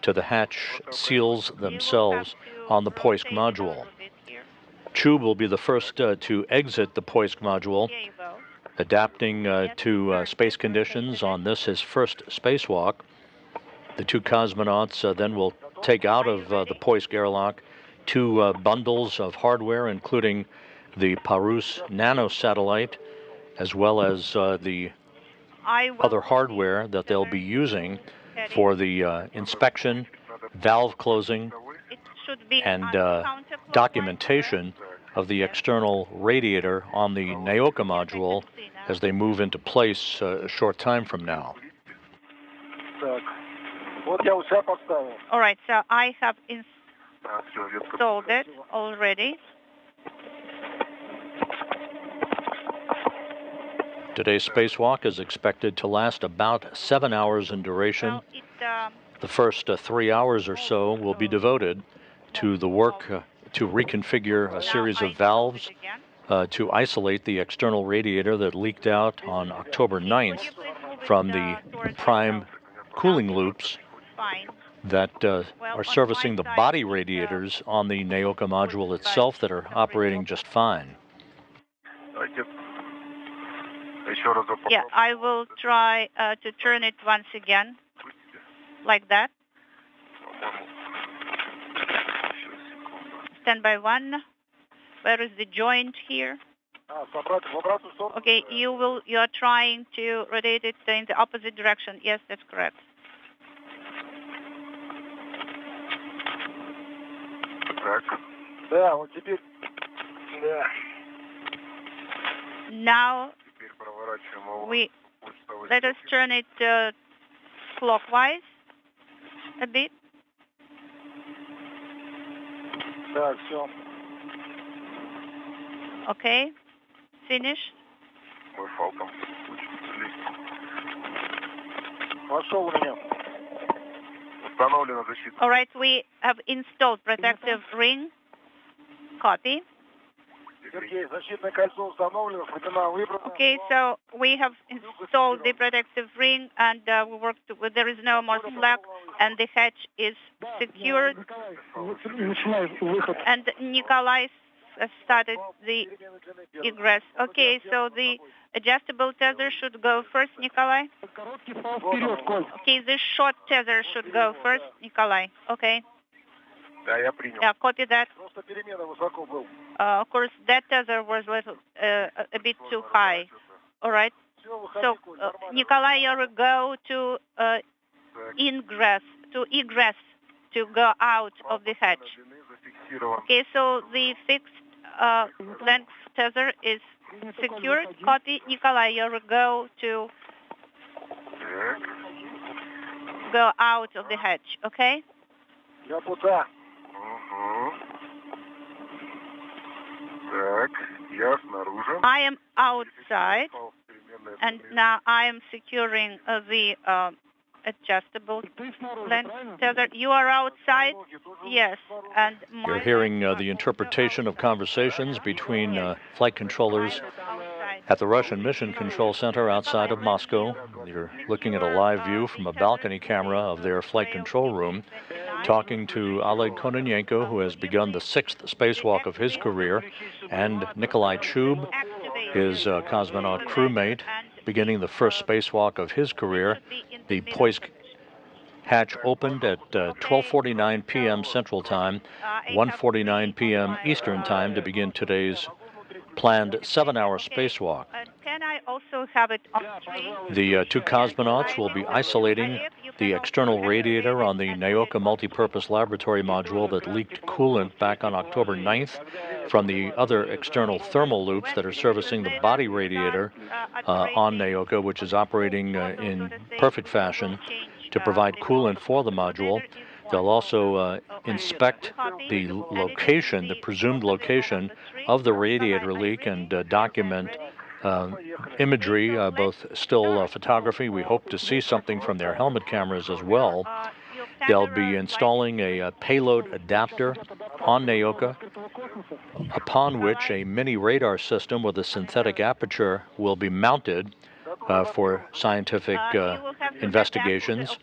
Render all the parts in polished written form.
to the hatch seals themselves on the Poisk module. Chub will be the first to exit the Poisk module, adapting to space conditions on this, his first spacewalk. The two cosmonauts then will take out of the Poisk airlock two bundles of hardware, including the Parus nanosatellite, as well as the other hardware that they'll be using for the inspection, valve closing, and documentation of the external radiator on the Nauka module as they move into place a short time from now. All right, so I have installed it already. Today's spacewalk is expected to last about 7 hours in duration. The first 3 hours or so will be devoted to the work to reconfigure a series of valves to isolate the external radiator that leaked out on October 9th from the prime cooling loops that are servicing the body radiators on the Nauka module itself that are operating just fine. Yeah, I will try to turn it once again, like that. Standby 1. Where is the joint here? Okay, you are trying to rotate it in the opposite direction. Yes, that's correct. Now let us turn it clockwise a bit. Okay, finished. All right, we have installed protective ring. Copy. Okay, so we have installed the protective ring, and we worked with, there is no more slack, and the hatch is secured. And Nikolai started the egress. Okay, so the adjustable tether should go first, Nikolai. Okay, the short tether should go first, Nikolai. Okay. Yeah, copy that. Of course, that tether was a bit too high. All right. So, Nikolai, you will go to egress, to go out of the hatch. Okay, so the fixed length tether is secured. Copy, Nikolai, you will go to go out of the hatch. Okay. I am outside, and now I am securing the adjustable length tether. You are outside? Yes. And you're hearing the interpretation of conversations between flight controllers at the Russian Mission Control Center outside of Moscow. You're looking at a live view from a balcony camera of their flight control room, talking to Oleg Kononenko, who has begun the 6th spacewalk of his career, and Nikolai Chub, his cosmonaut crewmate, beginning the first spacewalk of his career. The Poisk hatch opened at 12:49 p.m. Central Time, 1:49 p.m. Eastern Time to begin today's planned 7-hour spacewalk. Can I also have it on screen? The two cosmonauts will be isolating the external radiator on the Nauka multipurpose laboratory module that leaked coolant back on October 9th from the other external thermal loops that are servicing the body radiator on Nauka, which is operating in perfect fashion to provide coolant for the module. They'll also inspect the location, the presumed location of the radiator leak, and document imagery, both still photography. We hope to see something from their helmet cameras as well. They'll be installing a payload adapter on Nauka, upon which a mini radar system with a synthetic aperture will be mounted for scientific investigations.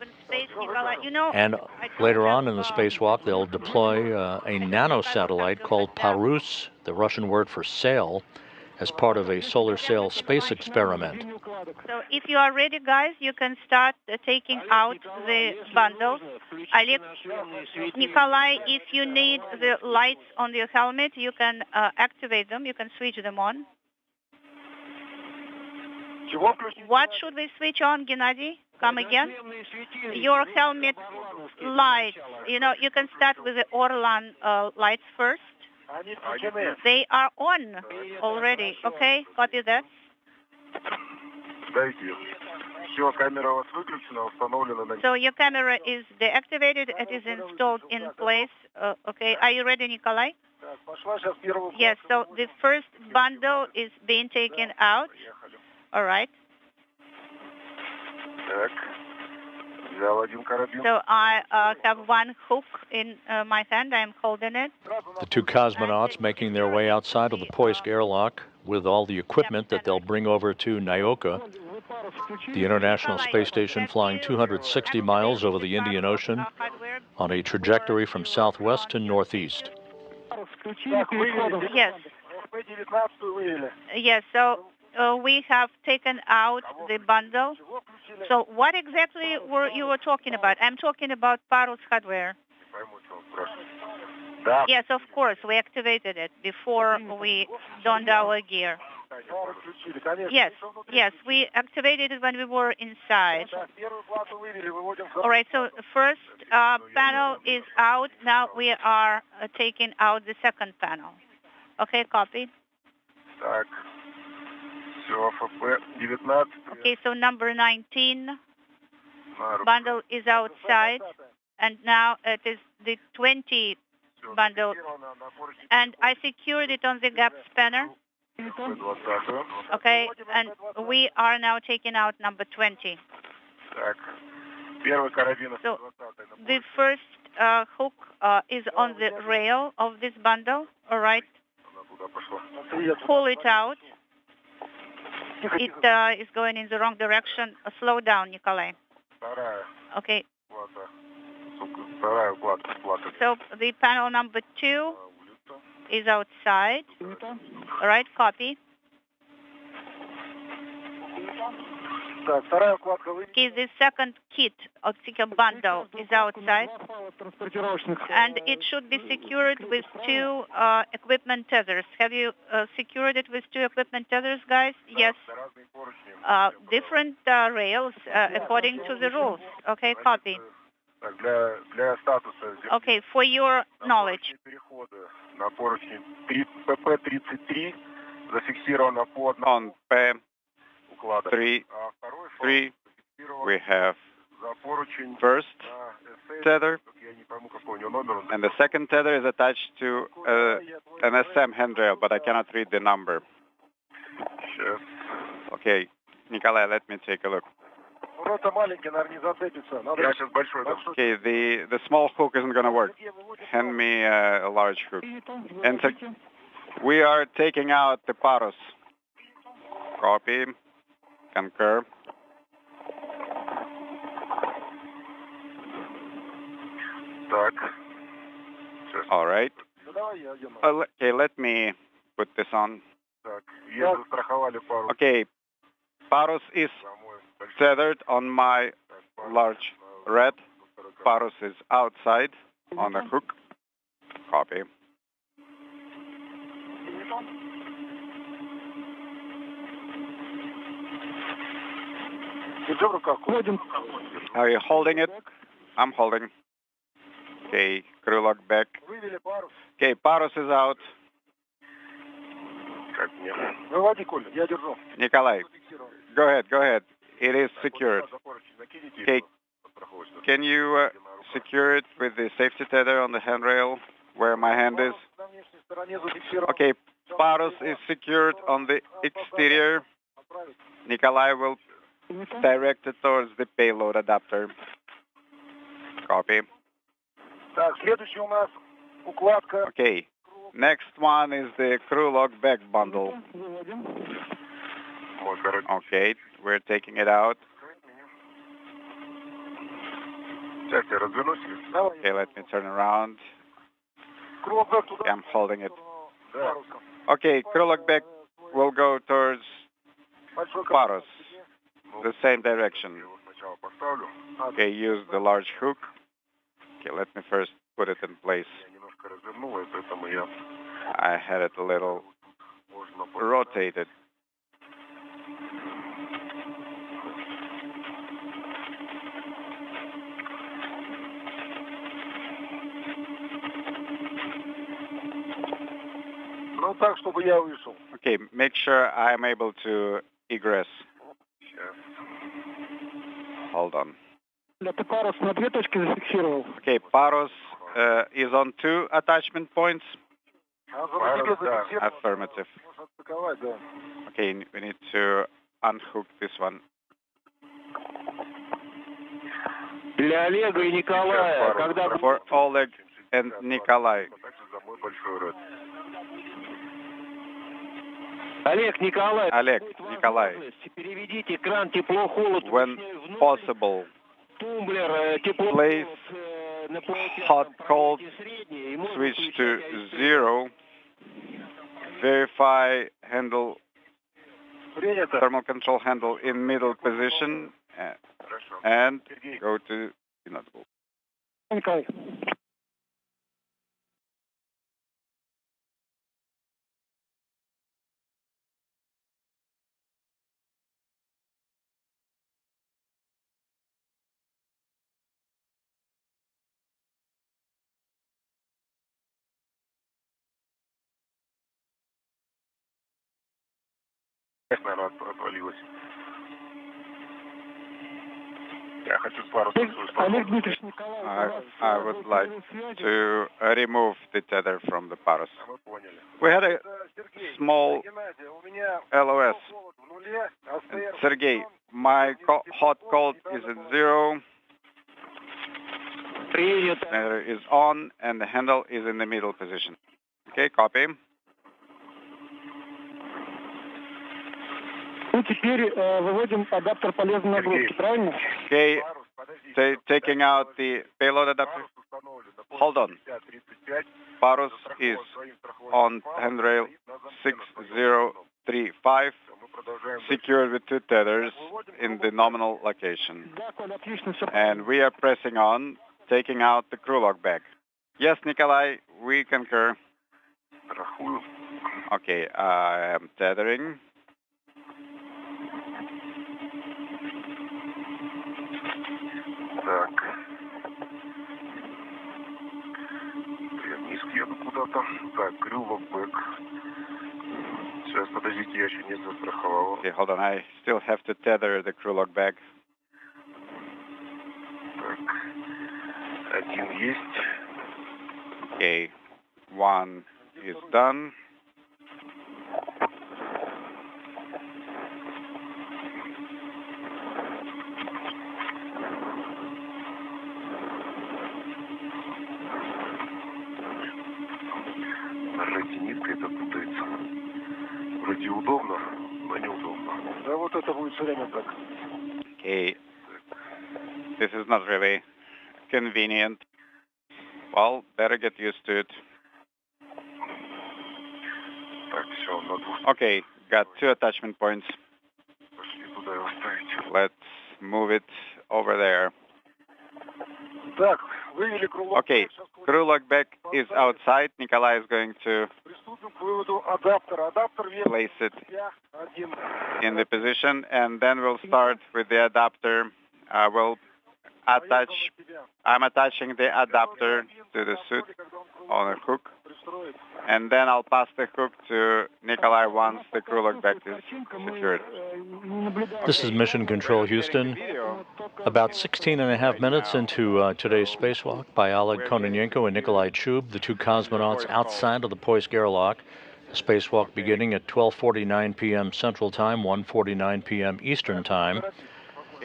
And Later on in the spacewalk, they'll deploy a nanosatellite called Parus, the Russian word for sail, as part of a solar sail space experiment. So if you are ready, guys, you can start taking out the bundles. Oleg, Nikolai, if you need the lights on your helmet, you can activate them. You can switch them on. What should we switch on, Gennady? Come again? Your helmet lights. You know, you can start with the Orlan lights first. They are on already. Okay, copy that. So your camera is deactivated. It is installed in place. Okay, are you ready, Nikolai? Yes, so the first bundle is being taken out. All right. So I have one hook in my hand. I'm holding it. The two cosmonauts making their way outside of the Poisk airlock with all the equipment that they'll bring over to Nauka, the International Space Station, flying 260 miles over the Indian Ocean on a trajectory from southwest to northeast. Yes. Yes, so we have taken out the bundle. So what exactly were you talking about? I'm talking about Parus hardware. Yes, of course, we activated it before we donned our gear. Yes, yes, we activated it when we were inside. All right, so first panel is out. Now we are taking out the second panel. Okay, copy. Okay, so number 19 bundle is outside, and now it is the 20 bundle, and I secured it on the gap spanner. Okay, and we are now taking out number 20. So the first hook is on the rail of this bundle. All right, pull it out. It is going in the wrong direction. Slow down, Nikolai. Okay. So the panel number 2 is outside. All right, copy. Okay, the second kit, optical bundle, is outside, and it should be secured with 2 equipment tethers. Have you secured it with 2 equipment tethers, guys? Yes. Different rails according to the rules. Okay, copy. Okay, for your knowledge. On P3, we have first tether, and the second tether is attached to an SM handrail, but I cannot read the number. Okay, Nikolai, let me take a look. Okay, the small hook isn't going to work. Hand me a large hook. And we are taking out the Parus. Copy. Concur. All right. Okay, let me put this on. Okay, Parus is tethered on my large red. Parus is outside on the hook. Copy. Are you holding it? I'm holding. Okay, crew lock back. Okay, Parus is out. Nikolai, go ahead. It is secured. Okay, can you secure it with the safety tether on the handrail where my hand is? Okay, Parus is secured on the exterior. Nikolai will direct it towards the payload adapter. Copy. Okay, next one is the crew lock back bundle. Okay, we're taking it out. Okay, let me turn around. I'm holding it. Okay, Krulak back will go towards Paros, the same direction. Okay, use the large hook. Okay, let me first put it in place. I had it a little rotated. Okay, make sure I'm able to egress. Hold on. Okay, Paros is on 2 attachment points. Affirmative. Okay, we need to unhook this one. For Oleg and Nikolai. Oleg, Nikolai, when possible, place hot, cold, switch to 0, verify handle, thermal control handle in middle position, and go to inaudible. I would like to remove the tether from the Paros. We had a small LOS. And Sergey, my hot cold is at 0. Tether is on and the handle is in the middle position. Okay, copy. Okay, taking out the payload adapter. Hold on. Paros is on handrail 6035, secured with 2 tethers in the nominal location. And we are pressing on, taking out the crew lock bag. Yes, Nikolai, we concur. Okay, I am tethering. Okay, hold on, I still have to tether the crew lock bag. Okay, 1 is done. Okay, this is not really convenient. Well, better get used to it. Okay, got 2 attachment points. Let's move it over there. Okay, crew lock back is outside. Nikolai is going to place it in the position, and then we'll start with the adapter. I'm attaching the adapter to the suit on a hook, and then I'll pass the hook to Nikolai once the crew lock back is secured. This is Mission Control Houston. About 16.5 minutes into today's spacewalk by Oleg, Kononenko, and Nikolai Chub, the 2 cosmonauts outside of the Poisk airlock. The spacewalk beginning at 12:49 p.m. Central Time, 1:49 p.m. Eastern Time.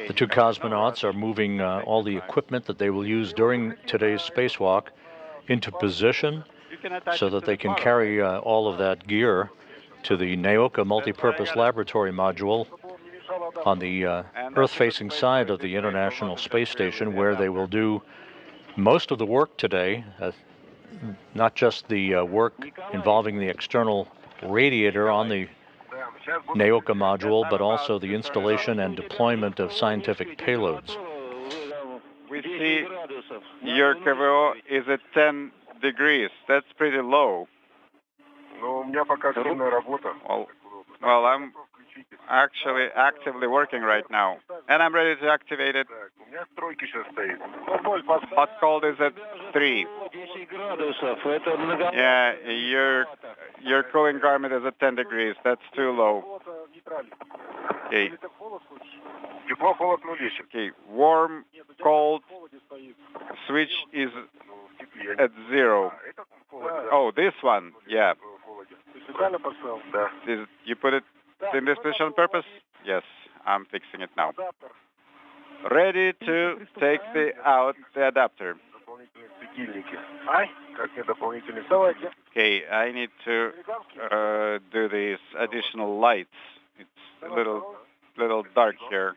The 2 cosmonauts are moving all the equipment that they will use during today's spacewalk into position so that they can carry all of that gear to the Nauka multipurpose laboratory module on the Earth-facing side of the International Space Station, where they will do most of the work today, not just the work involving the external radiator on the Nauka module, but also the installation and deployment of scientific payloads. We see your KVO is at 10 degrees. That's pretty low. Well, I'm actually actively working right now, and I'm ready to activate it. Hot cold is at 3. Yeah, your cooling garment is at 10 degrees. That's too low. Okay. Okay, warm, cold, switch is at 0. Oh, this one, yeah. You put it in this position on purpose? Yes, I'm fixing it now. Ready to take the adapter. Okay, I need to do these additional lights. It's a little dark here.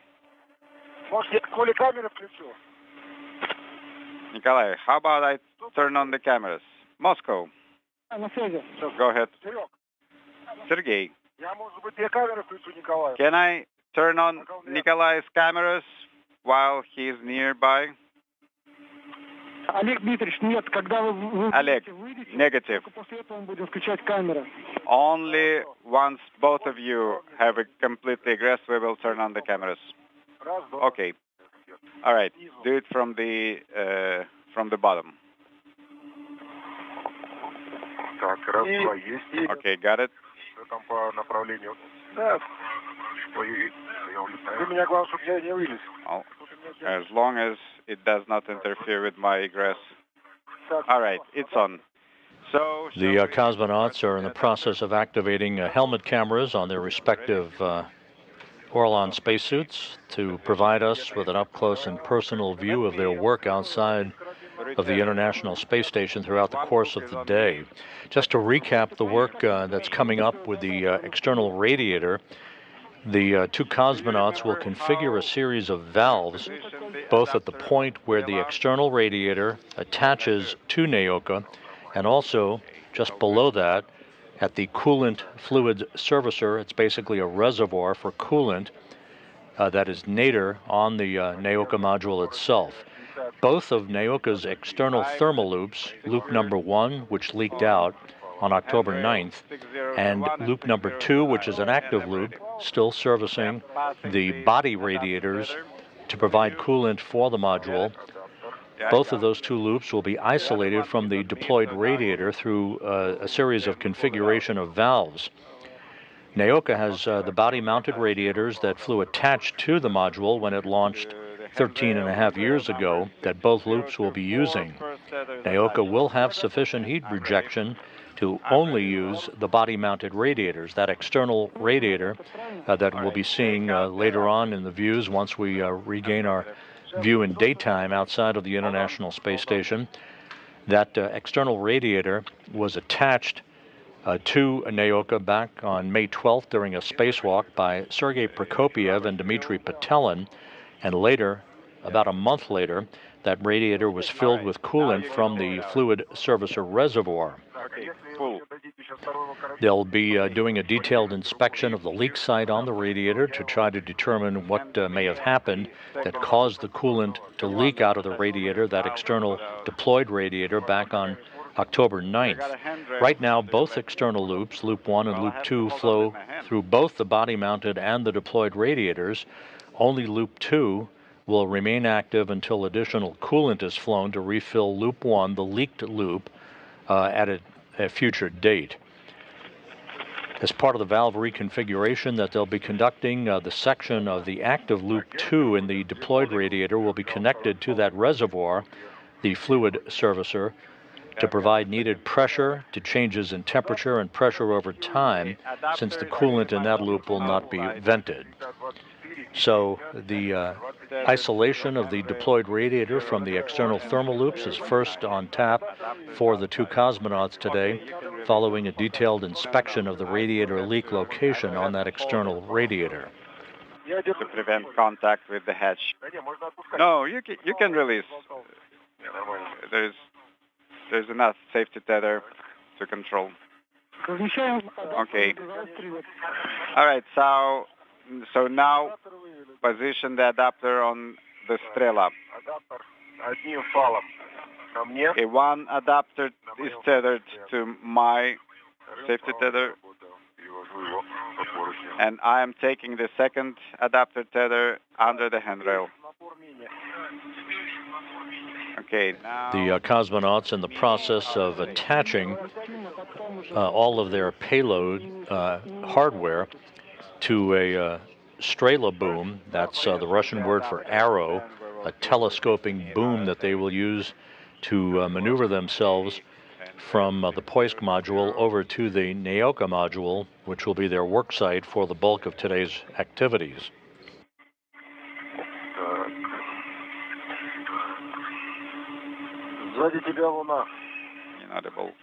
Nikolai, how about I turn on the cameras? Moscow. Go ahead. Sergey. Can I turn on Nikolai's cameras while he's nearby? Oleg, negative. Only once both of you have completely egressed, we will turn on the cameras. Okay. All right. Do it from the bottom. Okay, got it. Oh, as long as it does not interfere with my egress. All right, it's on. So the cosmonauts are in the process of activating helmet cameras on their respective Orlan spacesuits to provide us with an up-close and personal view of their work outside of the International Space Station throughout the course of the day. Just to recap the work that's coming up with the external radiator, the two cosmonauts will configure a series of valves, both at the point where the external radiator attaches to Nauka, and also just below that at the coolant fluid servicer. It's basically a reservoir for coolant that is nadir on the Nauka module itself. Both of Nauka's external thermal loops, loop number 1, which leaked out on October 9th, and loop number 2, which is an active loop, still servicing the body radiators to provide coolant for the module. Both of those two loops will be isolated from the deployed radiator through a series of configuration of valves. Nauka has the body-mounted radiators that flew attached to the module when it launched 13.5 years ago that both loops will be using. Nauka will have sufficient heat rejection to only use the body-mounted radiators, that external radiator that we'll be seeing later on in the views once we regain our view in daytime outside of the International Space Station. That external radiator was attached to Nauka back on May 12th during a spacewalk by Sergei Prokopyev and Dmitry Petelin, and later, about a month later, that radiator was filled with coolant from the fluid servicer reservoir. They'll be doing a detailed inspection of the leak site on the radiator to try to determine what may have happened that caused the coolant to leak out of the radiator, that external deployed radiator, back on October 9th. Right now, both external loops, loop 1 and loop 2, flow through both the body-mounted and the deployed radiators. Only loop 2 will remain active until additional coolant is flown to refill loop 1, the leaked loop, at a future date. As part of the valve reconfiguration that they'll be conducting, the section of the active loop 2 in the deployed radiator will be connected to that reservoir, the fluid servicer, to provide needed pressure to changes in temperature and pressure over time, since the coolant in that loop will not be vented. So the isolation of the deployed radiator from the external thermal loops is first on tap for the two cosmonauts today, following a detailed inspection of the radiator leak location on that external radiator. to prevent contact with the hatch. No, you can release. There's enough safety tether to control. Okay. All right. So now position the adapter on the Strela. Okay, one adapter is tethered to my safety tether, and I am taking the second adapter tether under the handrail. Okay, now The cosmonauts in the process of attaching all of their payload hardware to a Strela boom. That's the Russian word for arrow, a telescoping boom that they will use to maneuver themselves from the Poisk module over to the Nauka module, which will be their work site for the bulk of today's activities. Inaudible.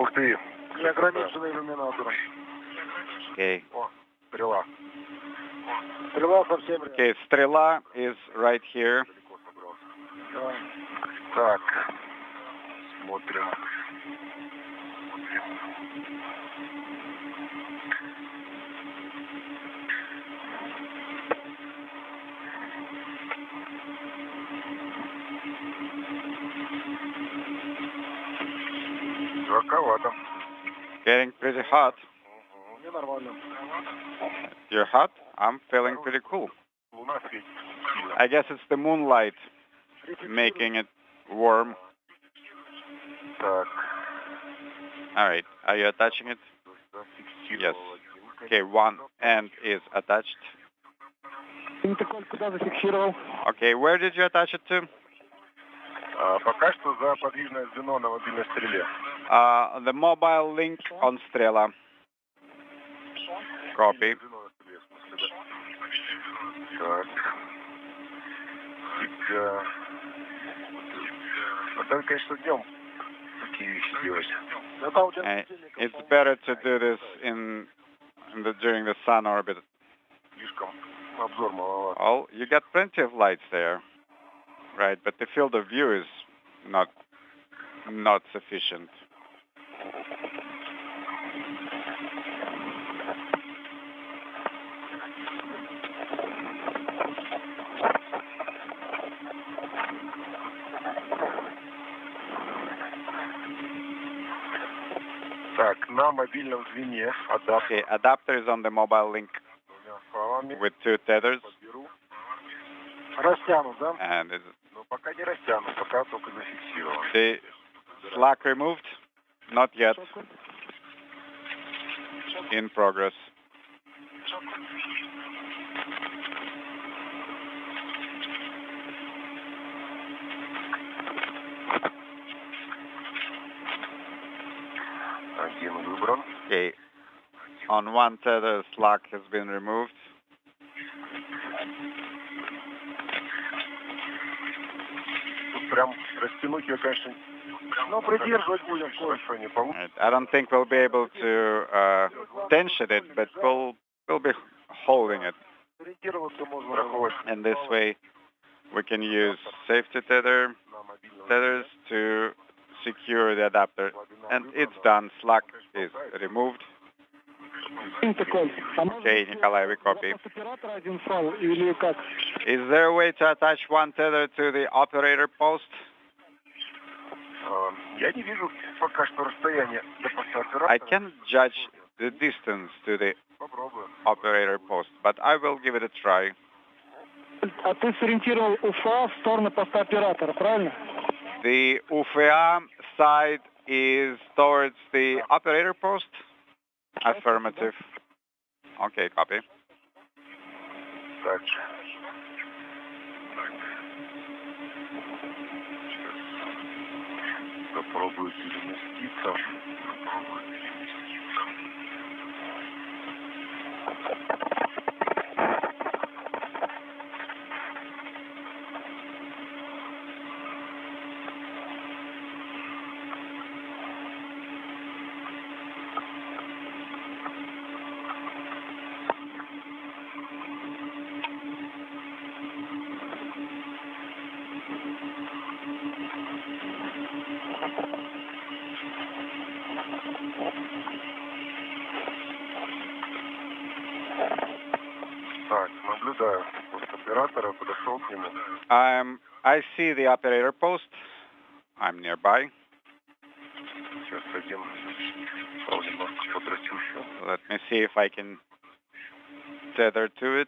Okay. Okay, Strela is right here. Так, смотрим. Жарковато. Getting pretty hot. You're hot? I'm feeling pretty cool. I guess it's the moonlight making it warm. Так. All right. Are you attaching it? Yes. Okay, one end is attached. Okay, where did you attach it to? Пока что за подвижное звено на мобильной стреле. The mobile link on Strela. Copy. Так. Тогда, конечно, днем такие вещи делать. It's better to do this during the sun orbit. Слишком обзор маловат. Oh, you got plenty of lights there, right? But the field of view is not sufficient. Так, на мобильном звене адаптер. Okay, adapter is on the mobile link with two tethers. Растянут, да? And is Но пока не растянут, пока только зафиксирован. the slack removed? Not yet. In progress. Один выбран. Okay. On one tether, slack has been removed. Тут прям растянуть ее, конечно, ну, придерживать будем, кое-что не получится. Right. I don't think we'll be able to tension it, but we'll be holding it. Ориентироваться можно. And this way, we can use safety tethers to secure the adapter. And it's done. Slack is removed. Okay, Nikolai, we copy. Is there a way to attach one tether to the operator post? Я не вижу пока что расстояние до поста оператора. I can't judge the distance to the Попробуем. operator post, but I will give it a try. А ты сориентировал УФА в сторону поста оператора, правильно? The UFA side is towards the operator post? Affirmative. Okay, copy. Так. Попробую переместиться. I see the operator post. I'm nearby. Let me see if I can tether to it.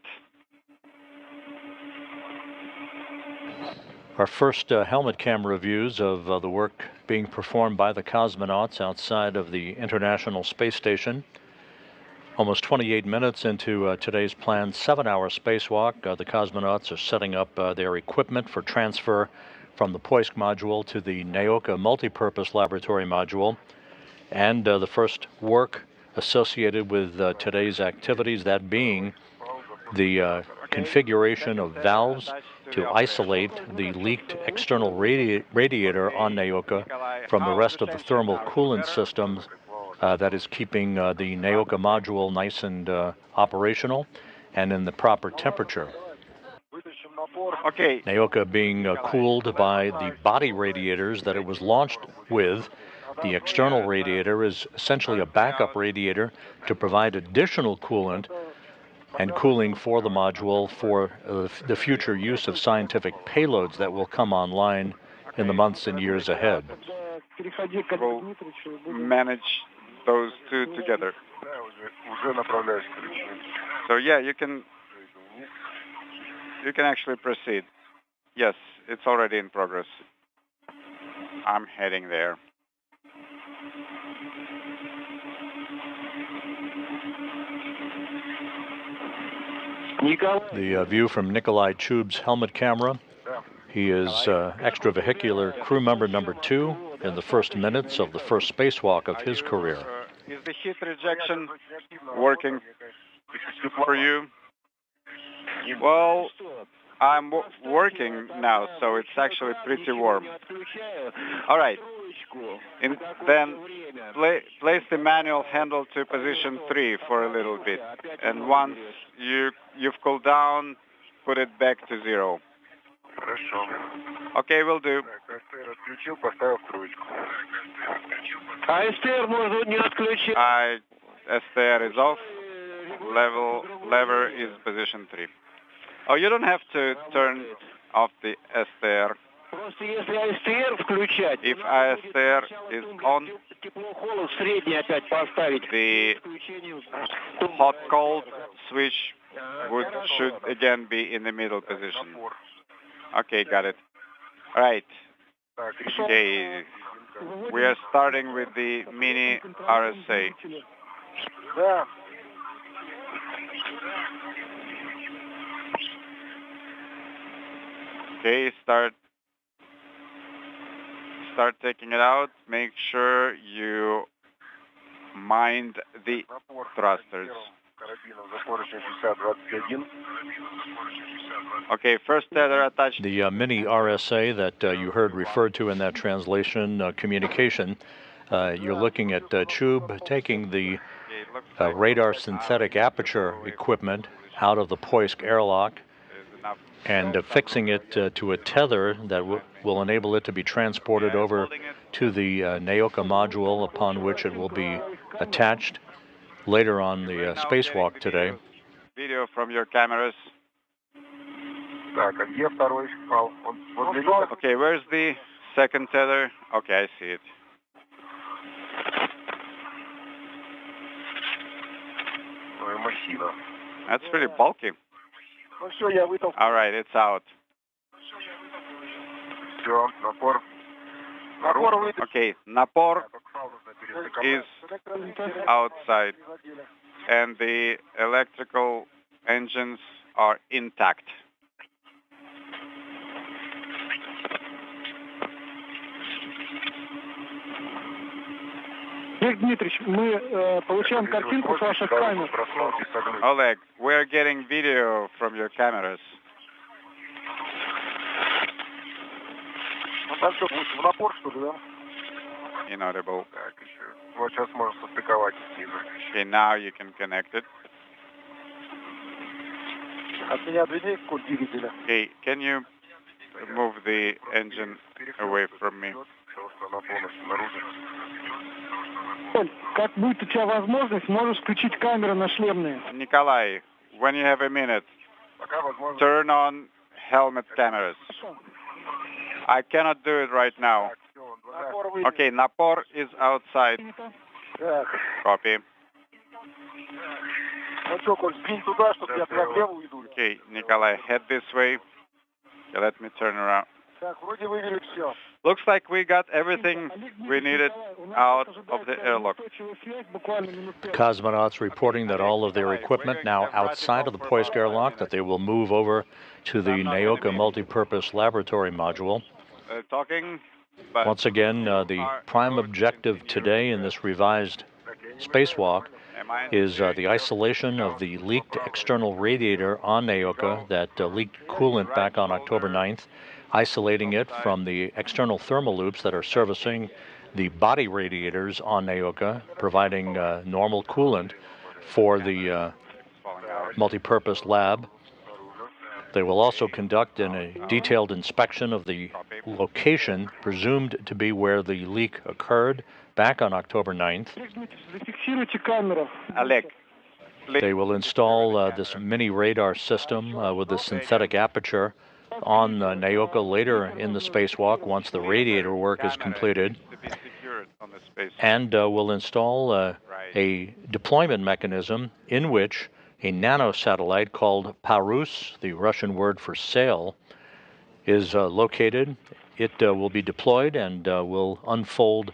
Our first helmet camera views of the work being performed by the cosmonauts outside of the International Space Station. Almost 28 minutes into today's planned 7-hour spacewalk, the cosmonauts are setting up their equipment for transfer from the Poisk module to the Nauka multipurpose laboratory module. And the first work associated with today's activities, that being the configuration of valves to isolate the leaked external radiator on Nauka from the rest of the thermal coolant systems that is keeping the Nauka module nice and operational and in the proper temperature. Okay. Nauka being cooled by the body radiators that it was launched with. The external radiator is essentially a backup radiator to provide additional coolant and cooling for the module for the future use of scientific payloads that will come online in the months and years ahead. We'll manage those two together. So yeah, you can actually proceed. Yes, it's already in progress. I'm heading there. The view from Nikolai Chub's helmet camera. He is extravehicular crew member number 2 in the first minutes of the first spacewalk of his career. Is the heat rejection working for you? Well, I'm working now, so it's actually pretty warm. All right. Then place the manual handle to position 3 for a little bit. And once you've cooled down, put it back to 0. Okay, will do. STR is off. Lever is position 3. Oh, you don't have to turn off the STR. If ISTR is on, the hot-cold switch should again be in the middle position. Okay, got it. All right. Okay, we are starting with the mini RSA. Okay, start taking it out. Make sure you mind the thrusters. Okay, first tether attached. The mini RSA that you heard referred to in that translation communication, you're looking at Chub taking the radar synthetic aperture equipment out of the Poisk airlock and fixing it to a tether that will enable it to be transported over to the Nauka module, upon which it will be attached later on the spacewalk today. Video from your cameras. Okay, where's the second tether? Okay, I see it. That's pretty bulky. All right, it's out. Okay, Napor is outside, and the electrical engines are intact. Oleg, we're getting video from your cameras. Inaudible. Okay, now you can connect it. Okay, can you move the engine away from me? Как будет у тебя возможность, можешь включить камеры на шлемные. Nikolai, when you have a minute, turn on helmet cameras. I cannot do it right now. Okay, Napor is outside. Copy. Okay, Nikolai, head this way. Okay, let me turn around. Looks like we got everything we needed out of the airlock. The cosmonauts reporting that all of their equipment now outside of the Poisk airlock, that they will move over to the Nauka multipurpose laboratory module. Talking, but once again, the prime objective today in this revised spacewalk is the isolation of the leaked external radiator on Nauka that leaked coolant back on October 9th, isolating it from the external thermal loops that are servicing the body radiators on Nauka, providing normal coolant for the multipurpose lab. They will also conduct a detailed inspection of the location presumed to be where the leak occurred back on October 9th. Oleg, they will install this mini radar system with a synthetic aperture on Nauka later in the spacewalk once the radiator work is completed. And will install a deployment mechanism in which a nanosatellite called Parus, the Russian word for sail, is located. It will be deployed and will unfold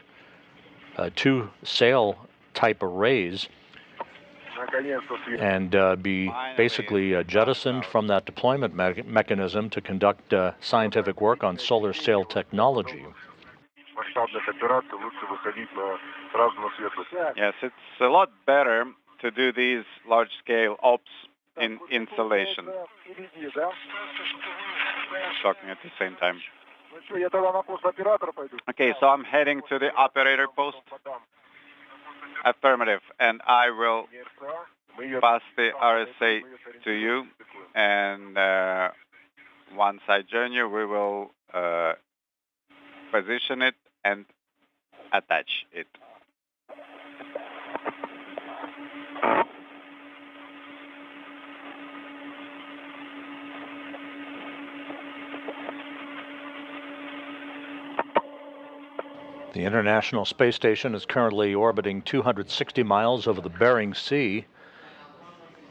two sail-type arrays and be basically jettisoned from that deployment mechanism to conduct scientific work on solar sail technology. Yes, it's a lot better to do these large-scale ops in installation. Talking at the same time. Okay, so I'm heading to the operator post. Affirmative, and I will pass the RSA to you, and once I join you, we will position it and attach it. The International Space Station is currently orbiting 260 miles over the Bering Sea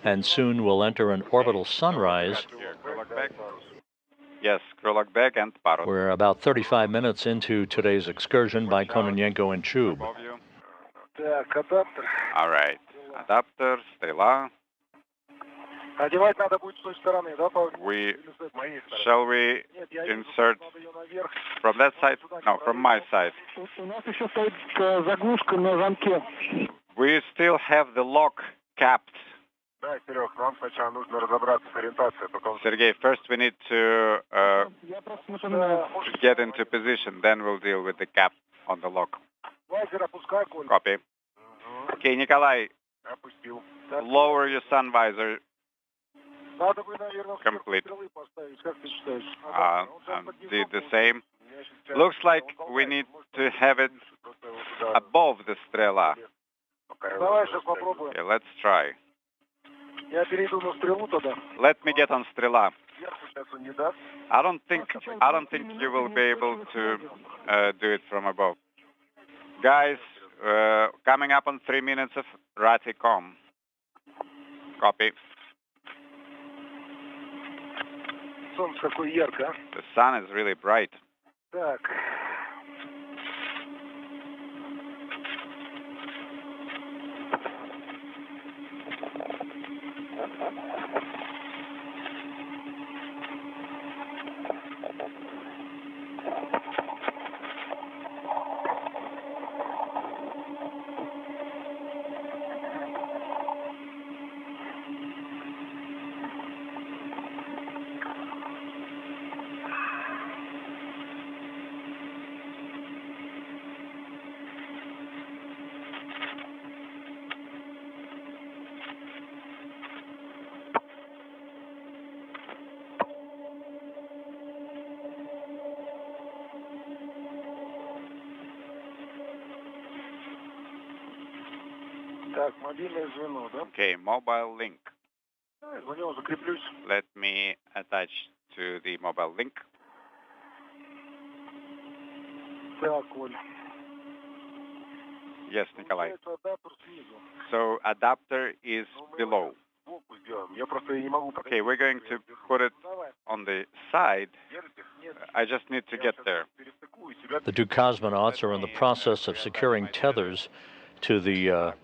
and soon will enter an orbital sunrise. Yes, Krolak back and Parus. We're about 35 minutes into today's excursion by Kononenko and Chub. All right. Adapter, Strela. Shall we insert from that side? No, from my side. We still have the lock capped. Sergey, first we need to get into position, then we'll deal with the cap on the lock. Copy. Okay, Nikolai, lower your sun visor. Complete. Did the same. Looks like we need to have it above the Strela. Okay, let's try. Let me get on Strela. I don't think you will be able to do it from above. Guys, coming up on 3 minutes of Raticom. Copy. The sun is really bright. Okay, mobile link. Let me attach to the mobile link. Yes, Nikolai. So adapter is below. Okay, we're going to put it on the side. I just need to get there. The two cosmonauts are in the process of securing tethers to the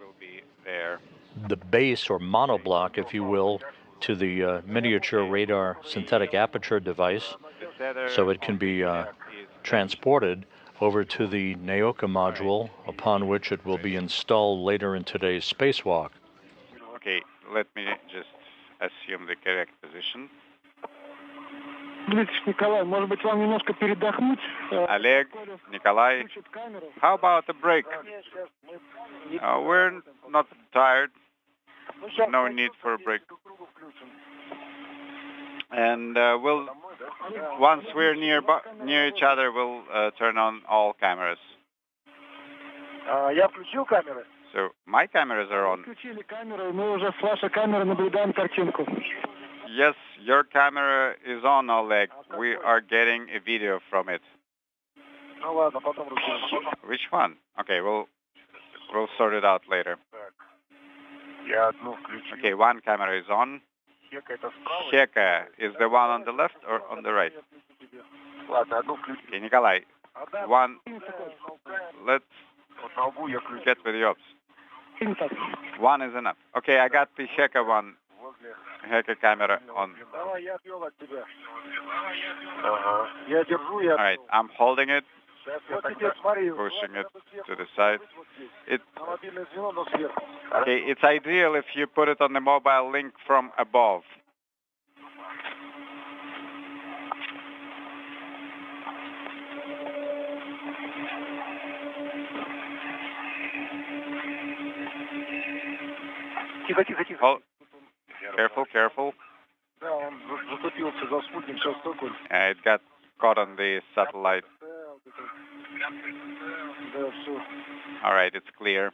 base or monoblock, if you will, to the miniature radar synthetic aperture device, so it can be transported over to the Nauka module, upon which it will be installed later in today's spacewalk. Okay, let me just assume the correct position. Oleg, Nikolai, how about a break? We're not tired. No need for a break. And once we're near each other, we'll turn on all cameras. So my cameras are on. Yes, your camera is on, Oleg. We are getting a video from it. Which one? Okay, we'll sort it out later. Okay, one camera is on. Heka is the one on the left or on the right? Okay, Nikolai, one. Let's get with the ops. One is enough. Okay, I got the Heka one. Heka camera on. All right, I'm holding it, pushing it to the side. Okay, it's ideal if you put it on the mobile link from above. Hold. Careful, careful. It got caught on the satellite. All right, it's clear.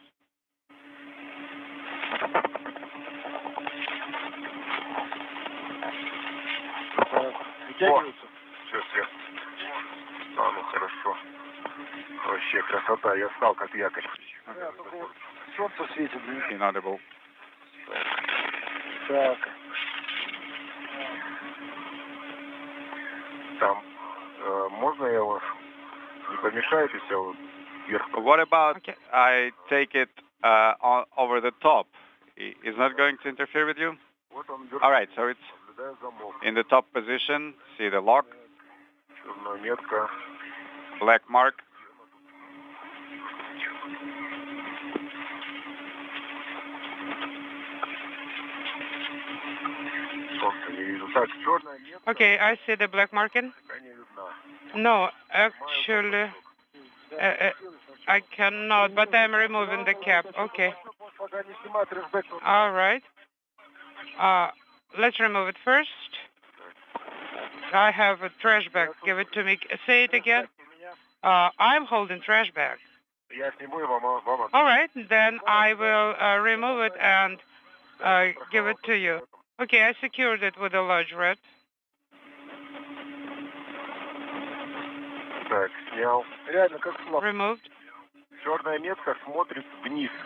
Хорошо. Вообще красота, я стал как якорь. Солнце светит. Inaudible. Так. Там, можно я вас не помешает, если я вот вверх? What about I take it over the top? Is not going to interfere with you? All right, so it's in the top position. See the lock? Black mark. Okay, I see the black marking. No, actually, I cannot, but I'm removing the cap. Okay. All right. Let's remove it first. I have a trash bag. Give it to me. Say it again. I'm holding trash bag. All right, then I will remove it and give it to you. Okay, I secured it with a large red. Removed.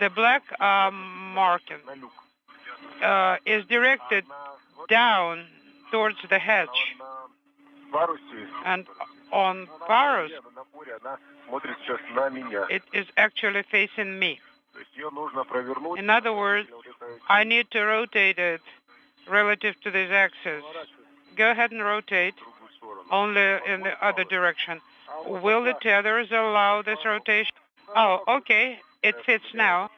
The black marking is directed down towards the hatch. And on Paros, it is actually facing me. In other words, I need to rotate it relative to this axis. Go ahead and rotate, only in the other direction. Will the tethers allow this rotation? Oh, okay, it fits now.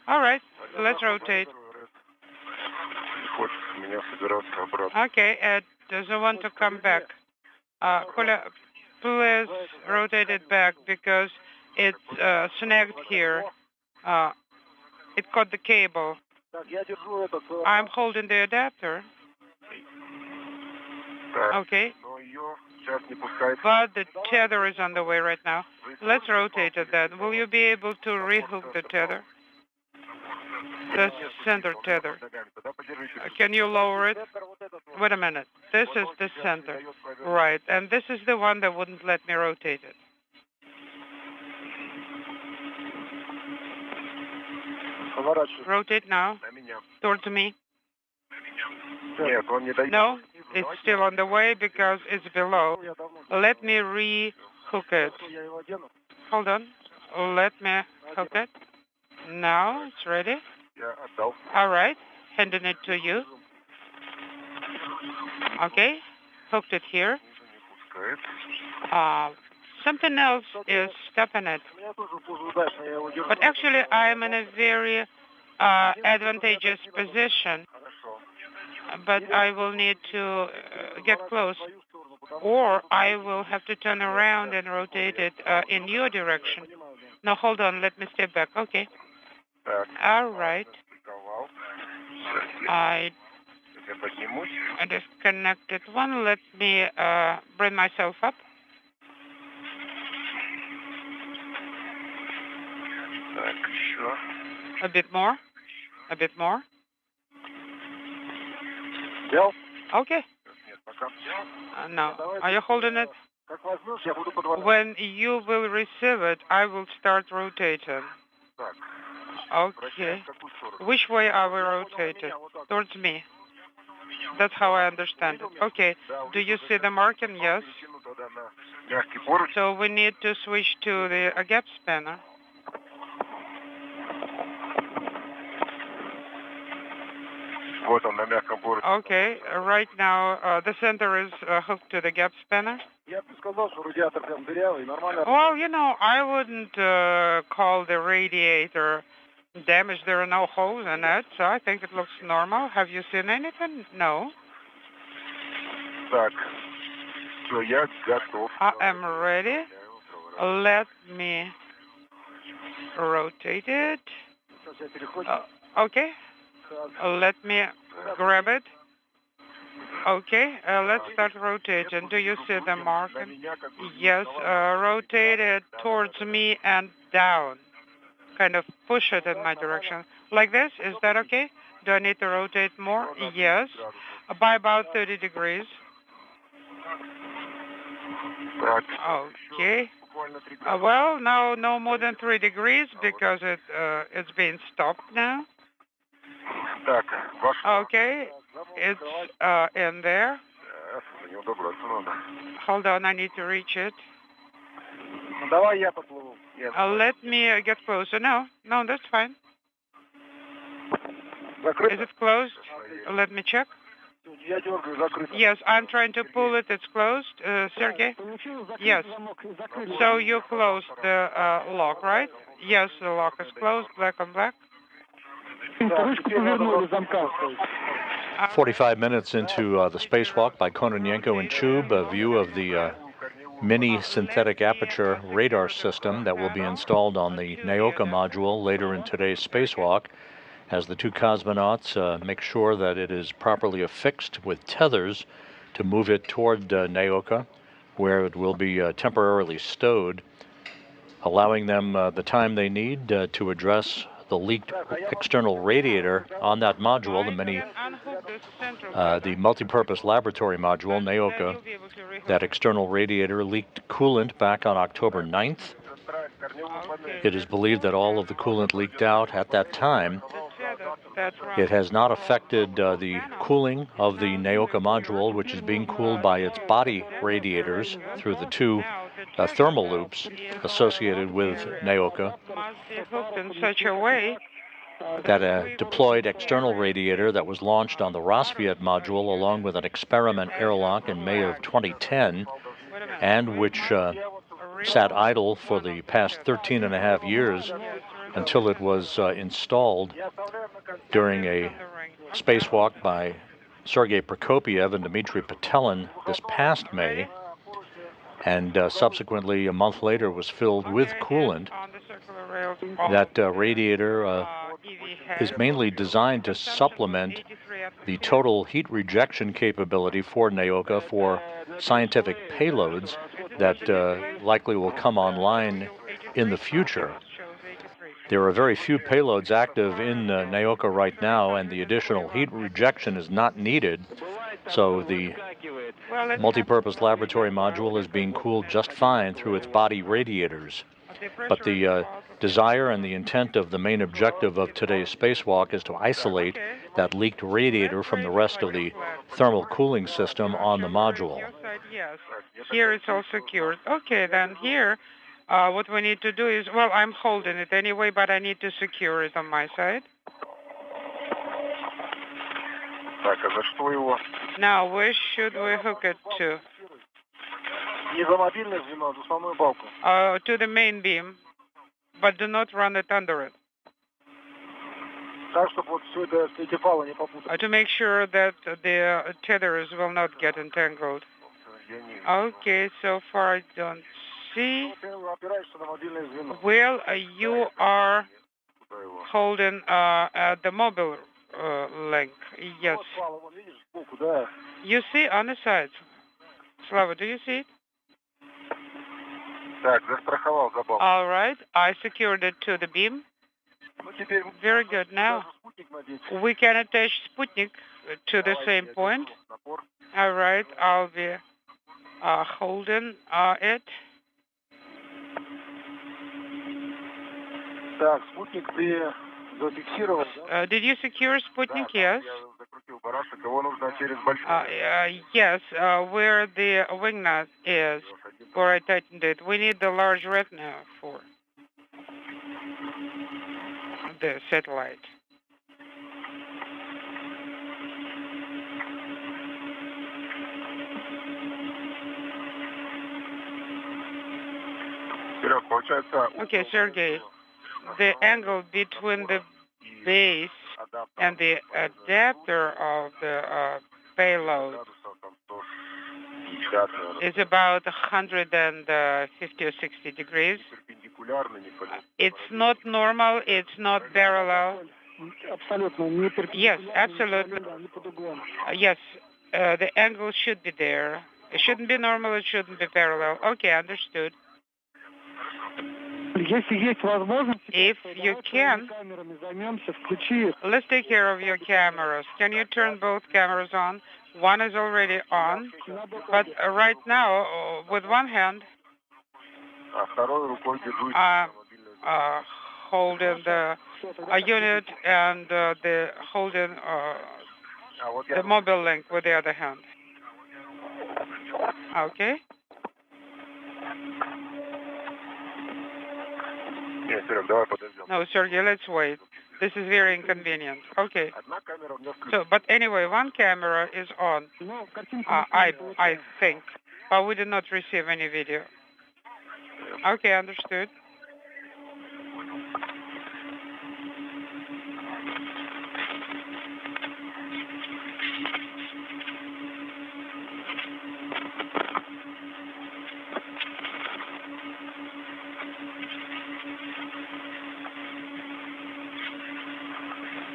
All right, let's rotate. Okay, it doesn't want to come back. Please rotate it back because it's snagged here. It caught the cable. I'm holding the adapter. Okay. But the tether is on the way right now. Let's rotate it then. Will you be able to rehook the tether? the center tether. Can you lower it? Wait a minute. This is the center. Right. And this is the one that wouldn't let me rotate it. Rotate now. Towards me. No, it's still on the way because it's below. Let me re-hook it. Hold on. Let me hook it. Now it's ready. All right. Handing it to you. Okay. Hooked it here. Something else is stopping it. But actually, I am in a very advantageous position. But I will need to get close. Or I will have to turn around and rotate it in your direction. No, hold on. Let me step back. Okay. All right. I disconnected one. Let me bring myself up. A bit more. A bit more. Okay. No. Are you holding it? When you will receive it, I will start rotating. Okay. Which way are we rotated? Towards me. That's how I understand it. Okay. Do you see the marking? Yes. So we need to switch to the gap spanner. Okay, right now the center is hooked to the gap spanner. Well, you know, I wouldn't call the radiator damaged. There are no holes in it, so I think it looks normal. Have you seen anything? No. I am ready. Let me rotate it. Okay. Let me grab it. Okay, let's start rotating. Do you see the marking? Yes, rotate it towards me and down. Kind of push it in my direction. Like this, is that okay? Do I need to rotate more? Yes, by about 30 degrees. Okay. Well, now no more than 3 degrees because it's being stopped now. Okay, it's in there. Hold on, I need to reach it. Let me get closer. No, that's fine. Is it closed? Let me check. Yes, I'm trying to pull it. It's closed. Sergey? Yes. So you closed the lock, right? Yes, the lock is closed, black on black. 45 minutes into the spacewalk by Kononenko and Chub, a view of the mini synthetic aperture radar system that will be installed on the Nauka module later in today's spacewalk, as the two cosmonauts make sure that it is properly affixed with tethers to move it toward Nauka, where it will be temporarily stowed, allowing them the time they need to address the leaked external radiator on that module, the multipurpose laboratory module, Nauka. That external radiator leaked coolant back on October 9th. It is believed that all of the coolant leaked out at that time. It has not affected the cooling of the Nauka module, which is being cooled by its body radiators through the two thermal loops associated with Nauka. In such a way that deployed external radiator that was launched on the Rassvet module along with an experiment airlock in May of 2010, and which sat idle for the past 13 and a half years until it was installed during a spacewalk by Sergei Prokopyev and Dmitry Petelin this past May, and subsequently a month later was filled with coolant. That radiator is mainly designed to supplement the total heat rejection capability for Nauka for scientific payloads that likely will come online in the future. There are very few payloads active in Nauka right now, and the additional heat rejection is not needed. So the multipurpose laboratory module is being cooled just fine through its body radiators. But the desire and the intent of the main objective of today's spacewalk is to isolate that leaked radiator from the rest of the thermal cooling system on the module. Yes, here it's all secured. Okay, then here, what we need to do is, well, I'm holding it anyway, but I need to secure it on my side. Now, where should we hook it to? To the main beam, but do not run it under it. To make sure that the tethers will not get entangled. Okay, so far I don't see. Well, you are holding at the mobile link. Yes. You see on the side. Slava, do you see it? All right, I secured it to the beam. Very good. Now we can attach Sputnik to the same point. All right, I'll be holding it. Did you secure Sputnik? Yes. Yes, where the wing nut is, where I tightened it. We need the large retina for the satellite. Okay, Sergey, the angle between the base and the adapter of the payload is about 150 or 60 degrees. It's not normal, it's not parallel. Yes, absolutely. Yes, the angle should be there. It shouldn't be normal, it shouldn't be parallel. Okay, understood. If you can, let's take care of your cameras. Can you turn both cameras on? One is already on, but right now, with one hand, holding the unit and holding the mobile link with the other hand. Okay. No, Sergey, let's wait. This is very inconvenient. Okay. So, but anyway, one camera is on, I think, but we did not receive any video. Okay, understood.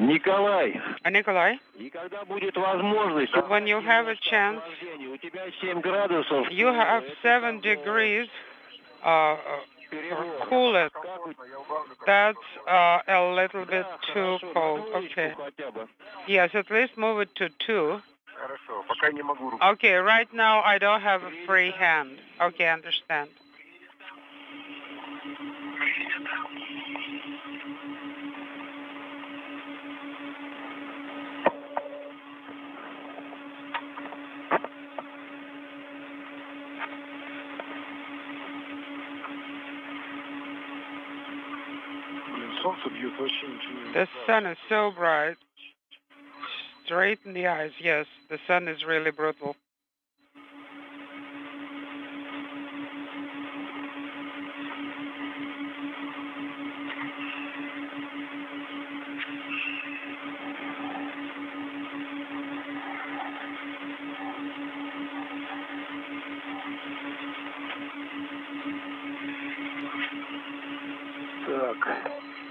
Nikolai. Nikolai, when you have a chance, you have 7 degrees coolant. That's a little bit too cold. Okay. Yes, at least move it to 2. Okay, right now I don't have a free hand. Okay, understand. The sun is so bright. Straight in the eyes, yes. The sun is really brutal.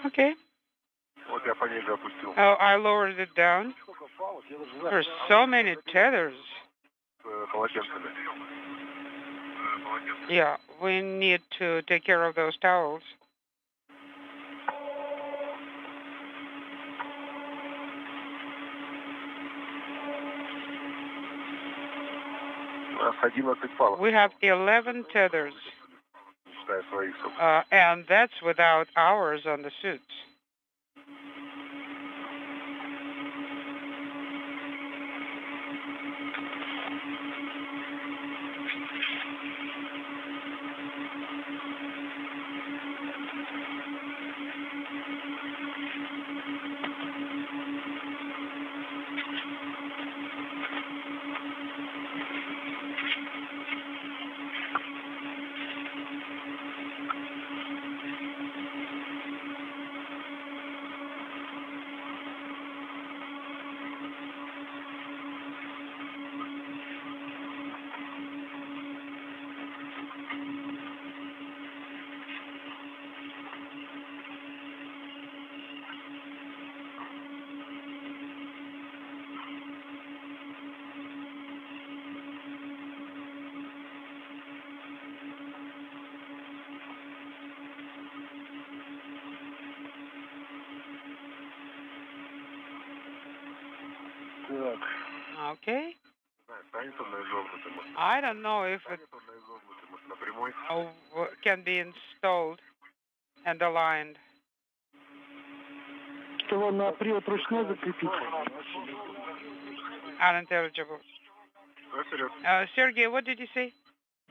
Okay. Oh, I lowered it down. There's so many tethers. Yeah, we need to take care of those towels. We have 11 tethers, and that's without ours on the suits. Okay. I don't know if it can be installed and aligned. Его на привод ручной закрепить. Unintelligible. Sergey, what did you say?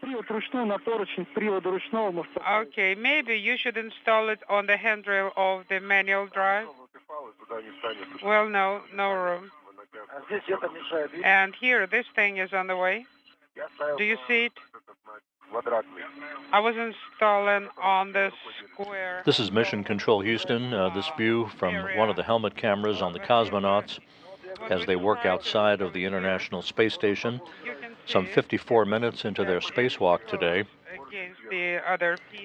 Привод ручной на поручень, привода ручного может. Okay, maybe you should install it on the handrail of the manual drive. Well, no room. And here, this thing is on the way. Do you see it? I was installing on the square. This is Mission Control Houston. This view from one of the helmet cameras on the cosmonauts as they work outside of the International Space Station, some 54 minutes into their spacewalk today.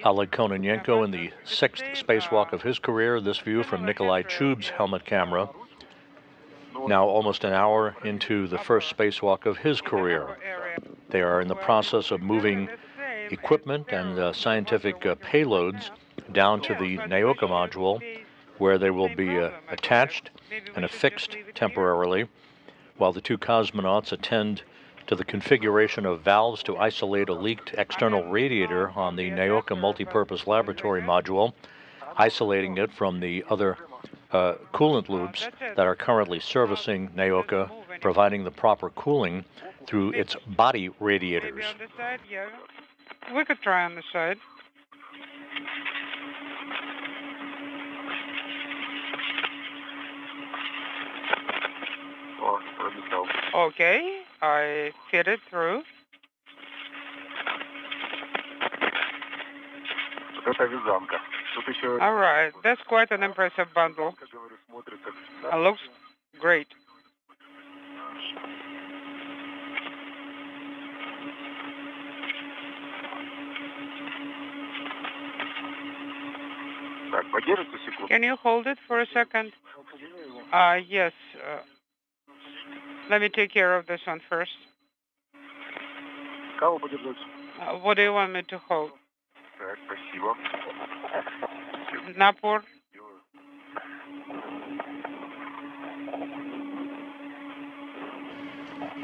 Oleg Kononenko in the 6th spacewalk of his career. This view from Nikolai Chub's helmet camera. Now almost an hour into the first spacewalk of his career. They are in the process of moving equipment and scientific payloads down to the Nauka module, where they will be attached and affixed temporarily, while the two cosmonauts attend to the configuration of valves to isolate a leaked external radiator on the Nauka multipurpose laboratory module, isolating it from the other coolant loops that are currently servicing Nauka, providing the proper cooling through its body radiators. Maybe on the side, yeah. We could try on the side. Okay, I fit it through. All right, that's quite an impressive bundle. It looks great. Can you hold it for a second? Yes. Let me take care of this one first. What do you want me to hold? Napor.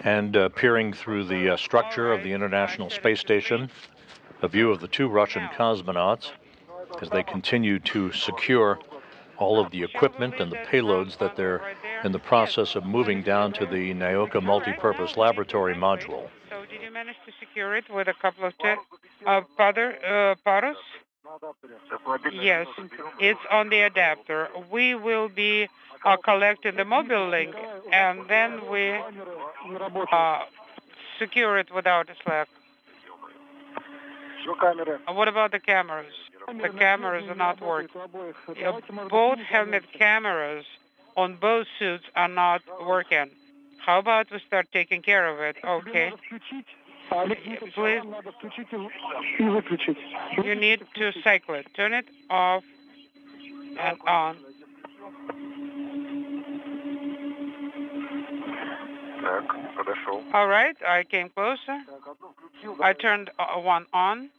And peering through the structure of the International Space Station, a view of the two Russian cosmonauts as they continue to secure all of the equipment and the payloads that they're in the process of moving down to the Nauka multipurpose laboratory module. So did you manage to secure it with a couple of paros? Yes, it's on the adapter. We will be collecting the mobile link, and then we secure it without a slack. What about the cameras? The cameras are not working. Both helmet cameras on both suits are not working. How about we start taking care of it? Okay. Please. You need to cycle it. Turn it off and on. All right, I came closer. I turned one on.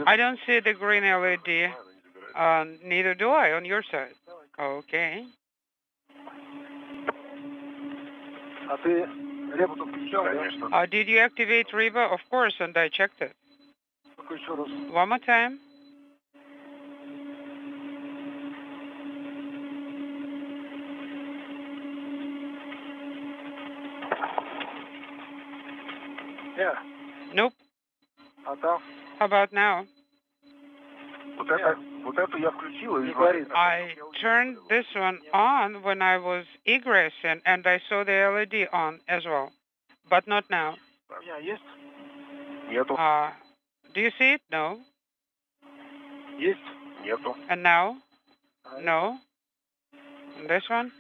I don't see the green LED. Neither do I on your side. Okay. Did you activate Reba? Of course, and I checked it. One more time. Yeah. Nope. How about now? I turned this one on when I was egressing, and I saw the LED on as well, but not now. Do you see it? No. And now? No. And this one?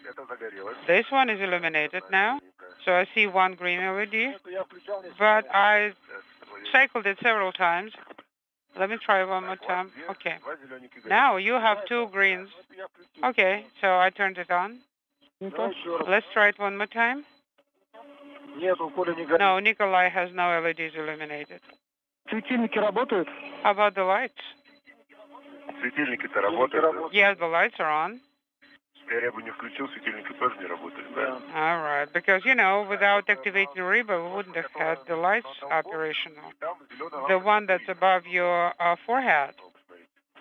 This one is illuminated now, so I see one green LED, but I cycled it several times. Let me try one more time. Okay. Now you have two greens. Okay, so I turned it on. Let's try it one more time. No, Nikolai has no LEDs illuminated. How about the lights? Yes, the lights are on. All right, because, you know, without activating Reba, we wouldn't have had the lights operational. The one that's above your forehead,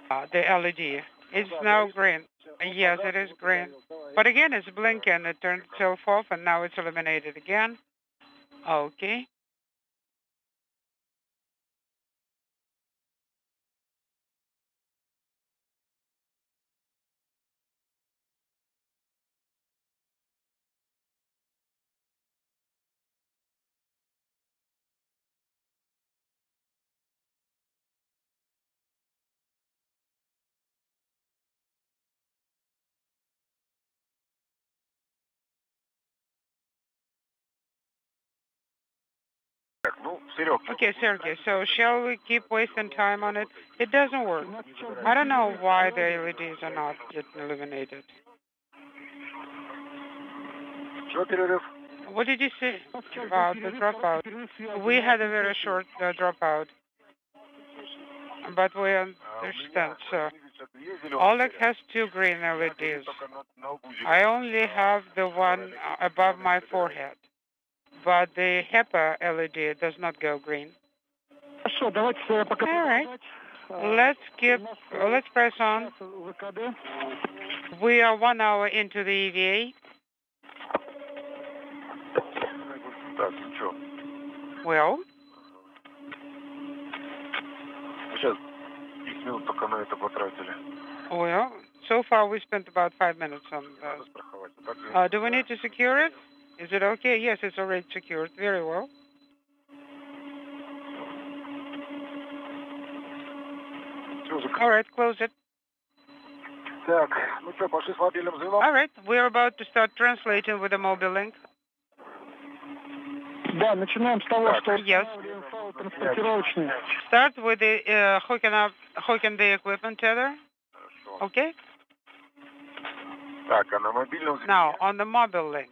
the LED, is now green. Yes, it is green. But again, it's blinking. It turned itself off, and now it's illuminated again. Okay. Okay, Sergey, so shall we keep wasting time on it? It doesn't work. I don't know why the LEDs are not yet illuminated. What did you say about the dropout? We had a very short dropout, but we understand, so Oleg has two green LEDs. I only have the one above my forehead, but the HEPA LED does not go green. All right. Let's press on. We are 1 hour into the EVA. Well, so far we spent about 5 minutes on that. Do we need to secure it? Is it okay? Yes, it's already secured. Very well. All right, close it. All right, we're about to start translating with the mobile link. Yes. Start with the hooking the equipment tether. Okay. Now on the mobile link.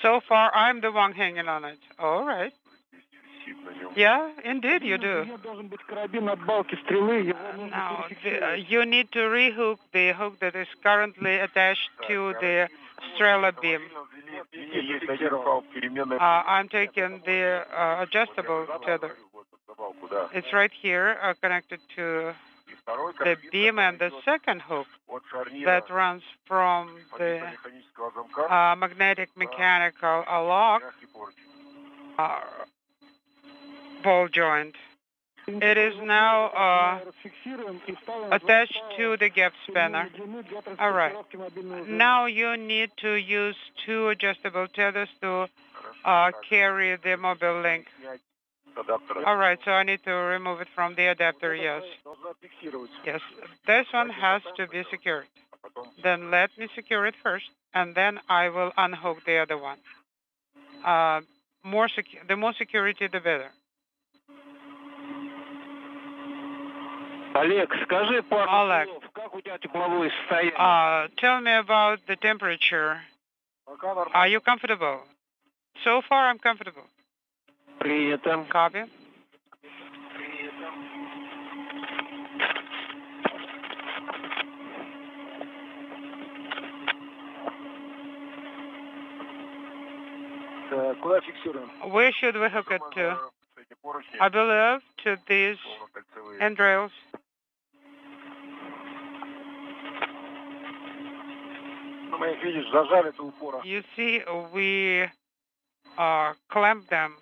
So far, I'm the one hanging on it. All right. Yeah, indeed you do. Now, you need to rehook the hook that is currently attached to the Strela beam. I'm taking the adjustable tether. It's right here, connected to the beam, and the second hook that runs from the magnetic mechanical lock ball joint. It is now attached to the gap spanner. All right. Now you need to use two adjustable tethers to carry the mobile link. All right, so I need to remove it from the adapter, yes. Yes, this one has to be secured. Then let me secure it first, and then I will unhook the other one. The more security, the better. Oleg, tell me about the temperature. Are you comfortable? So far, I'm comfortable. Copy. Куда фиксируем? Where should we hook it to? I believe to these handrails. Ну, мы их, видишь, зажали до упора. You see, we clamp them.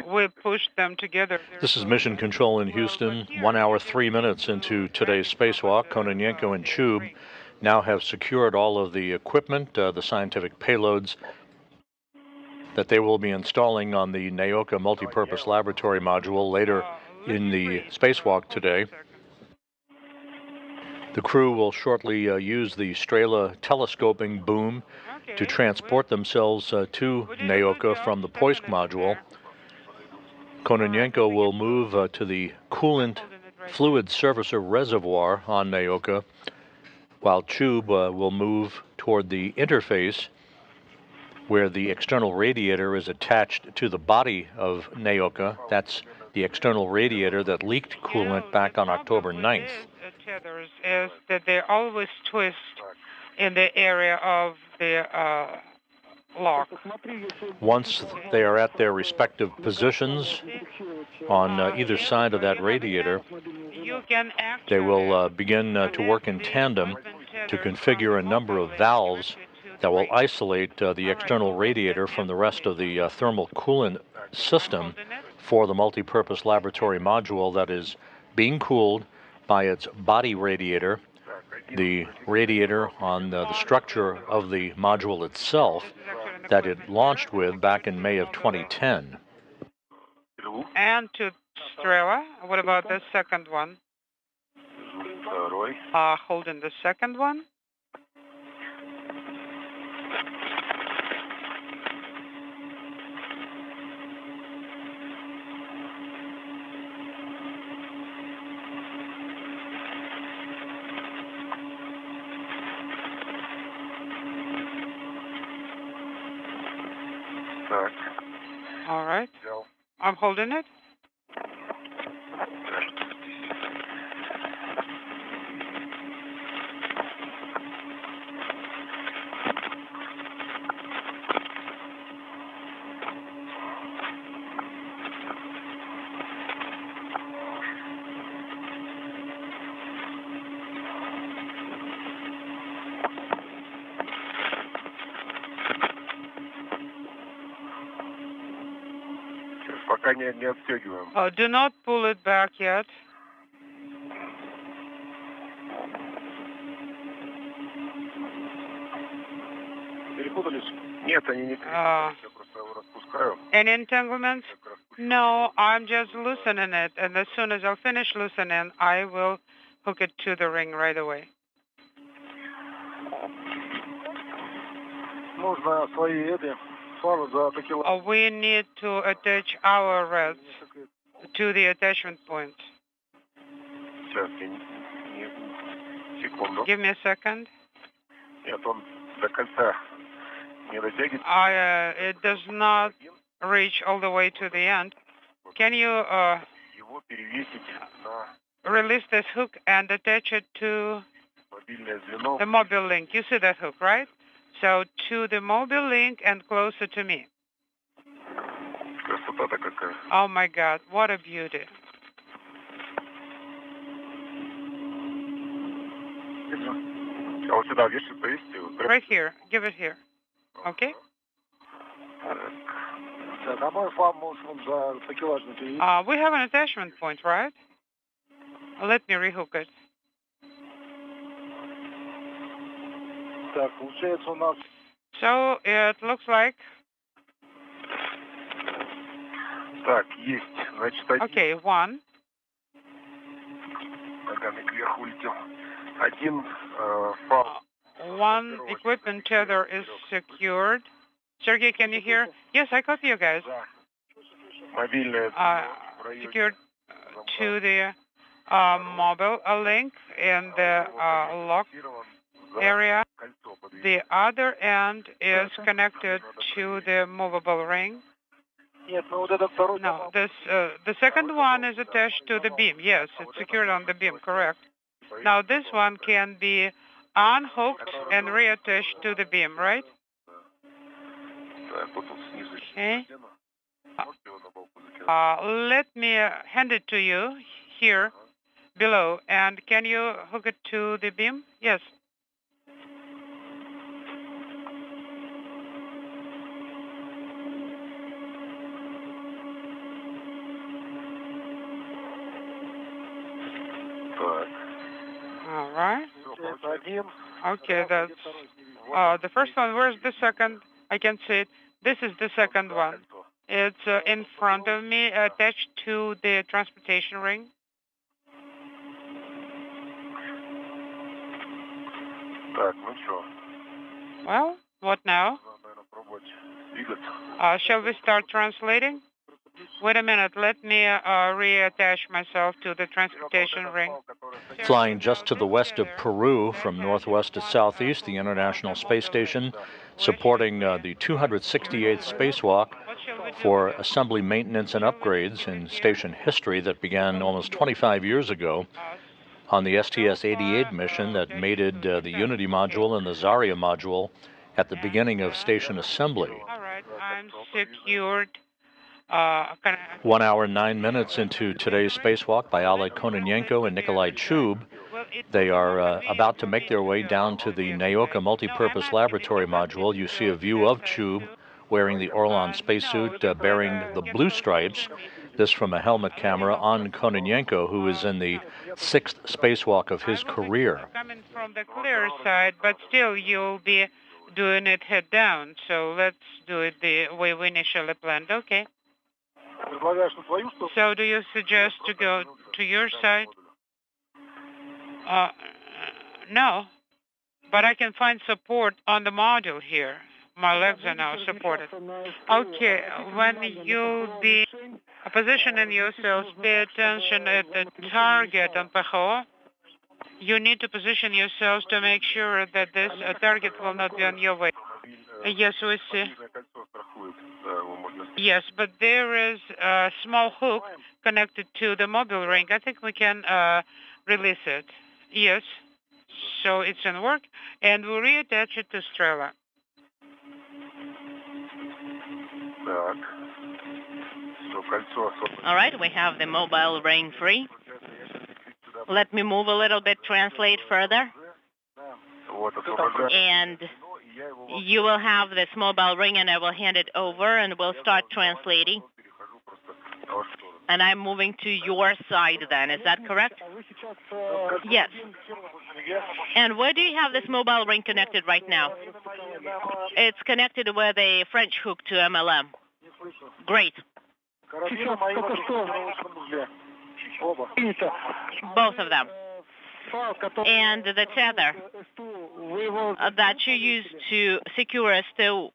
We push them together. This is Mission Control in Houston. 1 hour, 3 minutes into today's spacewalk. Kononenko and Chub now have secured all of the equipment, the scientific payloads that they will be installing on the Nauka multipurpose laboratory module later in the spacewalk today. The crew will shortly use the Strela telescoping boom to transport themselves to Nauka from the Poisk module. Kononenko will move to the coolant fluid surfacer reservoir on Nauka, while Chub will move toward the interface where the external radiator is attached to the body of Nauka. That's the external radiator that leaked coolant back on October 9th. Tethers is that they always twist in the area of the lock. Once they are at their respective positions on either side of that radiator, they will begin to work in tandem to configure a number of valves that will isolate the external radiator from the rest of the thermal coolant system for the multipurpose laboratory module that is being cooled by its body radiator, the radiator on the structure of the module itself that it launched with back in May of 2010. And to Strela, what about the second one? Holding the second one. All right. I'm holding it. Do not pull it back yet. Any entanglements? No, I'm just loosening it, and as soon as I'll finish loosening, I will hook it to the ring right away. We need to attach our rods to the attachment point. Give me a second. It does not reach all the way to the end. Can you release this hook and attach it to the mobile link? You see that hook, right? So to the mobile link and closer to me. Oh my God, what a beauty. Right here, give it here. Okay? We have an attachment point, right? Let me rehook it. So it looks like. Okay, one. One equipment tether is secured. Sergey, can you hear? Yes, I copy you guys. Secured to the mobile link in the lock area. The other end is connected to the movable ring. No, the second one is attached to the beam. Yes, it's secured on the beam, correct. Now this one can be unhooked and reattached to the beam, right? Okay. Let me hand it to you here below. And can you hook it to the beam? Yes. All right. Okay, that's the first one. Where's the second? I can see it. This is the second one. It's in front of me, attached to the transportation ring. Well, what now? Shall we start translating? Wait a minute, let me reattach myself to the transportation ring. Flying just to the west of Peru from northwest to southeast, the International Space Station, supporting the 268th spacewalk for assembly maintenance and upgrades in station history that began almost 25 years ago on the STS-88 mission that mated the Unity module and the Zarya module at the beginning of station assembly. All right, I'm secured. 1 hour, 9 minutes into today's spacewalk by Oleg Kononenko and Nikolai Chub, they are about to make their way down to the Nauka multipurpose laboratory module. You see a view of Chub wearing the Orlan spacesuit bearing the blue stripes. This from a helmet camera on Kononenko, who is in the 6th spacewalk of his career. Coming from the clear side, but still you'll be doing it head down. So let's do it the way we initially planned. Okay. So do you suggest to go to your side? No, but I can find support on the module here. My legs are now supported. Okay, when you'll be positioning yourselves, pay attention at the target on PHO. You need to position yourselves to make sure that this target will not be on your way. Yes, we see. Yes, but there is a small hook connected to the mobile ring. I think we can release it. Yes, so it's in work, and we'll reattach it to Strela. All right, we have the mobile ring free. Let me move a little bit, translate further. And you will have this mobile ring, and I will hand it over, and we'll start translating. And I'm moving to your side then, is that correct? Yes. And where do you have this mobile ring connected right now? It's connected with a French hook to MLM. Great. Both of them. And the tether that you use to secure us to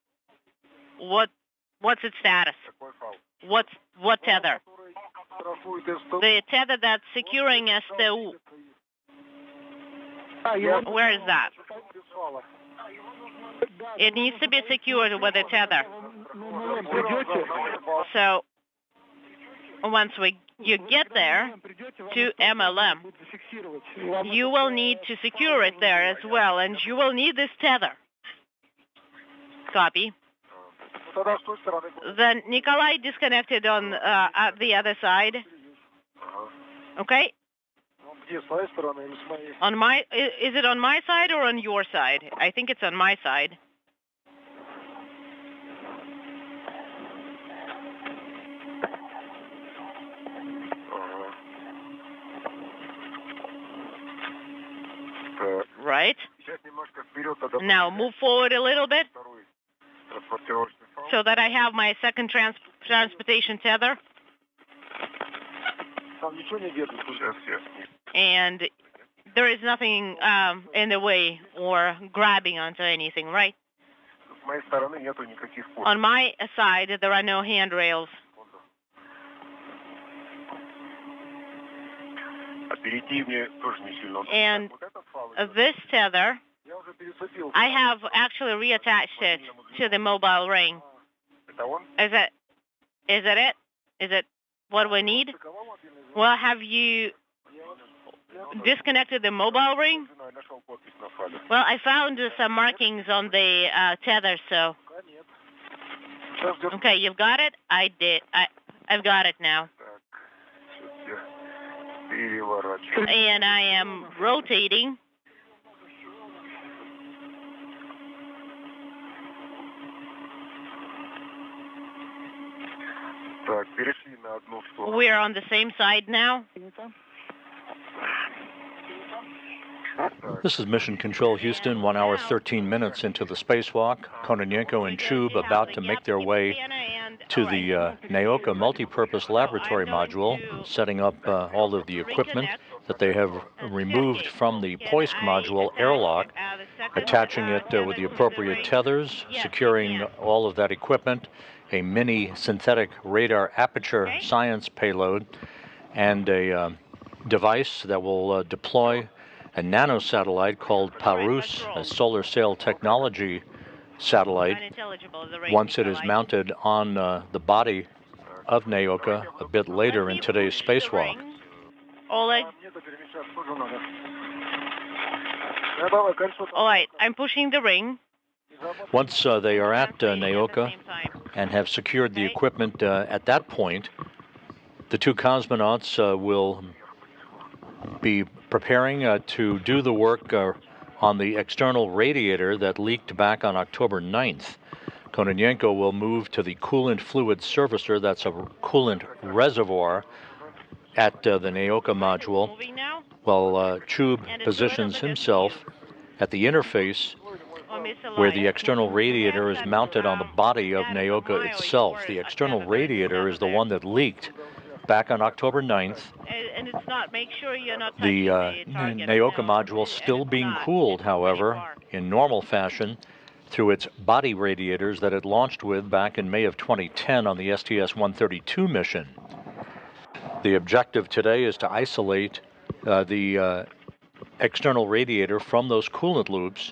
what's its status? What tether? The tether that's securing us to where is that? It needs to be secured with a tether. So once you get there to MLM, you will need to secure it there as well, and you will need this tether. Copy. Then Nikolai disconnected on the other side. Okay. On my, is it on my side or on your side? I think it's on my side. Right. Now move forward a little bit so that I have my second transportation tether. And there is nothing in the way or grabbing onto anything, right? On my side, there are no handrails. And this tether, I have actually reattached it to the mobile ring. Is it it? Is it what we need? Well, have you disconnected the mobile ring? Well, I found some markings on the tether, so. Okay, you've got it? I did. I've got it now. And I am rotating. We're on the same side now. This is Mission Control Houston, 1 hour 13 minutes into the spacewalk. Kononenko and Chub about to make their way to the Nauka multipurpose laboratory module, setting up all of the equipment that they have removed from the Poisk module airlock, attaching it with the appropriate tethers, securing all of that equipment, a mini synthetic radar aperture science payload, and a device that will deploy a nanosatellite called Parus, a solar sail technology satellite, once it is mounted on the body of Nauka a bit later in today's spacewalk. Oleg? All right, I'm pushing the ring. Once they are at Nauka and have secured the equipment at that point, the two cosmonauts will be preparing to do the work on the external radiator that leaked back on October 9th. Kononenko will move to the coolant fluid servicer, that's a coolant reservoir, at the Nauka module, while Chub positions himself at the interface where the external radiator is mounted on the body of Nauka itself. The external radiator is the one that leaked back on October 9th. And it's not, make sure you're not the Nauka module still being cooled, however, in normal fashion through its body radiators that it launched with back in May of 2010 on the STS-132 mission. The objective today is to isolate the external radiator from those coolant loops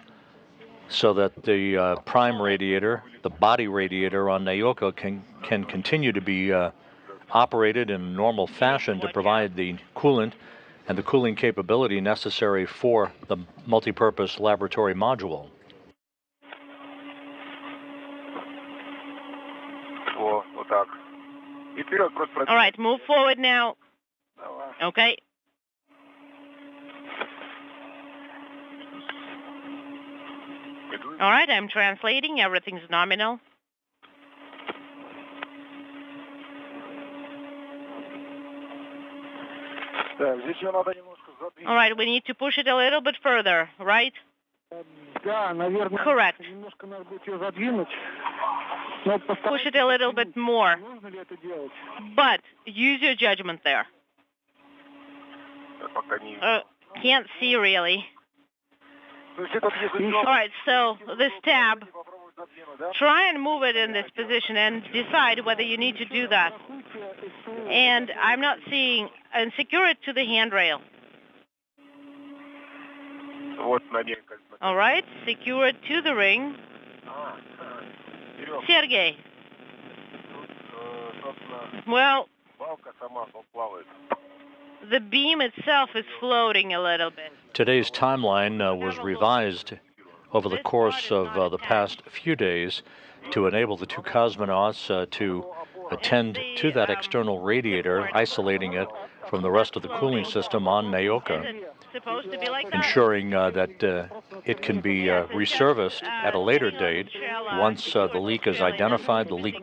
so that the prime radiator, the body radiator on Nauka, can continue to be operated in normal fashion to provide the coolant and the cooling capability necessary for the multipurpose laboratory module. All right, move forward now. Okay. All right, I'm translating. Everything's nominal. All right, we need to push it a little bit further, right? Correct. Push it a little bit more. But use your judgment there. Can't see really. All right, so this tab, try and move it in this position and decide whether you need to do that. And I'm not seeing, and secure it to the handrail. All right, secure it to the ring. Sergey. Well, the beam itself is floating a little bit. Today's timeline was revised over the course of the past few days to enable the two cosmonauts to attend to that external radiator, isolating it from the rest of the cooling system on Nauka, ensuring that it can be resurfaced at a later date once the leak is identified, the leak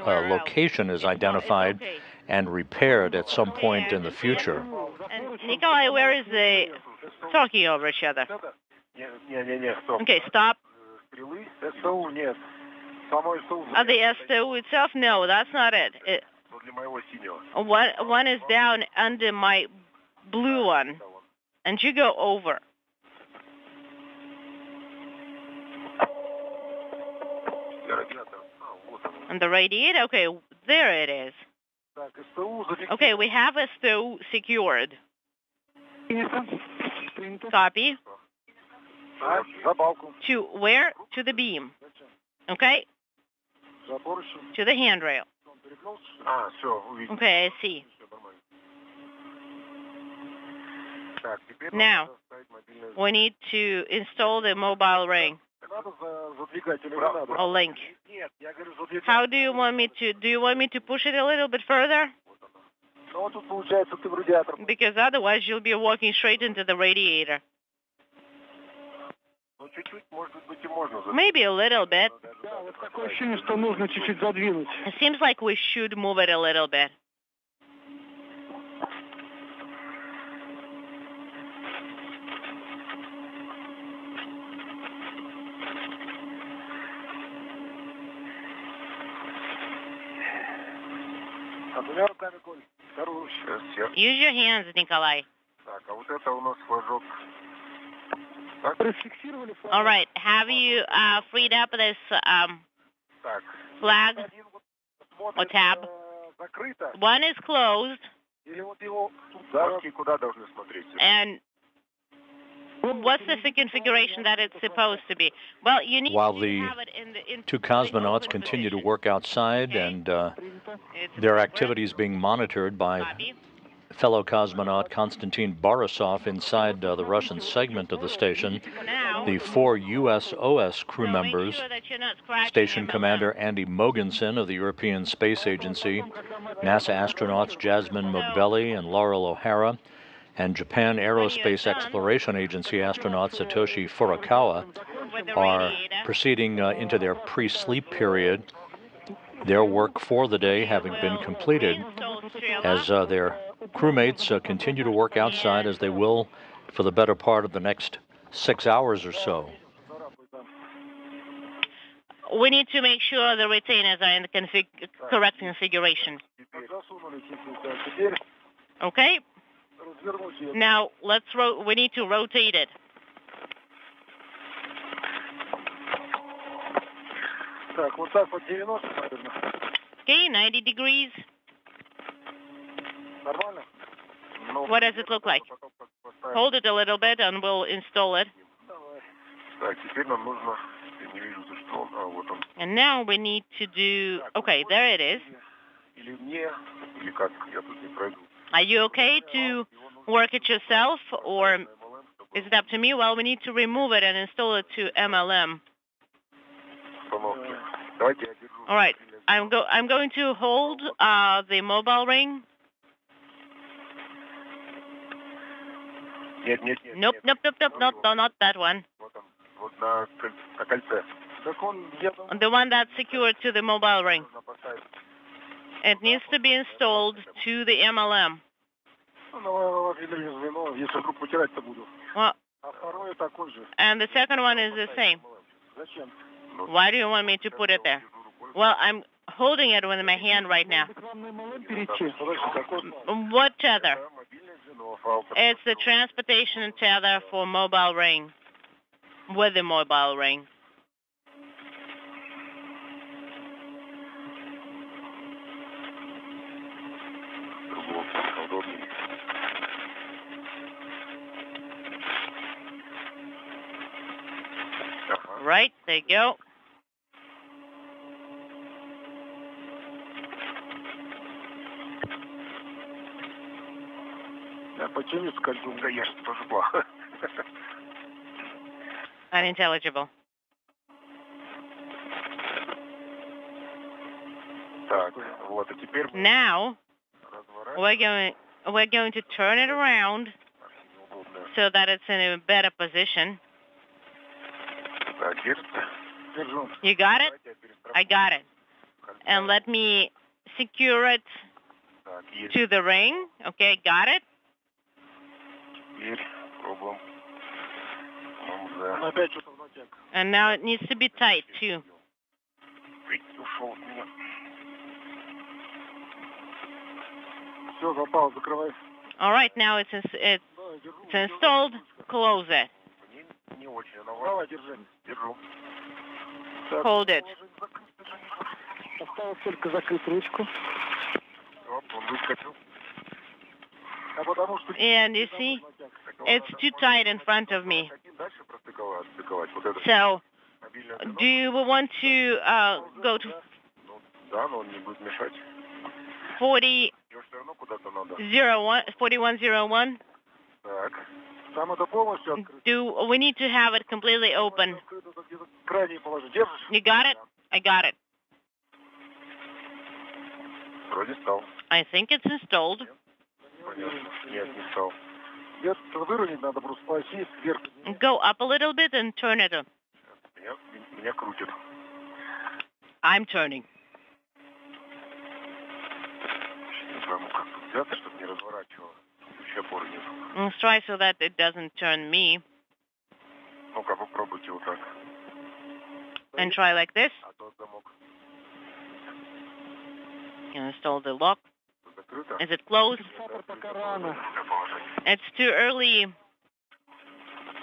location is identified, and repaired at some point in the future. And Nikolai, where is the talking over each other? Okay, stop. The STO itself? No, that's not it. One is down under my blue one, and you go over. And the radiator? Okay, there it is. Okay, we have STO secured. Copy. To where? To the beam. Okay? To the handrail. Okay, I see. Now, we need to install the mobile ring or link. How do you want me to push it a little bit further? Because otherwise you'll be walking straight into the radiator. Maybe a little bit. It seems like we should move it a little bit. Use your hands, Nikolai. All right. Have you freed up this flag or tab? One is closed. And what's the configuration that it's supposed to be? Well, you need While to the have it in the two cosmonauts continue to work outside, and their activities being monitored by fellow cosmonaut Konstantin Borisov inside the Russian segment of the station, the 4 USOS crew members, Station Commander Andy Mogensen of the European Space Agency, NASA astronauts Jasmine Mugbeli and Laurel O'Hara, and Japan Aerospace Exploration Agency astronaut Satoshi Furukawa are proceeding into their pre-sleep period, their work for the day having been completed, as their crewmates continue to work outside as they will for the better part of the next 6 hours or so. We need to make sure the retainers are in the correct configuration. Okay? Now, we need to rotate it. Okay, 90 degrees. What does it look like? Hold it a little bit and we'll install it. And now we need to do, okay, there it is. Are you okay to work it yourself, or is it up to me? Well, we need to remove it and install it to MLM. All right, I'm going to hold the mobile ring. Nope, not that one. The one that's secured to the mobile ring. It needs to be installed to the MLM. Well, and the second one is the same. Why do you want me to put it there? Well, I'm holding it with my hand right now. What tether? It's the transportation tether for mobile ring, with the mobile ring. Right, there you go. Unintelligible. Now we're going to turn it around so that it's in a better position. You got it? I got it. And let me secure it to the ring. Okay, got it? And now it needs to be tight too. All right, now it's installed. Close it. Hold it. And you see, it's too tight in front of me. So, do you want to go to 4101? Так. Там это полностью открыто. Do we need to have it completely open? Открыто где-то крайнее положение. Держишь? You got it? I got it. Вроде стал. I think it's installed. Понятно. Нет, не стал. Где-то выровнять надо просто по оси вверх. Go up a little bit and turn it. Меня крутит. I'm turning. Прямо как-то взяться, чтобы не разворачивало. Вообще опоры нет. Let's try so that it doesn't turn me. Ну-ка, попробуйте вот так. And try like this. А тот замок Install the lock. закрыто. Is it closed? Фиксатор пока рано. It's too early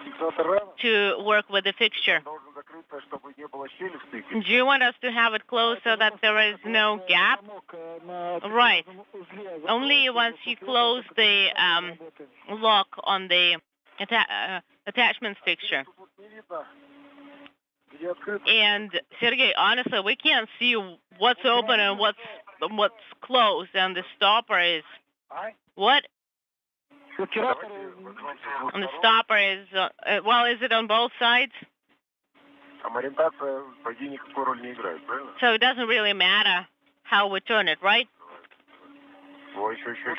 Фиксатор рано. to work with the fixture. Должен закрыться, чтобы не было щели в стыке. Do you want us to have it closed so that there is no gap? Right. Only once you close the lock on the attachments fixture. Тут вот не видно, где открыто. And Sergey, honestly, we can't see what's open and what's closed, and the stopper is what? And the stopper is well, is it on both sides? Там ориентация, по идее, никакой роли не играет, правильно? So it doesn't really matter how we turn it, right? О, еще.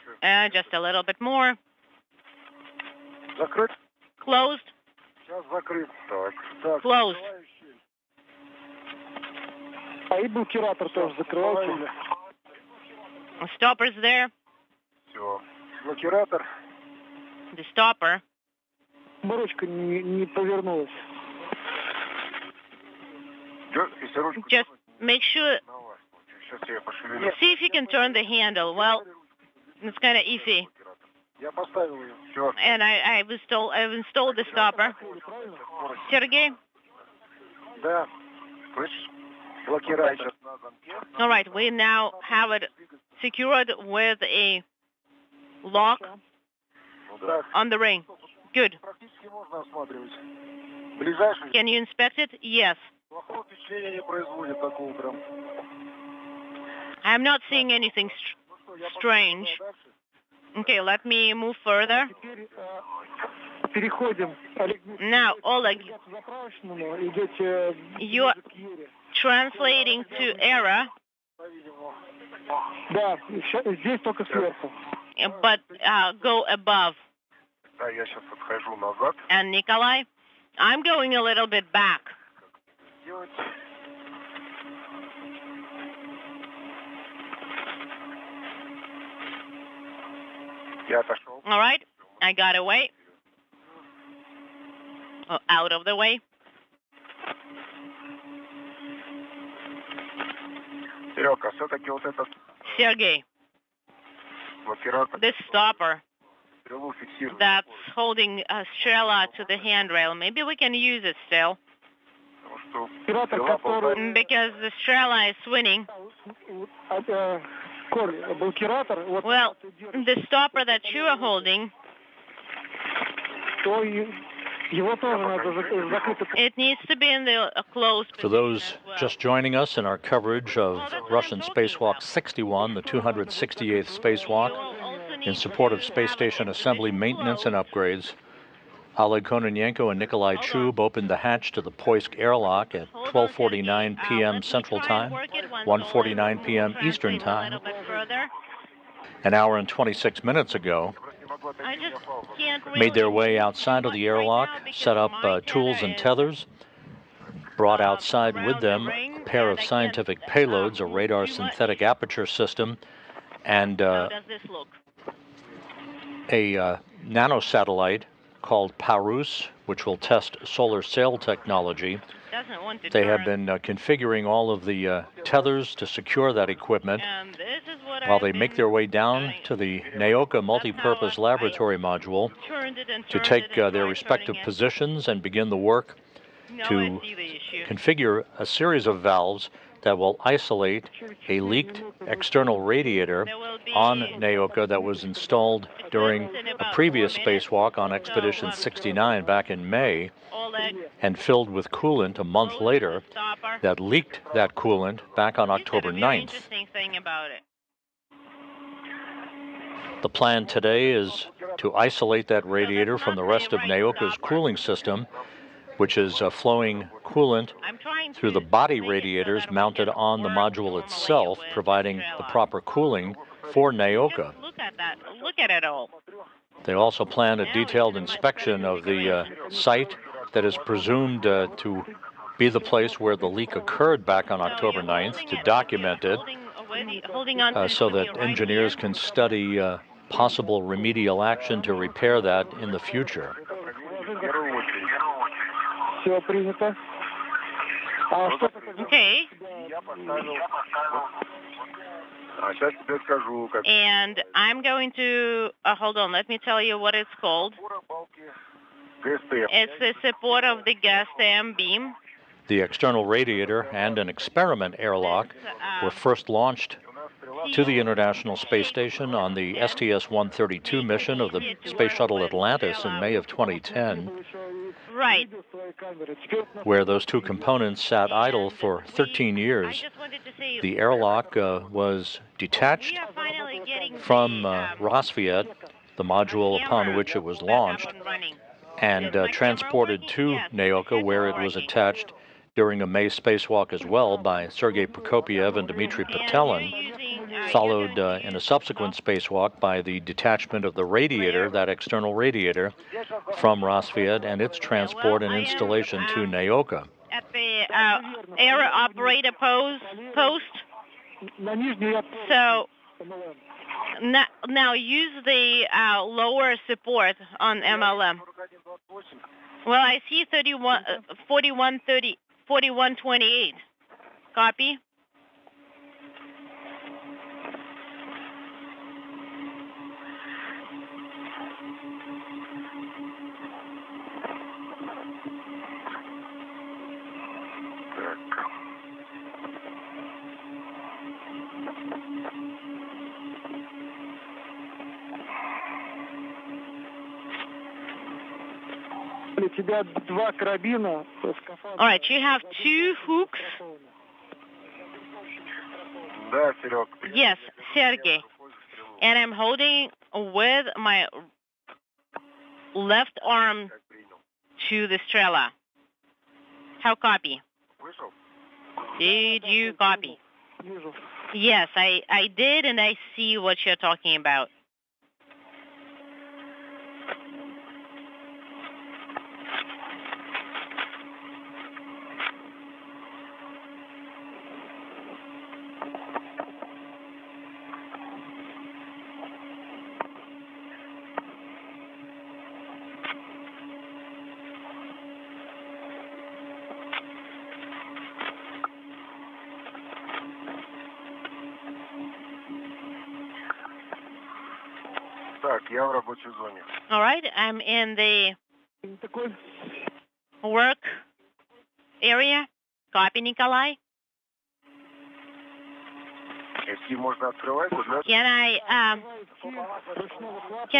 Just a little bit more. Закрыт? Closed. Сейчас закрыт. Так. Closed. А и блокиратор тоже закрывается. Stopper's there. Все. Блокиратор. The stopper. Ручка не повернулась. Если ручку... Just make sure. Сейчас я пошевелю. See if you can turn the handle. Well, it's kind of iffy. Я поставил ее. Все. And I've installed the stopper. Sergey? Да. Слышишь? Блокиратор сейчас на замке. All right, we now have it secured with a lock Так. on the ring. Good. Практически можно осматривать. Ближайший. Can you inspect it? Yes. Плохого впечатления не производит такого прям. I'm not seeing anything strange. Okay, let me move further. Теперь переходим. Now, Oleg, Заправочному идете you're к Юре. translating to error, Да, здесь только сверху. but go above. Да, я сейчас отхожу назад. And Nikolai, I'm going a little bit back. Делать. Я отошел. All right, I got away. Out of the way. Серега, все-таки вот этот Sergey, блокиратор this stopper стрелу фиксирует. that's holding Strela to the handrail, maybe we can use it still. Потому что Оператор, стрела который... ползает. Because the Strela is swinging. Коль, блокиратор, вот Well, the stopper that you are holding, то его тоже надо закрыть. it needs to be in the closed For position those as well. just joining us in our coverage of Russian Spacewalk 61, the 268th spacewalk, in support of space station assembly, maintenance, and upgrades, Oleg Kononenko and Nikolai Chub opened the hatch to the Poisk airlock at 12:49 p.m. Central Time, 1:49 p.m. Eastern Time. An hour and 26 minutes ago, I just can't made their really way outside of the airlock, set up tools and tethers, brought outside with them a pair of scientific payloads, a radar synthetic aperture system, and How does this look? a nanosatellite called Parus, which will test solar sail technology. Doesn't want to They turn. have been configuring all of the tethers to secure that equipment And this is what while I've they make been their way down doing. to the Nauka multipurpose laboratory module Turned it and to turned take it and their tried respective turning it. positions and begin the work No, to I see the issue. configure a series of valves that will isolate a leaked external radiator There will be on Nauka that was installed during a previous spacewalk on Expedition 69 back in May Oleg, and filled with coolant a month close later the stopper. that leaked that coolant back on This is October a very 9th. interesting thing about it. The plan today is to isolate that radiator from the rest of Nauka's cooling system, which is flowing coolant through the body radiators mounted on the module itself, providing the proper cooling for Nauka. Look at that. Look at it all. They also plan a detailed inspection of the site that is presumed to be the place where the leak occurred back on October 9th, to document it so that engineers can study possible remedial action to repair that in the future. Okay. And I'm going to, hold on, let me tell you what it's called. It's the support of the gas stem beam. The external radiator and an experiment airlock were first launched to the International Space Station on the STS-132 mission of the Space Shuttle Atlantis in May of 2010. Right. Where those two components sat idle for 13 years. The airlock was detached from Rassvet, the module upon which it was launched, and transported to Nauka, where it was attached during a May spacewalk as well by Sergei Prokopyev and Dmitry Petelin, followed in a subsequent spacewalk by the detachment of the radiator, that external radiator, from Rassvet and its transport and installation to Nauka. At the air operator post. So now use the lower support on MLM. Well, I see 4128. Copy. All right, you have two hooks. Yes, Sergey. And I'm holding with my left arm to the Strela. How copy? Did you copy? Yes, I did, and I see what you're talking about. All right, I'm in the work area. Copy, Nikolai. Can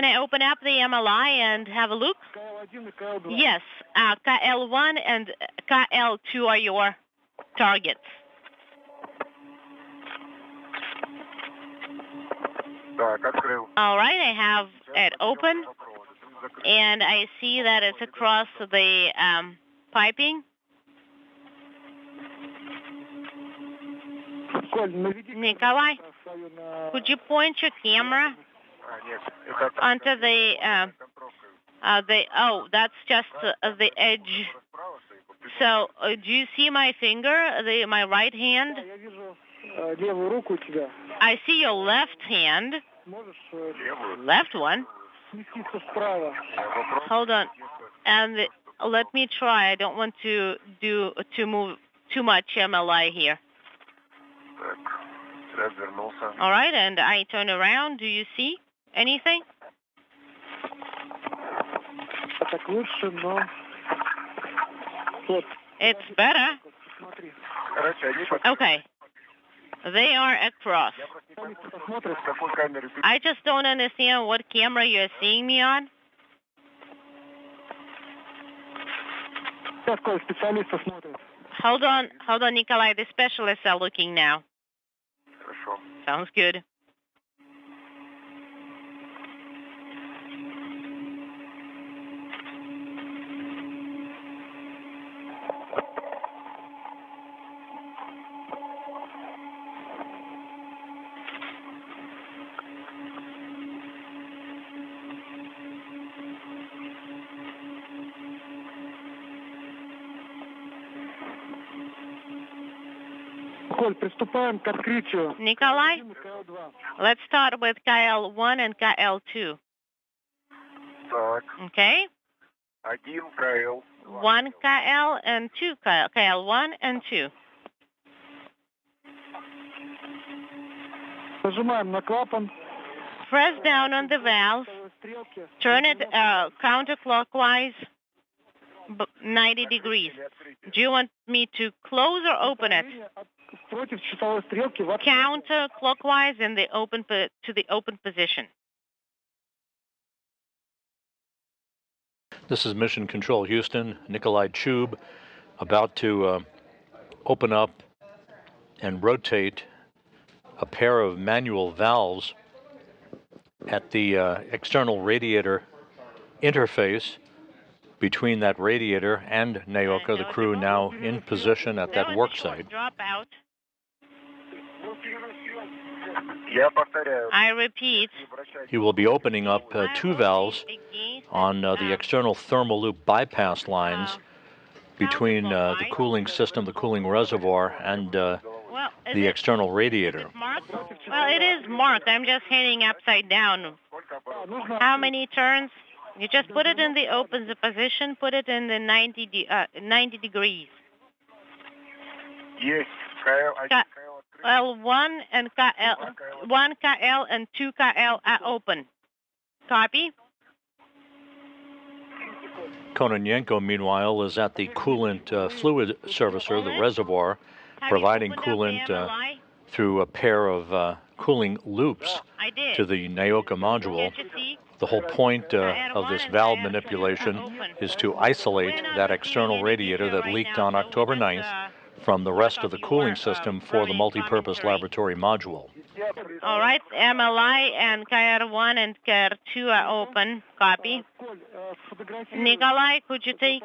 I open up the MLI and have a look? Yes, KL1 and KL2 are your targets. All right, I have it open, and I see that it's across the piping. Nikolai, could you point your camera onto the oh, that's just the edge. So, do you see my finger, my right hand? I see your left hand. Left one. Hold on. And let me try. I don't want to move too much MLI here. All right, and I turn around. Do you see anything? It's better. Okay. They are across. I just don't understand what camera you're seeing me on. Hold on, Nikolai. The specialists are looking now. Sounds good. Коль, приступаем к открытию. Nikolai, КЛ-2. let's start with KL1 and KL2. Так, Okay? 1 КЛ. 1 KL and 2 KL. KL1 and 2. Нажимаем на клапан. Press down on the valve. Стрелки. Turn it counterclockwise 90 degrees. Do you want me to close or open it? Против часовой стрелки. Counterclockwise in the to the open position. This is Mission Control Houston, Nikolai Chub, about to open up and rotate a pair of manual valves at the external radiator interface between that radiator and Nauka, the crew now in position at that work site. Drop out. Я повторяю. I repeat. He will be opening up two valves on the external thermal loop bypass lines between the cooling system, the cooling reservoir, and the external radiator. Well, it is marked. I'm just hitting upside down. How many turns? You just put it in the open position, put it in the 90 degrees. Есть. КЛ1. L1 and KL, 1 KL and 2 KL are open. Copy? Kononenko, meanwhile, is at the coolant fluid servicer, the reservoir, providing coolant through a pair of cooling loops to the Nauka module. The whole point of this valve manipulation is to isolate that external radiator that leaked on October 9th from the rest of the cooling system for the multipurpose laboratory module. All right, MLI and KR1 and KR2 are open. Copy. Nikolai, could you take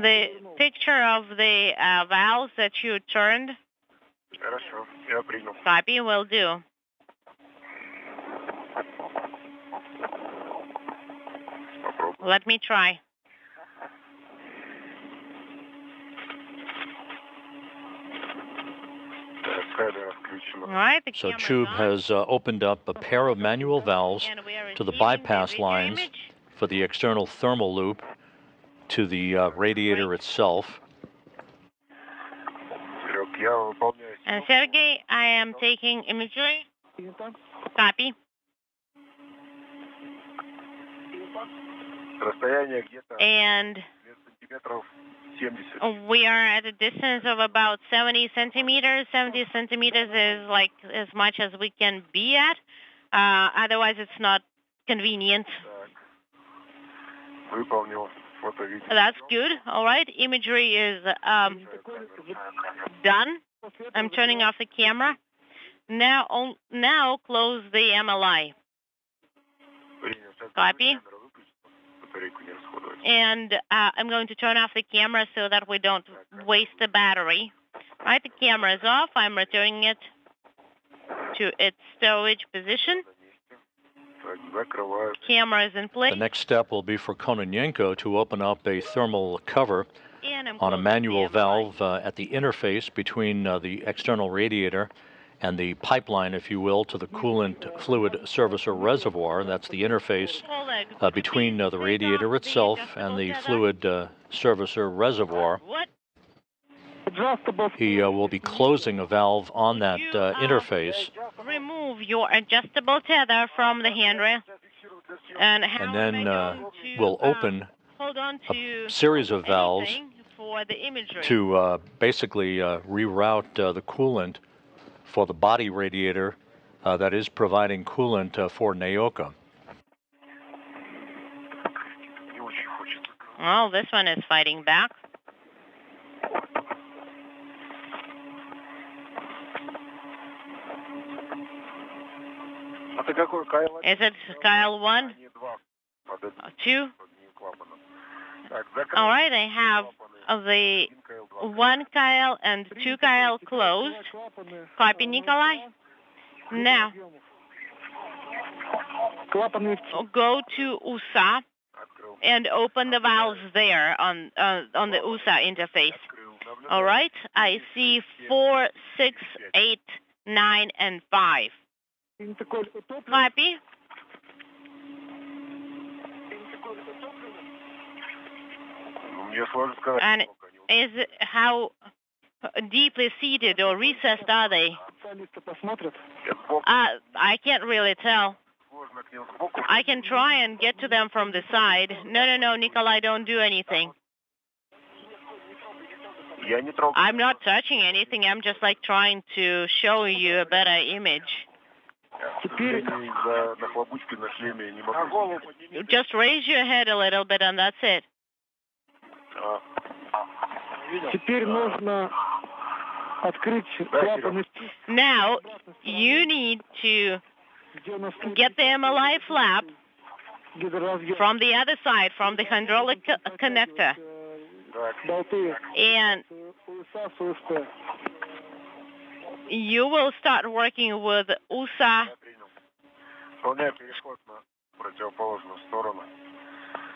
the picture of the valves that you turned? Хорошо, я принял. Copy, will do. Let me try. All right, the So camera's Chub on. has opened up a pair of manual valves And we are to the receiving bypass lines image. for the external thermal loop to the radiator itself. Серег, я выполняю. And Sergey, I am taking imagery. Copy. Расстояние где-то And сантиметров 70. we are at a distance of about 70 centimeters. 70 centimeters is like as much as we can be at. Otherwise, it's not convenient. Так. Выполнил фото-видео. That's good. All right. Imagery is done. I'm turning off the camera. Now close the MLI. Copy. Батарейку не расходовать. And I'm going to turn off the camera so that we don't waste the battery. Right, the camera is off. I'm returning it to its storage position. Так, закрываю. Camera is in place. The next step will be for Kononenko to open up a thermal cover And I'm on a closing manual the MLI. valve at the interface between the external radiator and the pipeline, if you will, to the coolant fluid servicer reservoir. That's the interface Oleg, between the please radiator take off the itself adjustable and the tether. fluid servicer reservoir. What? Adjustable. He will be closing a valve on that interface, Remove your adjustable tether from the handrail. And how and am then I going to, we'll open hold on to a series of valves anything for the imagery. to basically reroute the coolant for the body radiator that is providing coolant for Nauka. Не очень хочется. Well, this one is fighting back. А ты какой, КЛ1? Is it Kyle 1, Не 2. Под этим 2? клапаном. Так, закрыл. All right, I have the 1 Kyle and 2 Kyle closed. Copy, Nikolai. Now, Клапаны go to USA Открыл. and open the valves there on the USA interface. All right. I see 4, 6, 8, 9, and 5. Copy. And is it, how deeply seated or recessed are they? I can't really tell. I can try and get to them from the side. No, Nikolai, don't do anything. I'm not touching anything. I'm just like trying to show you a better image. Just raise your head a little bit and that's it. Now, you need to get the MLI flap from the other side, from the hydraulic connector. And you will start working with USA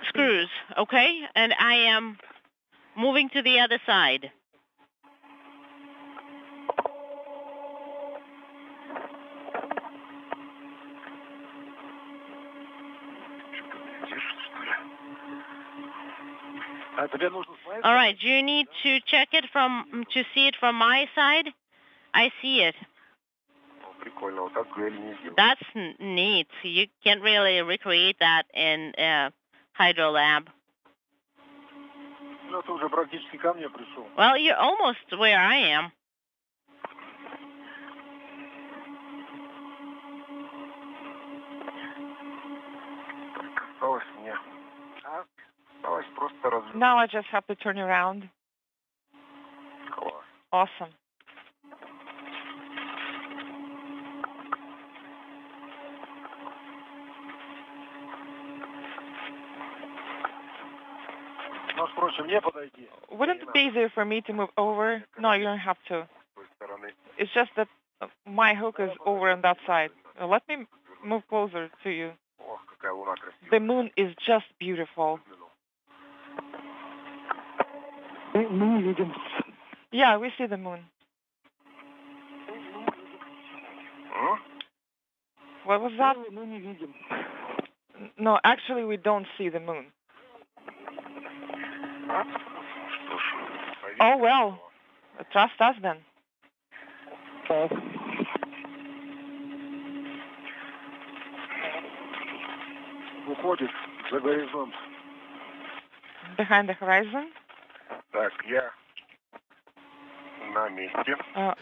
screws, okay? And I am moving to the other side. All right, do you need to check it to see it from my side? I see it. That's neat. You can't really recreate that in Hydro Lab. Well, you're almost where I am. Now I just have to turn around. Awesome. Wouldn't it be easier for me to move over? No, you don't have to. It's just that my hook is over on that side. Let me move closer to you. The moon is just beautiful. Yeah, we see the moon. What was that? No, actually, we don't see the moon. Oh, well. Trust us then. Behind the horizon?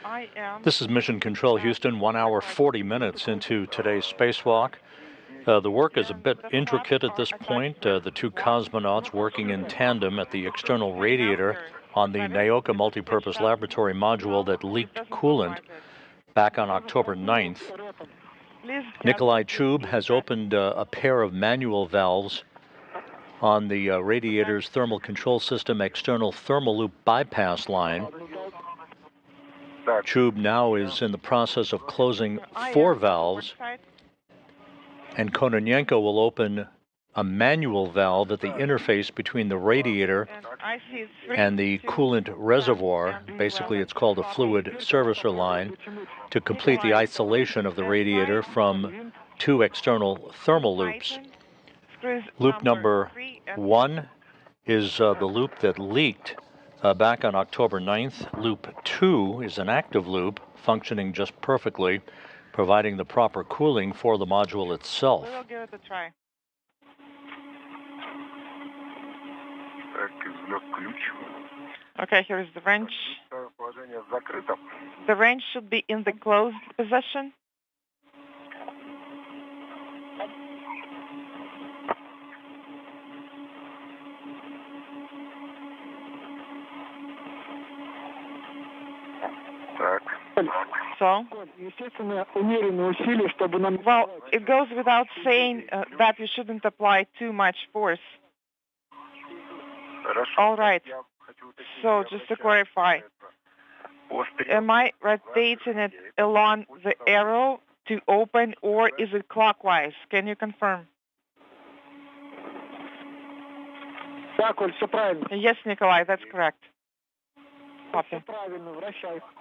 I am. This is Mission Control, Houston, 1 hour, 40 minutes into today's spacewalk. The work is a bit intricate at this point. The two cosmonauts working in tandem at the external radiator on the Nauka multipurpose laboratory module that leaked coolant back on October 9th. Nikolai Chub has opened a pair of manual valves on the radiator's thermal control system external thermal loop bypass line. Chub now is in the process of closing 4 valves, and Kononenko will open a manual valve at the interface between the radiator and the coolant reservoir. Basically, it's called a fluid servicer line, to complete the isolation of the radiator from 2 external thermal loops. Loop number 1 is the loop that leaked back on October 9th. Loop 2 is an active loop functioning just perfectly, providing the proper cooling for the module itself. We'll give it a try. Okay, here is the wrench. The wrench should be in the closed position. So? Well, it goes without saying that you shouldn't apply too much force. All right. So just to clarify, am I rotating it along the arrow to open, or is it clockwise? Can you confirm? Yes, Nikolai, that's correct. Copy.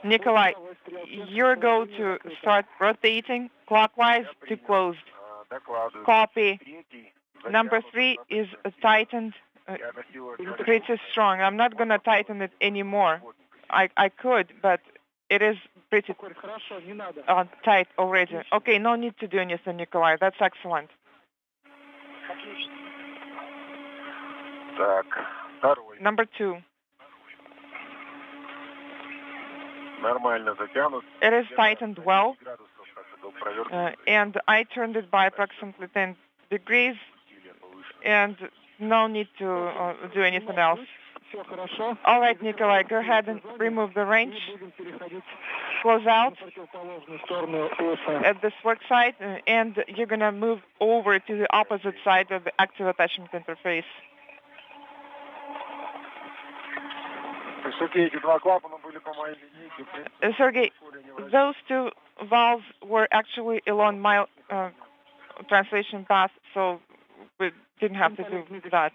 Nikolai, you're going to start rotating clockwise to closed. Copy. Number 3 is tightened pretty strong. I'm not going to tighten it anymore. I could, but it is pretty tight already. Okay, no need to do anything, Nikolai. That's excellent. Number 2. It is tightened well, and I turned it by approximately 10 degrees, and no need to do anything else. All right, Nikolai, go ahead and remove the wrench. Close out at this work site, and you're going to move over to the opposite side of the active attachment interface. Sergey, those 2 valves were actually along my translation path, so we didn't have to do that.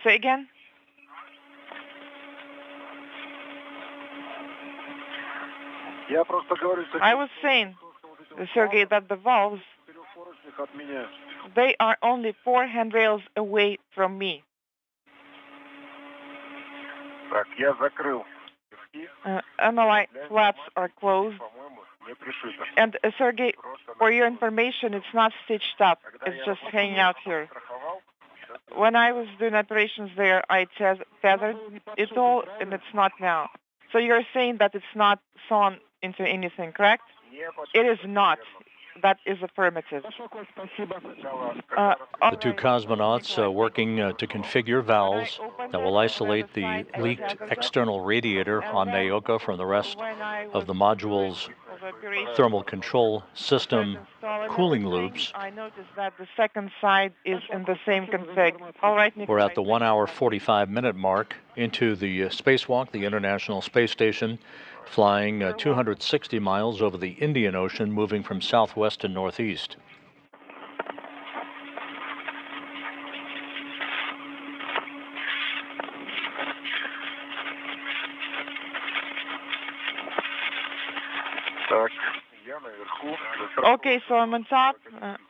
Say again? I was saying, Sergey, that the valves, they are only 4 handrails away from me. MLI flaps are closed. And Sergey, for your information, it's not stitched up. It's just hanging out here. When I was doing operations there, I tethered it all, and it's not now. So you're saying that it's not sewn into anything, correct? It is not. That is affirmative. The 2 cosmonauts working to configure valves that will isolate the leaked external radiator on Nauka from the rest of the module's thermal control system cooling loops. I noticed that the second side is in the same config. All right, Nikolai. We're at the 1 hour 45-minute mark into the spacewalk, the International Space Station, flying 260 miles over the Indian Ocean, moving from southwest to northeast. Okay, so I'm on top.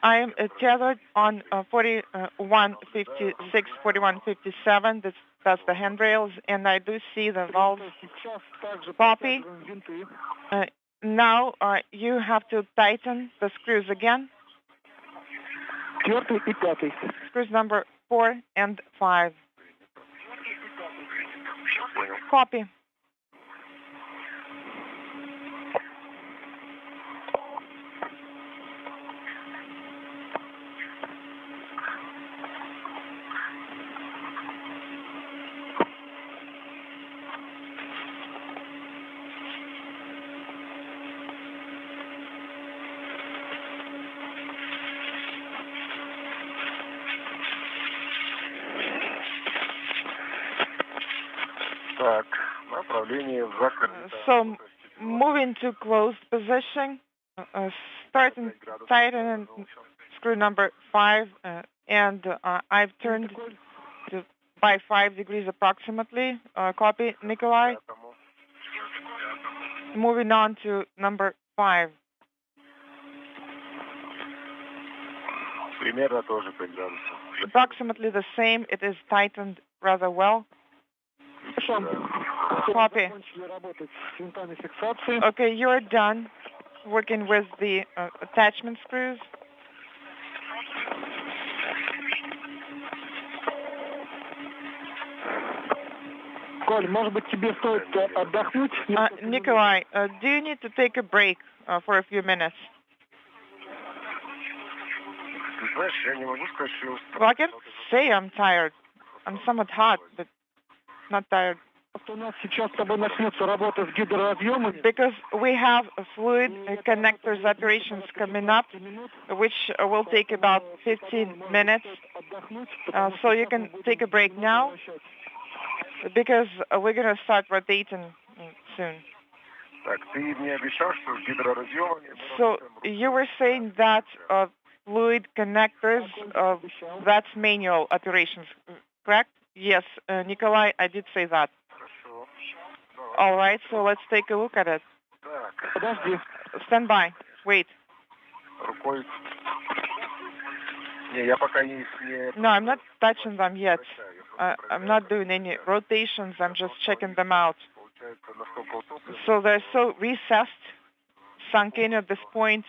I am tethered on 4156, 4157. That's the handrails, and I do see the valves. Copy. Now you have to tighten the screws again. Screws number 4 and 5. Copy. So moving to closed position, starting tighten screw number 5, and I've turned to by 5 degrees approximately. Copy, Nikolai. Moving on to number 5. Approximately the same. It is tightened rather well. Copy. Okay, you're done working with the attachment screws. Nikolai, do you need to take a break for a few minutes? Well, I can't say I'm tired. I'm somewhat hot, but not tired. Because we have fluid connectors operations coming up, which will take about 15 minutes. So you can take a break now, because we're going to start rotating soon. So you were saying that fluid connectors, that's manual operations, correct? Yes, Nikolai, I did say that. All right, so let's take a look at it. Подожди. Stand by. Wait. Рукой. Не, я пока не... No, I'm not touching them yet. I'm not doing any rotations. I'm just checking them out. So they're so recessed, sunk in at this point,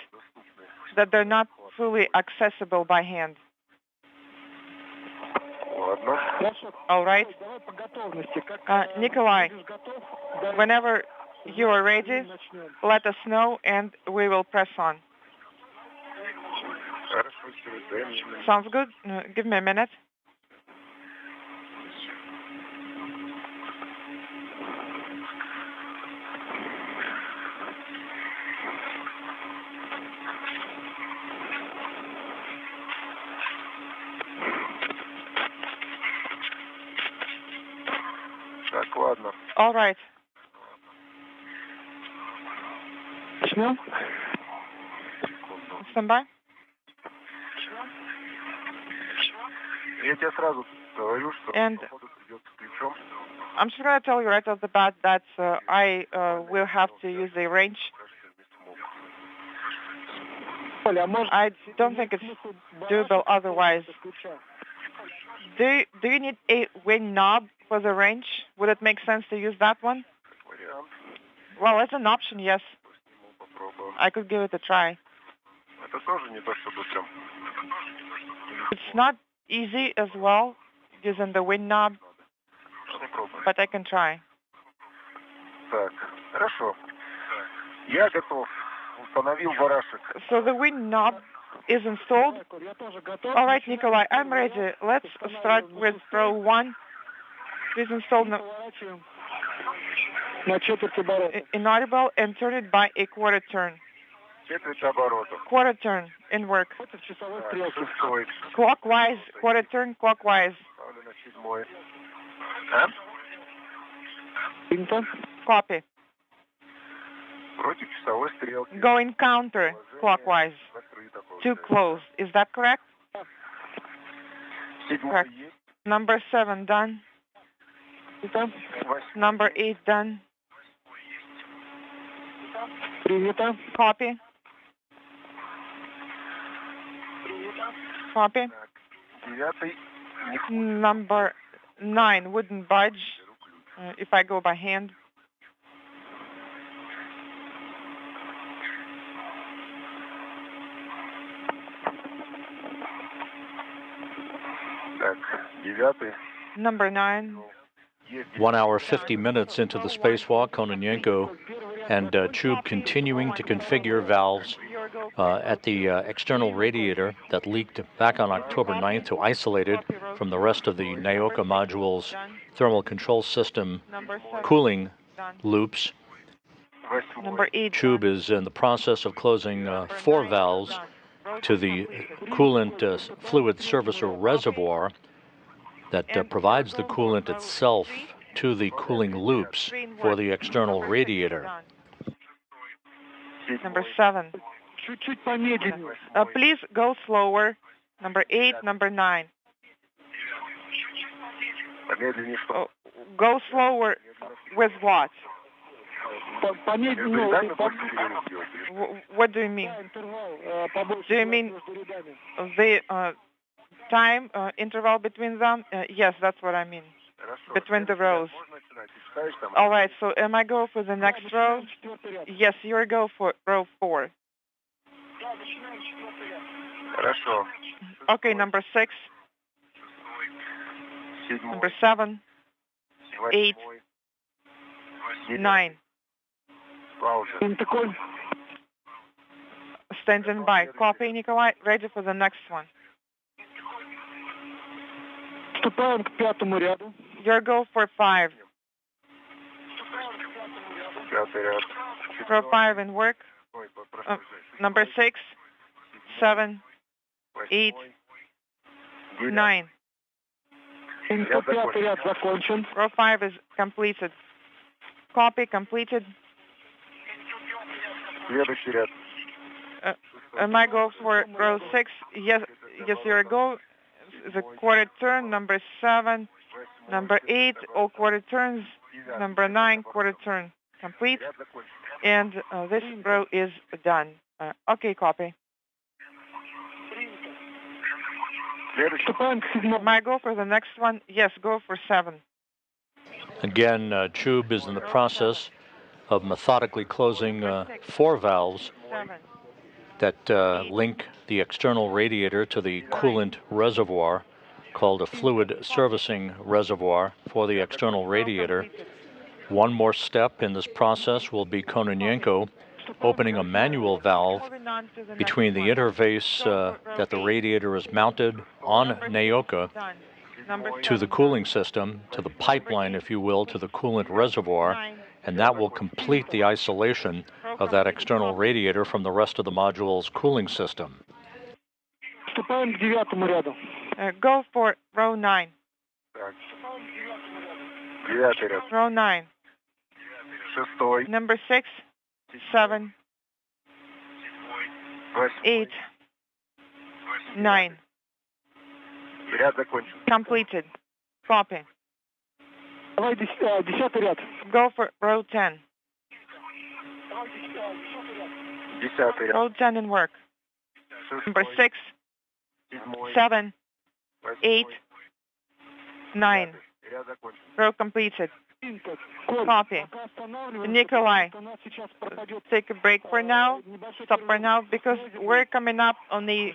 that they're not fully accessible by hand. Ладно. All right. Nikolai, whenever you are ready, let us know and we will press on. Sounds good? Give me a minute. Так, ладно. All right. Начнем? Stand by. Я тебе сразу говорю, что And походу придется ключом. I'm just going to tell you right off the bat that I will have to use a wrench. I don't think it's doable otherwise. Do you need a wing knob for the wrench? Would it make sense to use that one? Вариант. Well, it's an option, yes. Попробуем. I could give it a try. Это тоже не то, чтобы прям... It's not easy as well using the wing knob, Попробуем. but I can try. Так, хорошо. Я готов. Установил барашек. So the wing knob is installed. All right, Nikolai, I'm ready. Let's start with row 1. Please install На четверть оборота. inaudible and turn it by a quarter turn. Четверть оборота. Quarter turn in work. Против часовой Так, стрелки. шестой. Clockwise, quarter turn clockwise. Ставлю на седьмой. А? Принято. Copy. Против часовой стрелки. Going counter clockwise. Закрыто. Too close. Is that correct? Седьмой Correct. есть. Number 7 done. Принято. Восьмой. Number 8 done. Принято. Copy. Copy. Так, девятый. Number 9 wouldn't budge if I go by hand. Так, девятый. Number 9. 1 hour 50 minutes into the spacewalk, Kononenko and Chub continuing to configure valves at the external radiator that leaked back on October 9th to isolate it from the rest of the Nauka module's thermal control system Number 7 cooling done. loops. Number 8 Chub done. is in the process of closing 4 valves to the coolant fluid servicer reservoir that provides the coolant itself to the cooling loops for the external radiator. Number 7. Чуть-чуть помедленнее. Please go slower. Number 8, number 9. Помедленнее что? Go slower with what? Помедленнее. Рядами больше перерыв делать. What do you mean? Интервал побольше. Do you mean между рядами. the time interval between them? Yes, that's what I mean. Хорошо. Between the rows. Можно начинать. Ты ставишь там. All right, so am I go for the next row? Четвертый ряд. Yes, you're go for row 4. Хорошо. Okay, number 6, Седьмой. number 7, 8, Восьмой. 9. Пауза. Пентаколь. Standing by. Copy, Nikolai. Ready for the next one. Вступаем к пятому ряду. Your go for 5. Пятый ряд. Row 5 in work. Ой, прошу. Number 6, 7, 8, Восьмой. 9. Пятый ряд закончен. Row 5 is completed. Copy, completed. Следующий ряд. Am I go for row 6? Yes, yes, you're go. is a quarter turn. Number 7, number 8, all quarter turns. Number 9, quarter turn complete. And this row is done. Okay, copy. Am I go for the next one? Yes, go for 7. Again, Chub is in the process of methodically closing 4 valves that link the external radiator to the coolant reservoir, called a fluid servicing reservoir for the external radiator. One more step in this process will be Kononenko opening a manual valve between the interface that the radiator is mounted on Nauka to the cooling system, to the pipeline, if you will, to the coolant reservoir, and that will complete the isolation of that external radiator from the rest of the module's cooling system. Go for row 9. Row 9. Number 6, 7, 8, 9. Completed. Copy. Go for row 10. Row 10 in work. Number 6, 7, 8, 9. Row completed. Copy. Nikolai, take a break for now. Stop for now, because we're coming up on the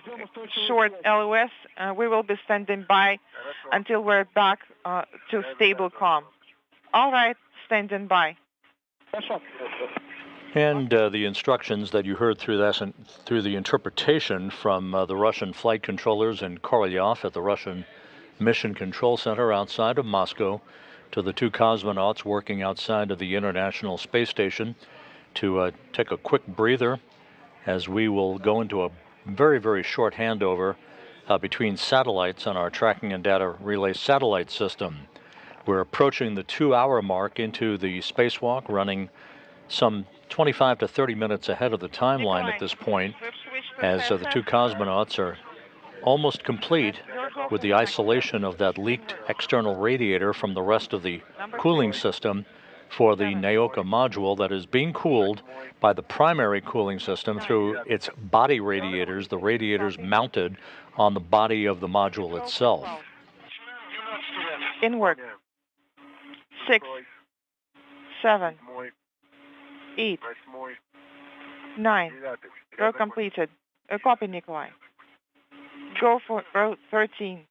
short LOS. We will be standing by until we're back to stable comm. All right, standing by. And the instructions that you heard through the interpretation from the Russian flight controllers in Korolyov at the Russian Mission Control Center outside of Moscow, to the 2 cosmonauts working outside of the International Space Station, to take a quick breather as we will go into a very, very short handover between satellites on our tracking and data relay satellite system. We're approaching the 2-hour mark into the spacewalk, running some 25 to 30 minutes ahead of the timeline at this point, as the 2 cosmonauts are almost complete with the isolation of that leaked external radiator from the rest of the cooling system for the Nauka module that is being cooled by the primary cooling system through its body radiators, the radiators mounted on the body of the module itself. In work. 6, 7, 8, 9. Row completed. Copy, Nikolai. Go for row 13.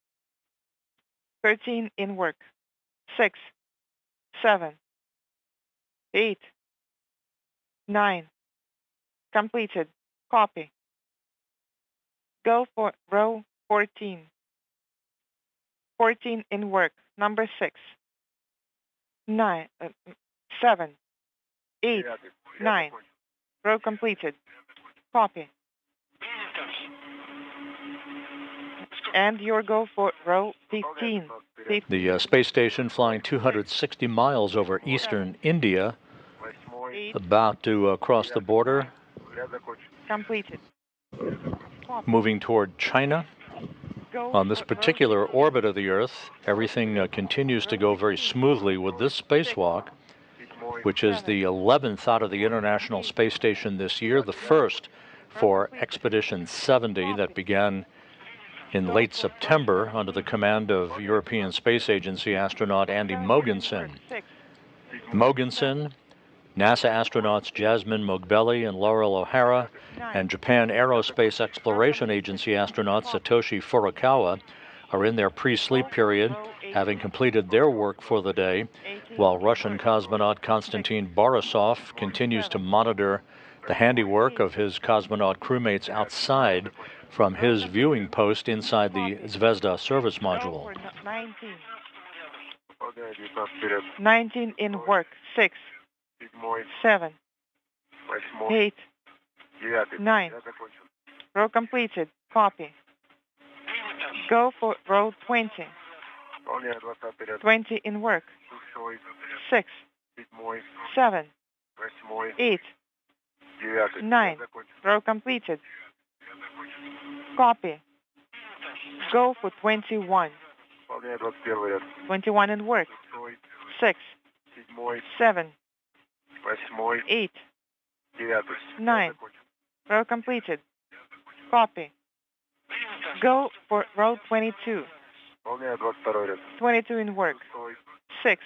13 in work. 6, 7, 8, 9. Completed. Copy. Go for row 14. 14 in work. Number 6, 9, 7, 8, 9. Row completed. Copy. And your go for row 15. The space station flying 260 miles over eastern India, about to cross the border. Completed. Moving toward China. On this particular orbit of the Earth, everything continues to go very smoothly with this spacewalk, which is the 11th out of the International Space Station this year, the first for Expedition 70 that began in late September under the command of European Space Agency astronaut Andy Mogensen. Mogensen, NASA astronauts Jasmine Mogbelli and Laurel O'Hara, and Japan Aerospace Exploration Agency astronaut Satoshi Furukawa are in their pre-sleep period, having completed their work for the day, while Russian cosmonaut Konstantin Borisov continues to monitor the handiwork of his cosmonaut crewmates outside from his viewing post inside the Zvezda service module. 19 in work. 6, 7, 8, 9. Row completed. Copy. Go for row 20. 20 in work. 6, 7, 8, 9. Row completed. Copy. Go for 21. 21 in work. 6, 7, 8, 9. Row completed. Copy. Go for row 22. 22 in work. 6,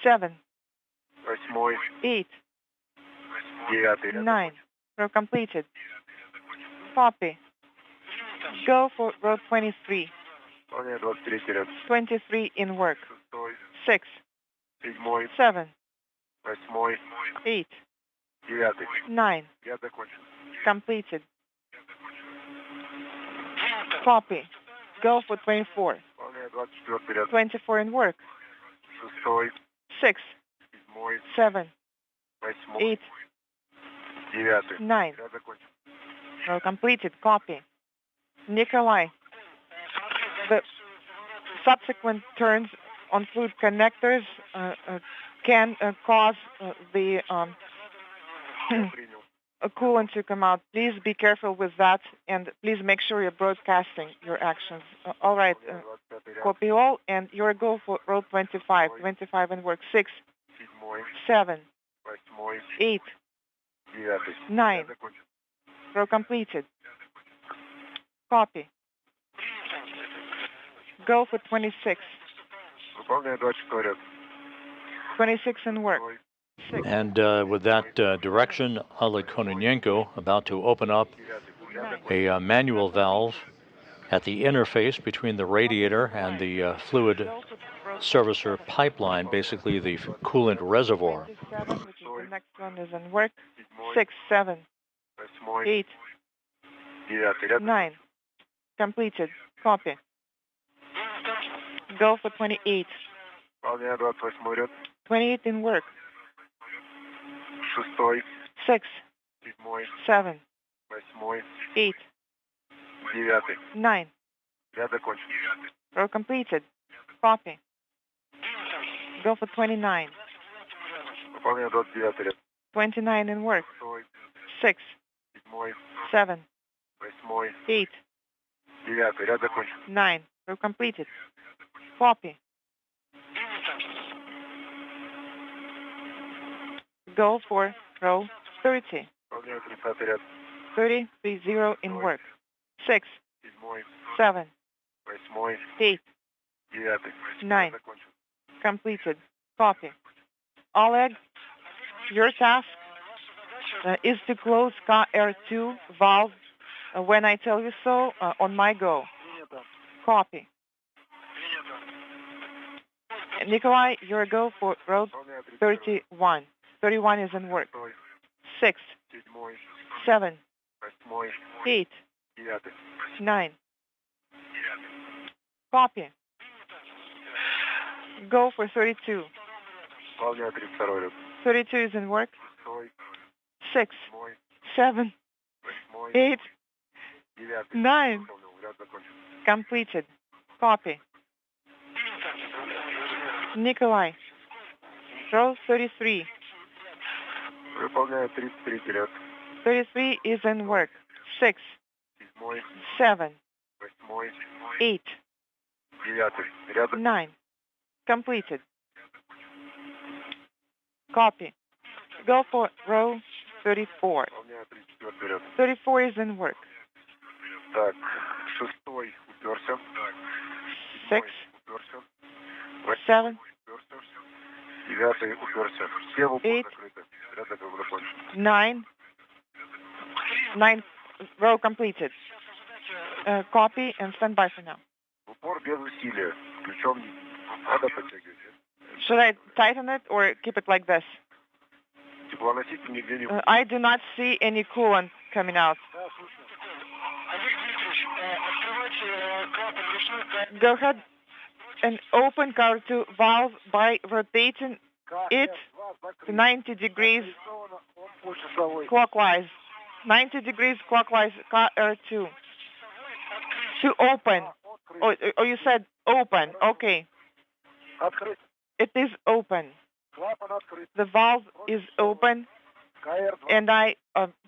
7, 8, 9. Row completed. Copy. Go for row 23. 23 in work. 6, 7, 8, 9. Completed. Copy. Go for 24. 24 in work. 6, 7, 8, 9. Row completed. Copy. Nikolai, the subsequent turns on fluid connectors can cause the coolant to come out. Please be careful with that, and please make sure you're broadcasting your actions. All right, copy all, and your go for row 25. 25 in work. 6, 7, 8, 9. Row completed. Copy. Go for 26. 26 in work. 6. And with that direction, Oleg Kononenko about to open up a manual valve at the interface between the radiator and the fluid servicer pipeline, basically the coolant reservoir. 27, which is the next one, is in work. 6, 7, 8, 9. Completed. Copy. Go for 28. 28 in work. 6, 7, 8, 9. Row completed. Copy. Go for 29. 29 in work. 6, 7, 8, 9. Row completed. Copy. Go for row 30. 30 in work. 6, 7, 8, 9. Completed. Copy. Oleg, your task is to close KR2 valve when I tell you so on my go. Copy. Nikolai, your go for row 31. 31 is in work. 6, 7, 8, 9. Copy. Go for 32. 32 is in work. 6, 7, 8, 9. Completed. Copy. Nikolai, row 33. 33 is in work. 6, 7, 8, 9. Completed. Copy. Go for row 34. 34 is in work. 6, 7, 8, 9. 9. Row completed. Copy and stand by for now. Should I tighten it or keep it like this? I do not see any coolant coming out. Go ahead and open KR2 valve by rotating it to 90 degrees clockwise. 90 degrees clockwise, KR2. To open. Oh, you said open. Okay. It is open. The valve is open, and I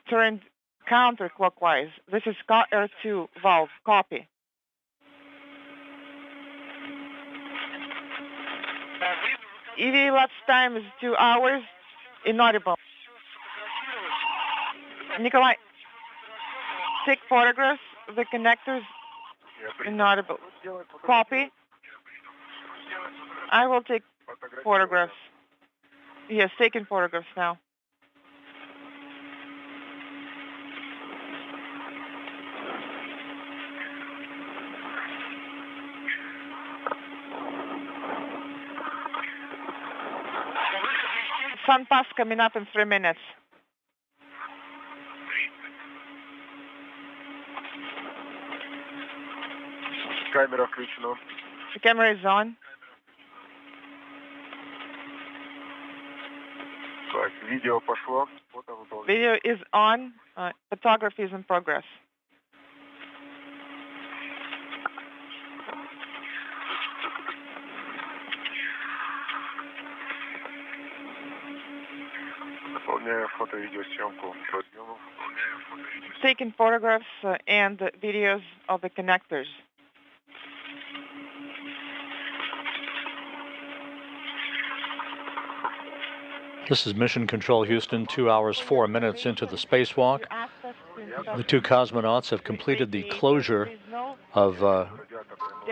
turned counterclockwise. This is KR2 valve. Copy. EV elapsed time is 2 hours. Inaudible. Nikolai, take photographs of the connectors. Inaudible. Copy. I will take photographs. Yes, taking photographs now. Sun pass coming up in 3 minutes. Камера включена. The camera is on. Так, видео пошло. Фото выполнено. Video is on. Photography is in progress. Выполняю фото-видеосъемку разъемов. Taking photographs and videos of the connectors. This is Mission Control Houston, 2 hours, 4 minutes into the spacewalk. The two cosmonauts have completed the closure of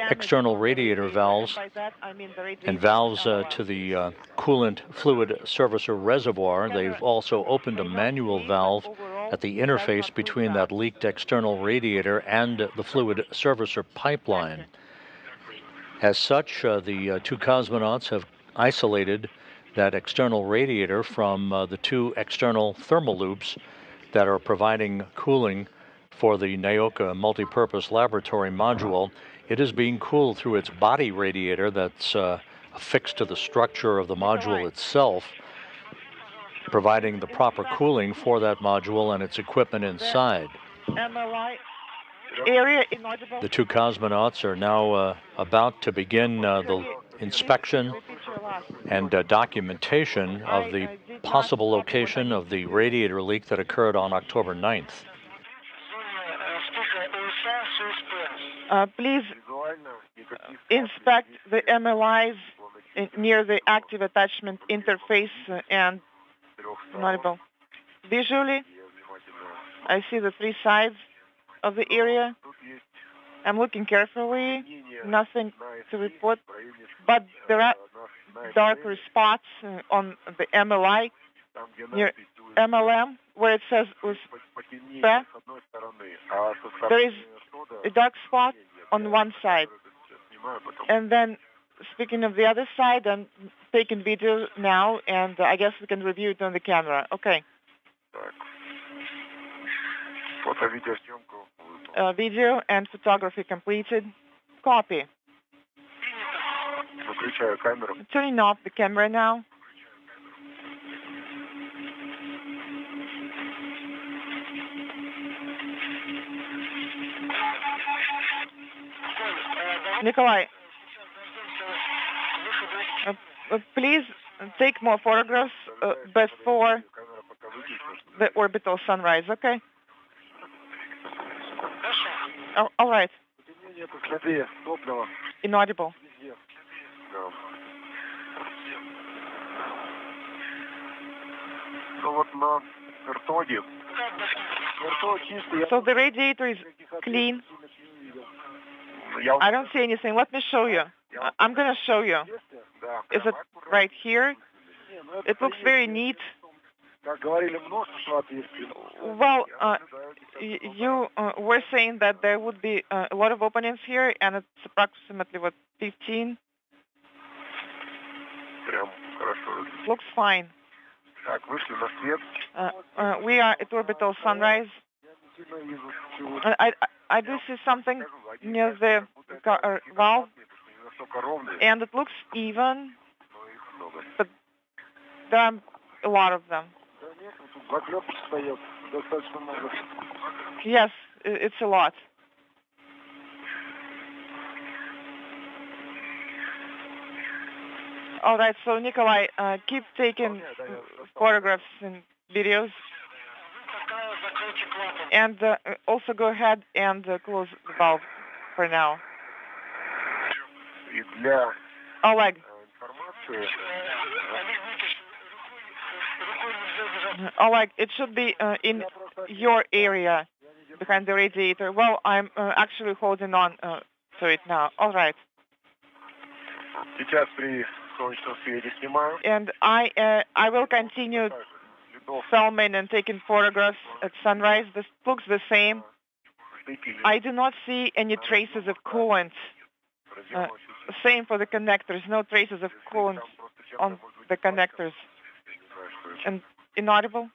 external radiator valves and valves to the coolant fluid servicer reservoir. They've also opened a manual valve at the interface between that leaked external radiator and the fluid servicer pipeline. As such, the two cosmonauts have isolated that external radiator from the two external thermal loops that are providing cooling for the Nauka multipurpose laboratory module. It is being cooled through its body radiator that's affixed to the structure of the module itself, providing the proper cooling for that module and its equipment inside. The two cosmonauts are now about to begin the inspection and documentation of the possible location of the radiator leak that occurred on October 9th. Please inspect the MLIs near the active attachment interface and inaudible. Visually, I see the 3 sides of the area. I'm looking carefully, nothing to report, but there are darker spots on the MLI near MLM where it says USP. There is a dark spot on one side. And then, speaking of the other side, I'm taking video now, and I guess we can review it on the camera. Okay. Video and photography completed. Copy. Turning off the camera now. Nikolai, please take more photographs before the orbital sunrise, okay? Oh, all right. Inaudible. So the radiator is clean. I don't see anything. Let me show you. I'm going to show you. Is it right here? It looks very neat. Well, you were saying that there would be a lot of openings here, and it's approximately, 15? Looks fine. We are at orbital sunrise. I do see something near the valve, and it looks even, but there are a lot of them. Yes, it's a lot. All right, so Nikolai, keep taking photographs and videos. And also go ahead and close the valve for now. Oleg, Oleg, it should be in your area, behind the radiator. Well, I'm actually holding on to it now. All right. And I will continue filming and taking photographs at sunrise. This looks the same. I do not see any traces of coolant. Same for the connectors. No traces of coolant on the connectors. And inaudible?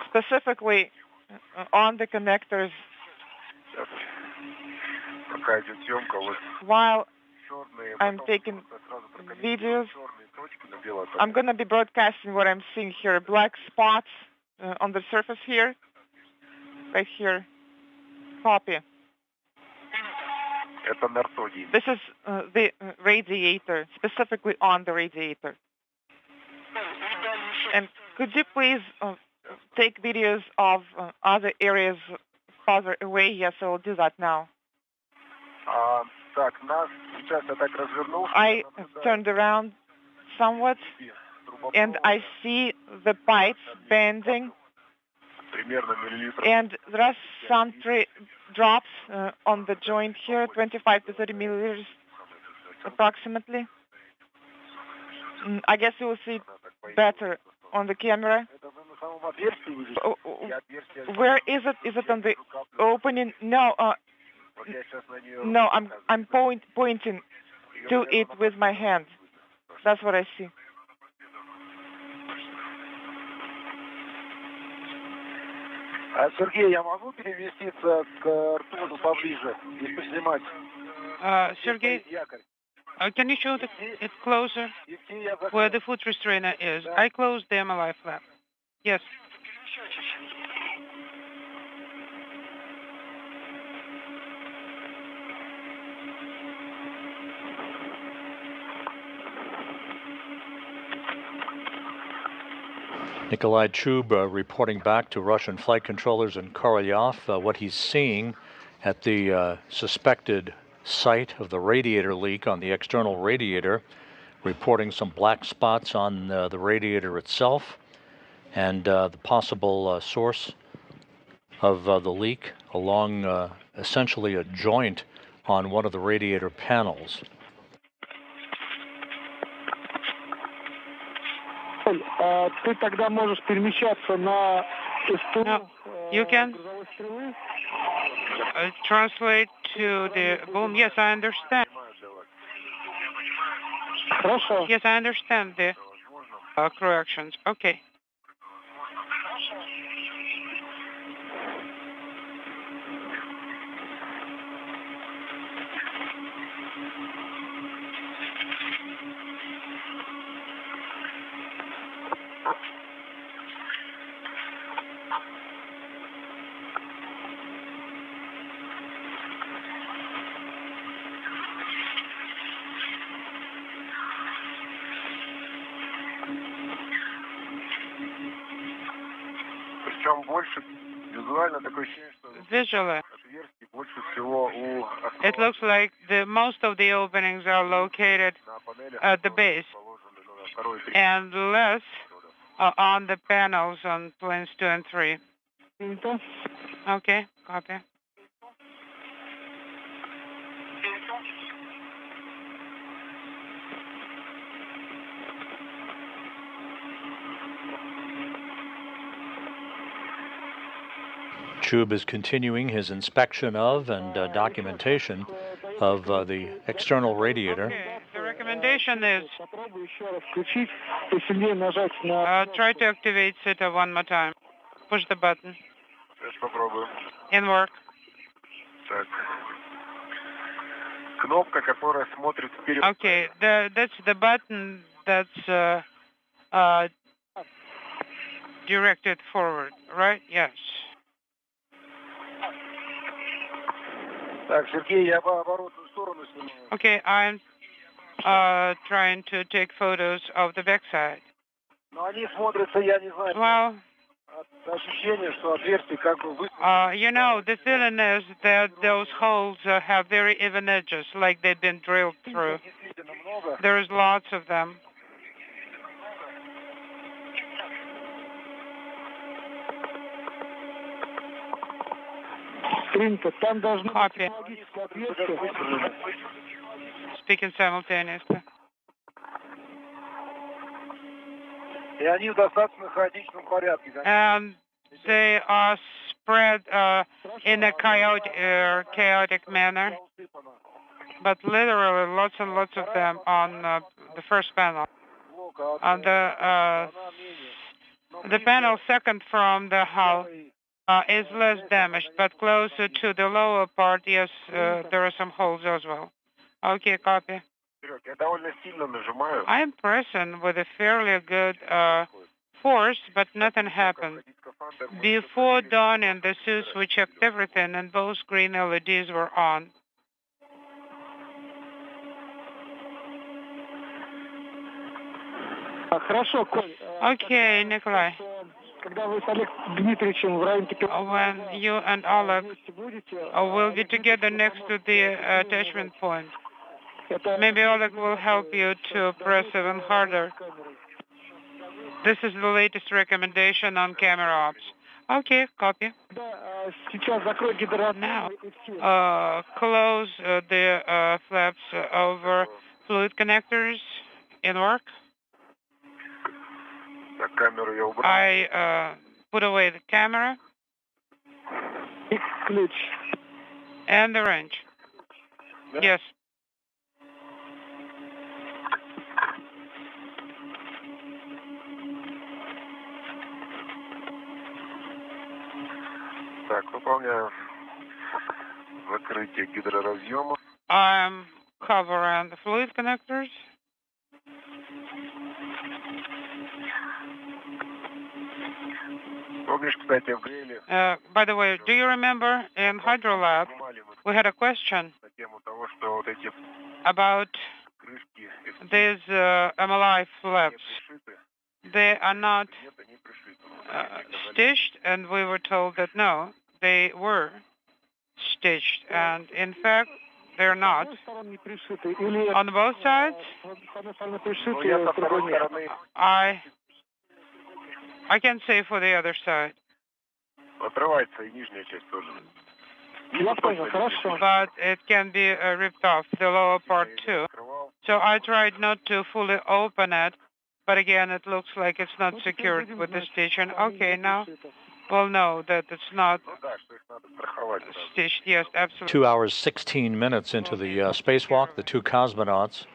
Specifically on the connectors. While I'm taking videos, I'm going to be broadcasting what I'm seeing here. Black spots on the surface here. Right here. Copy. This is the radiator, specifically on the radiator. And could you please take videos of other areas farther away? Yes, I will do that now. I turned around somewhat, and I see the pipes bending, and there are some drops on the joint here, 25 to 30 milliliters approximately. I guess you will see better on the camera. Where is it? Is it on the opening? No. No, I'm pointing to it with my hand. That's what I see. Сергей, я могу переместиться к рту поближе и поснимать? Sergey, can you show it closer where the foot restrainer is? I closed the MLI flap. Yes. Nikolai Chub reporting back to Russian flight controllers in Korolyov what he's seeing at the suspected site of the radiator leak on the external radiator, reporting some black spots on the radiator itself, and the possible source of the leak along essentially a joint on one of the radiator panels. Ты тогда можешь перемещаться на No, you can translate to the boom. Yes, I understand. Хорошо. Yes, I understand the corrections. Okay. Visually, it looks like most of the openings are located at the base and less on the panels on planes 2 and 3. Okay, copy. Chub is continuing his inspection of and documentation of the external radiator. Okay. The recommendation is try to activate SITA one more time. Push the button. In work. Okay, that's the button that's directed forward, right? Yes. Okay, I'm trying to take photos of the backside. Well, You know, the feeling is that those holes have very even edges, like they've been drilled through. There's lots of them. Copy. Speaking simultaneously. And they are spread in a chaotic manner, but literally lots and lots of them on the first panel. On the panel second from the hull is less damaged, but closer to the lower part, yes, there are some holes as well. Okay, copy. I am pressing with a fairly good force, but nothing happened. Before donning the suits, we checked everything, and both green LEDs were on. Okay, Nikolai. When you and Oleg will be together next to the attachment point, maybe Oleg will help you to press even harder. This is the latest recommendation on camera ops. Okay, copy. Now, close the flaps over fluid connectors in work. I put away the camera and the wrench. Yes. I'm covering the fluid connectors. By the way, do you remember in Hydrolab we had a question about these MLI flaps? They are not stitched, and we were told that no, they were stitched, and in fact, they're not. On both sides, I can say for the other side. But it can be ripped off, the lower part too. So I tried not to fully open it, but again, it looks like it's not secured with the stitching. Okay, now we'll know that it's not stitched. Yes, absolutely. 2 hours, 16 minutes into the spacewalk, the two cosmonauts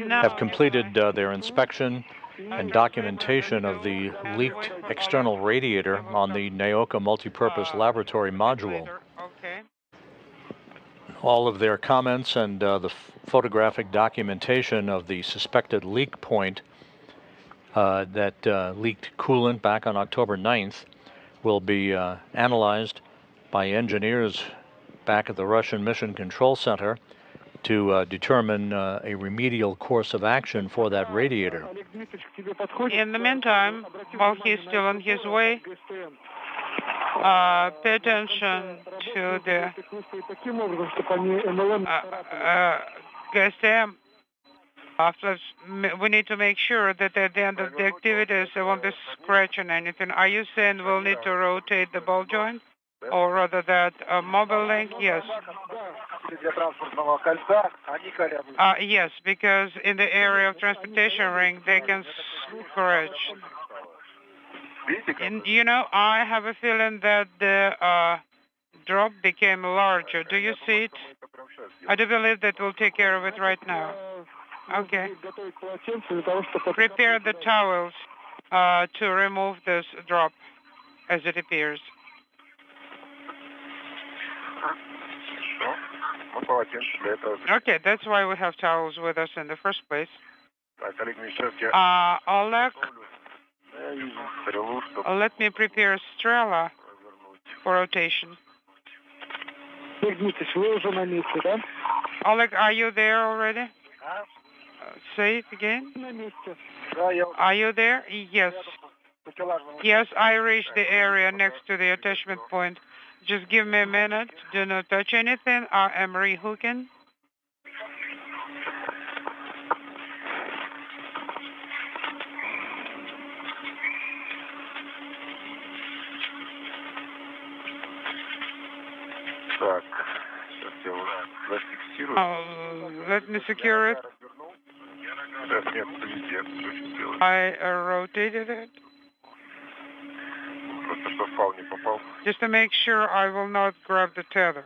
have completed their inspection and documentation of the leaked external radiator on the Nauka multipurpose laboratory module. Okay. All of their comments and the photographic documentation of the suspected leak point that leaked coolant back on October 9th will be analyzed by engineers back at the Russian Mission Control Center to determine a remedial course of action for that radiator. In the meantime, while he's still on his way, pay attention to the GSM. We need to make sure that at the end of the activities, there won't be scratching anything. Are you saying we'll need to rotate the ball joint? Or rather that mobile link? Yes. Yes, because in the area of transportation ring, they can scratch. And, you know, I have a feeling that the drop became larger. Do you see it? I do believe that we'll take care of it right now. Okay. Prepare the towels to remove this drop as it appears. Okay, that's why we have towels with us in the first place. Oleg, let me prepare Strela for rotation. Oleg, are you there already? Say it again. Are you there? Yes. Yes, I reached the area next to the attachment point. Just give me a minute. Do not touch anything. I am rehooking. Let me secure it. I rotated it. Just to make sure I will not grab the tether.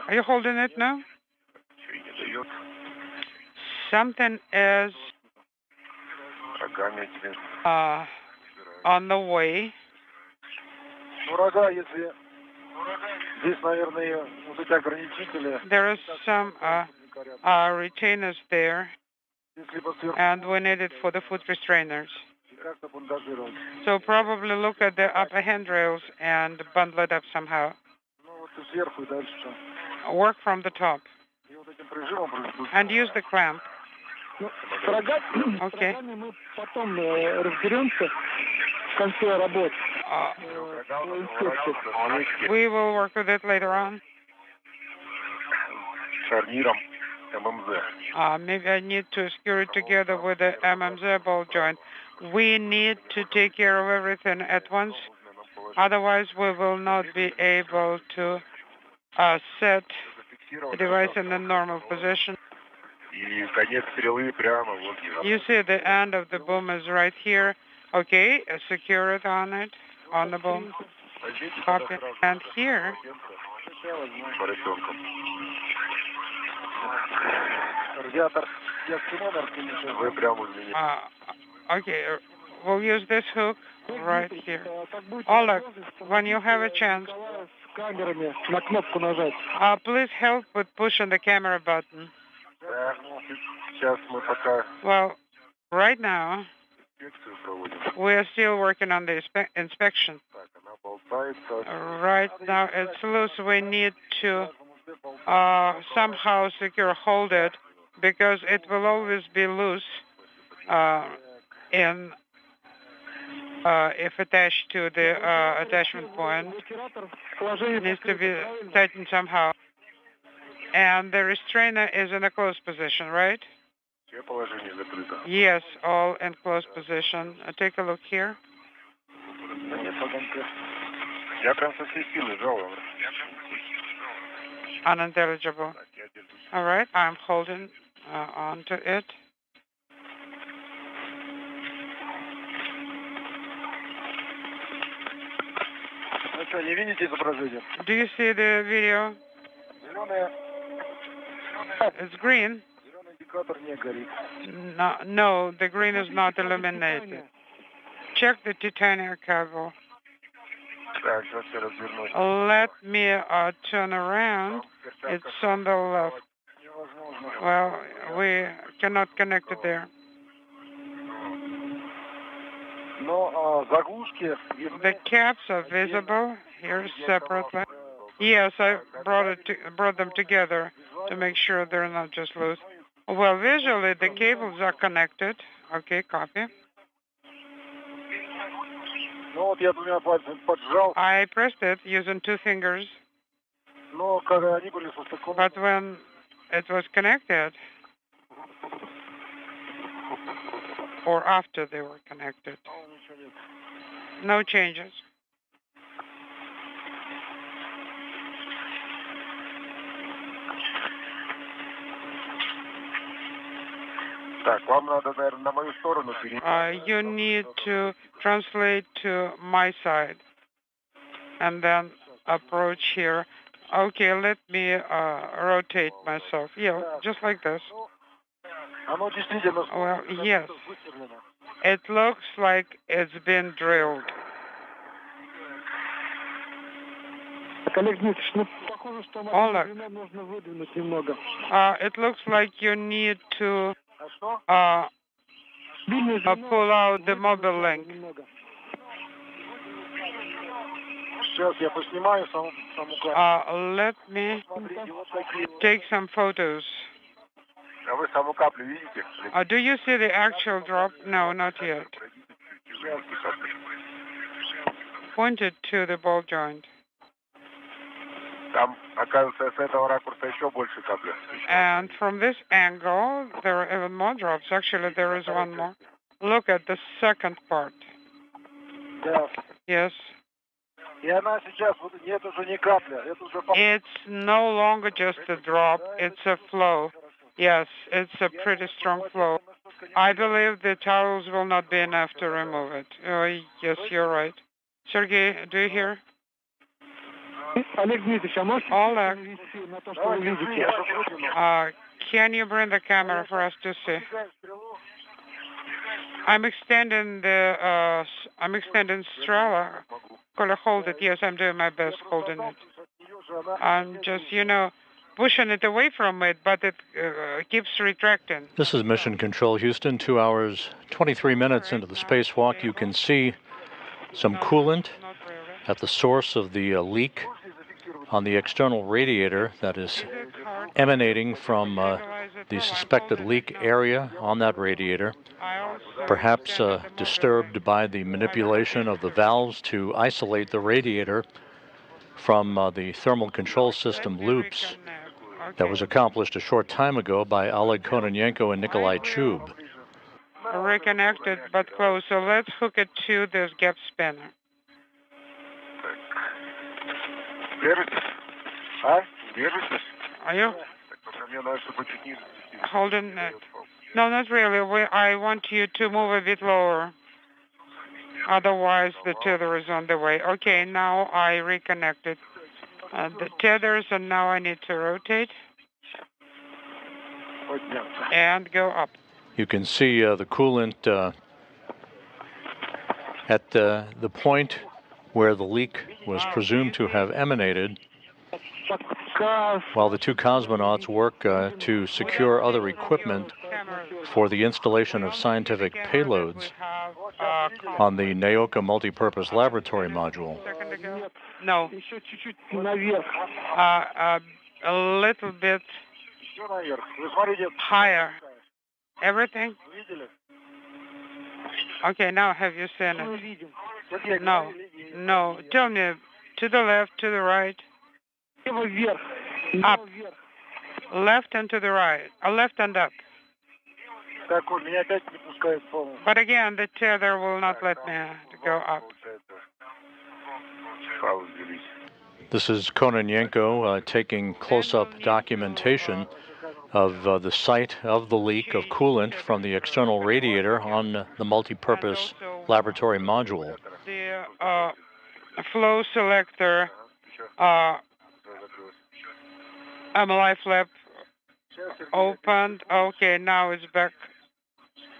Are you holding it now? Something is on the way. There is some retainers there, and we need it for the foot restrainers. So probably look at the upper handrails and bundle it up somehow. Work from the top. And use the clamp. Okay. We will work with it later on. Maybe I need to screw it together with the MMZ ball joint. We need to take care of everything at once. Otherwise, we will not be able to set the device in the normal position. You see the end of the boom is right here. Okay, secure it on the boom. Copy. And here. Okay, we'll use this hook right here. Oleg, when you have a chance, please help with pushing the camera button. Well, right now, we are still working on the inspection. Right now, it's loose. We need to somehow hold it, because it will always be loose if attached to the attachment point. It needs to be tightened somehow. And the restrainer is in a closed position, right? Yes, all in closed position. Take a look here. Unintelligible. All right, I'm holding onto it. Do you see the video? It's green. No, the green is not illuminated. Check the titanium cable. Let me turn around. It's on the left. Well, we cannot connect it there. The caps are visible here separately. Yes, I brought them together to make sure they're not just loose. Well, visually, the cables are connected. Okay, copy. I pressed it using 2 fingers. But when it was connected, or after they were connected, no changes. You need to translate to my side and then approach here. Okay, let me rotate myself. Yeah, just like this. Well, yes. It looks like it's been drilled. Oleg, it looks like you need to pull out the mobile link. Let me take some photos. Do you see the actual drop? No, not yet. Point it to the ball joint. And from this angle, there are even more drops. Actually, there is one more. Look at the second part. Yes. It's no longer just a drop, it's a flow. Yes, it's a pretty strong flow. I believe the towels will not be enough to remove it. Yes, you're right. Sergey, do you hear? Oleg, can you bring the camera for us to see? I'm extending Strela. Could I hold it? Yes, I'm doing my best holding it. I'm just, pushing it away from it, but it keeps retracting. This is Mission Control Houston, 2 hours, 23 minutes into the spacewalk. You can see some coolant at the source of the leak on the external radiator that is emanating from the suspected leak area on that radiator, perhaps disturbed by the manipulation of the valves to isolate the radiator from the thermal control system loops that was accomplished a short time ago by Oleg Kononenko and Nikolai Chub. Reconnected but close, so let's hook it to this gap spanner. Are you holding it? No, not really. I want you to move a bit lower. Otherwise, the tether is on the way. Okay, now I reconnected the tethers, and now I need to rotate and go up. You can see the coolant at the point where the leak was presumed to have emanated, while the two cosmonauts work to secure other equipment for the installation of scientific payloads on the Nauka multipurpose laboratory module. No. A little bit higher. Everything? Okay, now have you seen it? No. No. Tell me, to the left, to the right? Up. Left and to the right. Left and up. But again, the tether will not let me go up. This is Kononenko taking close-up documentation of the site of the leak of coolant from the external radiator on the multipurpose laboratory module. The flow selector MLI flap opened. Okay, now it's back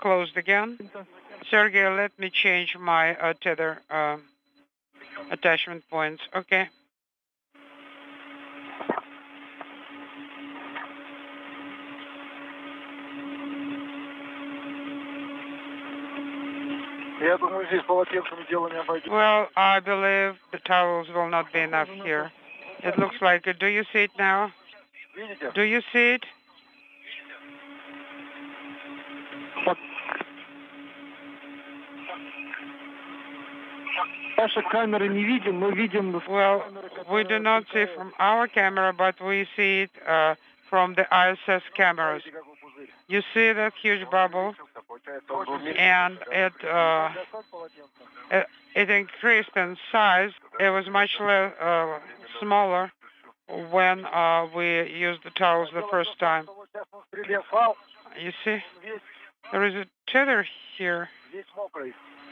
closed again. Sergey, let me change my tether attachment points. Okay. Well, I believe the towels will not be enough here. It looks like it. Do you see it now? Do you see it? Well, we do not see from our camera, but we see it from the ISS cameras. You see that huge bubble, and it increased in size. It was much smaller when we used the towels the first time. You see, there is a tether here,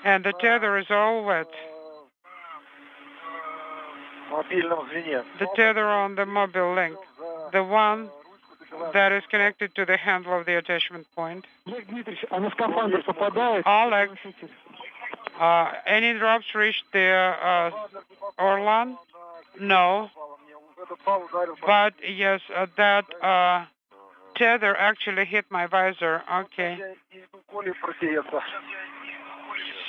and the tether is all wet. The tether on the mobile link, the one that is connected to the handle of the attachment point. Oleg, any drops reached the Orlan? No. But yes, that tether actually hit my visor. Okay.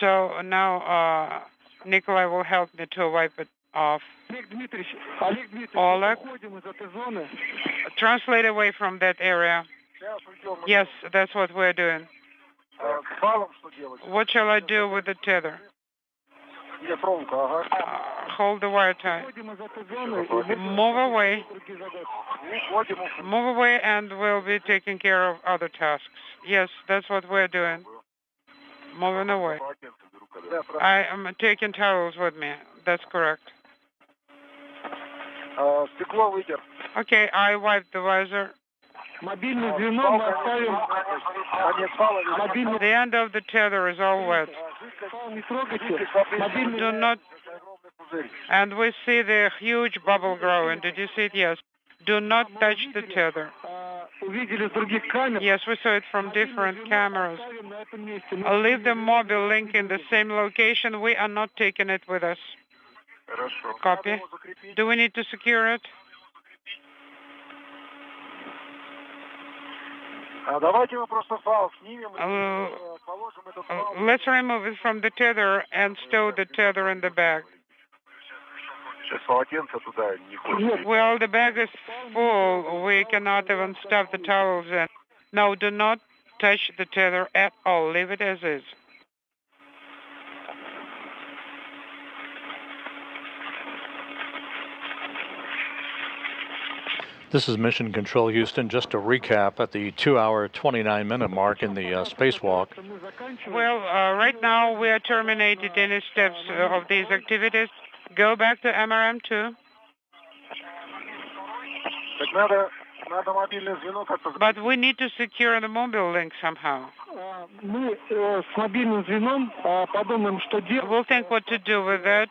So now Nikolai will help me to wipe it off. Oleg, translate away from that area. Yes, that's what we're doing. What shall I do with the tether? Hold the wire tight. Move away. Move away, and we'll be taking care of other tasks. Yes, that's what we're doing. Moving away. I am taking towels with me. That's correct. Okay, I wiped the visor. The end of the tether is all wet. Do not, and we see the huge bubble growing. Did you see it? Yes. Do not touch the tether. Yes, we saw it from different cameras. Leave the mobile link in the same location. We are not taking it with us. Copy. Do we need to secure it? Let's remove it from the tether and stow the tether in the bag. Well, the bag is full. We cannot even stuff the towels in. No, do not touch the tether at all. Leave it as is. This is Mission Control Houston. Just to recap, at the 2-hour, 29-minute mark in the spacewalk. Well, right now we are terminated any steps of these activities. Go back to MRM2. But we need to secure the mobile link somehow. We'll think what to do with that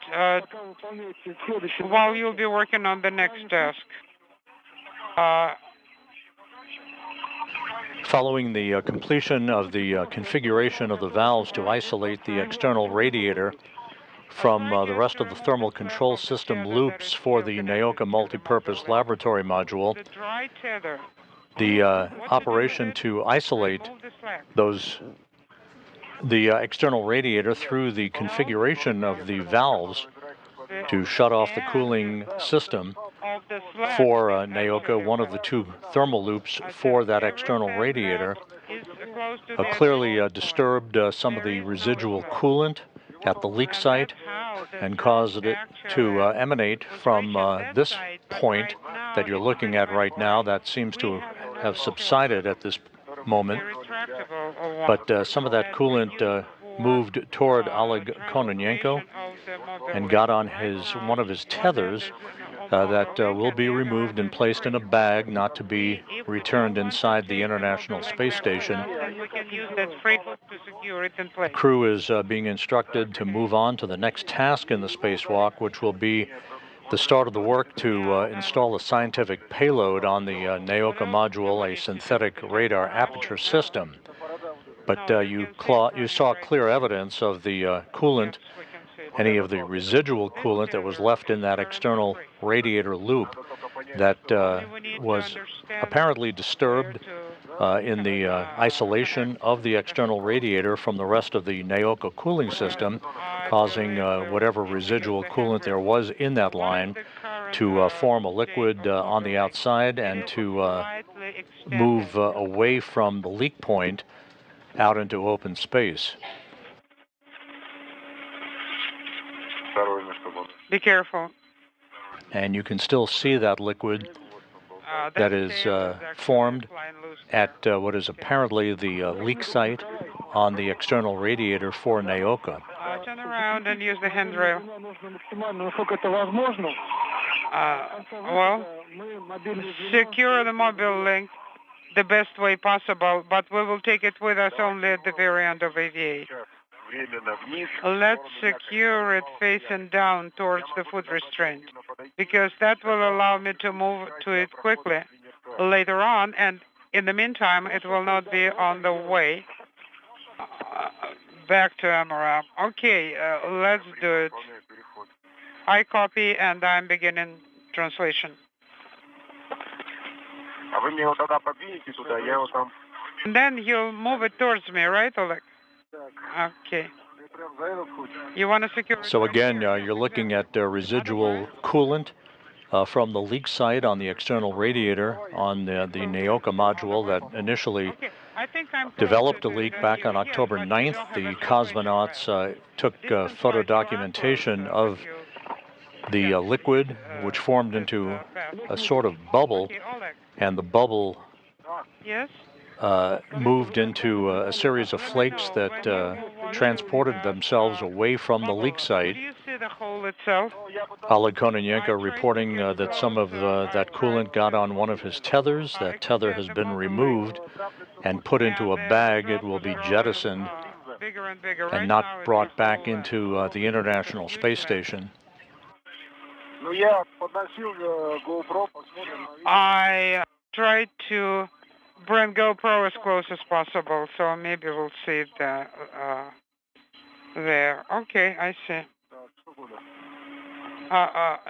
while you'll be working on the next task. Following the completion of the configuration of the valves to isolate the external radiator from the rest of the thermal control system loops for the Nauka multipurpose laboratory module, the operation to isolate the external radiator through the configuration of the valves to shut off the cooling system for Nauka, one of the two thermal loops for that external radiator, clearly disturbed some of the residual coolant at the leak site and caused it to emanate from this point that you're looking at right now. That seems to have subsided at this moment, but some of that coolant moved toward Oleg Kononenko and got on one of his tethers that will be removed and placed in a bag, not to be returned inside the International Space Station. The crew is being instructed to move on to the next task in the spacewalk, which will be the start of the work to install a scientific payload on the Nauka module, a synthetic radar aperture system. But you saw clear evidence of the coolant, any of the residual coolant that was left in that external radiator loop that was apparently disturbed in the isolation of the external radiator from the rest of the Nauka cooling system, causing whatever residual coolant there was in that line to form a liquid on the outside and to move away from the leak point out into open space. Be careful. And you can still see that liquid that is formed at what is apparently the leak site on the external radiator for Nauka. Turn around and use the handrail. Well, secure the mobile link the best way possible, but we will take it with us only at the very end of AVA. Let's secure it facing down towards the foot restraint, because that will allow me to move to it quickly later on, and in the meantime, it will not be on the way back to MRAP. Okay, let's do it. I copy, and I'm beginning translation. And then you'll move it towards me, right, Oleg? Okay. You want to secure? So again, you're looking at residual coolant from the leak site on the external radiator on the Nauka module that initially developed a leak back on October 9th. The cosmonauts took photo documentation of the liquid, which formed into a sort of bubble, and the bubble moved into a series of flakes that transported themselves away from the leak site. Do you see the hole itself? Oleg Kononenko reporting that some of that coolant got on one of his tethers. That tether has been removed and put into a bag. It will be jettisoned and not brought back into the International Space Station. I tried to bring GoPro as close as possible, so maybe we'll see it there. Okay, I see.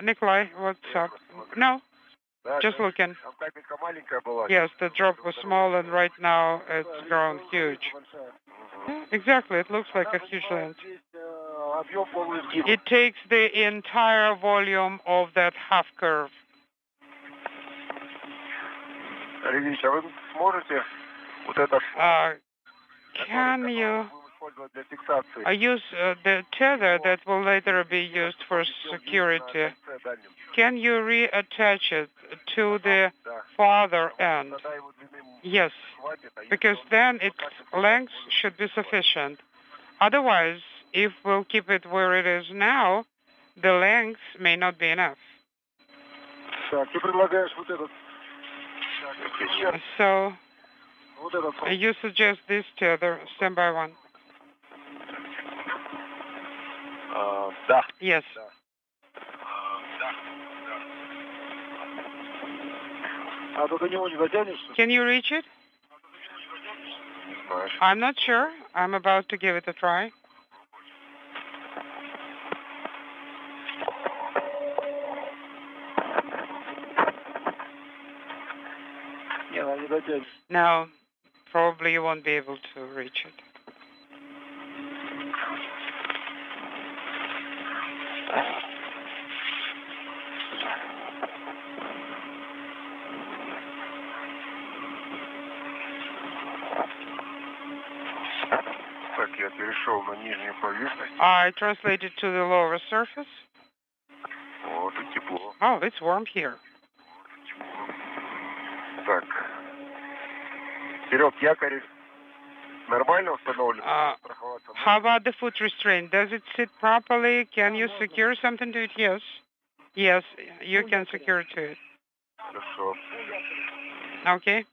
Nikolai, what's up? No, just looking. Yes, the drop was small, and right now it's grown huge. Yeah, exactly, it looks like a huge lens. It takes the entire volume of that half curve. Can you use the tether that will later be used for security? Can you reattach it to the farther end? Yes, because then its length should be sufficient. Otherwise, if we'll keep it where it is now, the length may not be enough. So, you suggest this tether, standby one? Yes. Can you reach it? I'm not sure. I'm about to give it a try. No, probably you won't be able to reach it. I translated to the lower surface. Oh, it's warm here. How about the foot restraint? Does it sit properly? Can you secure something to it? Yes. Yes, you can secure to it. Okay.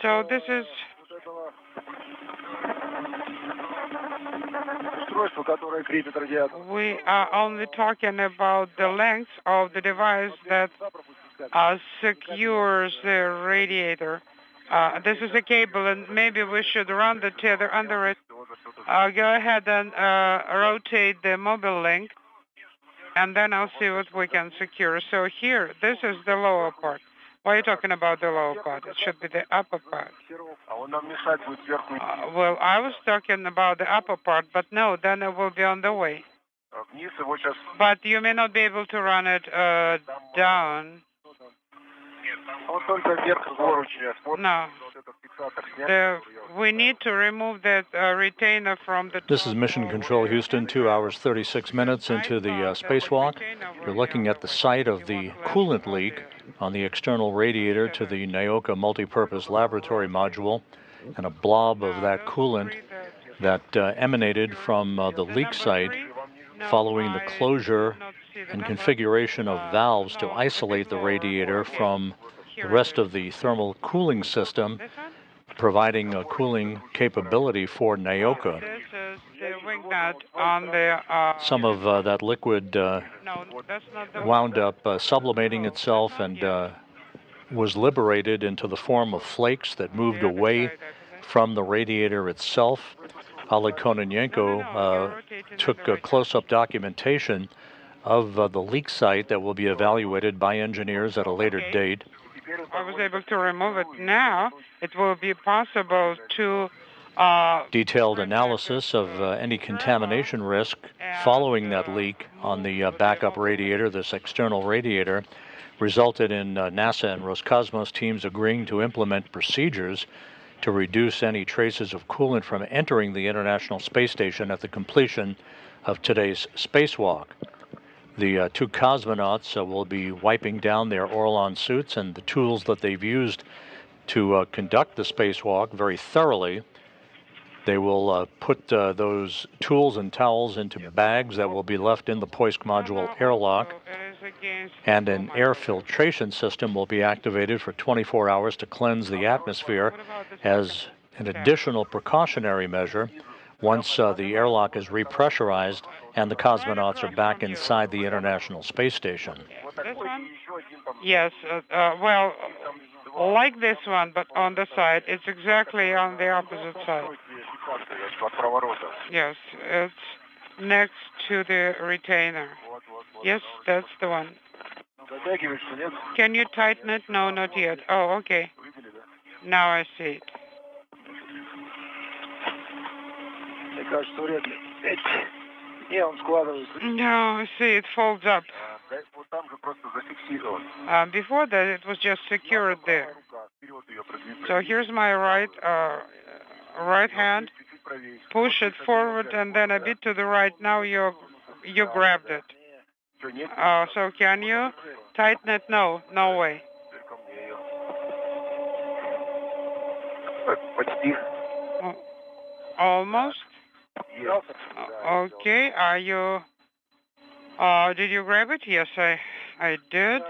So this is we are only talking about the length of the device that secures the radiator. This is a cable, and maybe we should run the tether under it. Go ahead and rotate the mobile link, and then I'll see what we can secure. So here, this is the lower part. Why are you talking about the lower part? It should be the upper part. Well, I was talking about the upper part, but no, then it will be on the way. But you may not be able to run it down. No. We need to remove that retainer from the... This is Mission Control Houston, 2 hours 36 minutes into the spacewalk. You're looking at the site of the coolant leak on the external radiator to the Nauka multipurpose laboratory module, and a blob of that coolant that emanated from the leak site following the closure and configuration of valves to isolate the radiator from the rest of the thermal cooling system, providing a cooling capability for Nauka. Some of that liquid wound up sublimating itself and was liberated into the form of flakes that moved away from the radiator itself. Oleg Kononenko took a close-up documentation of the leak site that will be evaluated by engineers at a later date. I was able to remove it. Now it will be possible to Detailed analysis of any contamination risk following that leak on the backup radiator, this external radiator, resulted in NASA and Roscosmos teams agreeing to implement procedures to reduce any traces of coolant from entering the International Space Station at the completion of today's spacewalk. The two cosmonauts will be wiping down their Orlan suits and the tools that they've used to conduct the spacewalk very thoroughly. They will put those tools and towels into bags that will be left in the Poisk module airlock, and an air filtration system will be activated for 24 hours to cleanse the atmosphere as an additional precautionary measure once the airlock is repressurized and the cosmonauts are back inside the International Space Station. This one? Yes, well, like this one, but on the side. It's exactly on the opposite side. Yes, it's next to the retainer. Yes, that's the one. Can you tighten it? No, not yet. Oh, okay. Now I see it. No, see, it folds up. Before that, it was just secured there. So here's my right hand. Push it forward and then a bit to the right. Now you grabbed it. So can you tighten it? No, no way. Almost. Okay. Are you? Did you grab it? Yes, I did.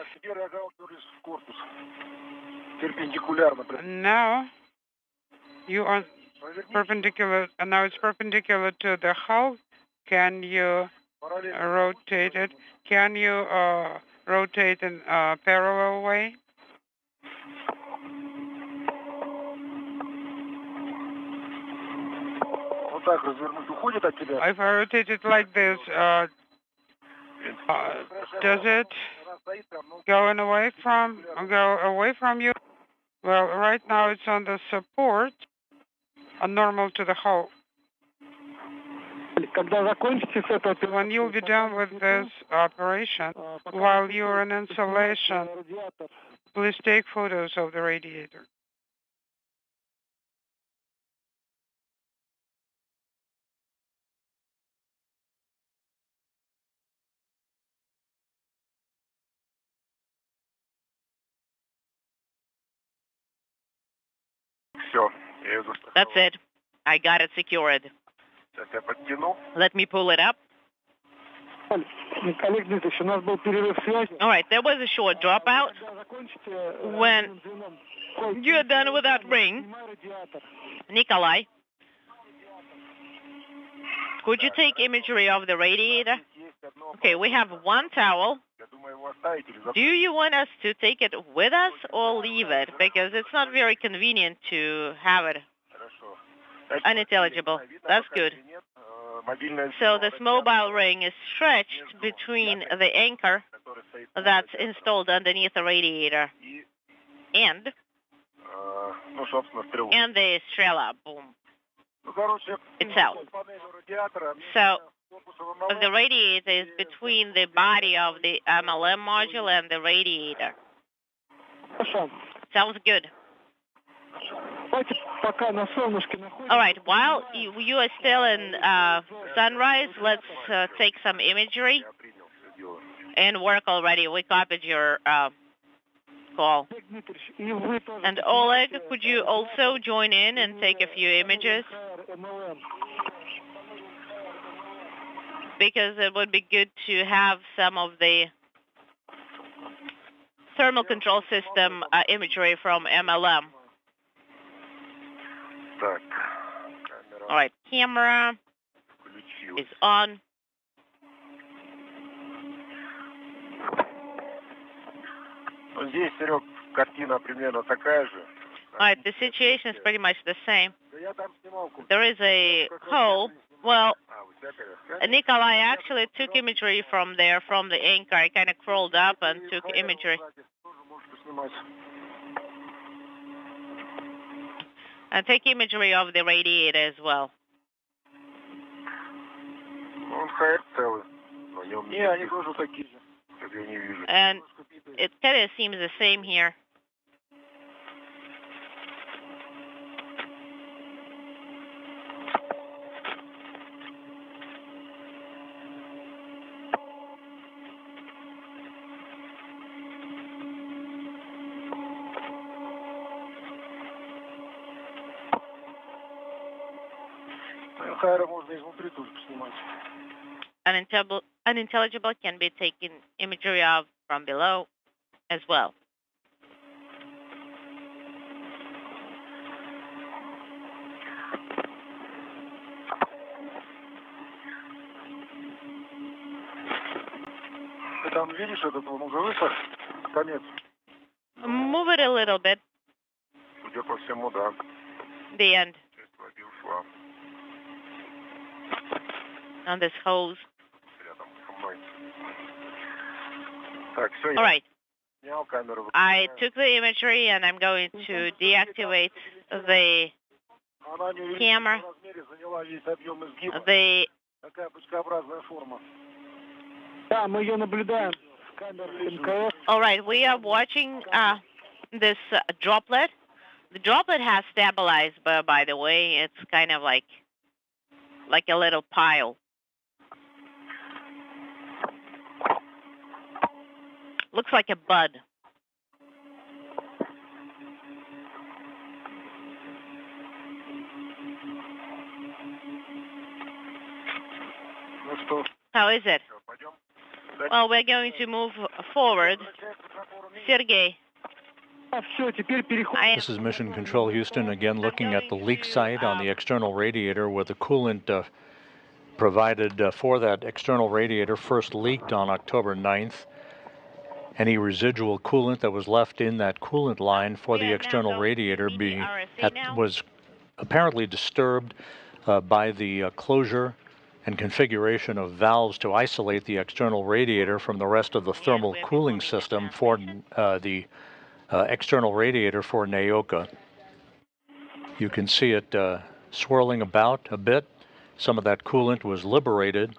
Now you are perpendicular. Now it's perpendicular to the hull. Can you rotate it? Can you rotate in a parallel way? If I rotate it like this, does it go away from you? Well, right now it's on the support, normal to the hull. When you'll be done with this operation, while you're in installation, please take photos of the radiator. That's it. I got it secured. Let me pull it up. All right, there was a short dropout. When you're done with that ring, Nikolai, could you take imagery of the radiator? Okay, we have one towel. Do you want us to take it with us or leave it? Because it's not very convenient to have it. Unintelligible. That's good. So this mobile ring is stretched between the anchor that's installed underneath the radiator and the Strela boom itself. So the radiator is between the body of the MLM module and the radiator. Sounds good. All right, while you are still in sunrise, let's take some imagery and work already. We copied your call. And Oleg, could you also join in and take a few images? Because it would be good to have some of the thermal control system imagery from MLM. All right, camera is on. All right, the situation is pretty much the same. There is a hole. Well, Nikolai actually took imagery from there, from the anchor. I kind of crawled up and took imagery. And take imagery of the radiator as well. And it kind of seems the same here. Unintelligible can be taken imagery of from below as well. Move it a little bit. The end. On this hose. All right. I took the imagery and I'm going to deactivate the camera. All right, we are watching this droplet. The droplet has stabilized, but by the way, it's kind of like a little pile. Looks like a bud. How is it? Well, we're going to move forward. Sergey. This is Mission Control Houston, again looking at the leak site on the external radiator where the coolant provided for that external radiator first leaked on October 9th. Any residual coolant that was left in that coolant line for the external radiator was apparently disturbed by the closure and configuration of valves to isolate the external radiator from the rest of the thermal cooling system for the external radiator for Nauka. You can see it swirling about a bit. Some of that coolant was liberated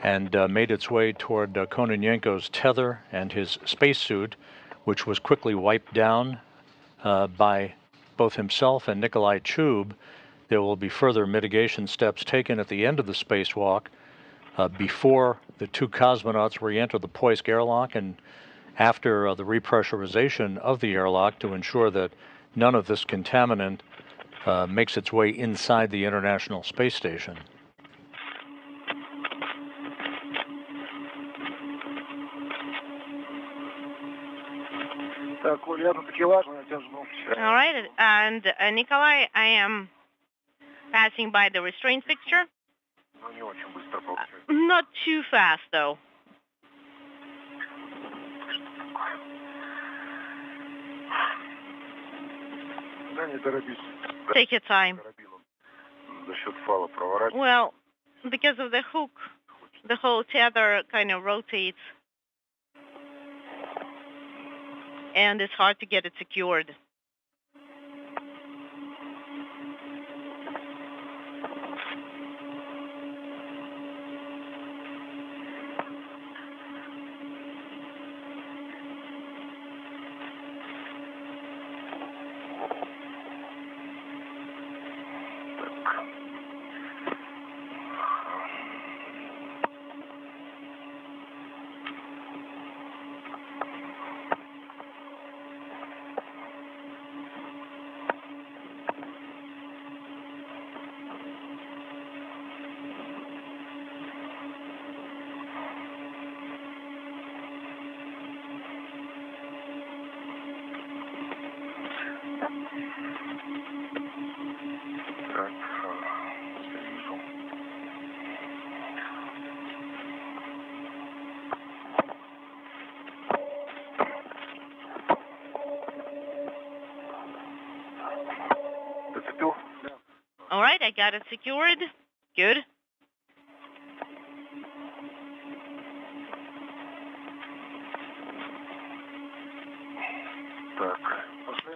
and made its way toward Kononenko's tether and his spacesuit, which was quickly wiped down by both himself and Nikolai Chub. There will be further mitigation steps taken at the end of the spacewalk before the two cosmonauts re-enter the Poisk airlock and after the repressurization of the airlock to ensure that none of this contaminant makes its way inside the International Space Station. All right, and Nikolai, I am passing by the restraint fixture. Not too fast, though. Take your time. Well, because of the hook, the whole tether kind of rotates, and it's hard to get it secured. All right, I got it secured. Good.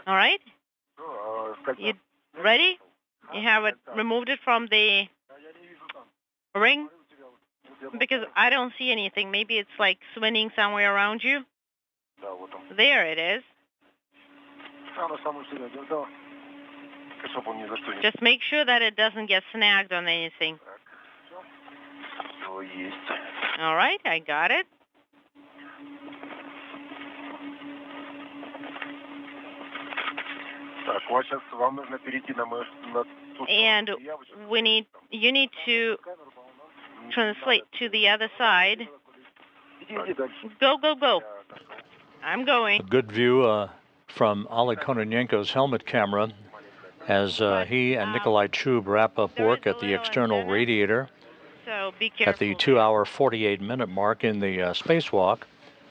All right. You Ready? You have it removed it from the ring? Because I don't see anything. Maybe it's like swinging somewhere around you. There it is. Just make sure that it doesn't get snagged on anything. All right, I got it. And you need to translate to the other side. Go, go, go. I'm going. A good view from Oleg Kononenko's helmet camera as he and Nikolai Chub wrap up work at the external radiator So be at the careful. 2-hour, 48-minute mark in the spacewalk.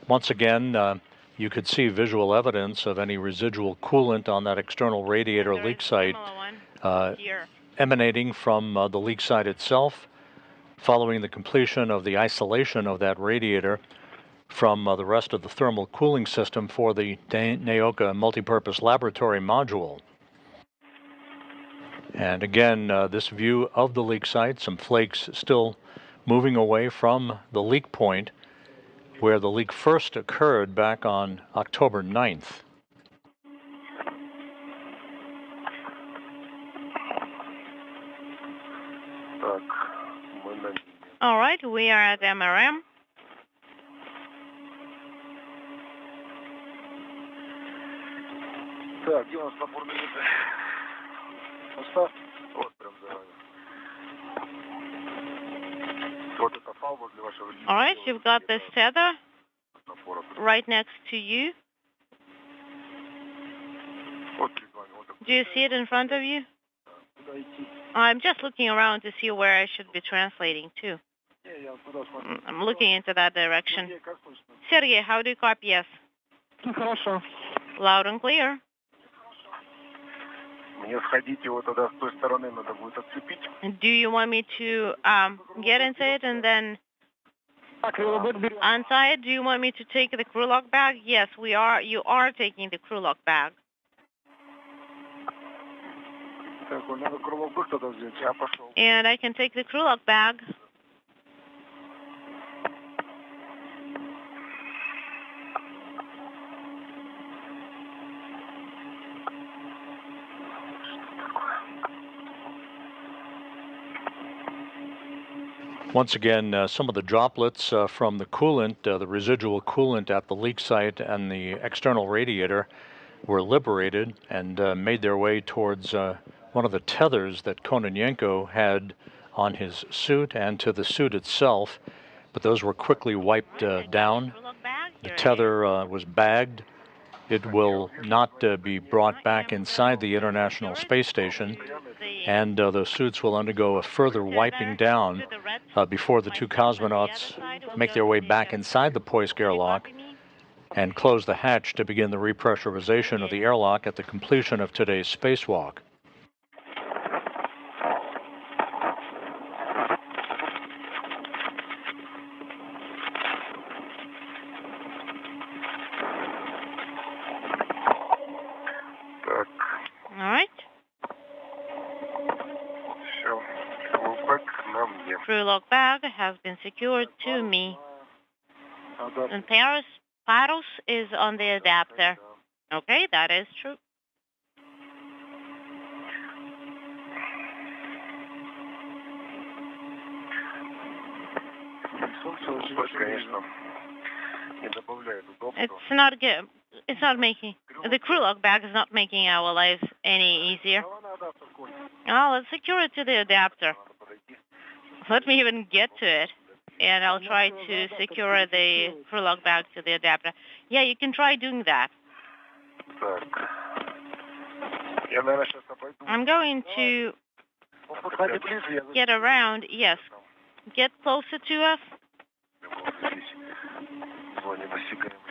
Once again, you could see visual evidence of any residual coolant on that external radiator leak site emanating from the leak site itself, following the completion of the isolation of that radiator from the rest of the thermal cooling system for the Nauka multipurpose laboratory module. And again, this view of the leak site, some flakes still moving away from the leak point where the leak first occurred back on October 9th. All right, we are at MRM. All right, you've got this tether right next to you. Do you see it in front of you? I'm just looking around to see where I should be translating to. I'm looking into that direction. Sergey, how do you copy? Yes. Хорошо. Loud and clear. Do you want me to get into it and then untie it? Do you want me to take the crew lock bag? Yes, we are. You are taking the crew lock bag. And I can take the crew lock bag. Once again, some of the droplets from the coolant, the residual coolant at the leak site and the external radiator were liberated and made their way towards one of the tethers that Kononenko had on his suit and to the suit itself, but those were quickly wiped down. The tether was bagged. It will not be brought back inside the International Space Station, and those suits will undergo a further wiping down before the two cosmonauts make their way back inside the Poisk airlock and close the hatch to begin the repressurization of the airlock at the completion of today's spacewalk. Crew lock bag has been secured to me. And Paros is on the adapter. Okay, that is true. It's not making, the crew lock bag is not making our lives any easier. Oh, let's secure it to the adapter. Let me even get to it, and I'll try to secure the crew lock bag to the adapter. Yeah, you can try doing that. I'm going to get around. Yes, get closer to us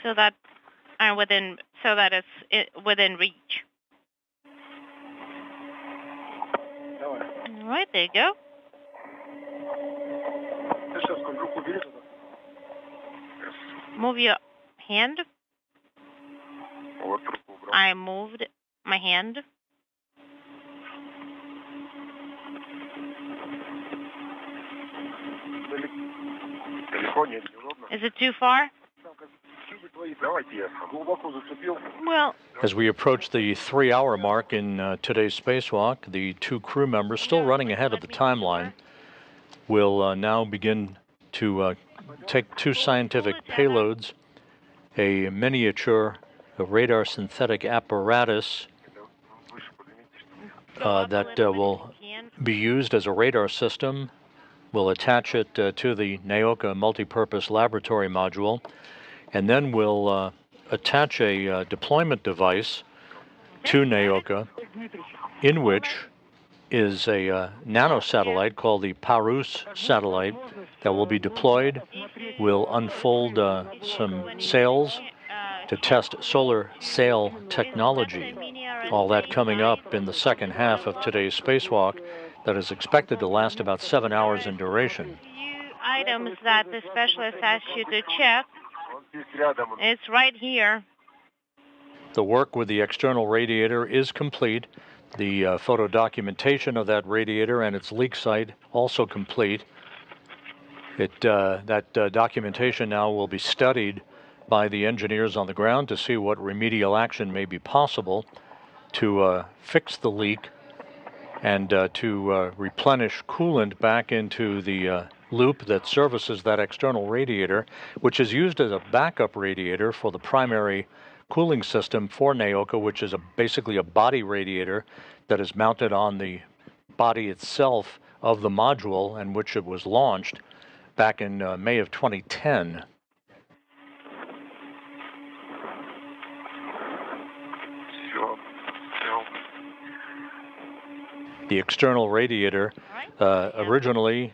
so that it's within reach. All right, there you go. Move your hand. I moved my hand. Is it too far? Well, As we approach the 3-hour mark in today's spacewalk, the 2 crew members, still running ahead of the timeline, will now begin to take 2 scientific payloads, a miniature radar synthetic apparatus that will be used as a radar system. We'll attach it to the Nauka multipurpose laboratory module, and then we'll attach a deployment device to Nauka, in which is a nanosatellite called the Parus satellite that will be deployed. We'll unfold some sails to test solar sail technology. All that coming up in the second half of today's spacewalk that is expected to last about 7 hours in duration. Items that the specialist asked you to check. It's right here. The work with the external radiator is complete. The photo documentation of that radiator and its leak site also complete. That documentation now will be studied by the engineers on the ground to see what remedial action may be possible to fix the leak and to replenish coolant back into the loop that services that external radiator, which is used as a backup radiator for the primary cooling system for Nauka, which is basically a body radiator that is mounted on the body itself of the module, and which it was launched back in May of 2010. The external radiator originally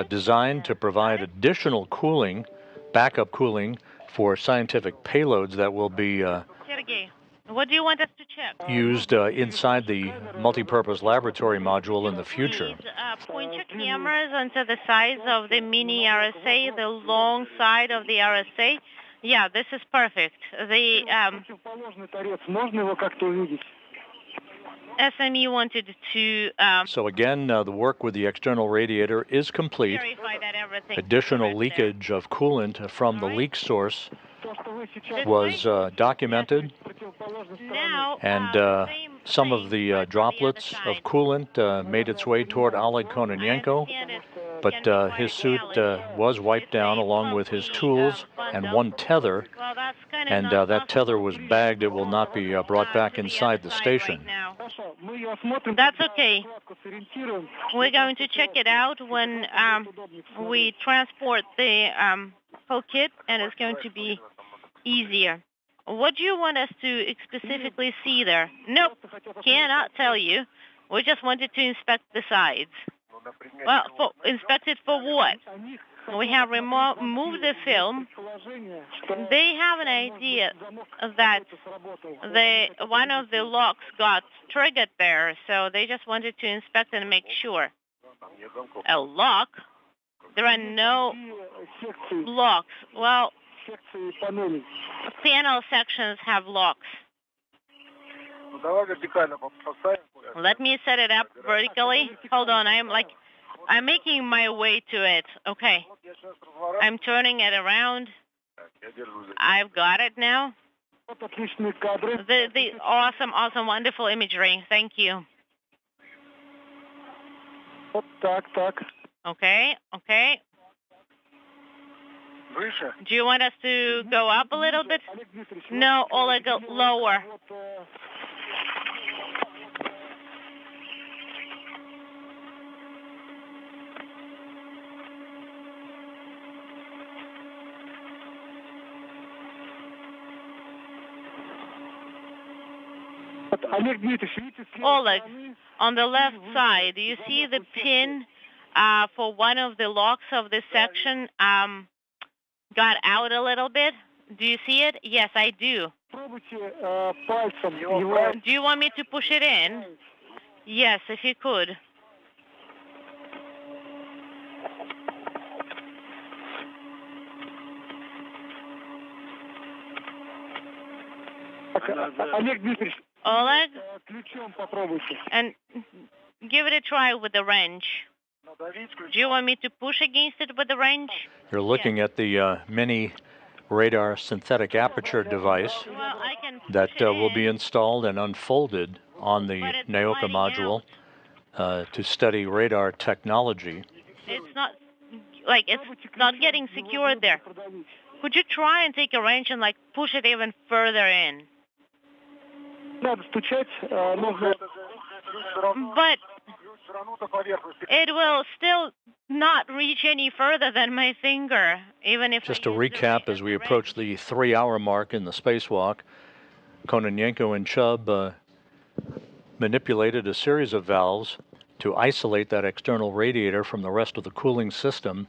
designed to provide additional cooling, backup cooling, for scientific payloads that will be what do you want us to check? Used inside the multipurpose laboratory module in the future. Point your cameras onto the sides of the mini RSA, the long side of the RSA. Yeah, this is perfect. The SME wanted to... So again, the work with the external radiator is complete. Verify that everything Additional leakage of coolant from the leak source was documented, and some of the droplets of coolant made its way toward Oleg Kononenko, but his suit was wiped down along with his tools and 1 tether, and that tether was bagged. It will not be brought back inside the station. That's okay. We're going to check it out when we transport the whole kit, and it's going to be easier. What do you want us to specifically see there? Nope, cannot tell you. We just wanted to inspect the sides. Well, inspect it for what? We have removed the film. They have an idea that one of the locks got triggered there, so they just wanted to inspect and make sure. A lock? There are no locks. Well, panel sections have locks. Let me set it up vertically. Hold on, I'm making my way to it. Okay. I'm turning it around. I've got it now. The awesome, wonderful imagery. Thank you. Okay. Do you want us to go up a little bit? No, Oleg, go lower. Oleg, on the left side, do you see the pin for one of the locks of this section got out a little bit? Do you see it? Yes, I do. Do you want me to push it in? Yes, if you could. Oleg, and give it a try with the wrench. Do you want me to push against it with the wrench? You're looking at the mini radar synthetic aperture device Well, I can push that it will be in, installed and unfolded on the but it's Nauka sliding module to study radar technology. It's not, like, it's not getting secured there. Could you try and take a wrench and, like, push it even further in? Надо стучать, нужно... But it will still not reach any further than my finger, even if Just I to use recap, as we approach the 3-hour mark in the spacewalk, Kononenko and Chub manipulated a series of valves to isolate that external radiator from the rest of the cooling system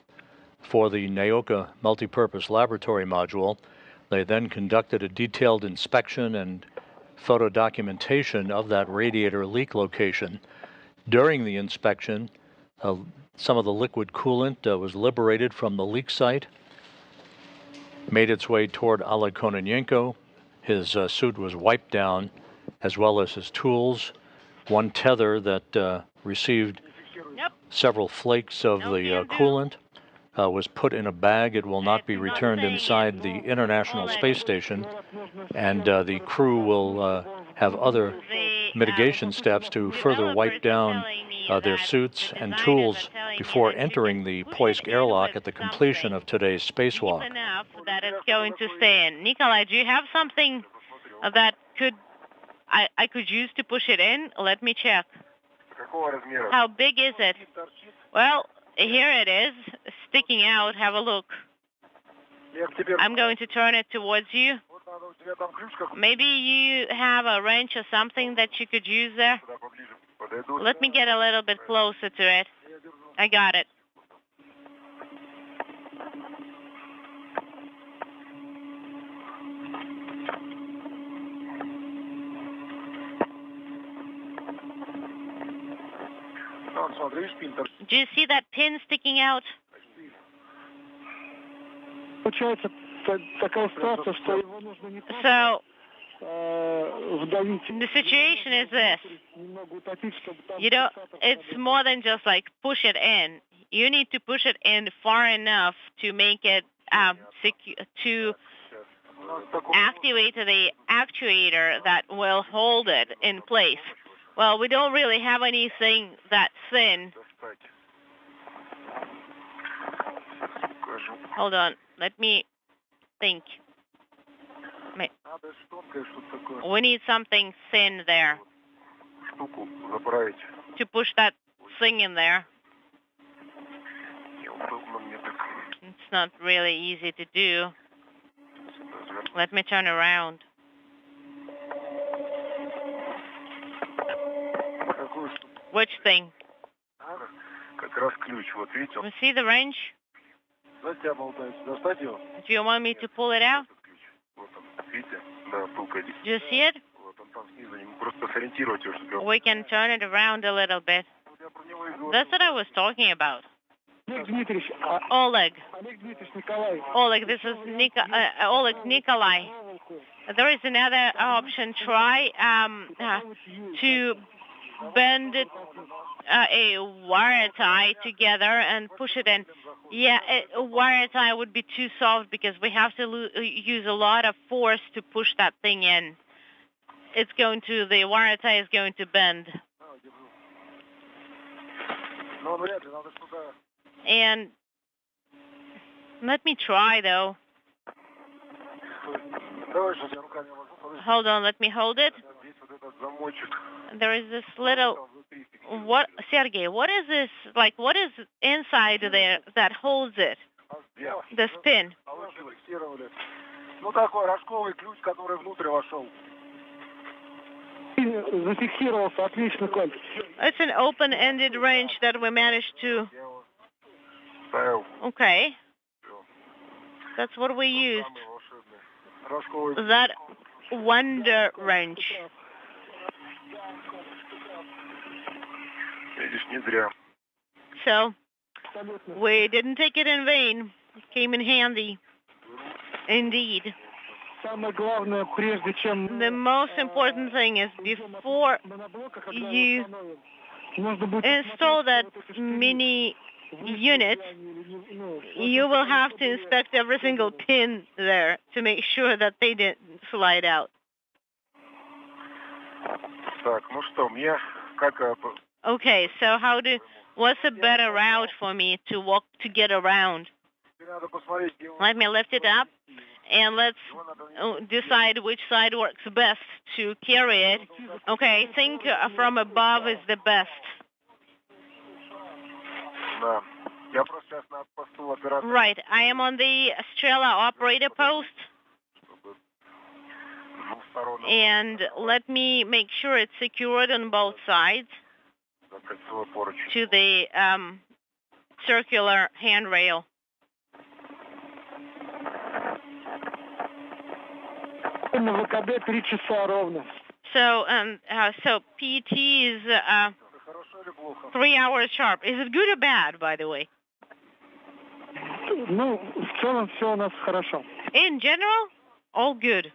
for the Nauka multipurpose laboratory module. They then conducted a detailed inspection and photo documentation of that radiator leak location. During the inspection, some of the liquid coolant was liberated from the leak site, made its way toward Oleg Kononenko. His suit was wiped down, as well as his tools. One tether that received several flakes of the coolant was put in a bag. It will not be returned inside the International Space Station, and the crew will have other mitigation steps to further wipe down their suits and tools before entering the Poisk airlock at the completion of today's spacewalk. Enough that it's going to stay in. Nikolai, do you have something that I could use to push it in? Let me check. How big is it? Well, here it is, sticking out. Have a look. I'm going to turn it towards you. Maybe you have a wrench or something that you could use there? Let me get a little bit closer to it. I got it. Do you see that pin sticking out? Получается такая ситуация, что его нужно не So, вдавить, the situation is this. немного утопить, чтобы там... You know, it's more than just like push it in. You need to push it in far enough to make it to activate the actuator that will hold it in place. Well, we don't really have anything that thin. Hold on, let me think. We need something thin there to push that thing in there. It's not really easy to do. Let me turn around. Which thing? You see the wrench? Do you want me to pull it out? Do you see it? We can turn it around a little bit. That's what I was talking about. Oleg. Oleg, this is Oleg Nikolai. There is another option. Try to bend it, a wire tie together and push it in. Yeah, a wire tie would be too soft because we have to use a lot of force to push that thing in. The wire tie is going to bend. And let me try, though. Hold on, let me hold it. There is this little... Sergey, what is this? Like, what is inside there that holds it? The pin. It's an open-ended wrench that we managed to... Okay. That's what we used. That wonder wrench. So, we didn't take it in vain. It came in handy. Indeed. The most important thing is before you install that mini unit, you will have to inspect every single pin there to make sure that they didn't slide out. Так, ну что, мне как... Okay, so what's a better route for me to walk to get around? Let me lift it up and let's decide which side works best to carry it. Okay, I think from above is the best. Да. Я просто сейчас на посту оператора. Right, I am on the Strela operator post. And let me make sure it's secured on both sides to the circular handrail. So PT is 3 hours sharp. Is it good or bad, by the way? In general, all good.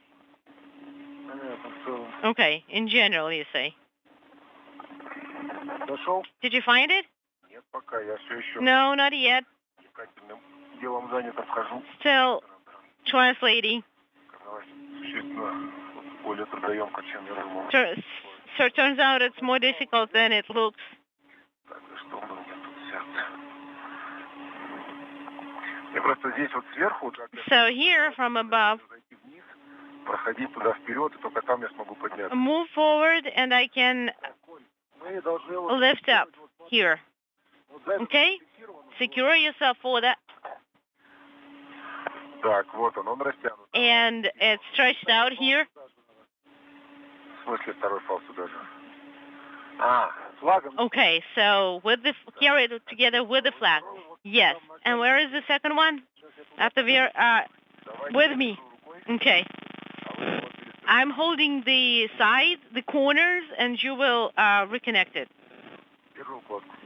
Okay, in general, you say. Did you find it? No, not yet. Still translating. So it turns out it's more difficult than it looks. So here from above, move forward and I can lift up here. Okay? Secure yourself for that. And it's stretched out here. Okay, so carry it together with the flag. Yes. And where is the second one? With me. Okay. I'm holding the sides, the corners, and you will reconnect it.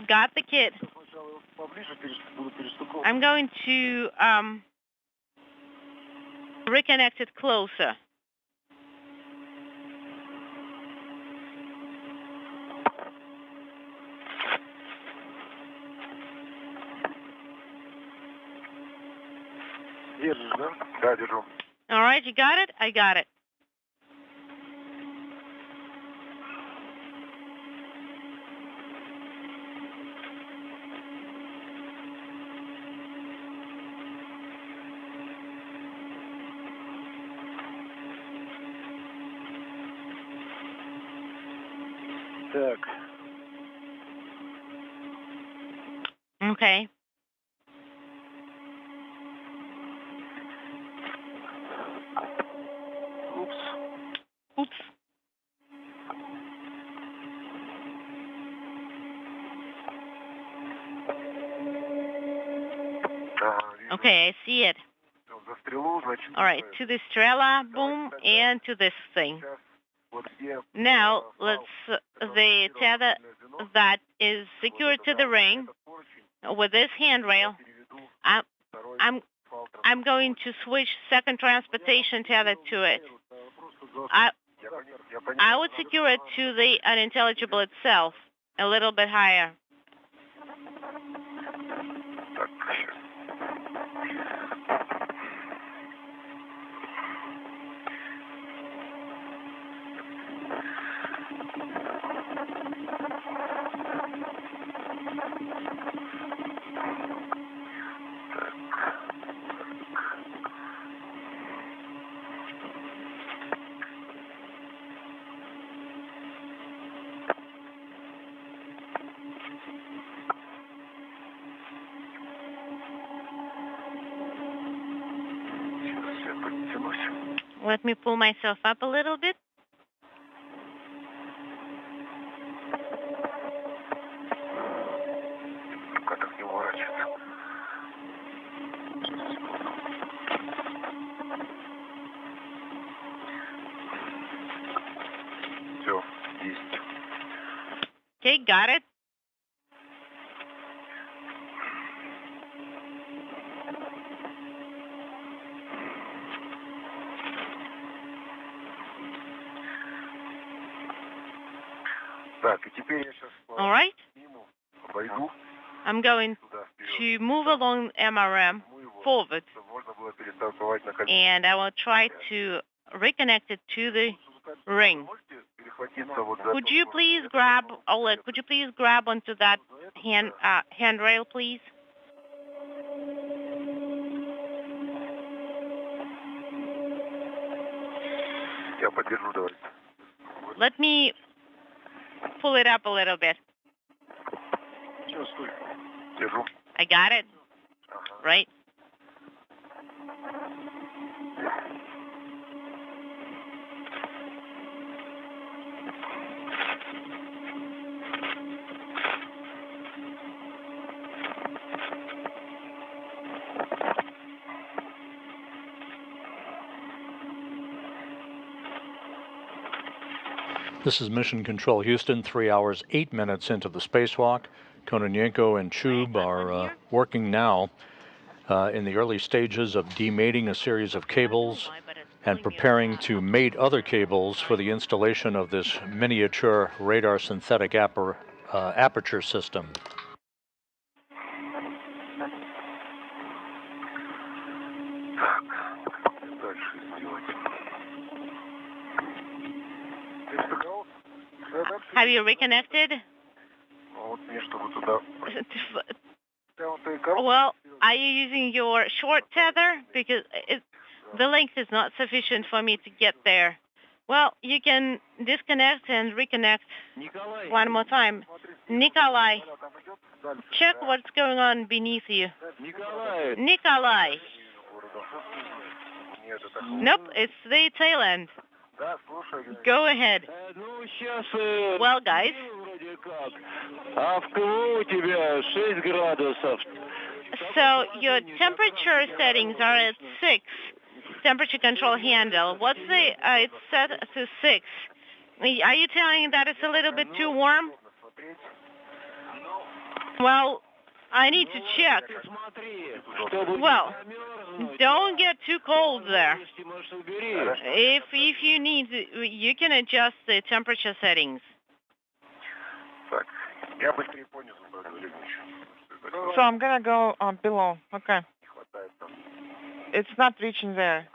Got the kit. I'm going to reconnect it closer. All right, you got it? I got it. Okay. Oops. Okay, I see it. All right, to the Strela boom and to this thing. Now, the tether that is secured to the ring with this handrail, I'm going to switch second transportation tether to it. I would secure it to the unintelligible itself a little bit higher. Let me pull myself up a little bit. Okay, got it. All right? I'm going to move along MRM forward, and I will try to reconnect it to the ring. Could you please grab, Oleg, could you please grab onto that handrail, please? Let me pull it up a little bit. I got it. Right. This is Mission Control Houston, 3 hours, 8 minutes into the spacewalk. Kononenko and Chub are working now in the early stages of demating a series of cables and preparing to mate other cables for the installation of this miniature radar synthetic aperture system. Have you reconnected? Well, are you using your short tether? Because the length is not sufficient for me to get there. Well, you can disconnect and reconnect one more time. Nikolai, check what's going on beneath you. Nikolai. Nope, it's the tail end. Go ahead. Well, guys. So your temperature settings are at 6. Temperature control handle. What's the? It's set to 6. Are you telling that it's a little bit too warm? Well, I need to check. Well, don't get too cold there. If you need, you can adjust the temperature settings. So I'm gonna go below. Okay. It's not reaching there.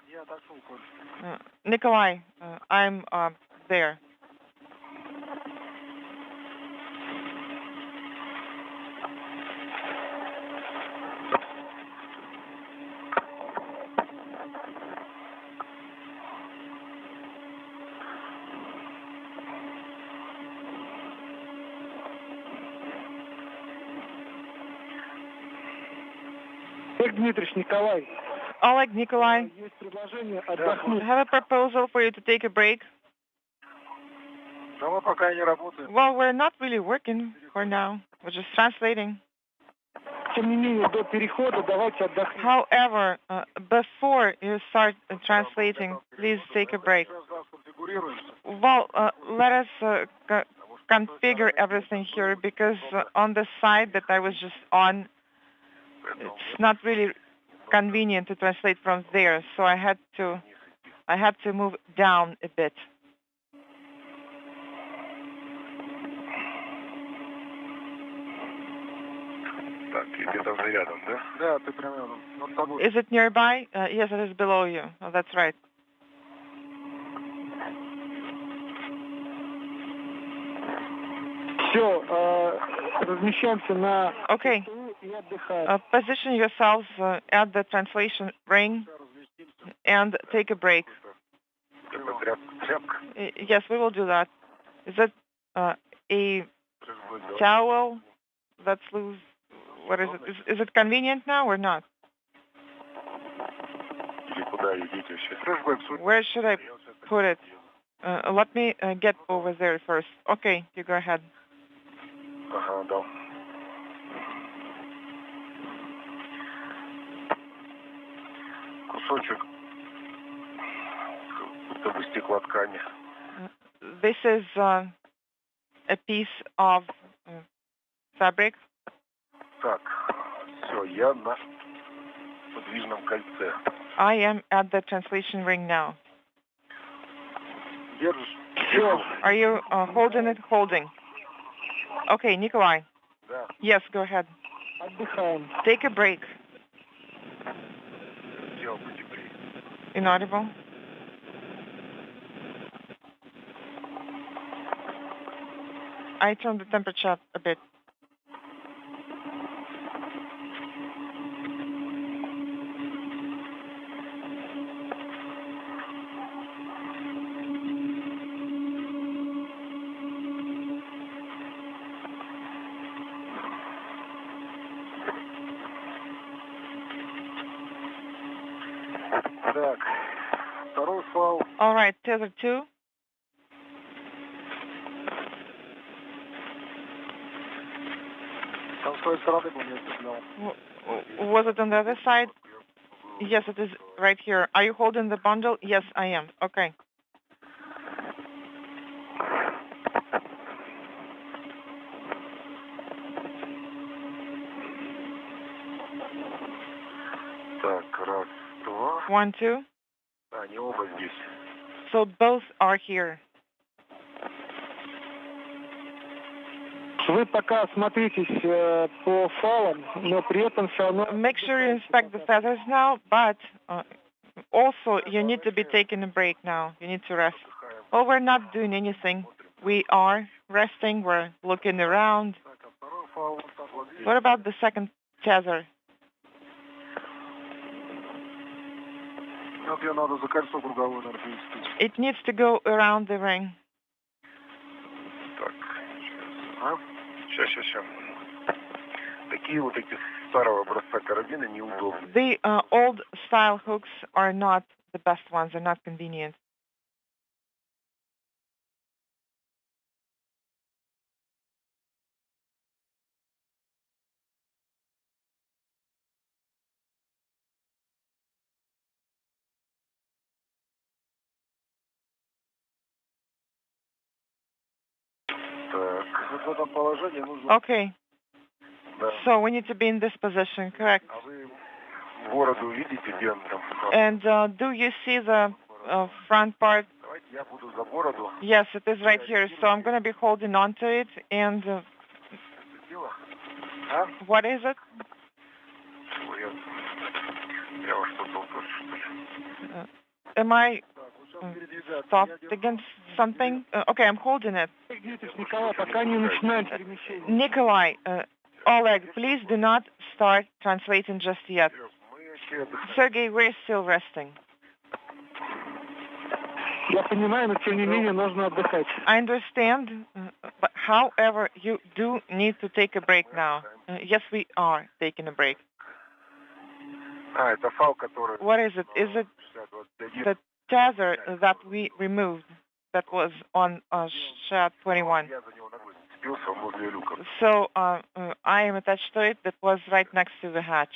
Nikolai, I'm there. Николай. Oleg, Nikolai, I have a proposal for you to take a break. Well, we're not really working for now. We're just translating. However, before you start translating, please take a break. Well, let us configure everything here, because on the side that I was just on, it's not really convenient to translate from there, so I had to move down a bit. Is it nearby? Yes, it is below you. Oh, that's right. Okay. Position yourselves at the translation ring and take a break. Yes, we will do that. Is it a towel that's loose? What is it? Is it convenient now or not? Where should I put it? Let me get over there first. Okay, you go ahead. This is a piece of fabric. I am at the translation ring now. Are you holding it? Holding. Okay, Nikolai. Да. Yes, go ahead. Отдыхаем. Take a break. Сделал потеплее. Inaudible. I turned the temperature up a bit. Так, второй фал. All right, tether 2. Там с той стороны был не цеплял. Was it on the other side? Yes, it is right here. Are you holding the bundle? Yes, I am. Okay. Так, раз, два. 1, 2. Они оба здесь. So both are here. Вы пока смотритесь по фалам, но при этом все равно... Make sure you inspect the feathers now, but also you need to be taking a break now. You need to rest. Well, we're not doing anything. We are resting. We're looking around. Так, а второй фал вот здесь. What about the second tether? Вот ее надо за кольцо круговое, наверное, привести. It needs to go around the ring. Так, сейчас. Такие вот эти старого образца карабины неудобны. The old style hooks are not the best ones. They're not convenient. Так, вот в этом положении нужно... Okay. Да. So we need to be in this position, correct? А вы бороду видите, где он там? And do you see the front part? Давайте я буду за бороду. Yes, it is right here. So I'm going to be holding on to it. And Дело? А? what is it? Ой, я во что толкаюсь, что ли? Am I Так, вот сейчас передвигаться. stopped against something? Okay, I'm holding it. Николай, пока не начинаем перемещение. Nikolai, Oleg, please do not start translating just yet. Мы все отдыхаем. Sergey, we're still resting. Я понимаю, но тем не менее нужно отдыхать. I understand, but however, you do need to take a break now. Yes, we are taking a break. А, это фал, который... What is it? Is it the tether that we removed that was on Shed 21? Я за него ногой цепился, он возле люка. So I am attached to it. That was right next to the hatch.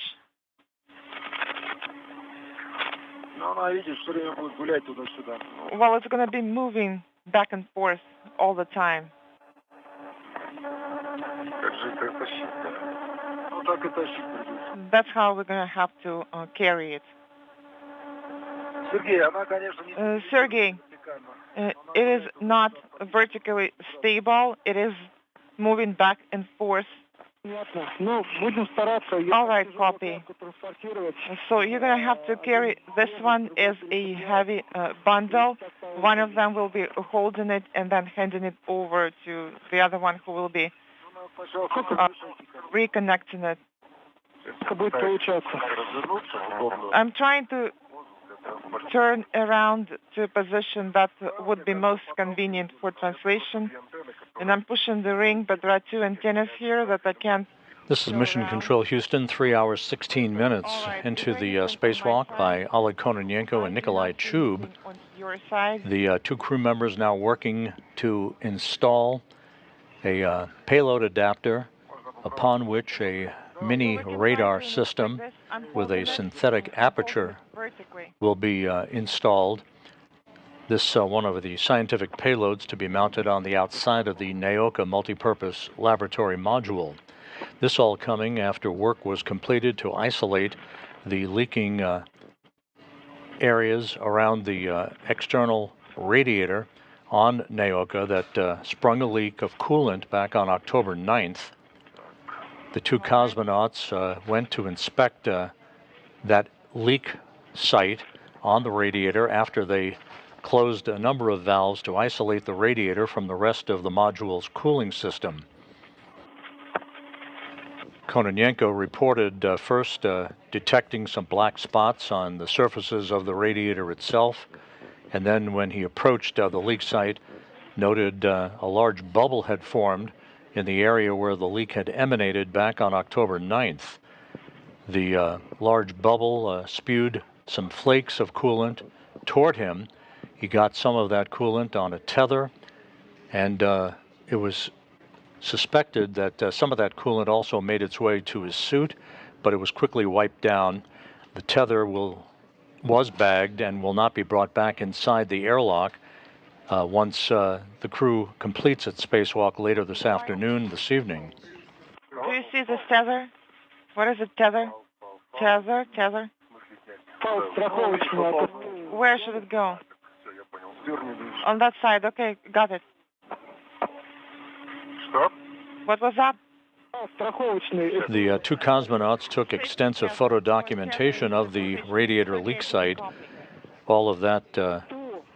Ну, она, видишь, все время будет гулять туда-сюда. Well, it's going to be moving back and forth all the time. Как же это тащить-то? Ну, так и тащить придется. That's how we're going to have to carry it. Сергей, она, конечно, не... Sergey, it is not vertically stable. It is moving back and forth. Понятно. Ну, будем стараться. All right, copy. Транспортировать. So you're going to have to carry this one as a heavy bundle. One of them will be holding it and then handing it over to the other one who will be reconnecting it. Как будет получаться? Развернуться удобно. I'm trying to turn around to a position that would be most convenient for translation. And I'm pushing the ring, but there are two antennas here that I can't. This is Mission Control Houston, 3 hours, 16 minutes into the spacewalk by Oleg Kononenko and Nikolai Chub. On your side. The two crew members now working to install a payload adapter upon which a mini radar system with a synthetic aperture will be installed. This one of the scientific payloads to be mounted on the outside of the Nauka multipurpose laboratory module. This all coming after work was completed to isolate the leaking areas around the external radiator on Nauka that sprung a leak of coolant back on October 9th. The two cosmonauts went to inspect that leak site on the radiator after they closed a number of valves to isolate the radiator from the rest of the module's cooling system. Kononenko reported first detecting some black spots on the surfaces of the radiator itself, and then when he approached the leak site, noted a large bubble had formed in the area where the leak had emanated back on October 9th. The large bubble spewed some flakes of coolant toward him. He got some of that coolant on a tether, and it was suspected that some of that coolant also made its way to his suit, but it was quickly wiped down. The tether was bagged and will not be brought back inside the airlock once the crew completes its spacewalk later this evening. Do you see this tether? What is it, tether? Tether? Where should it go? On that side, okay, got it. What was that? The two cosmonauts took extensive photo documentation of the radiator leak site. All of that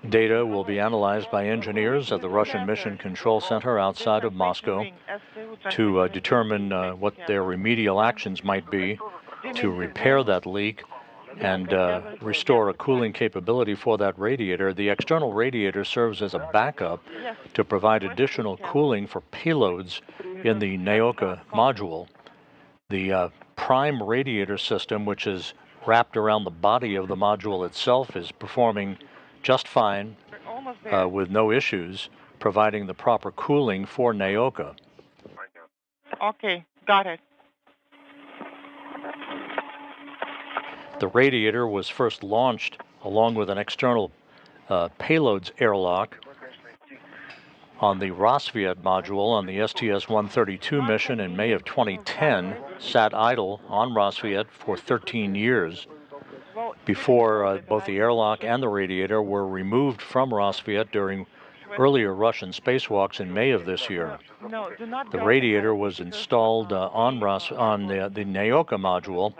data will be analyzed by engineers at the Russian Mission Control Center outside of Moscow to determine what their remedial actions might be to repair that leak and restore a cooling capability for that radiator. The external radiator serves as a backup to provide additional cooling for payloads in the Nauka module. The prime radiator system, which is wrapped around the body of the module itself, is performing just fine with no issues, providing the proper cooling for Nauka. Okay, got it. The radiator was first launched along with an external payloads airlock on the Rosviet module on the STS-132 mission in May of 2010, sat idle on Rosviet for 13 years before both the airlock and the radiator were removed from Rosviet during earlier Russian spacewalks in May of this year. The radiator was installed on the Nauka module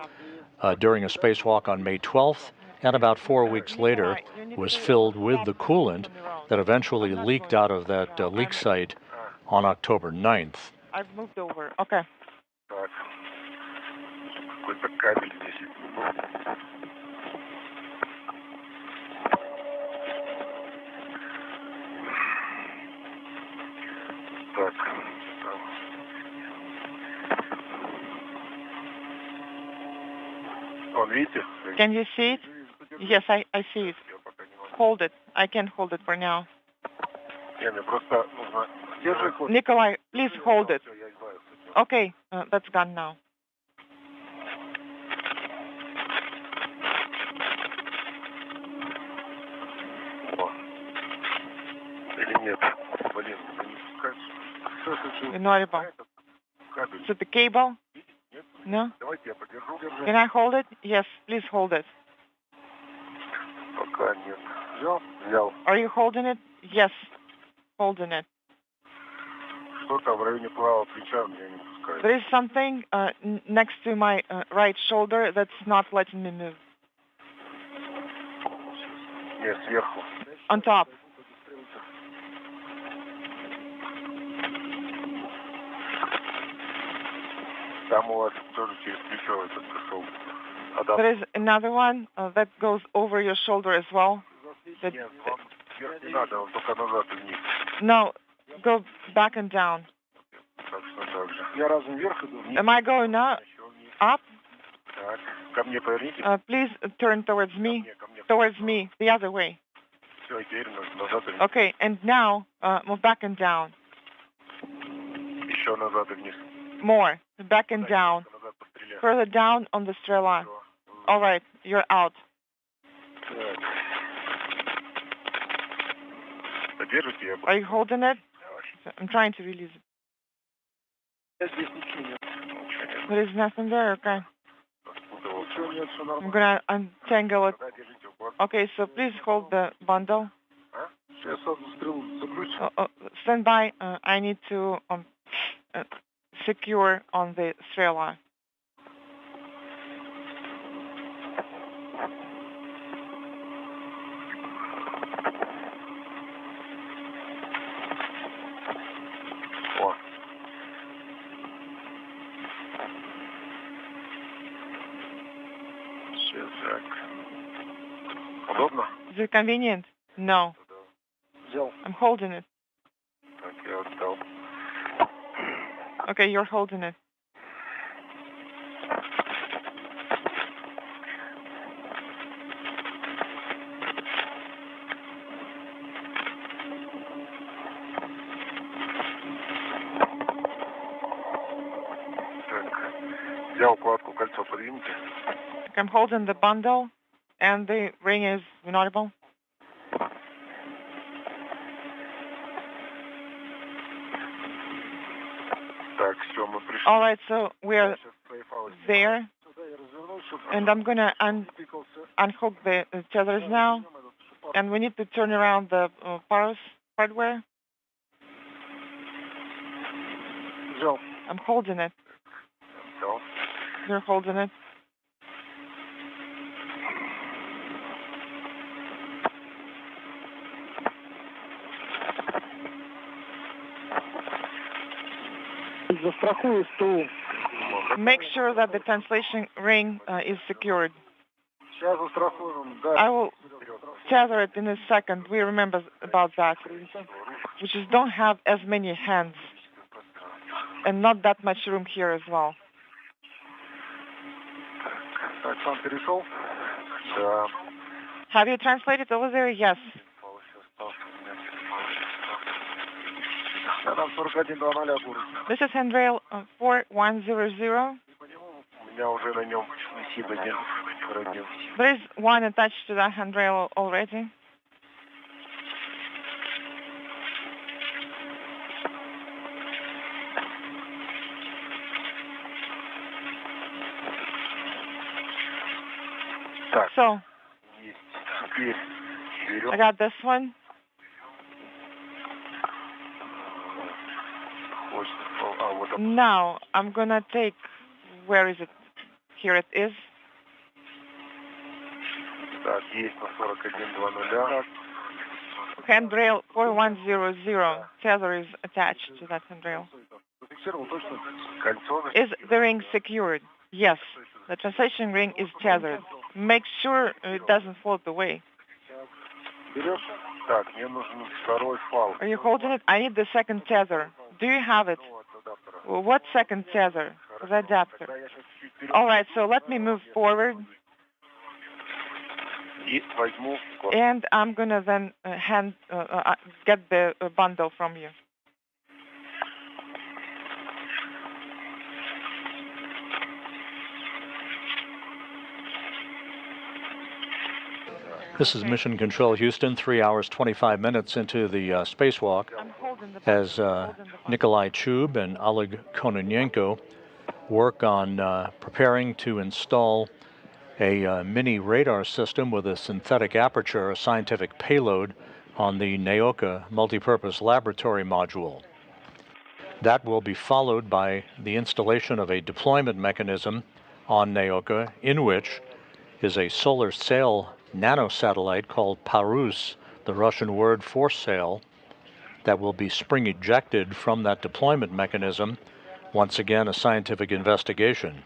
during a spacewalk on May 12th, and about 4 weeks later was filled with the coolant that eventually leaked out of that leak site on October 9th. I've moved over. Okay. Can you see it? Yes, I see it. Hold it. I can't hold it for now. Nikolai, please hold it. Okay, that's gone now. Ignorable. So the cable? No? Can I hold it? Yes, please hold it. Are you holding it? Yes, holding it. There is something next to my right shoulder that's not letting me move. On top. There is another one that goes over your shoulder as well. No, go back and down. Am I going up? Please turn towards me, the other way. Okay, and now move back and down. More, back and down. Further down on the strela. All right, you're out. Are you holding it? I'm trying to release it. There is nothing there, okay. I'm gonna untangle it. Okay, so please hold the bundle. Stand by. I need to secure on the Strela. Is it convenient? No. I'm holding it. Okay, you're holding it. I'm holding the bundle, and the ring is inaudible. All right, so we're there, and I'm gonna unhook the tethers now, and we need to turn around the parus hardware. I'm holding it. You're holding it. Make sure that the translation ring is secured. I will tether it in a second. We remember about that. We just don't have as many hands and not that much room here as well. Have you translated over there? Yes. This is handrail 4100. There is one attached to that handrail already. So, I got this one. Now, I'm gonna take, where is it? Here it is. Handrail 4100. Tether is attached to that handrail. Is the ring secured? Yes. The translation ring is tethered. Make sure it doesn't float away. Are you holding it? I need the second tether. Do you have it? What second tether? The adapter. All right, so let me move forward. And I'm going to then get the bundle from you. This is Mission Control Houston, 3 hours, 25 minutes into the spacewalk, as Nikolai Chub and Oleg Kononenko work on preparing to install a mini radar system with a synthetic aperture, a scientific payload, on the Nauka multipurpose laboratory module. That will be followed by the installation of a deployment mechanism on Nauka, in which is a solar sail nanosatellite called Parus, the Russian word for sail, that will be spring ejected from that deployment mechanism. Once again, a scientific investigation.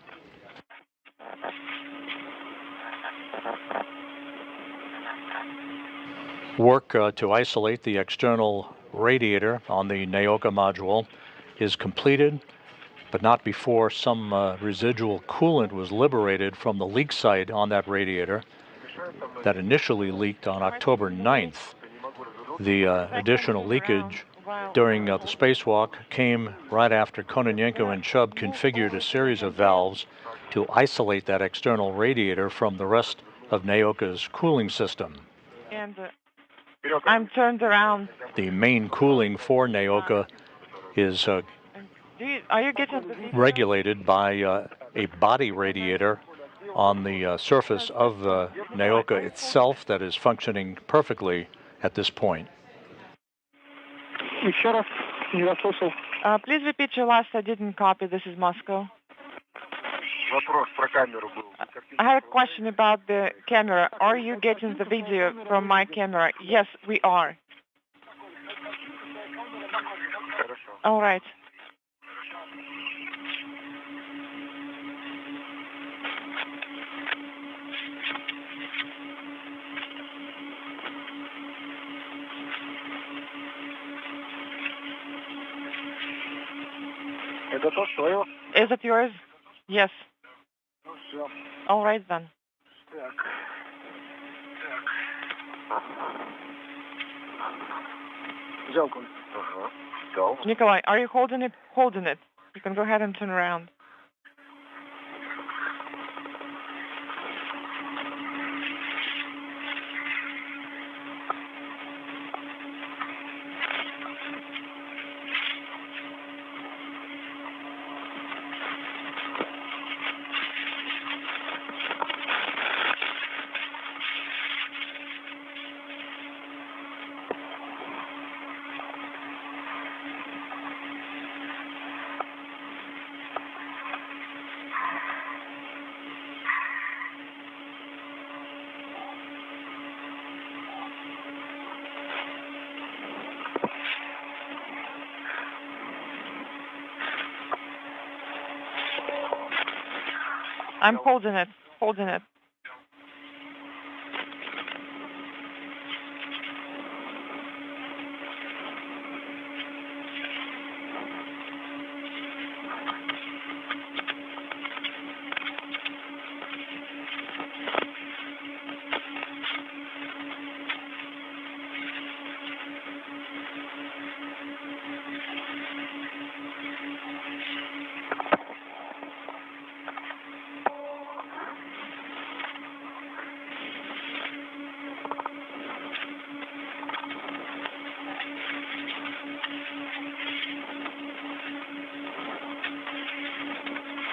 Work to isolate the external radiator on the Nauka module is completed, but not before some residual coolant was liberated from the leak site on that radiator that initially leaked on October 9th. The additional leakage during the spacewalk came right after Kononenko and Chub configured a series of valves to isolate that external radiator from the rest of Nauka's cooling system. And I'm turned around. The main cooling for Nauka is regulated by a body radiator on the surface of Nauka itself that is functioning perfectly at this point. Еще раз, не расслышал. Please repeat your last. I didn't copy. This is Moscow. Вопрос про камеру был. I had a question about the camera. Are you getting the video from my camera? Yes, we are. Хорошо. All right. Это то, что Is it yours? Yes. Ну, все. All right then. Так. Взял он. Ага. Взял. Nikolai, are you holding it? Holding it. You can go ahead and turn around. I'm holding it. Holding it.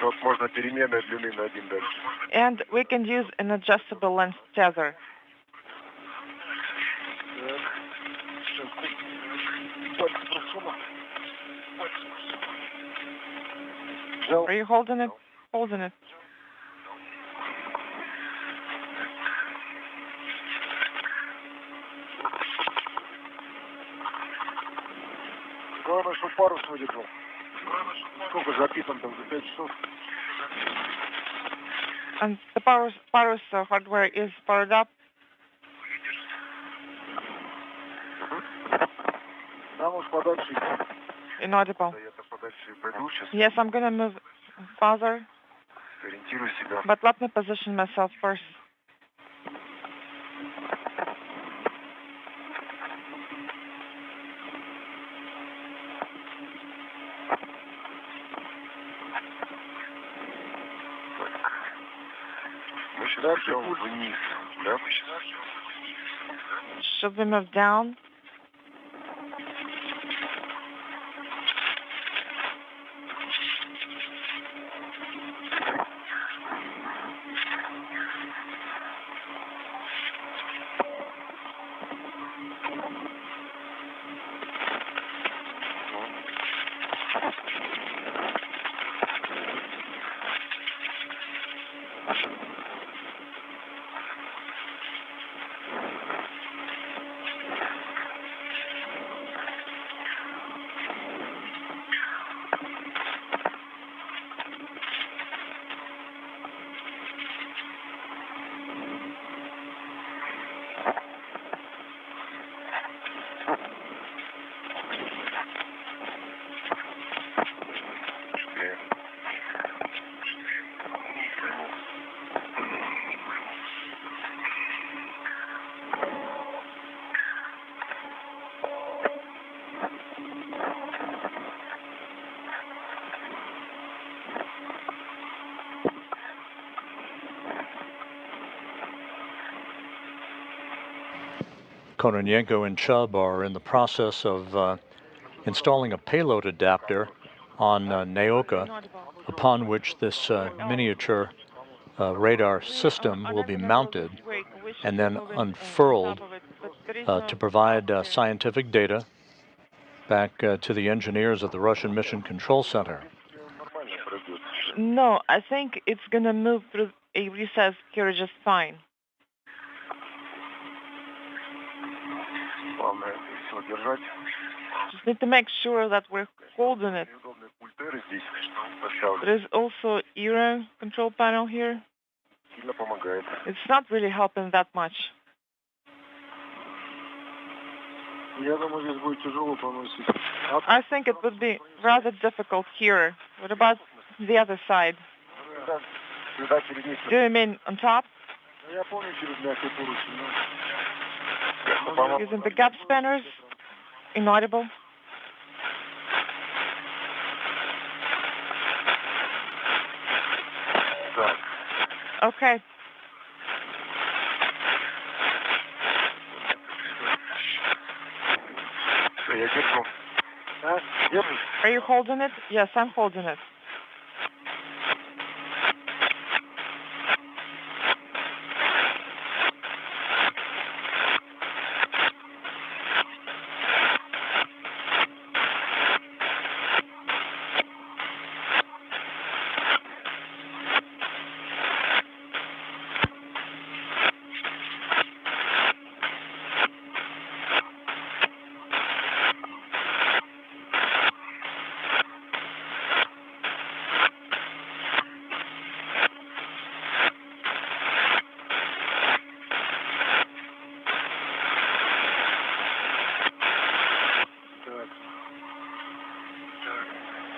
Вот можно переменной длины на один дальше. And we can use an adjustable length tether. Взял. Are you holding it? Holding it. Главное, чтобы парус выдержал. Сколько запитан там за 5 часов? And the parus hardware is powered up. Нам уж подальше. Inaudible. Да, я-то подальше пойду сейчас. Yes, I'm gonna move farther, Ориентирую себя. but let me position myself first. Мы сейчас идем вниз. Да, мы сейчас. Should we move down? Kononenko and Chub are in the process of installing a payload adapter on Nauka, upon which this miniature radar system will be mounted and then unfurled to provide scientific data back to the engineers of the Russian Mission Control Center. No, I think it's going to move through a recess here just fine. Just need to make sure that we're holding it. There is also Aero control panel here. It's not really helping that much. I think it would be rather difficult here. What about the other side? Do you mean on top? Using the gap spanners? Inaudible? Okay. Are you holding it? Yes, I'm holding it.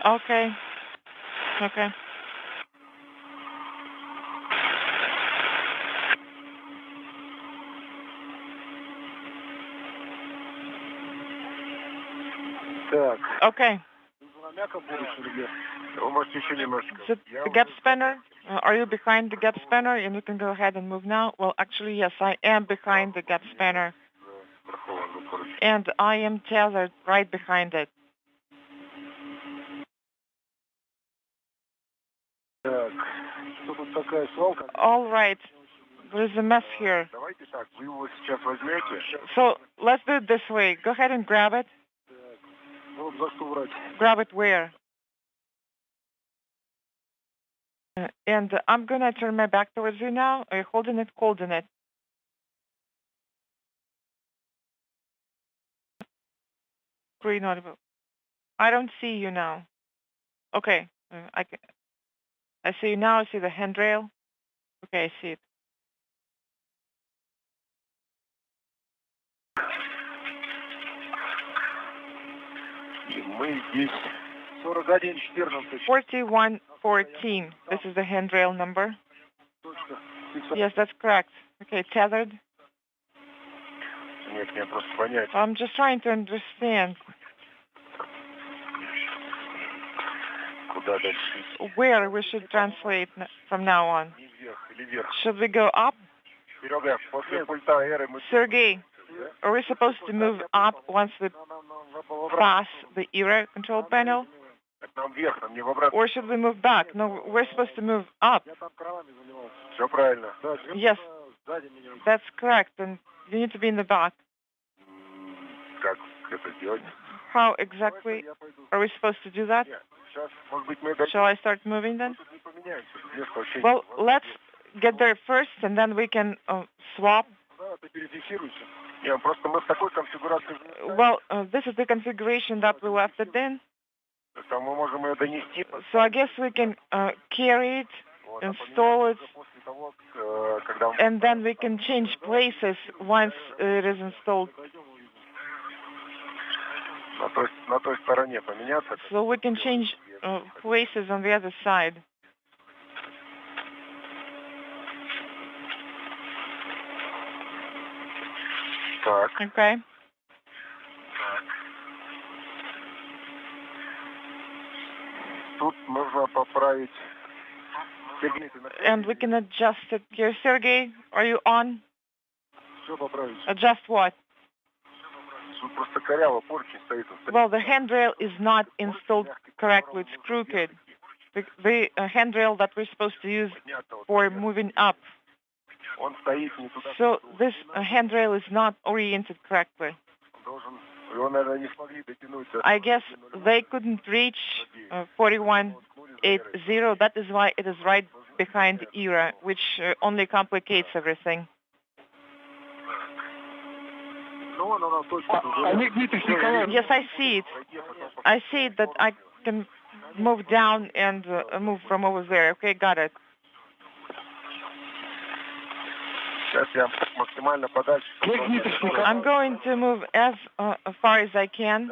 Okay. Okay. Okay. The gap spanner? Are you behind the gap spanner and you can go ahead and move now? Well, actually, yes, I am behind the gap spanner. And I am tethered right behind it. All right. There's a mess here. So let's do it this way. Go ahead and grab it. Grab it where? And I'm going to turn my back towards you now. Are you holding it? Holding it. Green audible. I don't see you now. Okay. I see you now. I see the handrail. Okay, I see it. Мы 4114. This is the handrail number. Yes, that's correct. Okay, tethered. I'm just trying to understand. Where we should translate from now on. Should we go up? Sergey, are we supposed to move up once we pass the Aero control panel? Or should we move back? No, we're supposed to move up. Yes, that's correct. And you need to be in the back. How exactly are we supposed to do that? Shall I start moving then? Well, let's get there first, and then we can swap. Well, this is the configuration that we left it in. So I guess we can carry it, install it, and then we can change places once it is installed. So we can change places on the other side. Okay. And we can adjust it here. Sergey, are you on? Adjust what? Well, the handrail is not installed correctly. It's crooked. The handrail that we're supposed to use for moving up. So this handrail is not oriented correctly. I guess they couldn't reach 4180. That is why it is right behind ERA, which only complicates everything. Yes, I see it. I see that I can move down and move from over there. Okay, got it. I'm going to move as far as I can.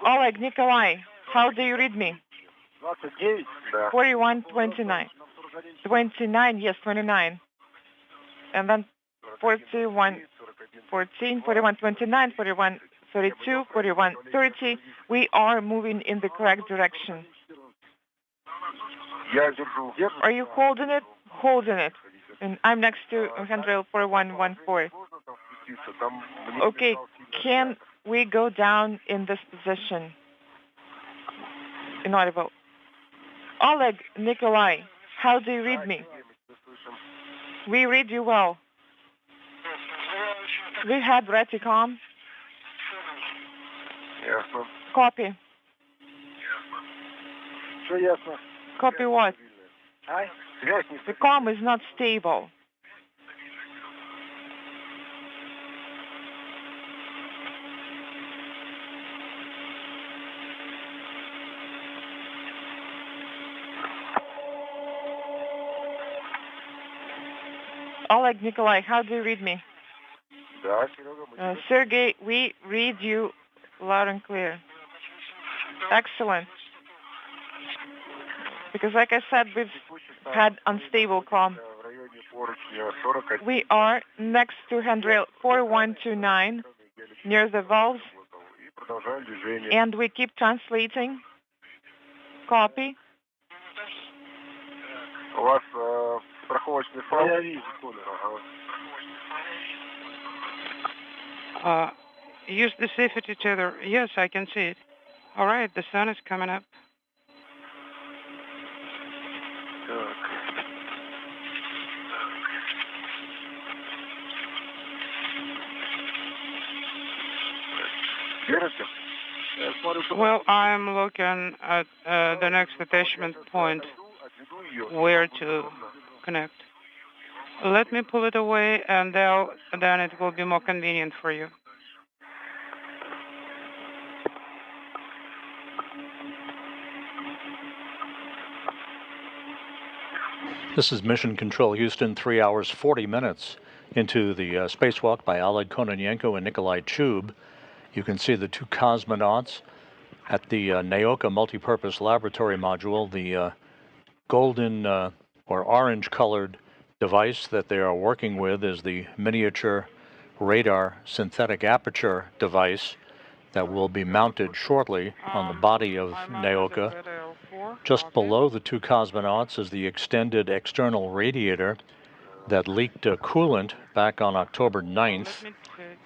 Oleg, Nikolai, how do you read me? 4129. 29, yes, 29. And then 41, 14, 41, 29, 41, 32, 41, 30. We are moving in the correct direction. Are you holding it? Holding it. And I'm next to handrail 4114. Okay, can we go down in this position? Inaudible. Oleg, Nikolai, how do you read me? We read you well. We had Reticom. Copy. Copy what? The com is not stable. Oleg, Nikolai, how do you read me? Sergey, we read you loud and clear. Excellent. Because like I said, we've had unstable comm. We are next to handrail 4129 near the valves. And we keep translating. Copy. Use the safety tether. Yes, I can see it. All right, the sun is coming up. Well, I'm looking at the next attachment point, where to connect. Let me pull it away, and then it will be more convenient for you. This is Mission Control Houston, 3 hours, 40 minutes into the spacewalk by Oleg Kononenko and Nikolai Chub. You can see the two cosmonauts at the Nauka multipurpose laboratory module. The golden or orange-colored device that they are working with is the miniature radar synthetic aperture device that will be mounted shortly on the body of Nauka. Just below the two cosmonauts is the extended external radiator that leaked coolant back on October 9th,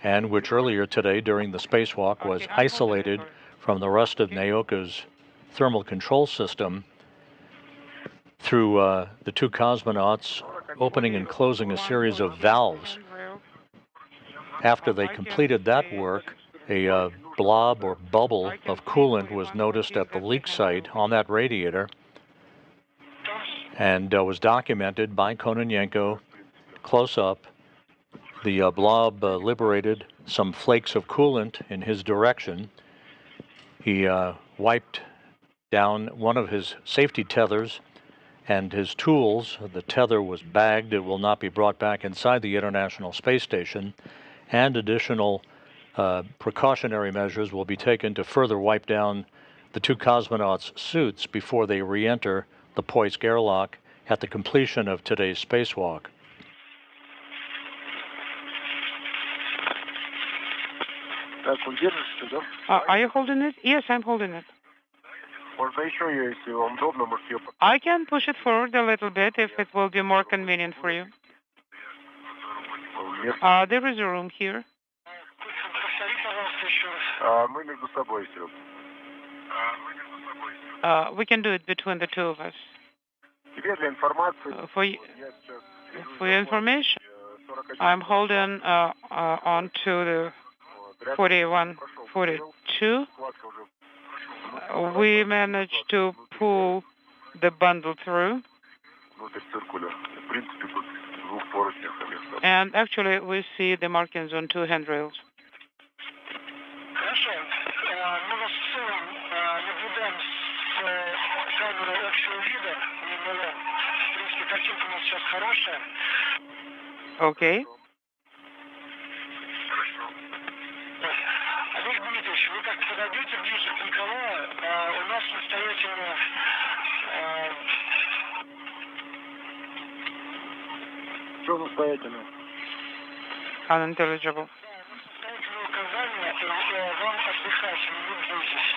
and which earlier today during the spacewalk was isolated from the rest of Nauka's thermal control system through the two cosmonauts opening and closing a series of valves. After they completed that work, a blob or bubble of coolant was noticed at the leak site on that radiator and was documented by Kononenko close up. The blob liberated some flakes of coolant in his direction. He wiped down one of his safety tethers and his tools. The tether was bagged. It will not be brought back inside the International Space Station, and additional precautionary measures will be taken to further wipe down the two cosmonauts' suits before they re-enter the Poisk airlock at the completion of today's spacewalk. Are you holding it? Yes, I'm holding it. I can push it forward a little bit if it will be more convenient for you. There is a room here. We can do it between the two of us. For your information, I'm holding on to the 4142. We managed to pull the bundle through. And actually, we see the markings on two handrails. Okay. Олег Дмитриевич, вы как подойдете ближе к Николаю, у нас настоятельно что настоятельно? Unintelligible. Настоятельное указание вам отдыхать, не бойтесь.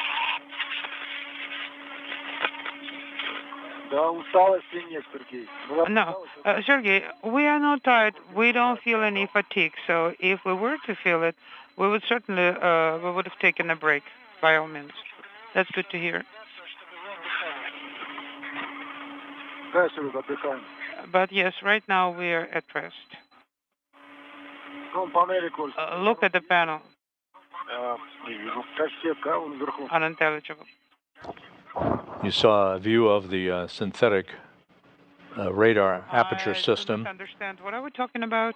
Да, усталости нет, Сергей. No, Sergey, we are not tired. We don't feel any fatigue. So if we were to feel it, we would certainly we would have taken a break, by all means. That's good to hear. But yes, right now we are at rest. Look at the panel. Unintelligible. You saw a view of the synthetic radar aperture system. I don't understand. What are we talking about?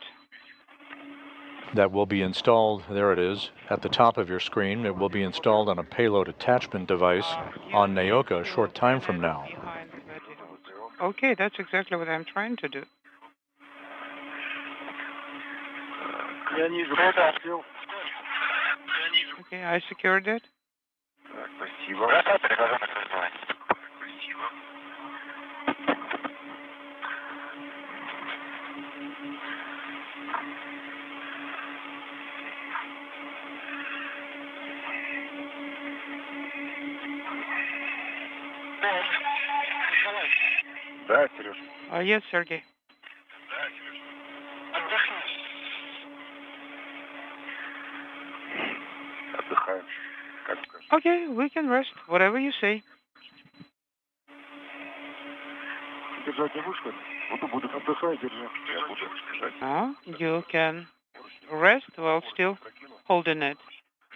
That will be installed, there it is, at the top of your screen. It will be installed on a payload attachment device on Nauka a short time from now. Okay, that's exactly what I'm trying to do. Okay, I secured it. Да, Сереж. Yes, Sergey. Отдыхаем. Как скажешь. Okay, we can rest, whatever you say. Держать не будешь, что ли? Буду отдыхать, держи. Я буду держать. No, you can rest while still holding it.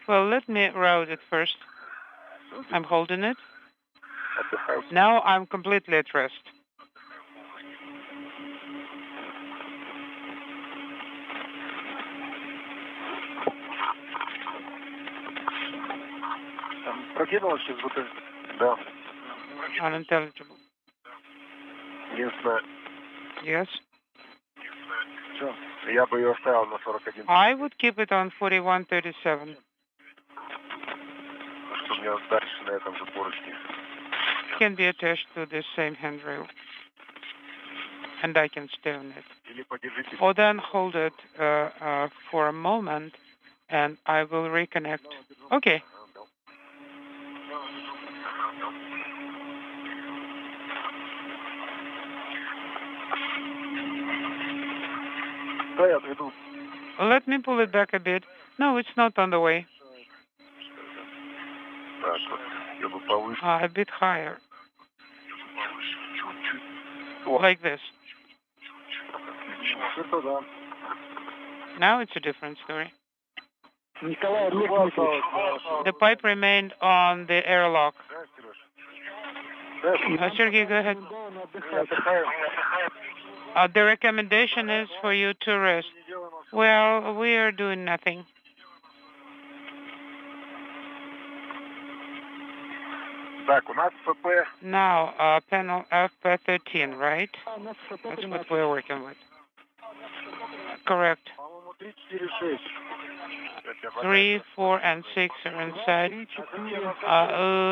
Well, let me route it first. I'm holding it. Отдыхаю. Now I'm completely at rest. Прокинулась сейчас будто? Да. Unintelligible. Единственное, Yes. что? Я бы ее оставил на 41. I would keep it on 4137. Что у меня дальше на этом же поручне. It can be attached to the same handrail. And I can stay on it. Или подержите. Or then hold it for a moment and I will reconnect. Okay. Да, я отведу. Let me pull it back a bit. No, it's not on the way. Так, вот. Я бы повыше. A bit higher. Чуть-чуть. Like this. Это да. Now it's a different story. Николай, The pipe remained on the airlock. Sergey, go ahead. The recommendation is for you to rest. Well, we are doing nothing. Так, у нас ФП. Now, panel FP13, right? That's what we're working with. Correct. 3, 4, and 6 are inside.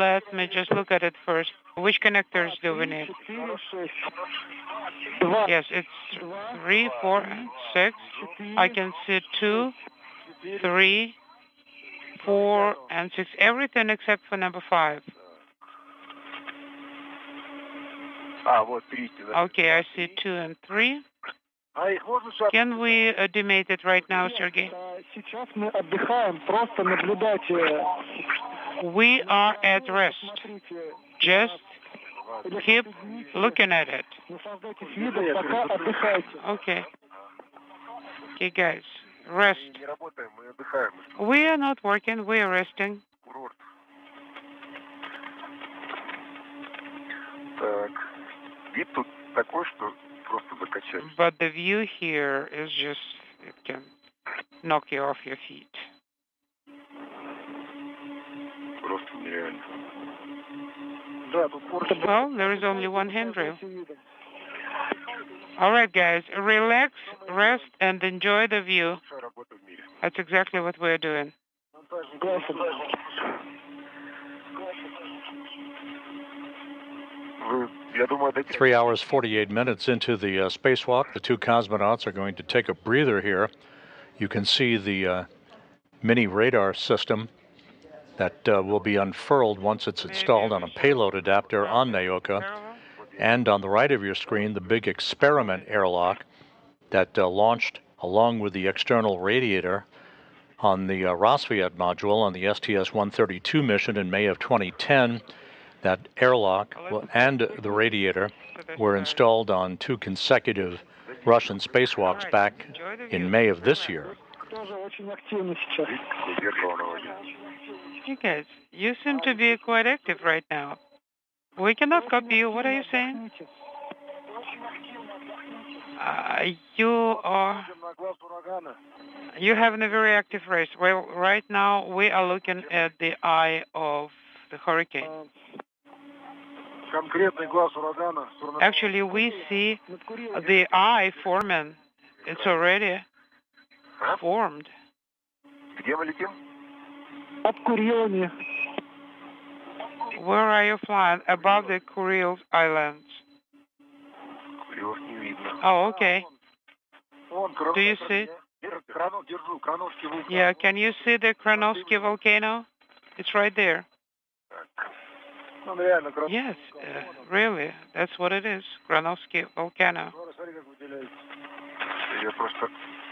Let me just look at it first. Which connectors do we need? Yes, it's 3, 4, and 6. I can see 2, 3, 4, and 6. Everything except for number 5. Вот 3. Okay, I see 2 and 3. Can we demate it right now, Sergey? We are at rest. Just Keep looking at it. Наслаждайтесь видом, пока отдыхайте. Okay. Okay, guys, rest. Мы не работаем, мы отдыхаем. We are not working, we are resting. Курорт. Так. Вид тут такой, что просто закачать. But the view here is just, it can knock you off your feet. Просто нереально. Да, тут порта. Well, there is only one handrail. All right, guys, relax, rest, and enjoy the view. Лучшая работа в мире. That's exactly what we're doing. Вы, я думаю, дойти. 3 hours, 48 minutes into the spacewalk. The two cosmonauts are going to take a breather here. You can see the mini radar system that will be unfurled once it's installed on a payload adapter on Nauka. And on the right of your screen, the big experiment airlock that launched along with the external radiator on the Rosviet module on the STS-132 mission in May of 2010. That airlock and the radiator were installed on 2 consecutive Russian spacewalks back in May of this year. Тоже очень активно сейчас. Зеркало наводит. You guys, you seem to be quite active right now. We cannot copy you. What are you saying? You're having a very active race. Well, right now we are looking at the eye of the hurricane. Конкретный глаз урагана. Actually, we see the eye forming. It's already formed. Где мы летим? От Курилами. Where are you flying? Above the Kurils Islands. Курилов не видно. Oh, okay. Do you see? Кранов держу, Крановский вулкан. Yeah, can you see the Kranovsky volcano? It's right there. Он реально красный. Yes, really, that's what it is. Kranovsky volcano. Смотри, как выделяется. Я просто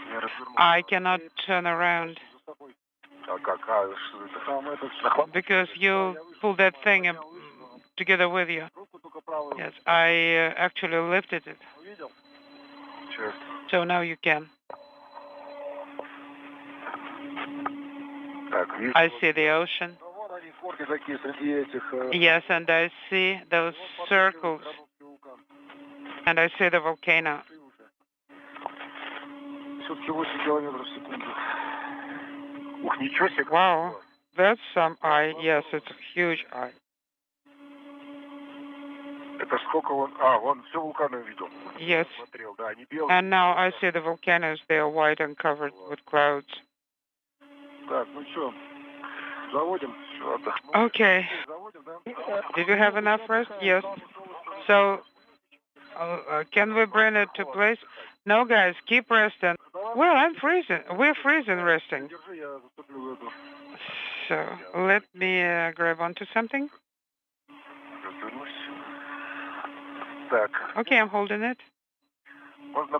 не разверну. I cannot turn around А как? А, что это? Там этот... because you pulled that thing together with you. Руку только правую. Yes, I actually lifted it. Увидел? Сейчас. So now you can. Так, вижу. I see the ocean. Ну, вон они, форки такие среди этих... Yes, and I see those circles, Крановский вулкан. and I see the volcano. Все-таки 8 километров в секунду. Ух, ничего себе. Wow, that's some eye. Yes, it's a huge eye. Это сколько вон... А, вон все вулканы видел. Yes, Смотрел, да, они белые. and now I see the volcanoes. They are white and covered with clouds. Так, ну что, заводим? Все, отдохнем. Okay. Заводим, да? Did you have enough rest? Yes. So, can we bring it to place? No, guys, keep resting. Well, I'm freezing. We're freezing resting. Держи, я заступлю в эту. So, let me grab onto something. Развернусь. Так, Okay, I'm holding it. можно...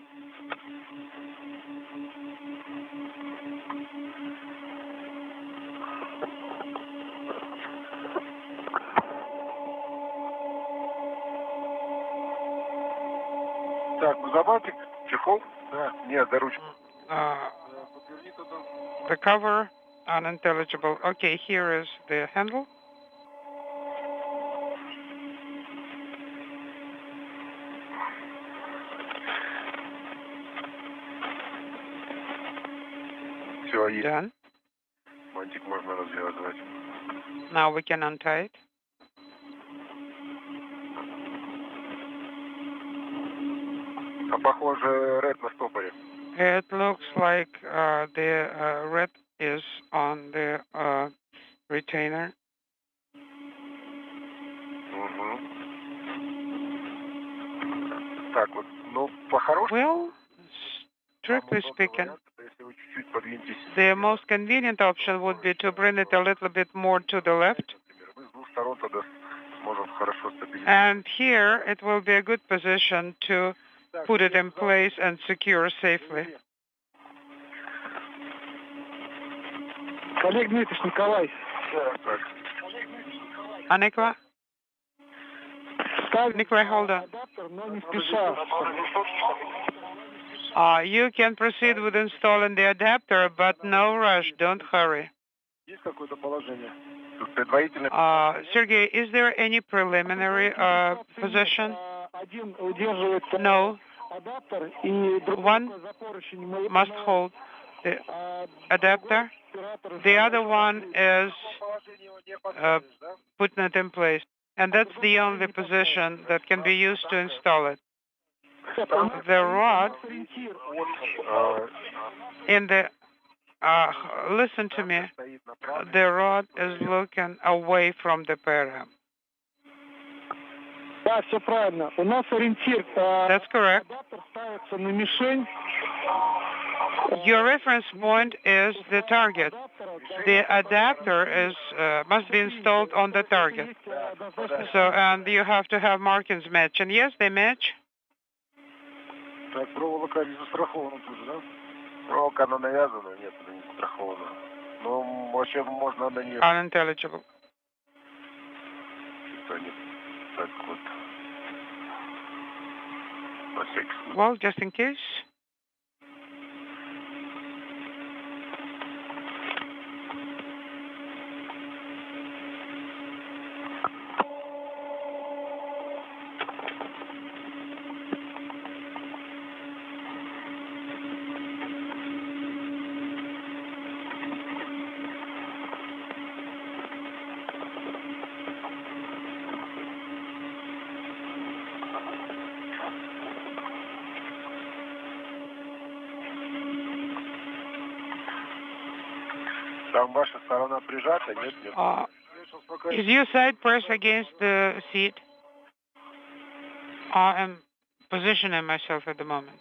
Так, ну забавьте чехол. Да. Нет, за ручку. Подверни туда. The cover, unintelligible. Okay, here is the handle. Все, есть. Done. Мантик можно развязывать. Now we can untie it. А похоже, ред на стопоре. It looks like the red is on the retainer. Угу. Так вот, ну, по-хорошему... Well, strictly speaking, Если вы чуть-чуть подвинетесь, the most convenient option would be to bring it a little bit more to the left. например, мы с двух сторон тогда сможем хорошо стабилизировать. And here it will be a good position to put it in place and secure safely. Олег Дмитриевич, Николай. Так. Anikva? Nikolai, hold on. You can proceed with installing the adapter, but no rush. Don't hurry. Sergey, is there any preliminary position? No. One must hold the adapter. The other one is putting it in place. And that's the only position that can be used to install it. The rod in the listen to me. The rod is looking away from the paraham. That's correct. Your reference point is the target. The adapter is must be installed on the target. So, and you have to have markings match. And yes, they match. Unintelligible. Well, just in case. Is your side pressed against the seat? I'm positioning myself at the moment.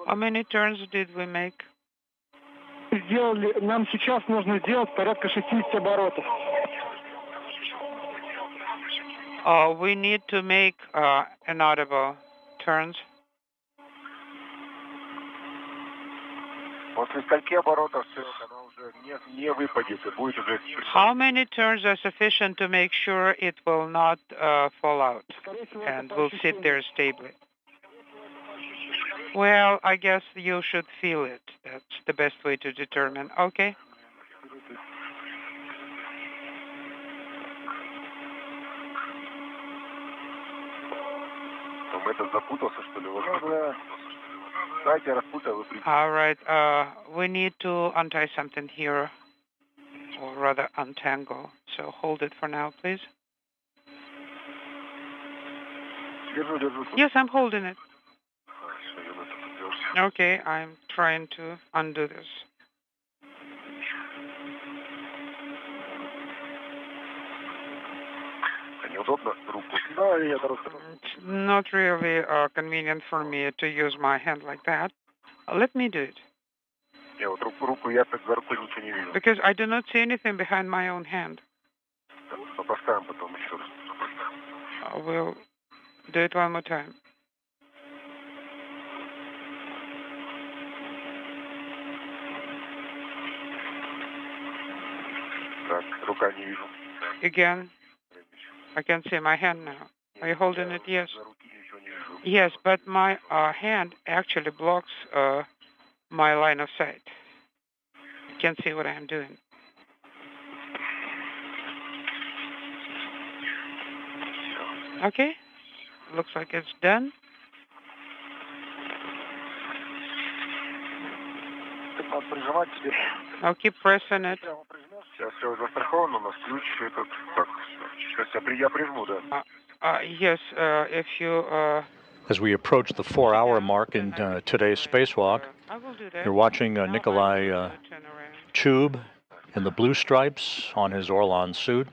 How many turns did we make? Нам сейчас нужно сделать порядка 60 оборотов. We need to make inaudible turns. How many turns are sufficient to make sure it will not fall out and will sit there stably? Well, I guess you should feel it. That's the best way to determine. Okay. All right. We need to untie something here, or rather untangle. So hold it for now, please. Yes, I'm holding it. Okay, I'm trying to undo this. It's not really convenient for me to use my hand like that. Let me do it. Because I do not see anything behind my own hand. I will do it one more time. Again, I can see my hand now. Are you holding it? Yes. Yes, but my hand actually blocks my line of sight. You can't see what I'm doing. Okay. Looks like it's done. I'll keep pressing it. Yes, if you... As we approach the 4-hour mark in today's spacewalk, you're watching Nikolai Chub in the blue stripes on his Orlan suit,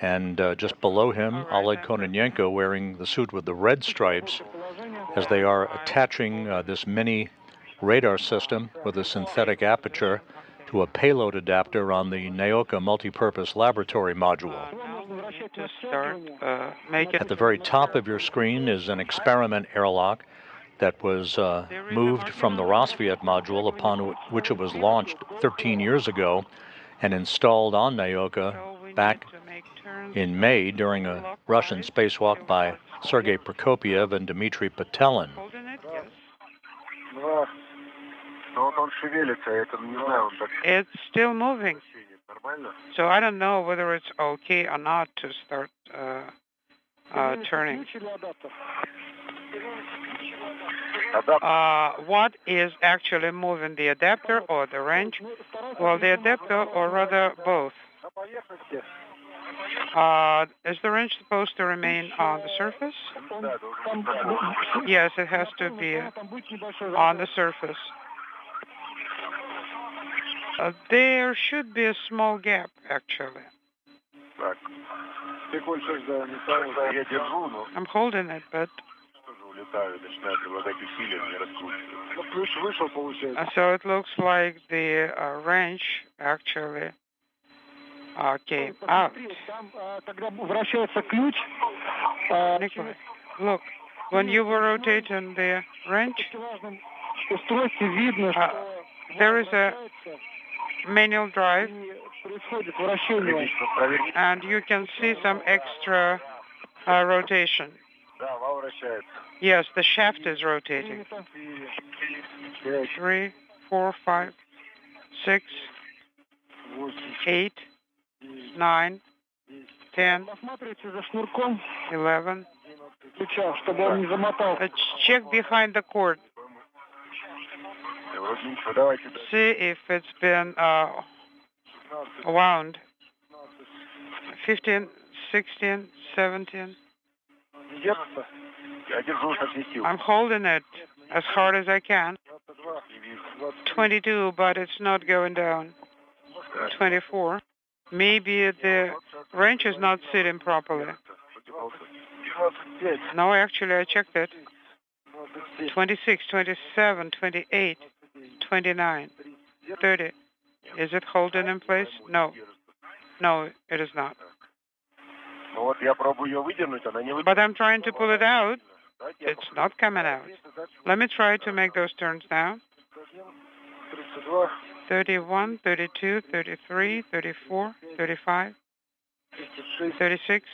and just below him, Oleg Kononenko wearing the suit with the red stripes. as they are attaching this mini radar system with a synthetic aperture to a payload adapter on the Nauka multipurpose laboratory module. To start, make it. At the very top of your screen is an experiment airlock that was moved from the Rosviet module upon which it was launched 13 years ago and installed on Nauka back in May during a Russian spacewalk by Sergei Prokopiev and Dmitry Petelin. It's still moving. So I don't know whether it's okay or not to start turning. What is actually moving, the adapter or the wrench? Well, the adapter, or rather both. Is the wrench supposed to remain on the surface? Yes, it has to be on the surface. There should be a small gap, actually. I'm holding it, but... So it looks like the wrench actually came out. Nikolai, look, when you were rotating the wrench, there is a manual drive, and you can see some extra rotation. Yes, the shaft is rotating. 3, 4, 5, 6, 8, 9, 10, 11. Check behind the cord. See if it's been wound. 15, 16, 17. I'm holding it as hard as I can. 22, but it's not going down. 24. Maybe the wrench is not sitting properly. No, actually, I checked it. 26, 27, 28, 29, 30. Is it holding in place? No. No, it is not. But I'm trying to pull it out. It's not coming out. Let me try to make those turns now. 31, 32, 33, 34, 35, 36,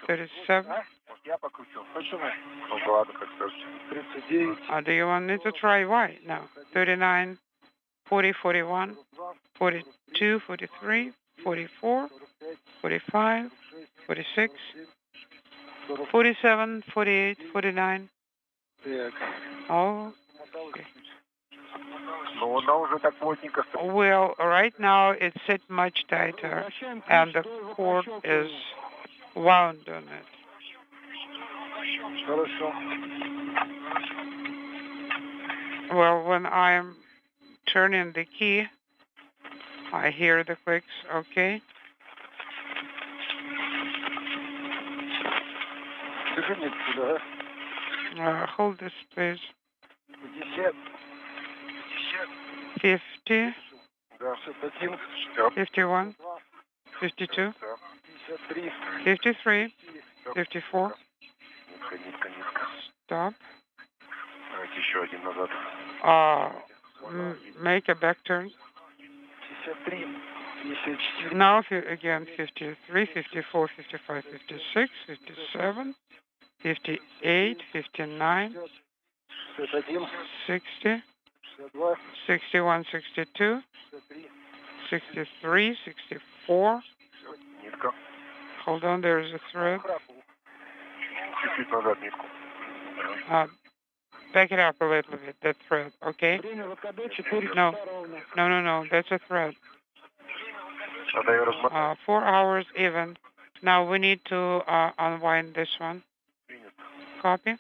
37. Do you want me to try? Why? No. 39, 40, 41, 42, 43, 44, 45, 46, 47, 48, 49. Oh. Okay. Well, right now it's set much tighter, and the cord is wound on it. Well, when I'm turning the key, I hear the clicks. Okay. Hold this, please. 50, 51, 52, 53, 54. Stop. Make a back turn. Now again 53, 54, 55, 56, 57, 58, 59, 60, 61, 62, 63, 64. Hold on, there's a thread. Back it up a little bit, that thread, okay? No, that's a thread. 4 hours even. Now we need to unwind this one. Copy.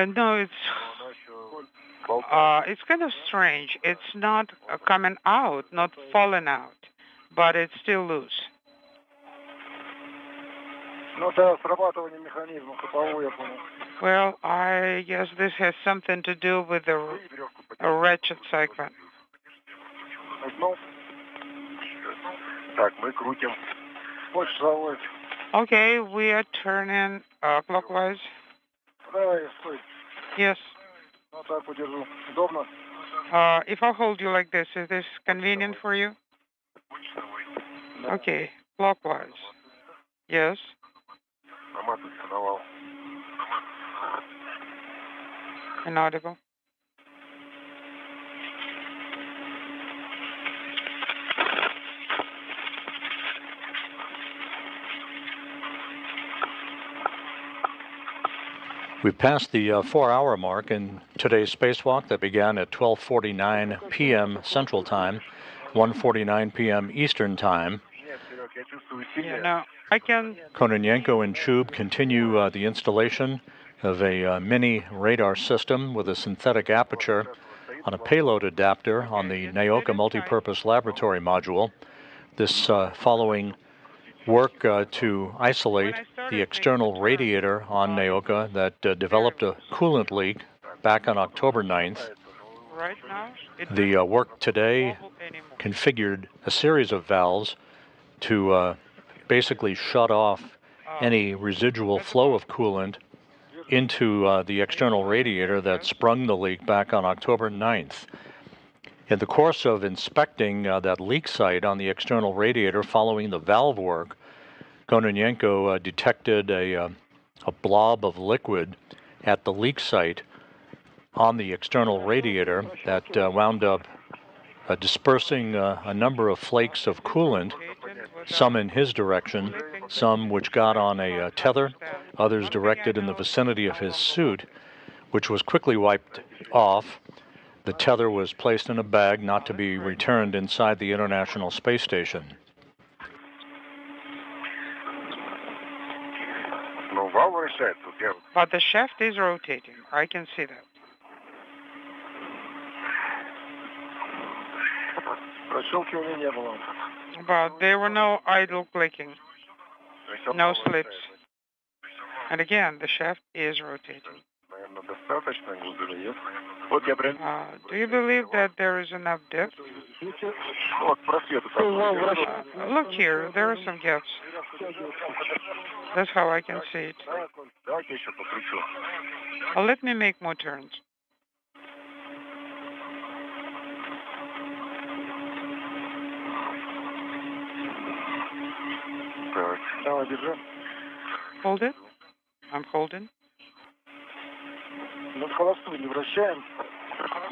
No, it's kind of strange. It's not coming out, not falling out, but it's still loose. Well, I guess this has something to do with the ratchet cycle. Okay, we are turning clockwise. Yes. If I hold you like this, is this convenient for you? Okay, clockwise. Yes. Inaudible. We've passed the 4-hour mark in today's spacewalk that began at 12:49 p.m. Central Time, 1:49 p.m. Eastern Time. Yeah, now I can. Kononenko and Chub continue the installation of a mini radar system with a synthetic aperture on a payload adapter on the Nauka multipurpose laboratory module. This following work to isolate the external radiator on Nauka that developed a coolant leak back on October 9th. Right now, the work today configured a series of valves to basically shut off any residual flow of coolant into the external radiator that sprung the leak back on October 9th. In the course of inspecting that leak site on the external radiator following the valve work, Kononenko detected a blob of liquid at the leak site on the external radiator that wound up dispersing a number of flakes of coolant, some in his direction, some which got on a tether, others directed in the vicinity of his suit, which was quickly wiped off. The tether was placed in a bag not to be returned inside the International Space Station. But the shaft is rotating. I can see that. But there were no idle clicking, no slips. And again, the shaft is rotating. Do you believe that there is enough depth? Look here, there are some gaps. That's how I can see it. Let me make more turns. Hold it. I'm holding.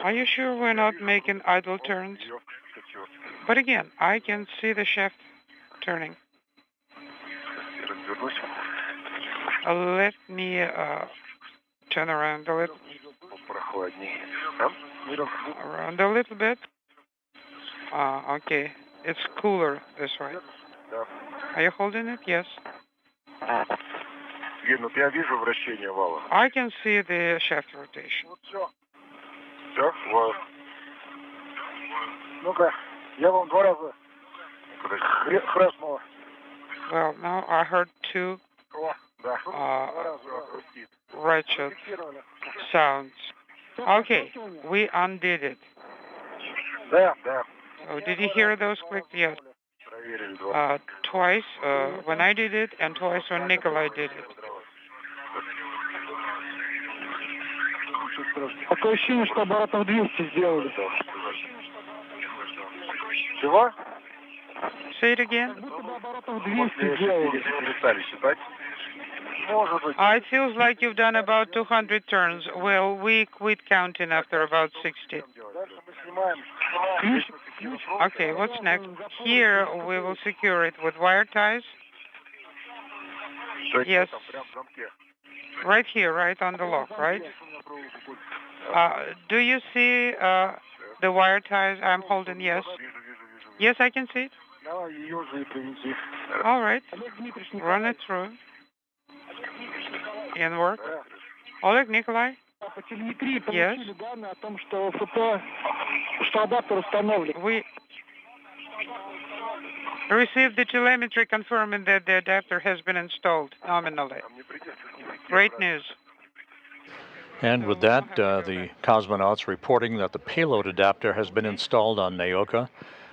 Are you sure we're not making idle turns? But again, I can see the shaft turning. Let me turn around a little. Around a little bit. Okay. It's cooler this way. Are you holding it? Yes. I can see the shaft rotation. Well, now I heard two ratchet sounds. Okay, we undid it. Oh, did you hear those clicks? Yes. Twice when I did it, and twice when Nikolai did it. Такое ощущение, что оборотов 200 сделали. Чего? Say it again. Оборотов 200 сделали. It feels like you've done about 200 turns. Well, we quit counting after about 60. Okay, what's next? Here, we will secure it with wire ties. Yes. Right here, right on the lock, right? Do you see the wire ties I'm holding? Yes. Yes, I can see it. All right. Run it through. In work. Oleg, Nikolai? Yes. Received the telemetry confirming that the adapter has been installed nominally. Great news. And with that, the cosmonauts reporting that the payload adapter has been installed on Nauka,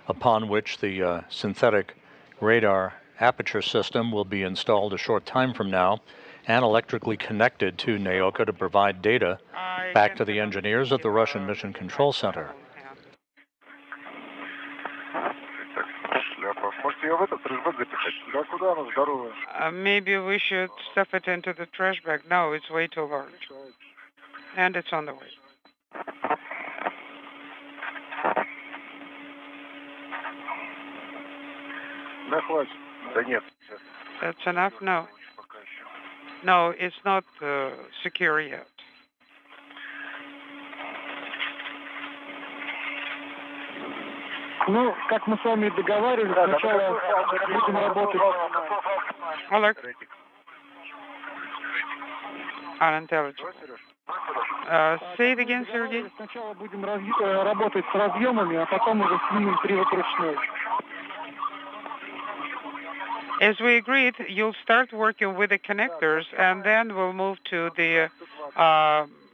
upon which the synthetic radar aperture system will be installed a short time from now and electrically connected to Nauka to provide data back to the engineers at the Russian Mission Control Center. Maybe we should stuff it into the trash bag. No, it's way too large. And it's on the way. That's enough? No. No, it's not secure yet. Ну, как мы с вами договаривались, сначала будем работать... Oleg. Unintelligible. Say it again, Sergey. Сначала будем работать с разъемами, а потом уже снимем привод ручной. As we agreed, you'll start working with the connectors, and then we'll move to the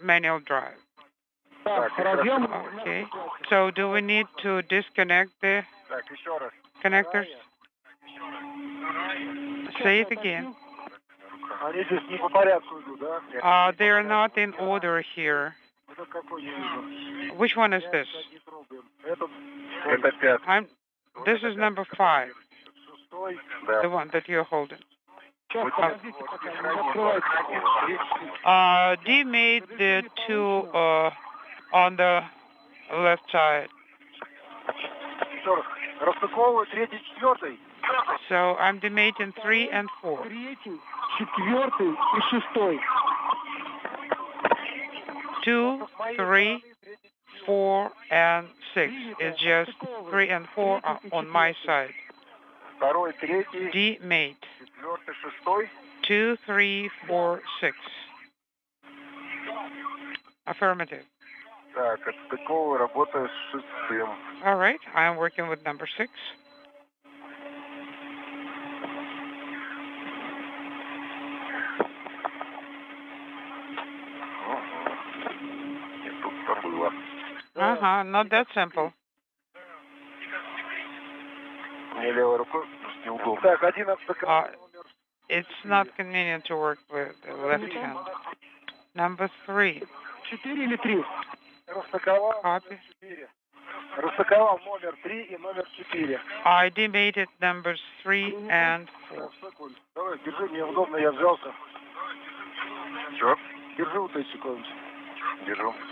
manual drive. Okay. So do we need to disconnect the connectors? Say it again. They are not in order here. Which one is this? This is number 5. The one that you're holding. D made the 2 on the left side. So I'm demating 3 and 4. 2, 3, 4, and 6. It's just 3 and 4 are on my side. D made 2, 3, 4, 6. Affirmative. All right, I'm working with number 6. Not that simple. It's not convenient to work with the left hand. Number 3. Copy. I demated numbers 3 and 4.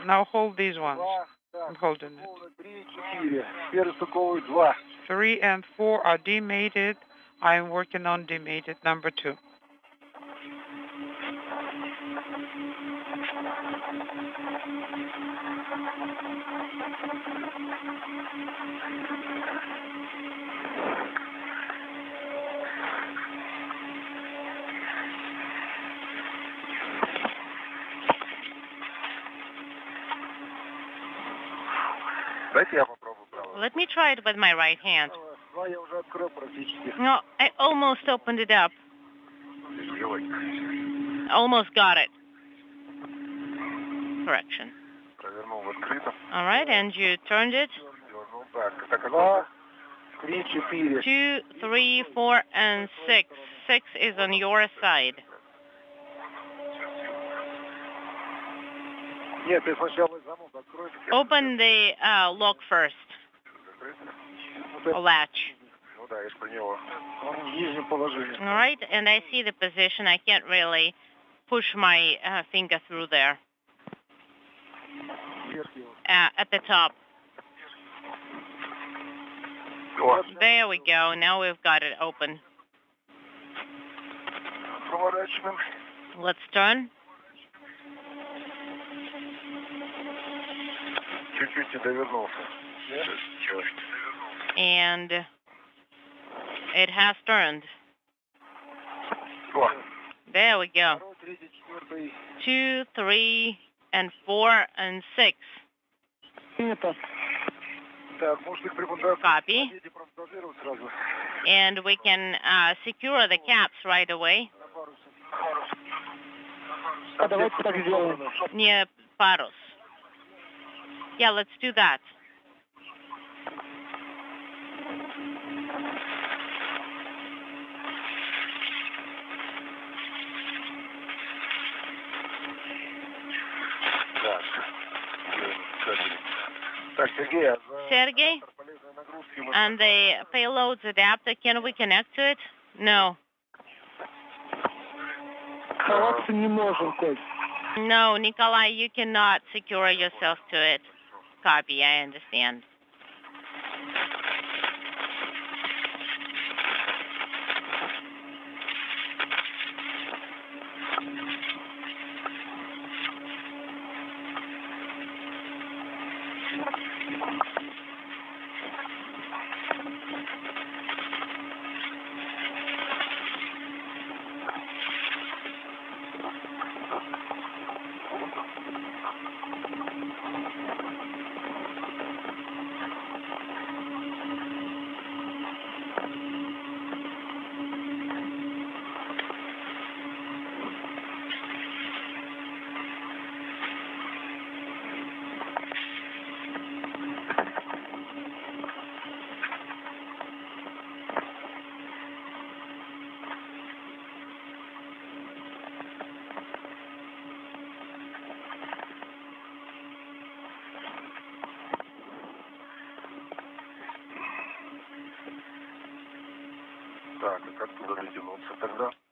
Now hold these ones. I'm holding it. 3 and 4 are demated. I'm working on demated number 2. Let me try it with my right hand. No, I almost opened it up. Almost got it. Correction. All right, and you turned it. 2, 3, 4, and 6. 6 is on your side. Open the lock first. Or latch. All right, and I see the position. I can't really push my finger through there. At the top. There we go. Now we've got it open. Let's turn. And it has turned. There we go. 2, 3, and 4, and 6. Copy. And we can secure the caps right away. Near Paros. Yeah, let's do that. Sergey, and the payloads adapter, can we connect to it? No. No, Nikolai, you cannot secure yourself to it. Copy, I understand.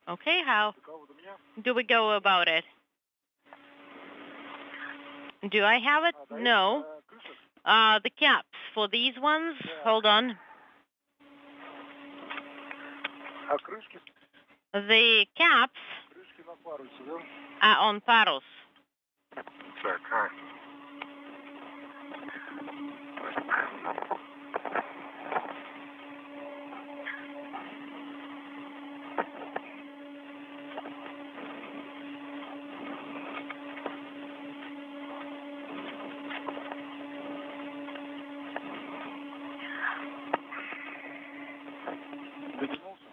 Okay, how do we go about it? Do I have it? No. The caps for these ones, hold on. The caps are on Paros.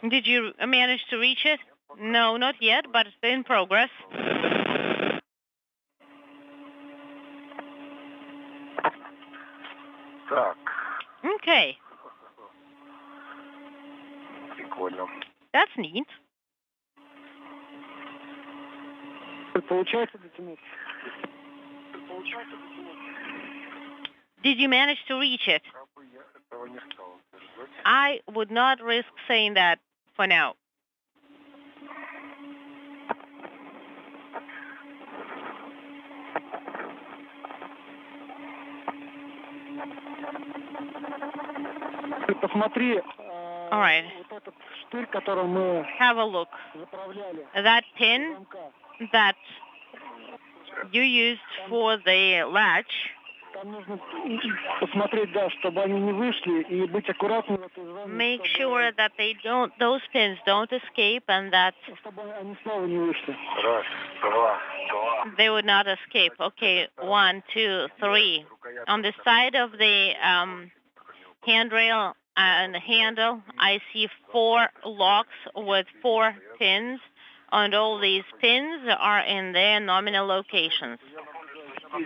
Did you manage to reach it? No, not yet, but it's in progress. Okay. That's neat. Did you manage to reach it? I would not risk saying that for now. All right. Have a look. That pin that you used for the latch. Make sure that those pins don't escape, and that they would not escape. Okay, 1, 2, 3. On the side of the handrail and the handle, I see 4 locks with 4 pins, and all these pins are in their nominal locations.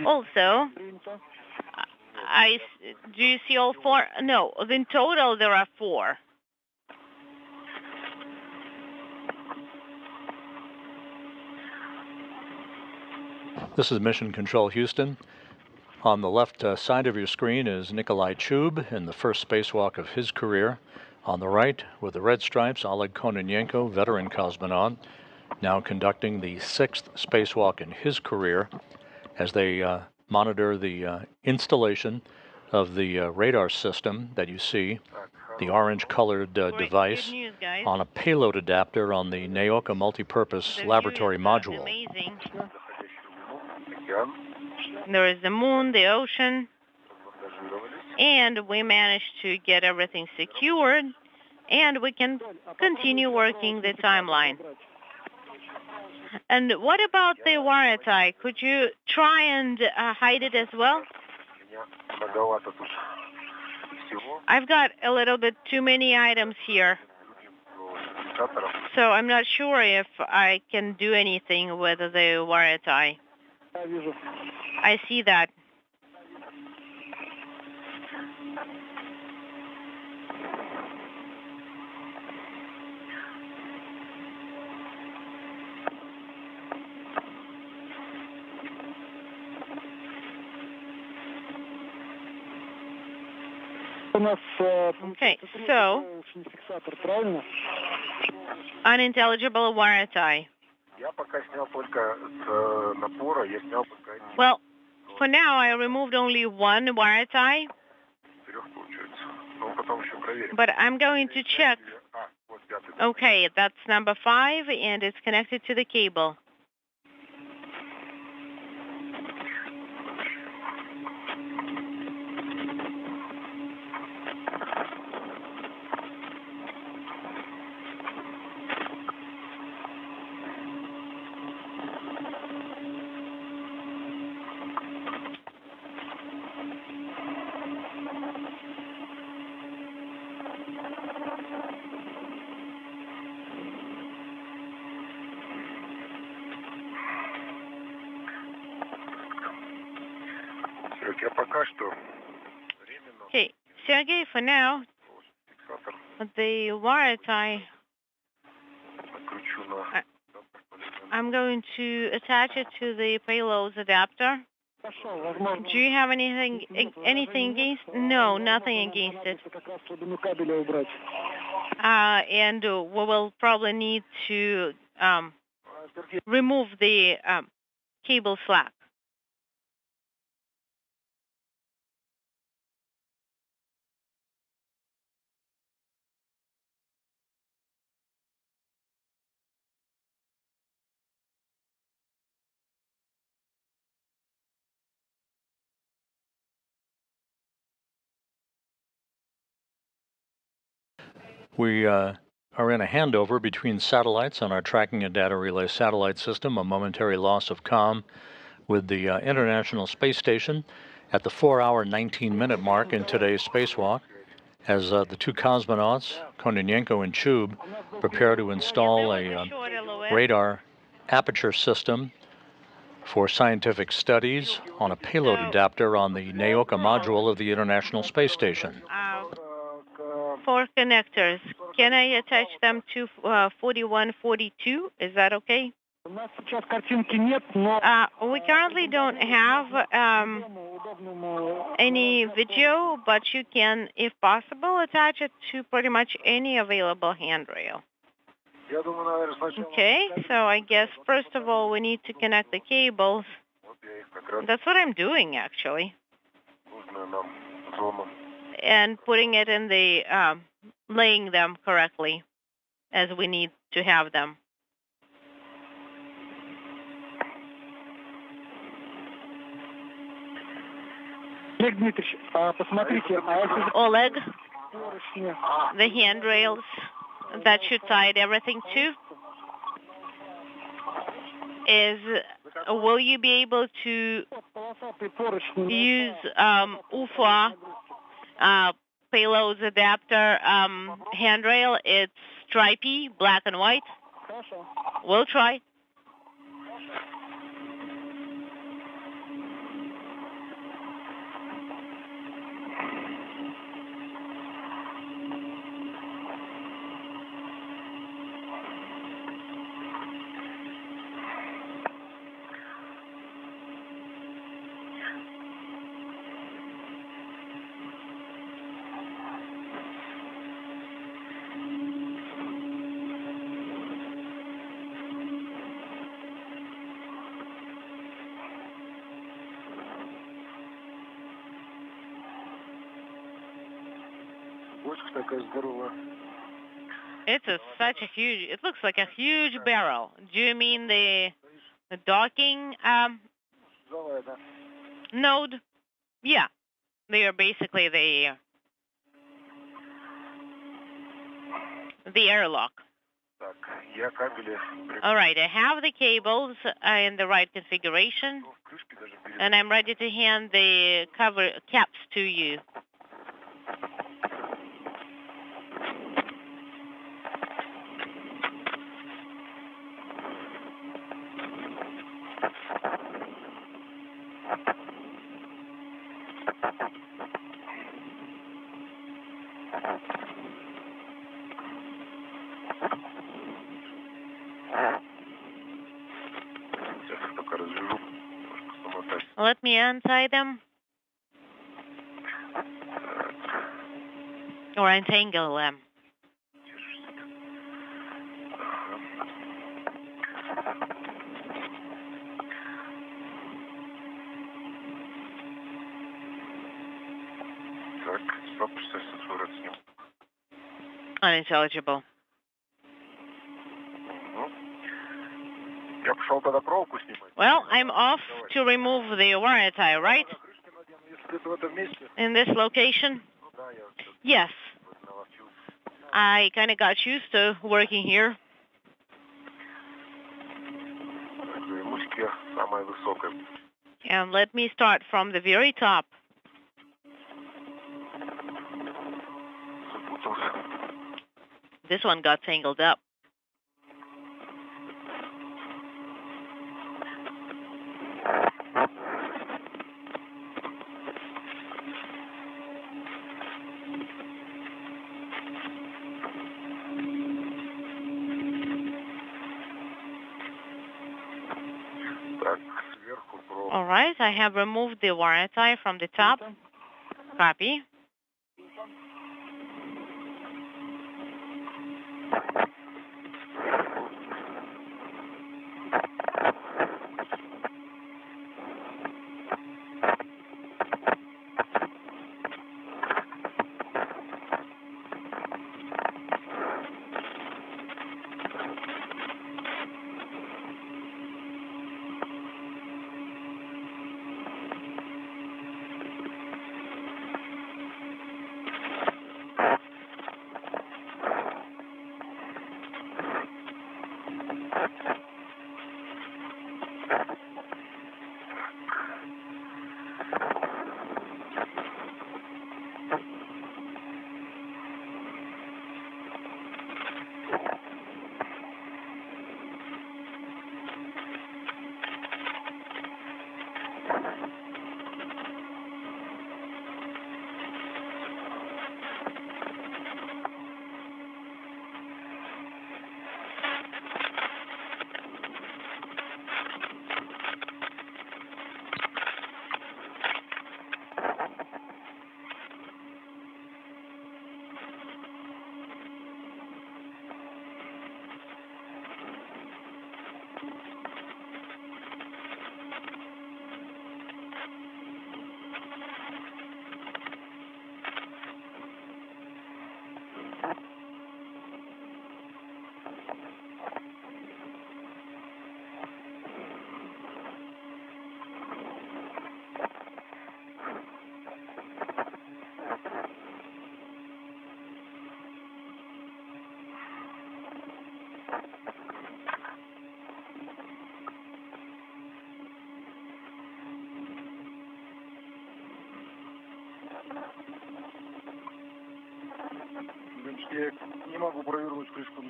Also, do you see all 4? No, in total there are 4. This is Mission Control Houston. On the left side of your screen is Nikolai Chub in the first spacewalk of his career. On the right, with the red stripes, Oleg Kononenko, veteran cosmonaut, now conducting the 6th spacewalk in his career as they monitor the installation of the radar system that you see, the orange-colored device, on a payload adapter on the Nauka multipurpose laboratory module. Amazing. There is the moon, the ocean, and we managed to get everything secured, and we can continue working the timeline. And what about the wire tie? Could you try and hide it as well? I've got a little bit too many items here, so I'm not sure if I can do anything with the wire tie. I see that. Okay, so unintelligible wire tie. Well, for now I removed only one wire tie, but I'm going to check. Okay, that's number 5, and it's connected to the cable. Okay, Sergey, for now, the wire tie, I'm going to attach it to the payloads adapter. Do you have anything against? No, nothing against it. And we will probably need to remove the cable slack. We are in a handover between satellites on our tracking and data relay satellite system, a momentary loss of comm with the International Space Station at the 4-hour, 19-minute mark in today's spacewalk, as the two cosmonauts, Kononenko and Chub, prepare to install a radar aperture system for scientific studies on a payload adapter on the Nauka module of the International Space Station. 4 connectors. Can I attach them to 4142? Is that okay? We currently don't have any video, but you can, if possible, attach it to pretty much any available handrail. Okay, so I guess first of all we need to connect the cables. That's what I'm doing actually. And putting it in the, laying them correctly as we need to have them. Oleg, the handrails that you tied everything to, will you be able to use UFA payloads adapter handrail? It's stripy, black and white. We'll try. It's such a huge, it looks like a huge barrel. Do you mean the docking node? Yeah, they are basically the airlock. All right, I have the cables in the right configuration, and I'm ready to hand the cover caps to you. Let me untie them. Or untangle them. Unintelligible. Well, I'm off to remove the wire tie, right? In this location? Yes. I kind of got used to working here. And let me start from the very top. This one got tangled up. All right, I have removed the wire tie from the top. Copy.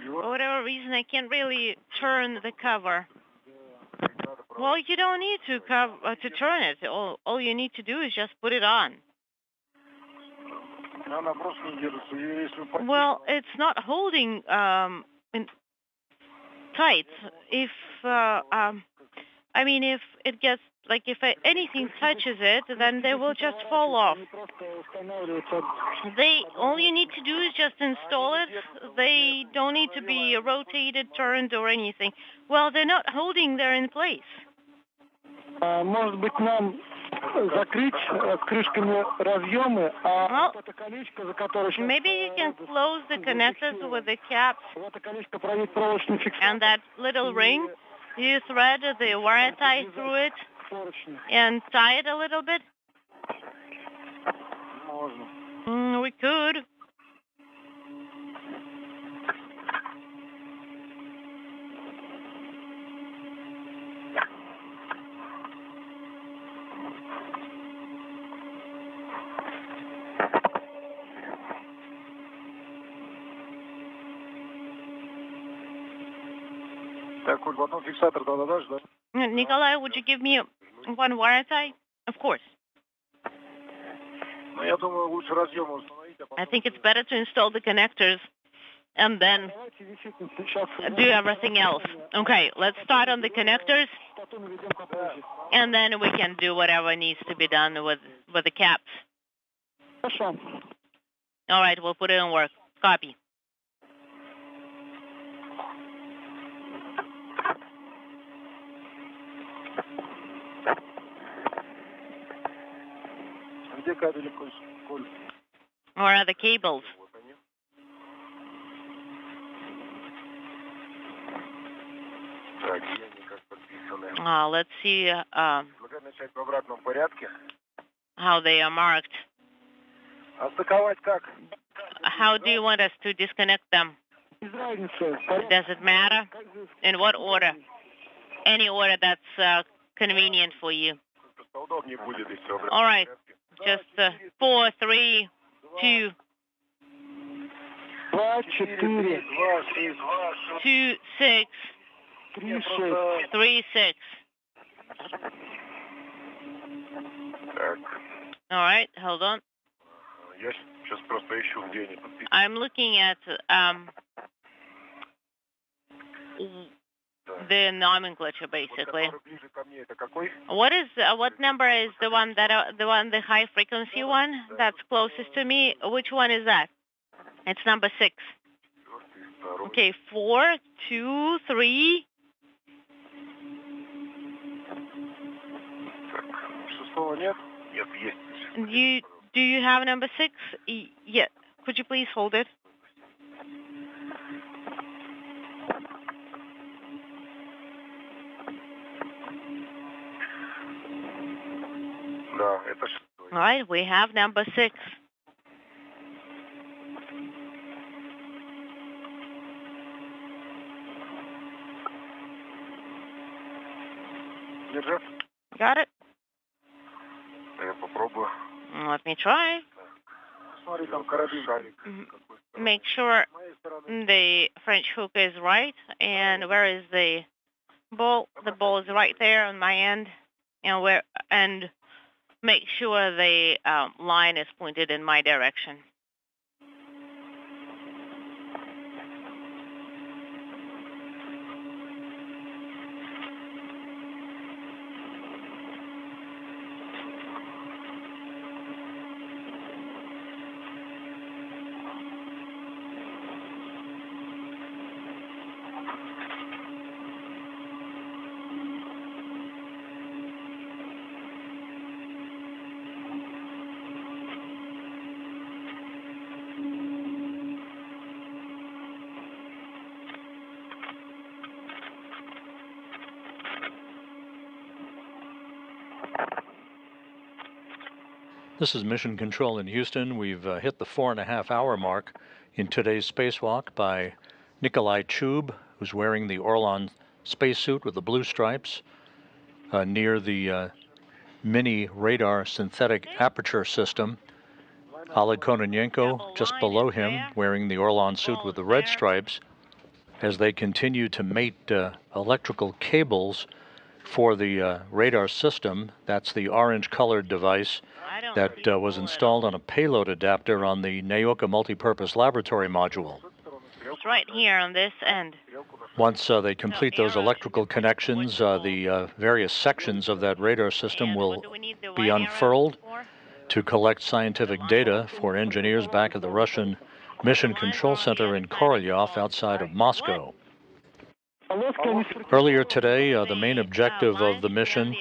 For whatever reason, I can't really turn the cover. Well, you don't need to turn it. All you need to do is just put it on. Well, it's not holding tight. If if it gets if anything touches it, then they will just fall off. All you need to do is just install it. They don't need to be rotated, turned, or anything. Well, they're not holding. They're in place. Может быть, нам закрыть крышками разъемы, а это колечко, за которое... Maybe you can close the connectors with the caps. Это колечко проводить проволочную фиксацию. And that little ring, you thread the wire tie through it and tie it a little bit. Можно. We could. Nikolai, would you give me one wire tie? Of course. I think it's better to install the connectors and then do everything else. Okay, let's start on the connectors, and then we can do whatever needs to be done with the caps. All right, we'll put it in work. Copy. Where are the cables? Let's see how they are marked. How do you want us to disconnect them? Does it matter? In what order? Any order that's convenient for you. All right. Just 4, 3, 2, 2, 6, 3, 6. All right, hold on. I'm looking at the nomenclature, basically. What number is the high frequency one that's closest to me? Which one is that? It's number 6. Okay, 4, 2, 3. Do you have number 6? Yeah. Could you please hold it? All right, we have number 6. Got it? Let me try. Make sure the French hook is right. And where is the ball? The ball is right there on my end. And make sure the line is pointed in my direction. This is Mission Control in Houston. We've hit the 4.5-hour mark in today's spacewalk by Nikolai Chub, who's wearing the Orlan spacesuit with the blue stripes, near the mini radar synthetic aperture system. Oleg Kononenko just below him, wearing the Orlan suit with the red stripes, as they continue to mate electrical cables for the radar system. That's the orange-colored device that was installed on a payload adapter on the Nauka multipurpose laboratory module. It's right here on this end. Once they complete those electrical connections, the various sections of that radar system will be unfurled to collect scientific data for engineers back at the Russian Mission Control Center in Korolyov outside of Moscow. Earlier today, the main objective of the mission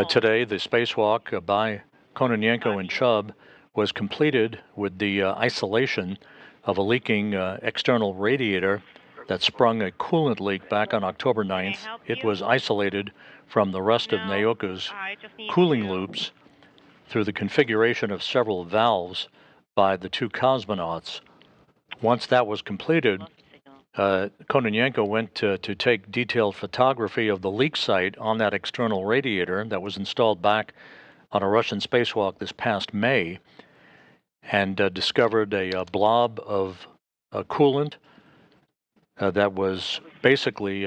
today, the spacewalk by Kononenko and Chub, was completed with the isolation of a leaking external radiator that sprung a coolant leak back on October 9th. It was isolated from the rest of Nauka's cooling loops through the configuration of several valves by the 2 cosmonauts. Once that was completed, Kononenko went to take detailed photography of the leak site on that external radiator that was installed back on a Russian spacewalk this past May, and discovered a blob of coolant that was basically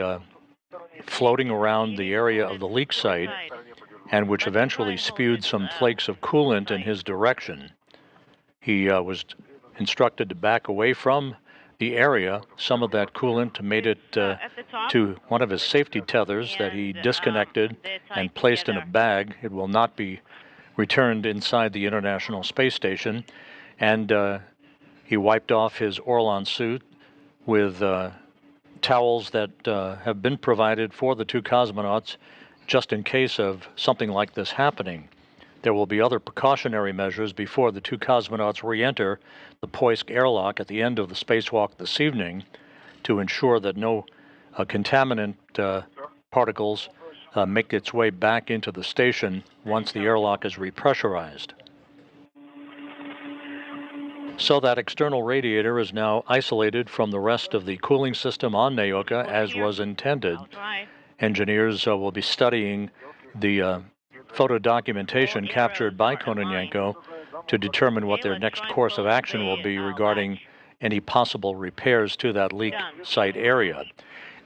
floating around the area of the leak site. and which eventually spewed some flakes of coolant in his direction. He was instructed to back away from the area. Some of that coolant made it to one of his safety tethers that he disconnected and placed in a bag. It will not be returned inside the International Space Station. And he wiped off his Orlan suit with towels that have been provided for the two cosmonauts just in case of something like this happening. There will be other precautionary measures before the two cosmonauts re-enter the Poisk airlock at the end of the spacewalk this evening to ensure that no contaminant particles make its way back into the station once the airlock is repressurized. So that external radiator is now isolated from the rest of the cooling system on Nauka as was intended. Engineers will be studying the photo documentation captured by Kononenko to determine what their next course of action will be regarding any possible repairs to that leak site area.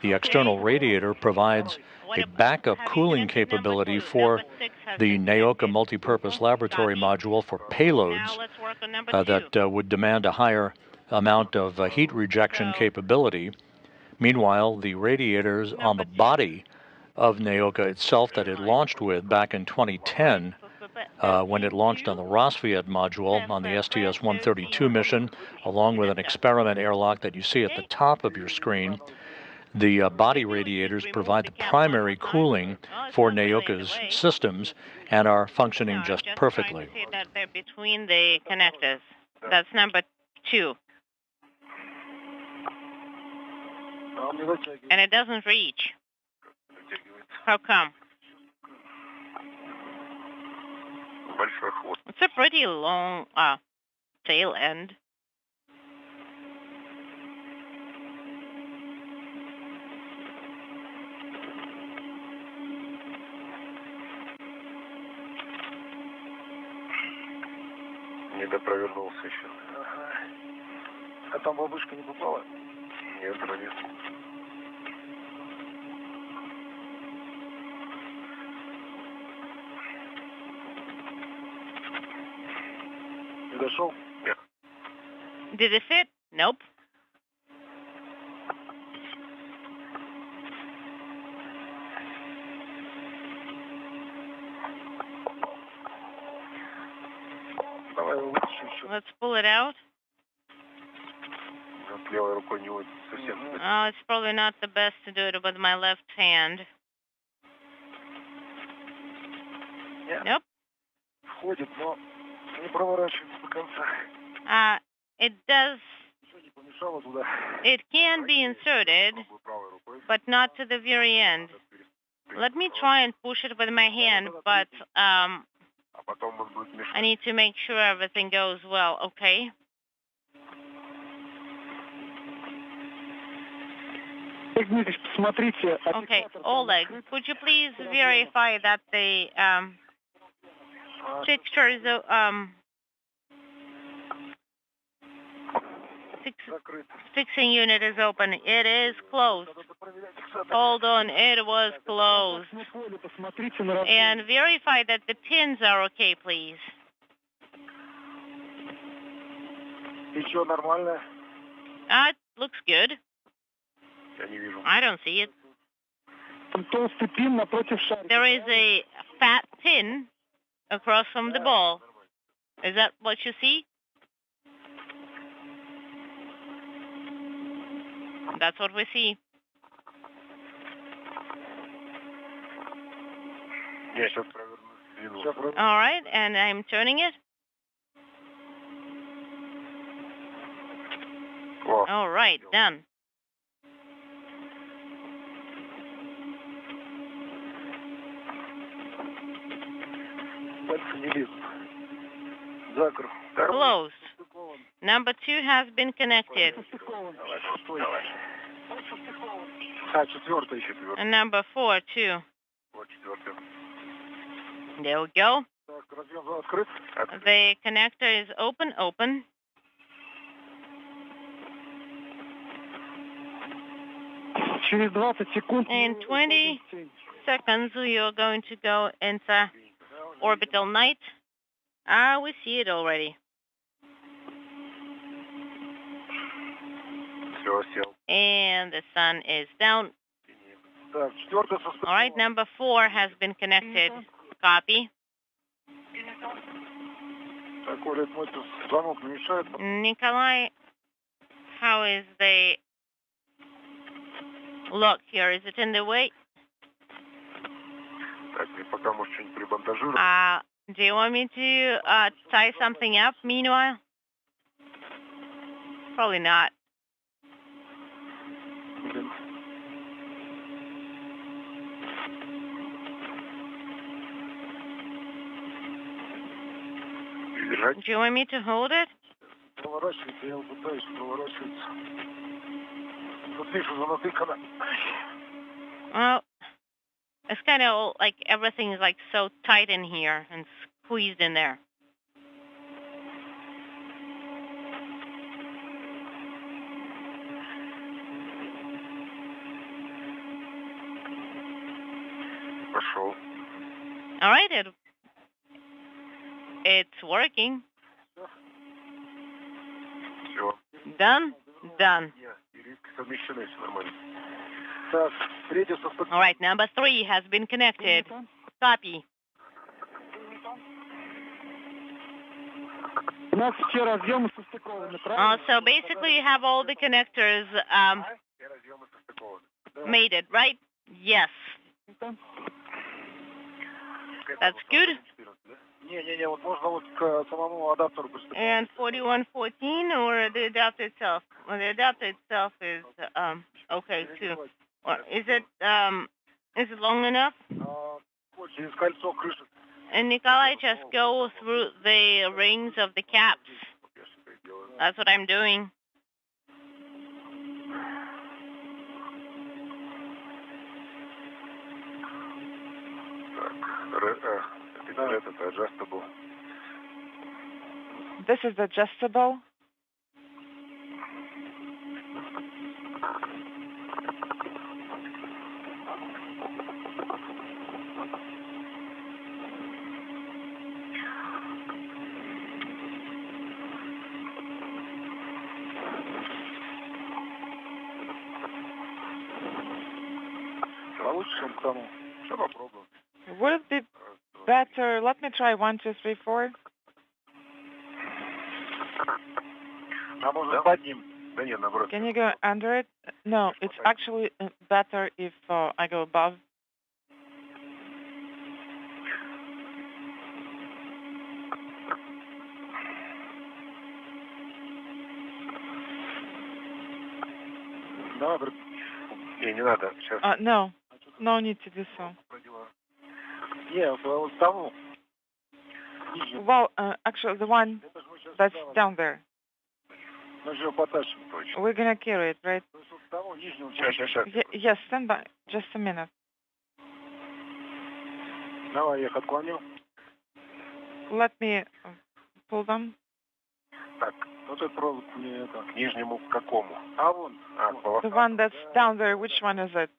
The external radiator provides a backup cooling capability for the Nauka multipurpose laboratory module for payloads that would demand a higher amount of heat rejection capability. Meanwhile, the radiators on the body of Nauka itself that it launched with back in 2010, when it launched on the Rosviet module on the STS-132 mission, along with an experiment airlock that you see at the top of your screen. The body radiators provide the primary cooling for Nauka's systems and are functioning just perfectly. To see that they're between the connectors. That's number 2. And it doesn't reach. How come? It's a pretty long tail end. Не допровернулся еще. Ага. А там бабушка не попала? Нет, вроде. Не дошел? Нет. Did it fit? Nope. Let's pull it out. Oh, it's probably not the best to do it with my left hand. Yeah. Nope. Входит, но не проворачивается до конца. It does. It can be inserted, but not to the very end. Let me try and push it with my hand, but I need to make sure everything goes well, okay? Okay, Oleg, could you please verify that the fixing unit is open? It is closed. Hold on, it was closed. And verify that the pins are okay, please. It looks good. I don't see it. There is a fat pin across from the ball. Is that what you see? That's what we see. All right, and I'm turning it. All right, done. Closed. Number 2 has been connected. And number 4 too. There we go. The connector is open. In 20 seconds, we are going to go into orbital night. We see it already. And the sun is down. All right, number 4 has been connected. Copy. Nikolai, how is the lock here? Is it in the way? Do you want me to tie something up meanwhile? Probably not. Do you want me to hold it? Well, it's kind of like everything is like so tight in here and squeezed in there. All right, it's working. Done? Done. All right, number 3 has been connected. Copy. So basically you have all the connectors mated, right? Yes. That's good. And 4114 or the adapter itself? Well, the adapter itself is okay too. Is it long enough? And Nikolai, just go through the rings of the caps. That's what I'm doing. This is adjustable. Would it be better? Let me try 1, 2, 3, 4. Can you go under it? No, it's actually better if I go above. No, no need to do so. Well, actually, the one that's down there. We're gonna carry it, right? Yes, stand by. Just a minute. Let me pull them. The one that's down there, which one is it?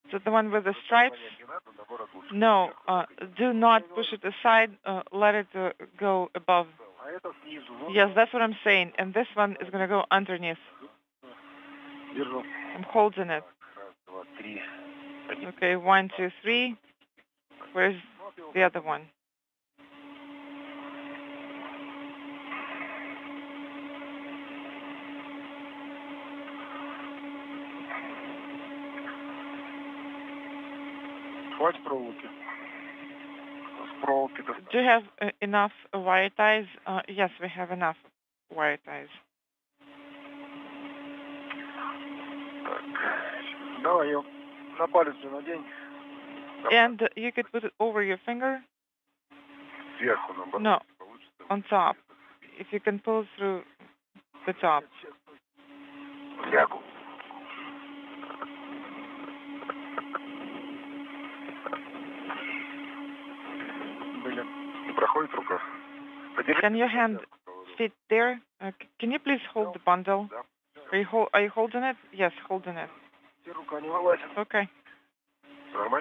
Is it the one with the stripes? No, do not push it aside. Let it go above. Yes, that's what I'm saying. And this one is going to go underneath. I'm holding it. Okay, 1, 2, 3. Where's the other one? Do you have enough wire ties? Yes, we have enough wire ties. And you could put it over your finger? No, on top. If you can pull through the top. Can your hand fit there? Can you please hold the bundle? Are you holding it? Yes, holding it. Okay.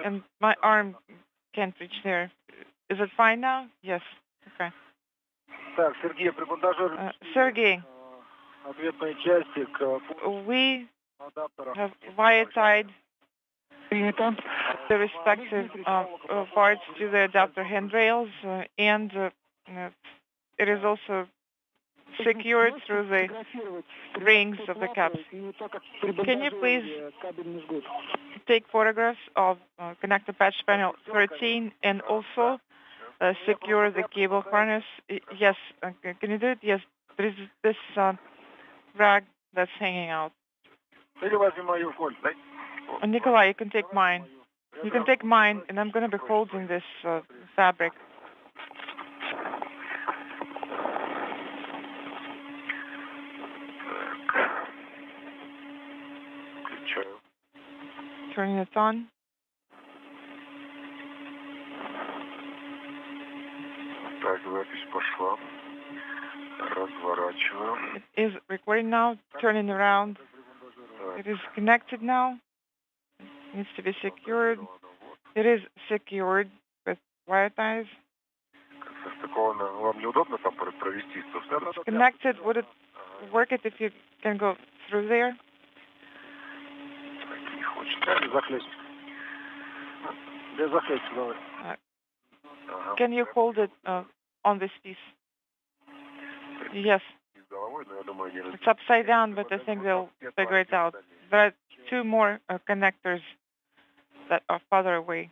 and my arm can't reach there. Is it fine now? Yes. Okay. Sergey, we have wire-tied the respective parts to the adapter handrails, and it is also secured through the rings of the caps. Can you please take photographs of connector patch panel 13 and also secure the cable harness? Yes. Can you do it? Yes. There is this rag that's hanging out. Nikolai, you can take mine. You can take mine, and I'm going to be holding this fabric. Turning it on. It is recording now. Turning around. It is connected now. It needs to be secured. It is secured with wire ties. It's connected. Would it work it if you can go through there? Can you hold it on this piece? Yes. It's upside down, but I think they'll figure it out. There are two more connectors that are farther away.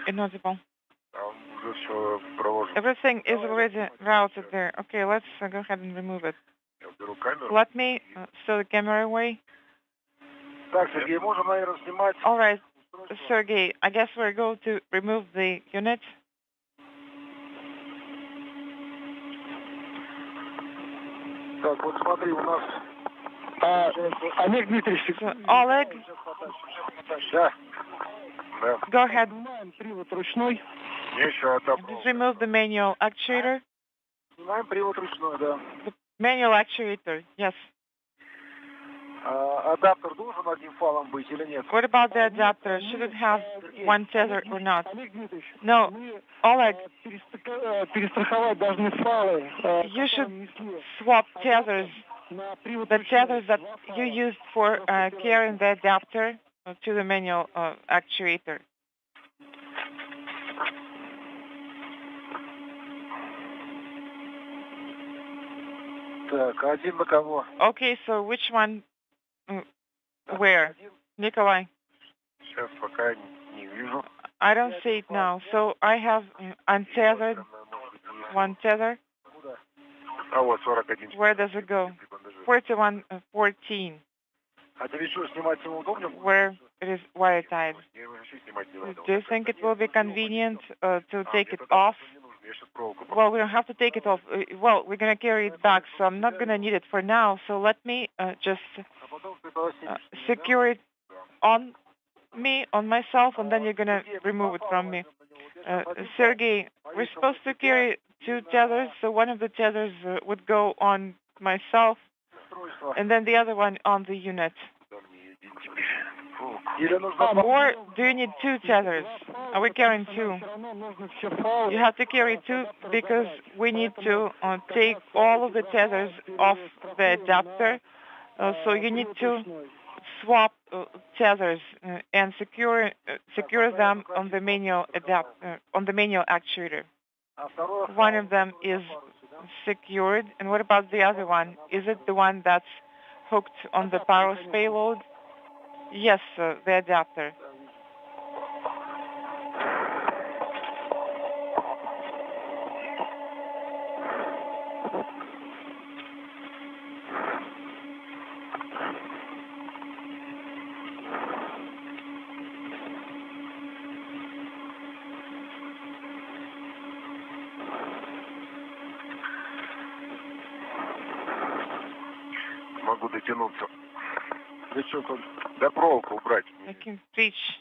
Inaudible. Everything is already routed there. Okay, let's go ahead and remove it. Let me stow the camera away. All right, Sergey, I guess we're going to remove the unit. So, Oleg, go ahead. Just remove the manual actuator. The manual actuator, yes. What about the adapter? Should it have one tether or not? No, Oleg. You should swap tethers. The tethers that you used for carrying the adapter to the manual actuator. Okay, so which one? Where? Nikolai? I don't see it now. So I have untethered, one tether. Where does it go? 4114. Where it is wire tied. Do you think it will be convenient to take it off? Well, we don't have to take it off. Well, we're going to carry it back, so I'm not going to need it for now. So let me just secure it on me, on myself, and then you're going to remove it from me. Sergey, we're supposed to carry two tethers, so one of the tethers would go on myself, and then the other one on the unit. Or do you need two tethers? Are we carrying two? You have to carry two because we need to take all of the tethers off the adapter. So you need to swap tethers and secure them on the manual actuator. One of them is secured, and what about the other one? Is it the one that's hooked on the Paros payload? Yes, the adapter. дотянуться. Да что там? Да проволоку убрать. I can reach.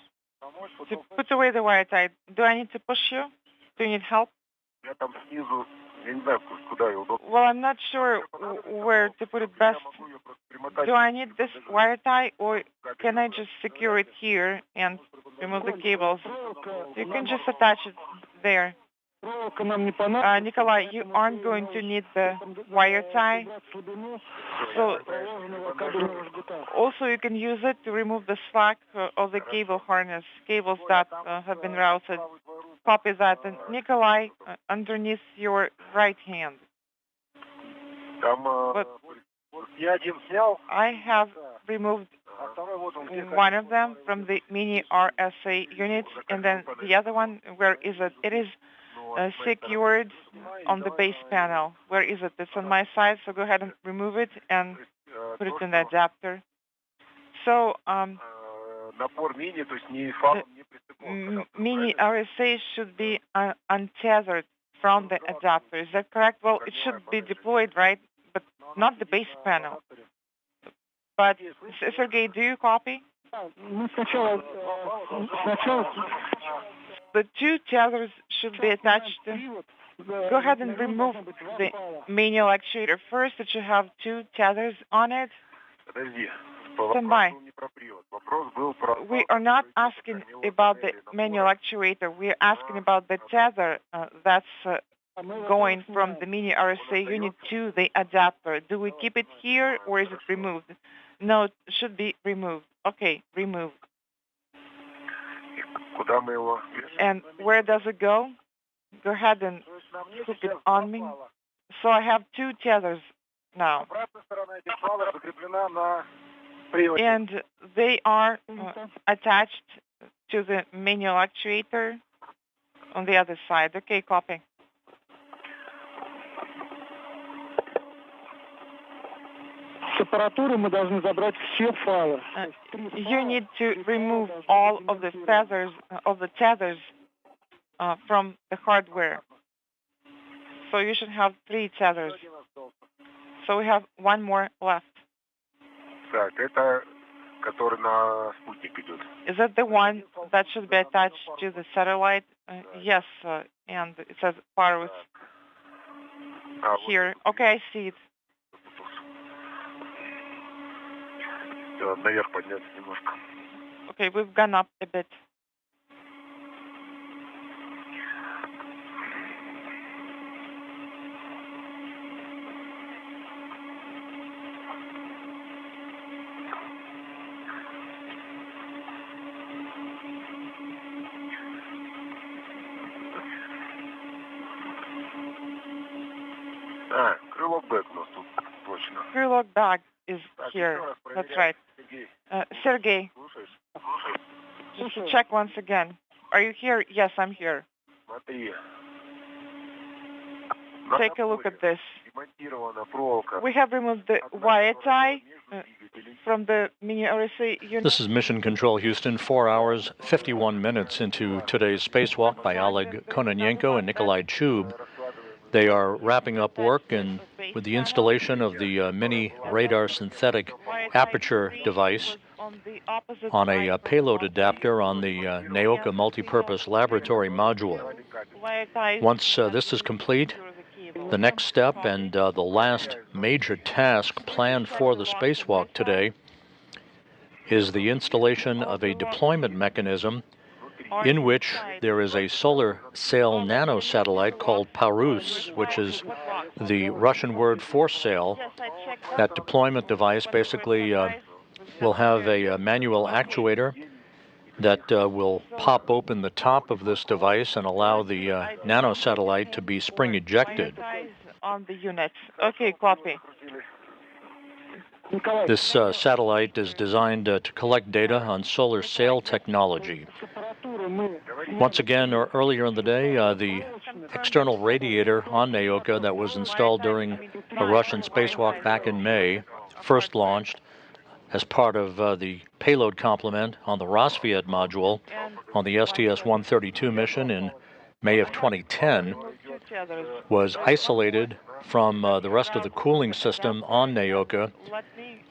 To put away the wire tie. Do I need to push you? Do you need help? Я там снизу, я не знаю, куда ее удобно. Well, I'm not sure where to put it best. Do I need this wire tie, or can I just secure it here and remove the cables? You can just attach it there. Nikolai, you aren't going to need the wire tie. So, also you can use it to remove the slack of the cable harness, cables that have been routed. Copy that. And Nikolai, underneath your right hand. But I have removed one of them from the mini RSA unit, and then the other one, where is it? It is secured on the base panel. Where is it? It's on my side, so go ahead and remove it and put it in the adapter. So, mini RSA should be untethered from the adapter. Is that correct? Well, it should be deployed, right? But not the base panel. But, Sergey, do you copy? The two tethers should be attached. Go ahead and remove the manual actuator first. It should have two tethers on it. Stand by. We are not asking about the manual actuator. We are asking about the tether that's going from the mini RSA unit to the adapter. Do we keep it here, or is it removed? No, it should be removed. Okay, removed. And where does it go? Go ahead and hook it on me. So I have two tethers now. And they are attached to the manual actuator on the other side. Okay, copy. You need to remove all of the tethers from the hardware. So you should have 3 tethers. So we have one more left. Is that the one that should be attached to the satellite? Yes, and it says Paros here. Okay, I see it. Okay, we've gone up a bit. Крылок bag is here. That's right. Sergey, just to check once again. Are you here? Yes, I'm here. Take a look at this. We have removed the wire tie from the mini RSA unit. This is Mission Control Houston, 4 hours, 51 minutes into today's spacewalk by Oleg, Kononenko, and Nikolai Chub. They are wrapping up work and with the installation of the mini radar synthetic aperture device on a payload adapter on the Nauka multipurpose laboratory module. Once this is complete, the next step and the last major task planned for the spacewalk today is the installation of a deployment mechanism in which there is a solar sail nanosatellite called Poisk, which is the Russian word for sail. That deployment device basically will have a manual actuator that will pop open the top of this device and allow the nanosatellite to be spring ejected. On the unit. Okay, copy. This satellite is designed to collect data on solar sail technology. Once again, earlier in the day, the external radiator on Nauka that was installed during a Russian spacewalk back in May, first launched as part of the payload complement on the Rosviet module on the STS-132 mission in May of 2010. was isolated from the rest of the cooling system on Nauka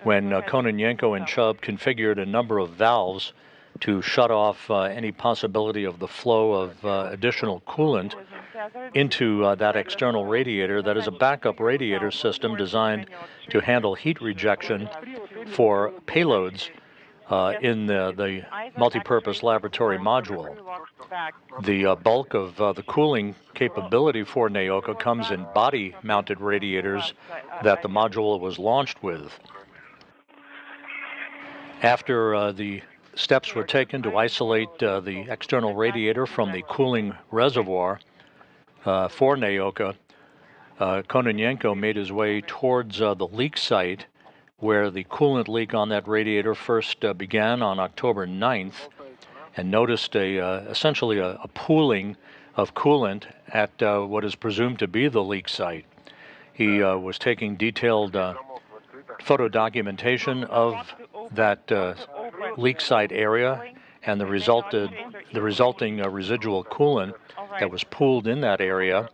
when Kononenko and Chub configured a number of valves to shut off any possibility of the flow of additional coolant into that external radiator that is a backup radiator system designed to handle heat rejection for payloads in the multipurpose laboratory module. The bulk of the cooling capability for Nauka comes in body-mounted radiators that the module was launched with. After the steps were taken to isolate the external radiator from the cooling reservoir for Nauka, Kononenko made his way towards the leak site where the coolant leak on that radiator first began on October 9th, and noticed essentially a pooling of coolant at what is presumed to be the leak site. He was taking detailed photo documentation of that leak site area and the resulting residual coolant that was pooled in that area,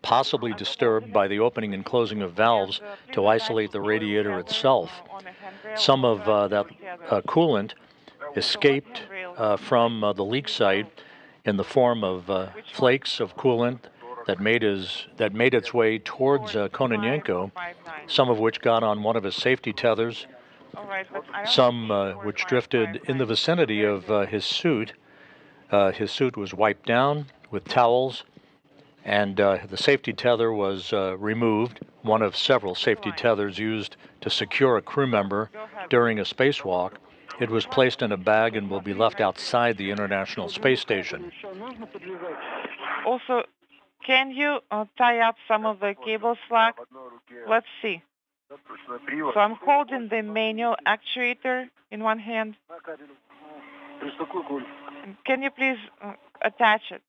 possibly disturbed by the opening and closing of valves to isolate the radiator itself. Some of that coolant escaped from the leak site in the form of flakes of coolant that made its way towards Kononenko, some of which got on one of his safety tethers, some which drifted in the vicinity of his suit. His suit was wiped down with towels, and the safety tether was removed, one of several safety tethers used to secure a crew member during a spacewalk. It was placed in a bag and will be left outside the International Space Station. Also, can you tie up some of the cable slack? Let's see. So I'm holding the manual actuator in one hand. Can you please attach it?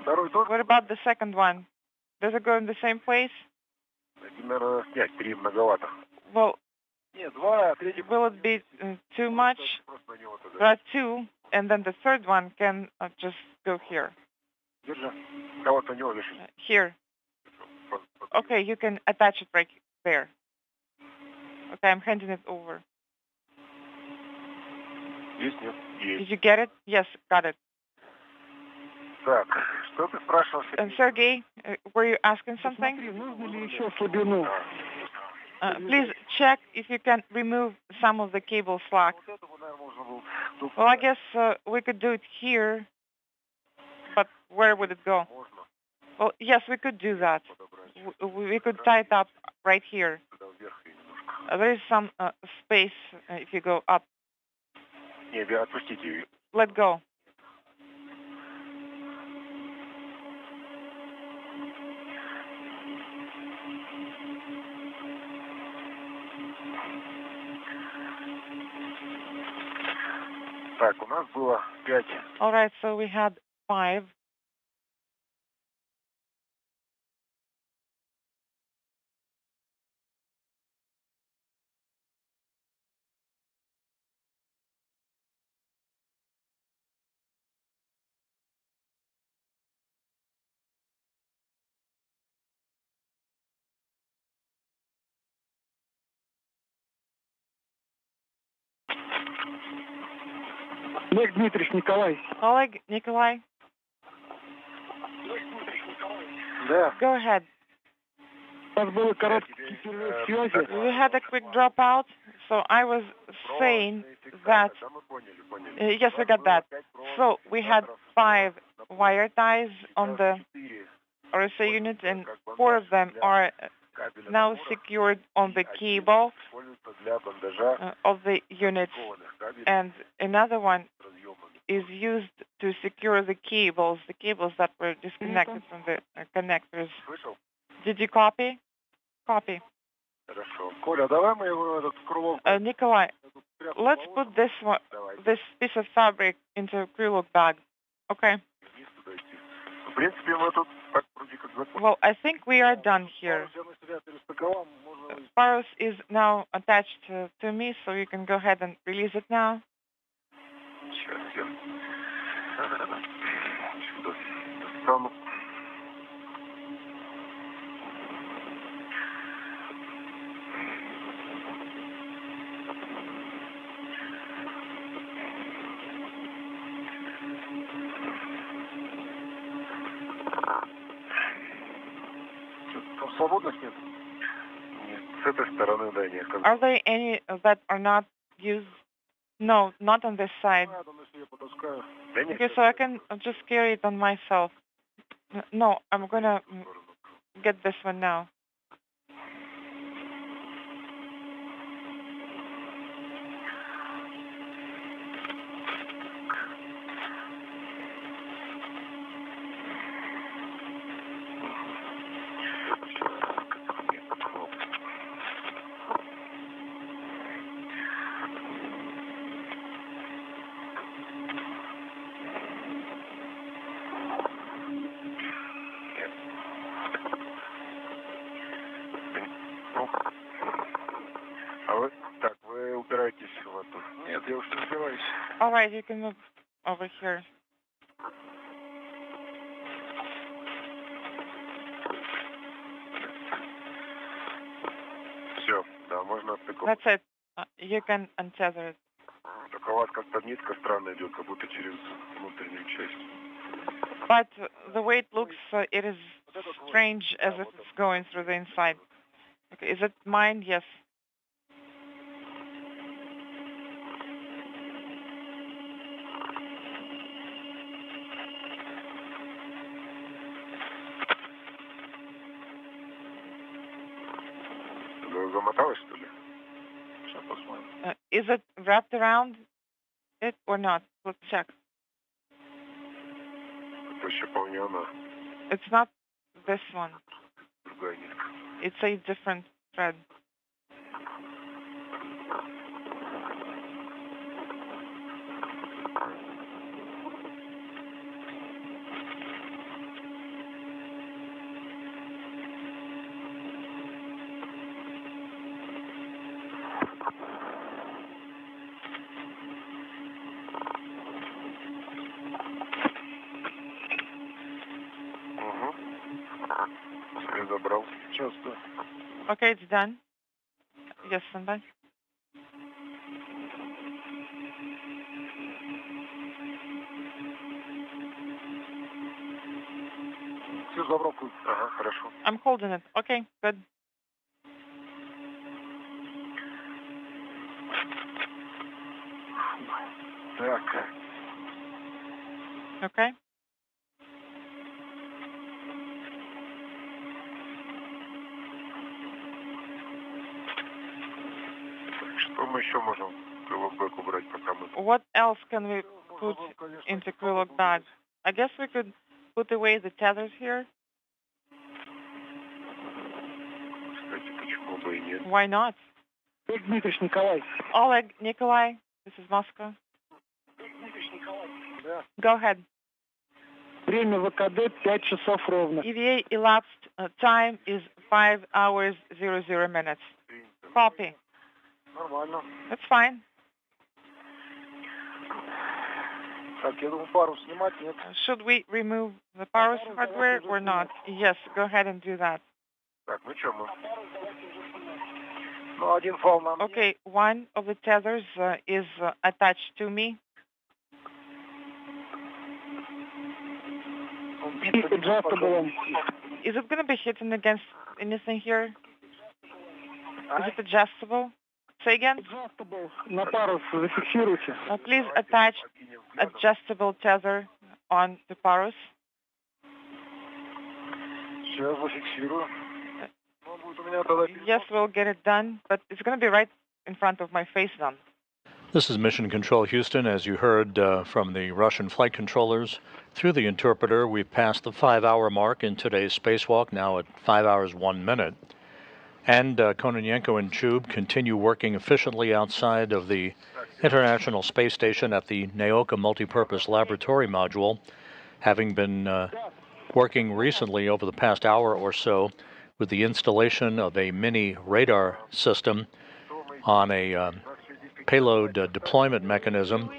What about the second one? Does it go in the same place? Well, will it be too much? There are two, and then the third one can just go here. Here. Okay, you can attach it right there. Okay, I'm handing it over. Did you get it? Yes, got it. And Sergey, were you asking something? Please check if you can remove some of the cable slack. Well, I guess we could do it here, but where would it go? Well, yes, we could do that. We could tie it up right here. There is some space if you go up. Let go. All right, so we had 5. Oleg, Dmitry, Nikolai. Oleg, Nikolai. Go ahead. We had a quick dropout, so I was saying that, yes, we got that. So we had 5 wire ties on the RSA unit, and 4 of them are now secured on the cable of the unit, and another one is used to secure the cables that were disconnected from the connectors. Did you copy? Copy. Nikolai, let's put this piece of fabric into a crew bag. Okay. Well, I think we are done here. Paros is now attached to me, so you can go ahead and release it now. Are there any that are not used? No, not on this side. Okay, so I can just carry it on myself. No, I'm gonna get this one now. All right, you can move over here. That's it. You can untether it. But the way it looks, it is strange as if it's going through the inside. Okay, is it mine? Yes. Is it wrapped around it or not? Let's check. It's not this one. It's a different thread. Okay, it's done. Yes, stand by. I'm holding it. Okay, good. Okay. What else can we put into coolant bag? I guess we could put away the tethers here. Why not? Oleg, Nikolai, this is Moscow. Go ahead. EVA elapsed time is 5 hours 00 minutes. Copy. That's fine. Should we remove the Parus hardware or not? Yes, go ahead and do that. Okay, one of the tethers is attached to me. Is it going to be hitting against anything here? Is it adjustable? Say again? Please attach adjustable tether on the Parus. Yes, we'll get it done, but it's going to be right in front of my face then. This is Mission Control Houston. As you heard from the Russian flight controllers, through the interpreter, we've passed the 5-hour mark in today's spacewalk, now at 5 hours 1 minute. And Kononenko and Chub continue working efficiently outside of the International Space Station at the Nauka multipurpose laboratory module, having been working recently over the past hour or so with the installation of a mini radar system on a payload deployment mechanism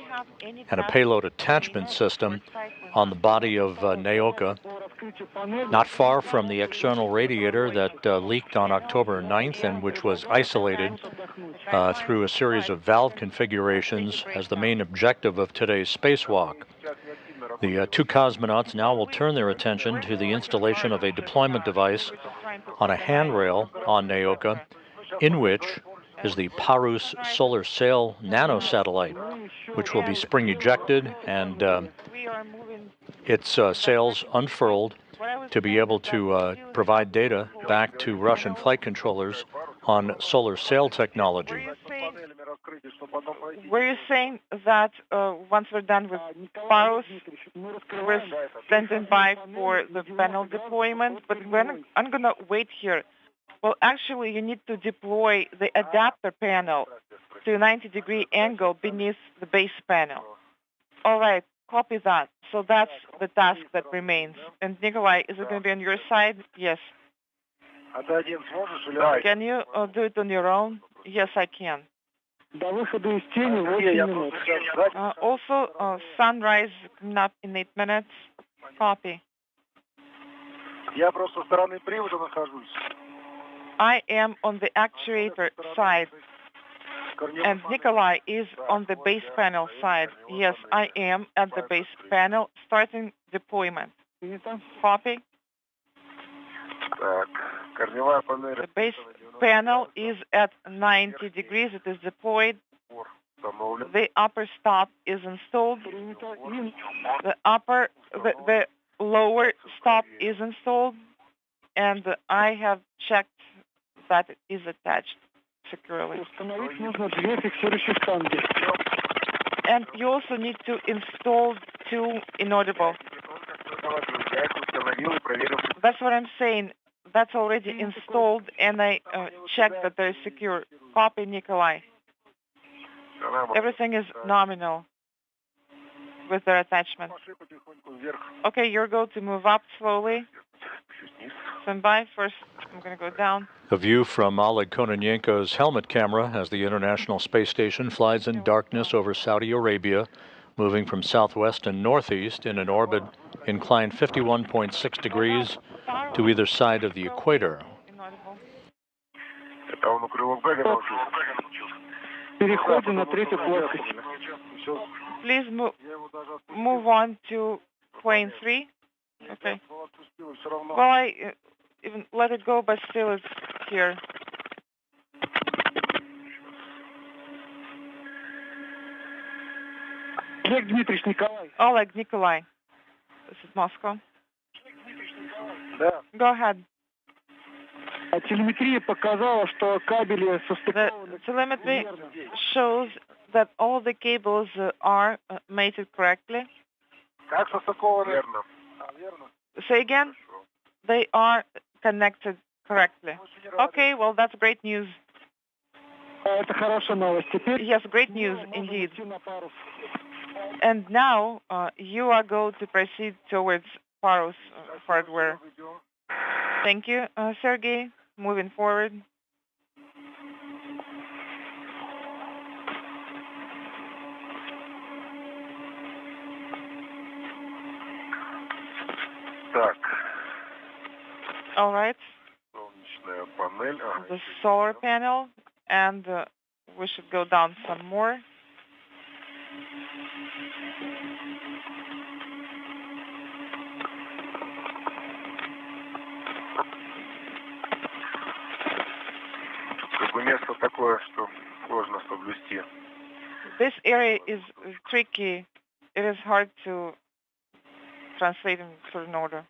and a payload attachment system on the body of Nauka, not far from the external radiator that leaked on October 9th and which was isolated through a series of valve configurations as the main objective of today's spacewalk. The two cosmonauts now will turn their attention to the installation of a deployment device on a handrail on Nauka, in which is the Parus solar sail nanosatellite, which will be spring ejected and its sails unfurled to be able to provide data back to Russian flight controllers on solar sail technology. Were you saying that once we're done with Parus, we're standing by for the panel deployment? But I'm going to wait here. Well, actually, you need to deploy the adapter panel to a 90-degree angle beneath the base panel. All right, copy that. So that's the task that remains. And Nikolai, is it going to be on your side? Yes. Can you do it on your own? Yes, I can. Also, sunrise coming up in 8 minutes. Copy. I am on the actuator side, and Nikolai is on the base panel side. Yes, I am at the base panel, starting deployment. Copy. The base panel is at 90 degrees. It is deployed. The upper stop is installed. The lower stop is installed, and I have checked that it is attached securely. And you also need to install 2 inaudible. That's what I'm saying. That's already installed, and I checked that they're secure. Copy, Nikolai. Everything is nominal with their attachment. Okay, you're going to move up slowly. Stand by. First, I'm going to go down. A view from Oleg Kononenko's helmet camera as the International Space Station flies in darkness over Saudi Arabia, moving from southwest and northeast in an orbit inclined 51.6 degrees to either side of the equator. Please move on to plane 3. Okay. Well, I even let it go, but still it's here. Oleg, Nikolai. This is Moscow. Go ahead. The telemetry shows that all the cables are mated correctly. Say again? They are connected correctly. Okay, well, that's great news. Yes, great news indeed. And now you are going to proceed towards Parus hardware. Thank you, Sergey. Moving forward. All right. The solar panel, and we should go down some more. This area is tricky. It is hard to translate in certain order.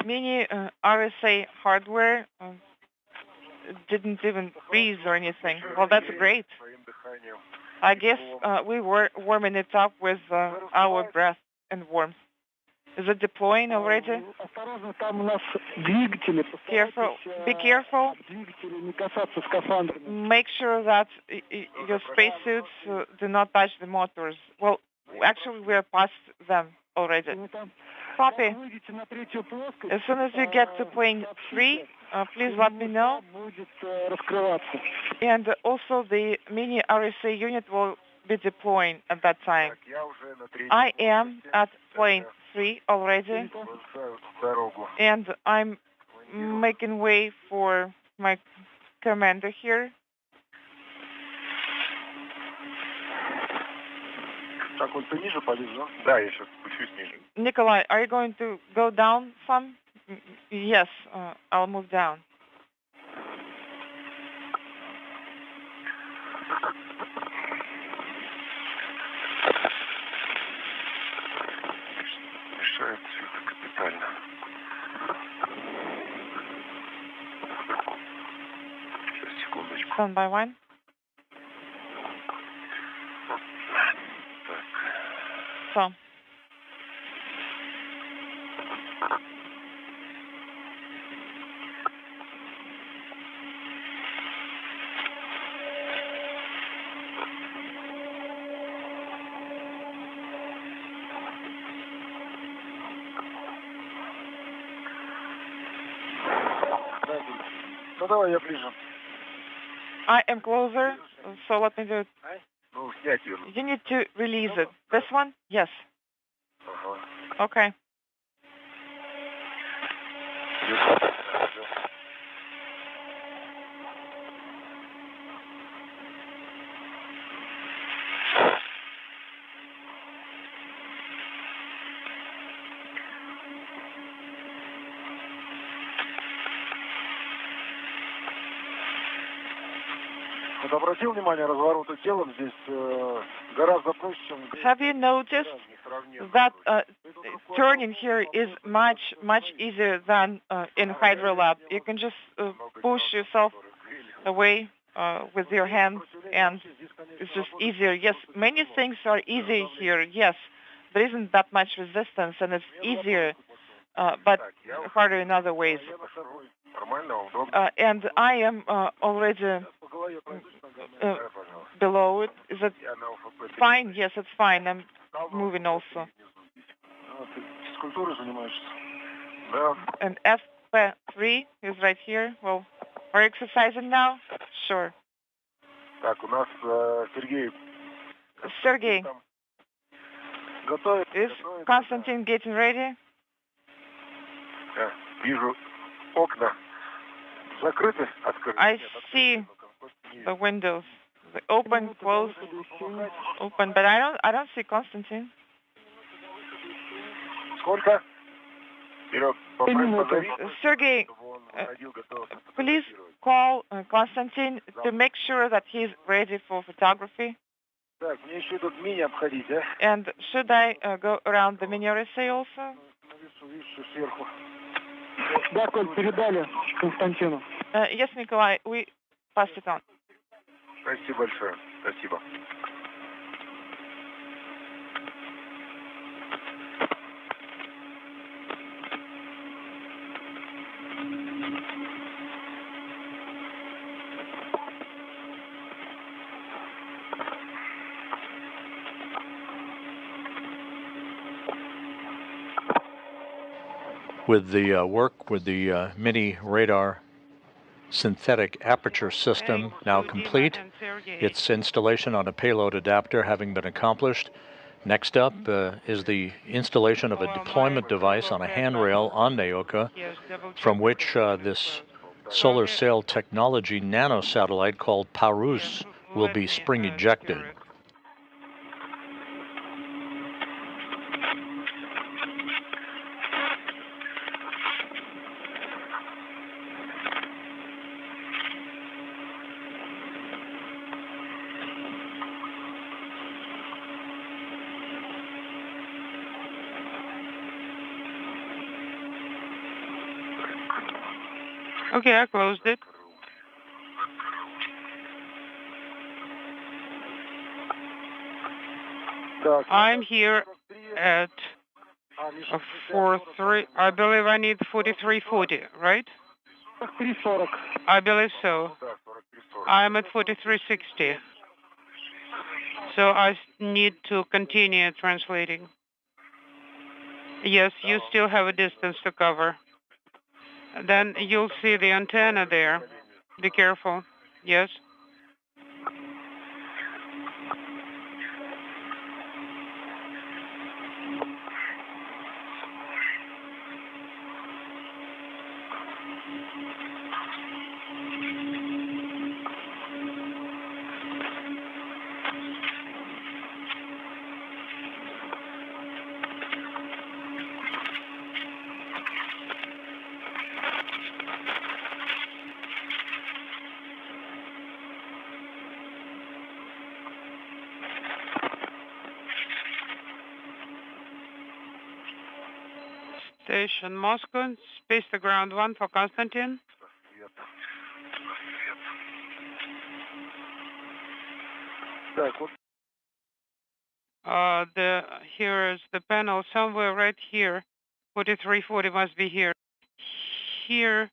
Mini RSA hardware didn't even freeze or anything. Well, that's great. I guess we were warming it up with our breath and warmth. Is it deploying already? Careful. Be careful. Make sure that your spacesuits do not touch the motors. Well, actually, we are past them already. Copy. As soon as you get to plane 3, please let me know. And also, the mini RSA unit will be deploying at that time. I am at plane 3 already, and I'm making way for my commander here. Так, вот ты ниже полез, да? Да, я сейчас спущусь ниже. Nikolai, are you going to go down some? Yes, I'll move down. Мешает все это капитально. Сейчас, секундочку. Stand by one. So. Ну давай, я ближе. I am closer, so let me do it. Ну, снять ее. You need to release it. This one? Yes. Ага. Okay. Вот обратил внимание, развороты телом здесь гораздо проще, чем... Have you noticed that turning here is much easier than in Hydrolab? You can just push yourself away with your hands, and it's just easier. Yes, many things are easy here. Yes, there isn't that much resistance, and it's easier, but harder in other ways. And I am already below it. Is it fine? Yes, it's fine. I'm moving also. And FP3 is right here. Well, are you exercising now? Sure. Так, у нас Сергей. Sergey, is Konstantin getting ready? Вижу окна закрыты, открыты. I see the windows. They open, closed, open, but I don't see Konstantin. Сколько? Вперед, позови. Sergey, please call Konstantin to make sure that he's ready for photography. Так, мне еще тут мини обходить, а? And should I go around the mini array also? Вижу сверху. Да, Коль, передали Константину. Yes, Nikolai, we passed it on. Спасибо большое. Спасибо. With the work with the mini radar synthetic aperture system now complete, its installation on a payload adapter having been accomplished, next up is the installation of a deployment device on a handrail on Nauka, from which this solar sail technology nanosatellite called Parus will be spring ejected. Okay, I closed it. I'm here at 4:3. I believe I need 4340, right? 340. I believe so. I'm at 4360. So I need to continue translating. Yes, you still have a distance to cover. Then you'll see the antenna there. Be careful. Yes. Station Moscow, space to ground 1 for Konstantin. Here is the panel somewhere right here. 4340 must be here. Here,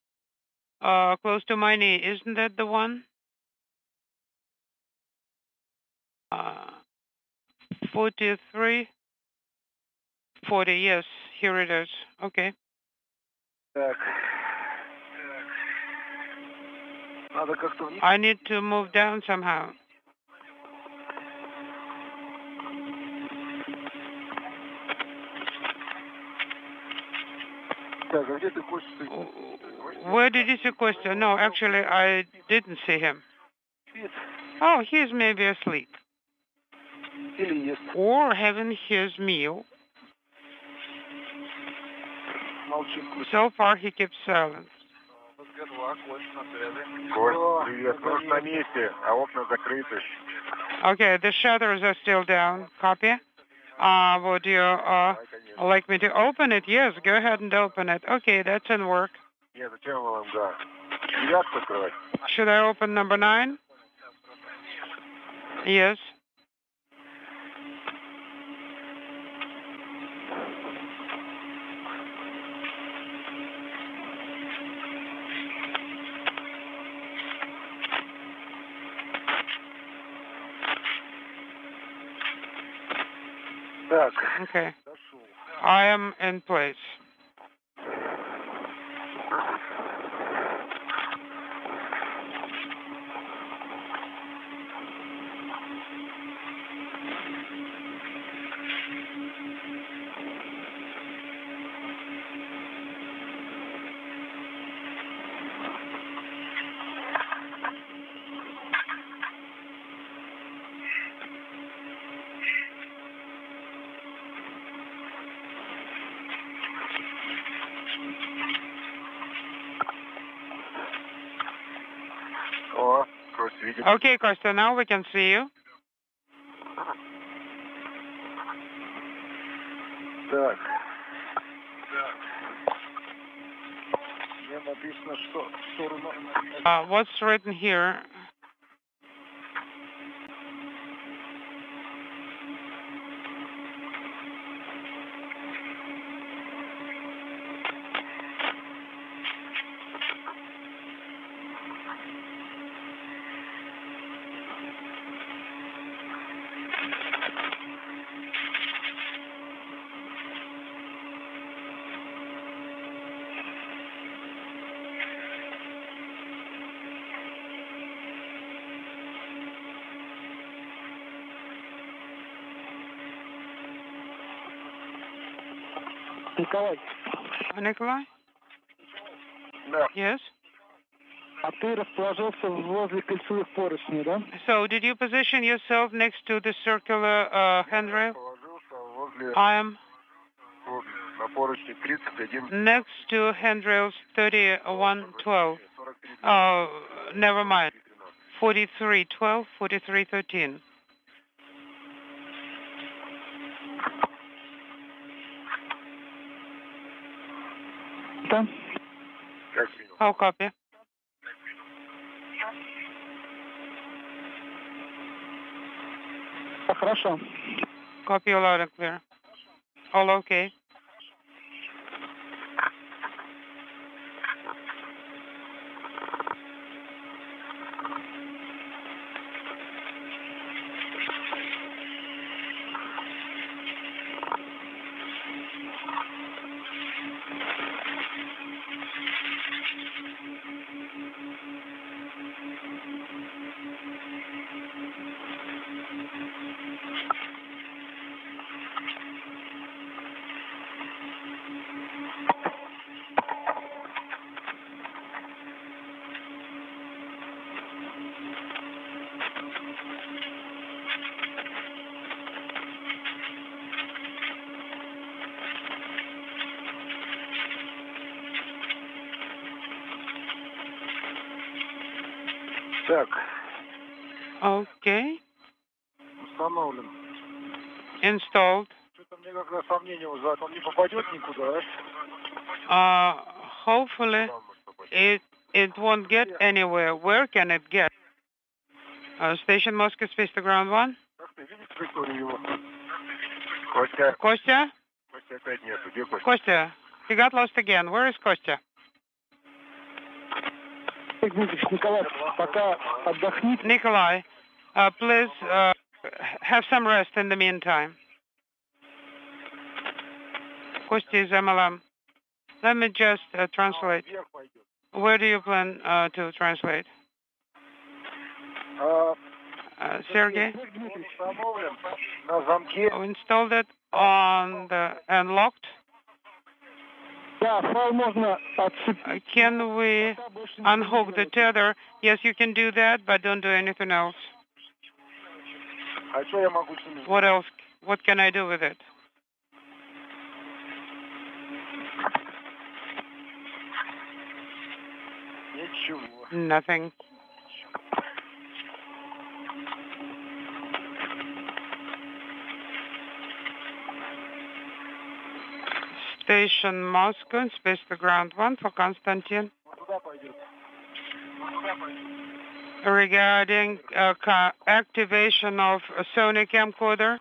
close to my knee. Isn't that the one? 4340, yes, here it is. Okay. I need to move down somehow. Where did you see Kostya? No, actually, I didn't see him. Oh, he's maybe asleep. Or having his meal. So far, he keeps silent. Okay, the shutters are still down. Copy. Would you like me to open it? Yes, go ahead and open it. Okay, that's in work. Should I open number 9? Yes. Okay. I am in place. Okay, Costa, now we can see you. What's written here? Nikolai. Nikolai? Yes? А ты расположился возле кольцевых поручней, да? So, did you position yourself next to the circular handrail? I am next to handrails 3112. Never mind. 4312, 4313. Да. I'll copy. Хорошо. Copy you loud and clear. All okay. Так. Okay. Установлен. Installed. Что-то мне как-то сомнение вызывает. Он не попадет никуда, да? Hopefully, it won't get anywhere. Where can it get? Station Moscow, space to ground 1. Kostya? Kostya, he got lost again. Where is Kostya? Nikolai, please have some rest in the meantime. Kostya is MLM. Let me just translate. Where do you plan to translate? Sergey? We installed it on the and locked. Can we unhook the tether? Yes, you can do that, but don't do anything else. What else? What can I do with it? Nothing. Station Moscow, space to ground 1 for Konstantin. Regarding activation of a Sony camcorder.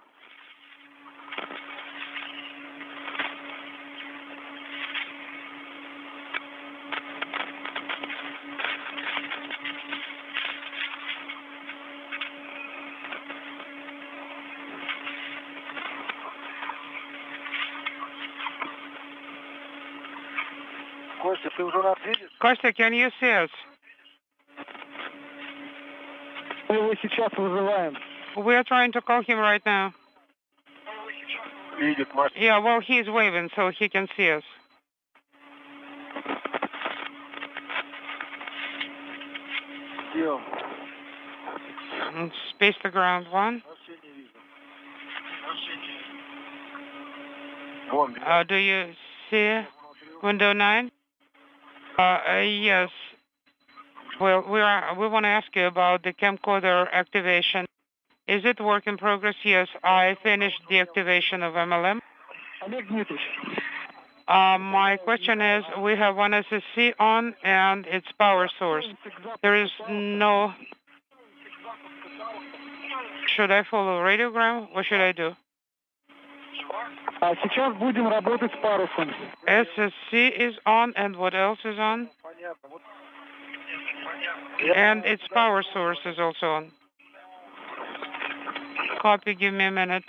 Kostya, can you see us? We are trying to call him right now. Yeah, well, he's waving, so he can see us. Space to ground 1. Do you see window 9? Yes. Well, we want to ask you about the camcorder activation. Is it work in progress? Yes, I finished the activation of MLM. My question is, we have one SSC on and its power source. There is no... Should I follow radiogram? What should I do? SSC is on, and what else is on? And its power source is also on. Copy, give me a minute.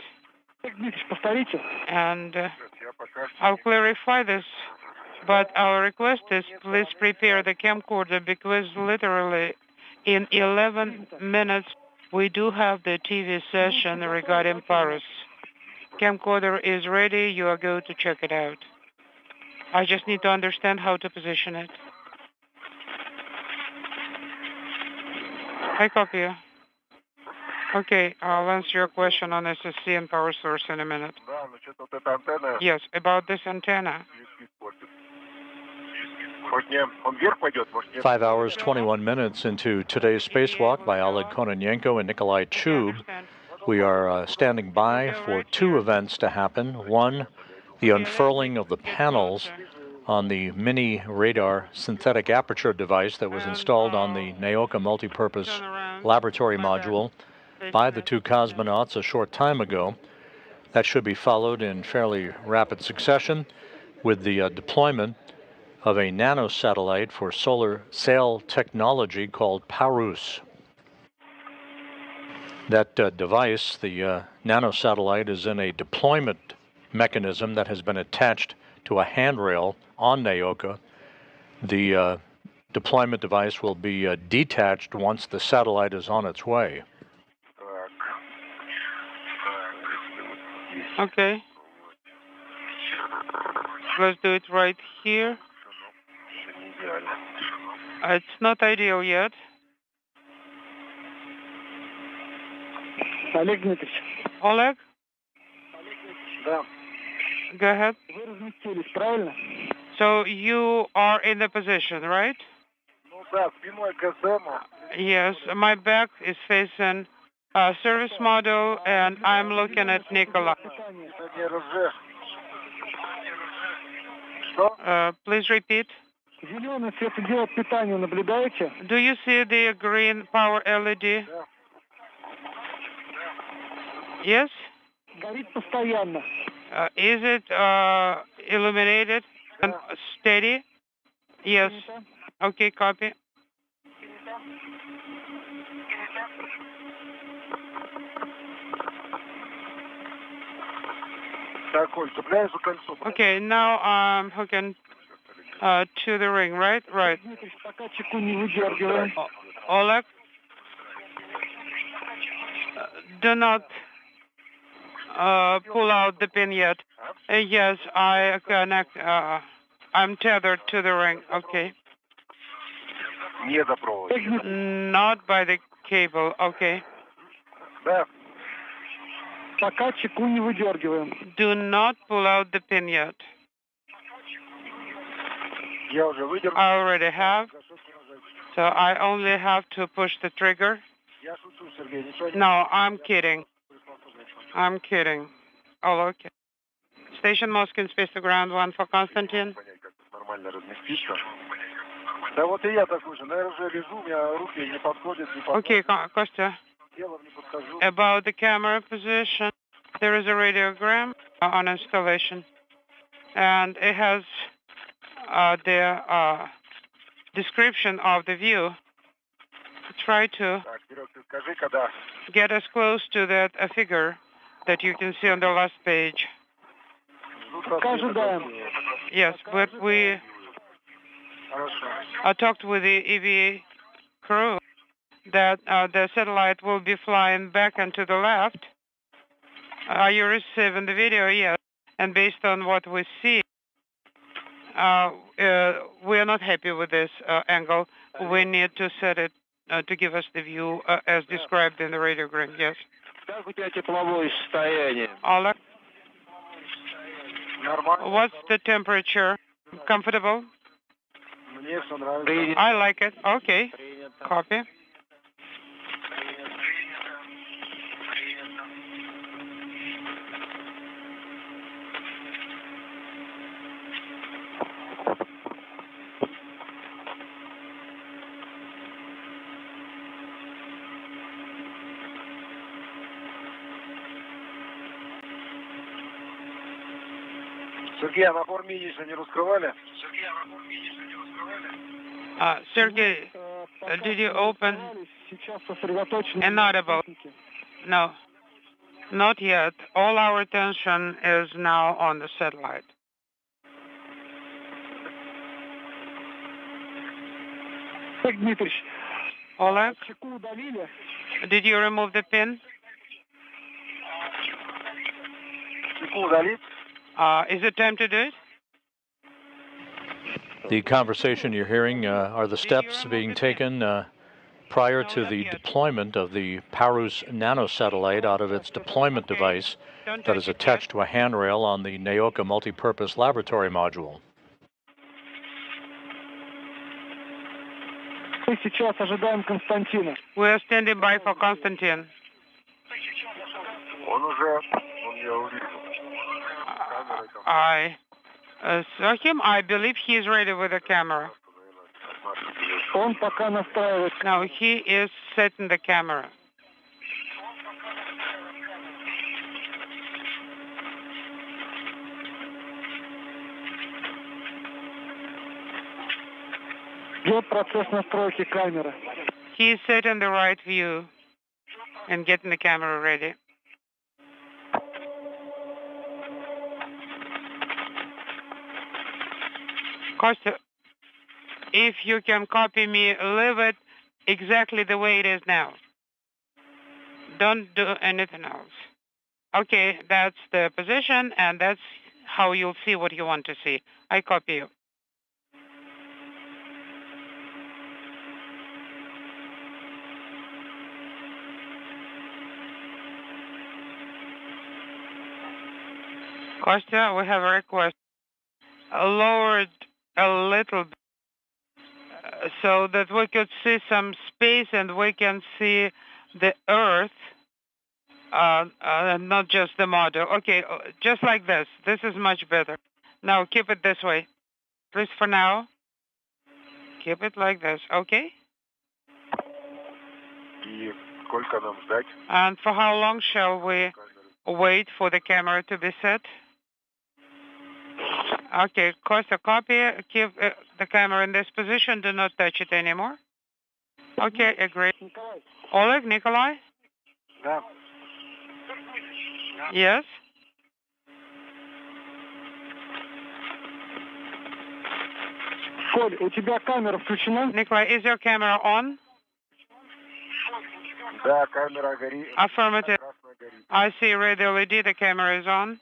And I'll clarify this, but our request is please prepare the camcorder because literally in 11 minutes we do have the TV session regarding Paris. Camcorder is ready. You are going to check it out. I just need to understand how to position it. I copy you. Okay, I'll answer your question on SSC and power source in a minute. Yes, about this antenna. 5 hours, 21 minutes into today's spacewalk by Oleg Kononenko and Nikolai Chub. We are standing by for two events to happen. One, the unfurling of the panels on the mini radar synthetic aperture device that was installed on the Nauka multipurpose laboratory module by the two cosmonauts a short time ago. That should be followed in fairly rapid succession with the deployment of a nanosatellite for solar sail technology called Parus. That device, the nanosatellite, is in a deployment mechanism that has been attached to a handrail on Nauka. The deployment device will be detached once the satellite is on its way. Okay. Let's do it right here. It's not ideal yet. Oleg? Go ahead. So you are in the position, right? Yes, my back is facing service model, and I'm looking at Nikolai. Please repeat. Зеленый светодиод питания наблюдаете? Do you see the green power LED? Yes? Горит постоянно. Is it illuminated and steady? Yes. Okay, copy. Okay, now I'm hooking to the ring, right? Right. Пока чеку не выдергиваем. Oleg, do not pull out the pin yet. Yes, I connect. I'm tethered to the ring. Okay. Not by the cable. Okay. Пока чеку не выдергиваем. Do not pull out the pin yet. I already have. So I only have to push the trigger. No, I'm kidding. I'm kidding. Oh, okay. Station Moscow in space to ground 1 for Konstantin. Okay, Kostya. About the camera position, there is a radiogram on installation, and it has the description of the view. Try to get as close to that figure that you can see on the last page. Yes, but we talked with the EVA crew that the satellite will be flying back and to the left. Are you receiving the video? Yes. And based on what we see, we are not happy with this angle. We need to set it to give us the view as described in the radiogram. Yes. Oleg, what's the temperature? Comfortable? I like it. Okay. Copy. Сергей, а напор миниса не раскрывали? Sergey, did you open inaudible? No, not yet. All our attention is now on the satellite. Oleg, did you remove the pin? Is it time to do it? The conversation you're hearing are the steps being taken prior to the deployment of the Parus nanosatellite out of its deployment device that is attached to a handrail on the Nauka multipurpose laboratory module. We are standing by for Konstantin. I saw him. I believe he is ready with the camera. No, he is setting the camera. He is setting the right view and getting the camera ready. Kostya, if you can copy me, leave it exactly the way it is now. Don't do anything else. Okay, that's the position, and that's how you'll see what you want to see. I copy you. Kostya, we have a request. Lowered a little bit so that we could see some space and we can see the Earth, not just the model. Okay, just like this. This is much better. Now keep it this way. please, for now. Keep it like this, okay? И сколько нам ждать? And for how long shall we wait for the camera to be set? Okay, Kostya, copy. Keep the camera in this position. Do not touch it anymore. Okay, agreed. Oleg, Nikolai? Да. Yes? Коль, у тебя камера включена? Nikolai, is your camera on? Да, камера горит. Affirmative. Красная горит. I see red LED. The camera is on.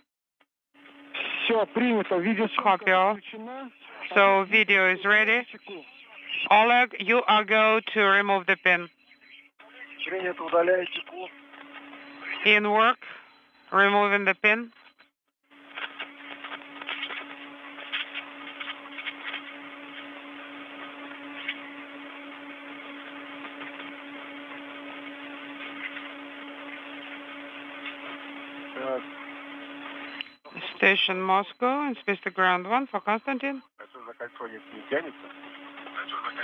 Все, принято. Copy all. Включена. So video is ready. Oleg, you are go to remove the pin. Принято, удаляю чеку. In work, removing the pin. Так, Station Moscow, and space to ground 1 for Konstantin. а что за кольцо не тянется?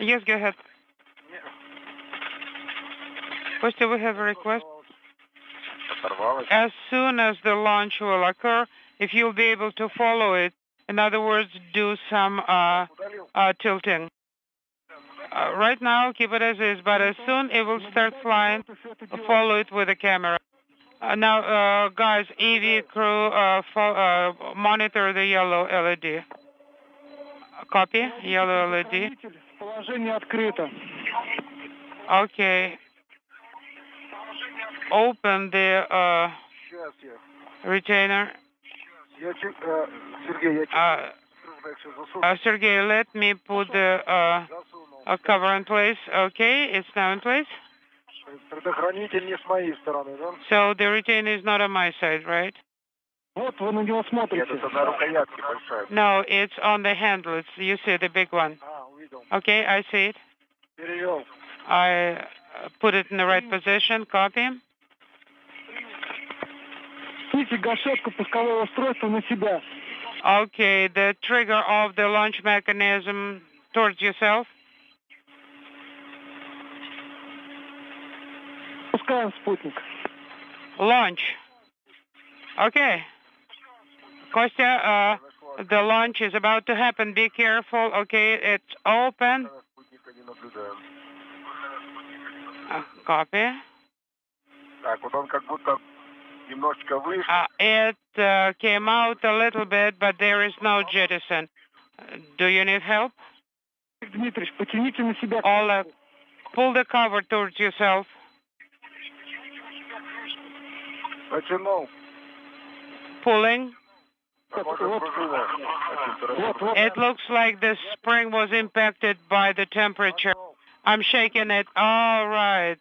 Yes, go ahead. Kostya, we have a request. Оторвалось. As soon as the launch will occur, if you'll be able to follow it, in other words, do some tilting. Right now, keep it as is, but as soon it will start flying, follow it with the camera. Now, guys, EV crew, monitor the yellow LED. Copy, yellow LED. Положение открыто. Okay. Open the Сейчас я. retainer. Сергей, я все засуну. Sergey, let me put the Засунул. cover in place. Okay, it's now in place. Предохранитель не с моей стороны, да? So the retainer is not on my side, right? Вот вы на него Нет, смотрите. это на рукоятке большая. No, it's on the handle. It's, you see the big one. Увидел. Okay, I see it. Перевел. I put it in the right position. Copy. Снимите гашетку пускового устройства на себя. Okay, the trigger of the launch mechanism towards yourself. Пускаем спутник. Launch. Okay. Kostya, the launch is about to happen. Be careful. Okay, it's open. Спутника не наблюдаем. Copy. Так, вот он как будто немножечко выше. It came out a little bit, but there is no jettison. Do you need help? Дмитрий, потяните на себя. Oleg, pull the cover towards yourself. Потянул. Pulling. Похоже, пружина. It looks like the spring was impacted by the temperature. I'm shaking it. All right.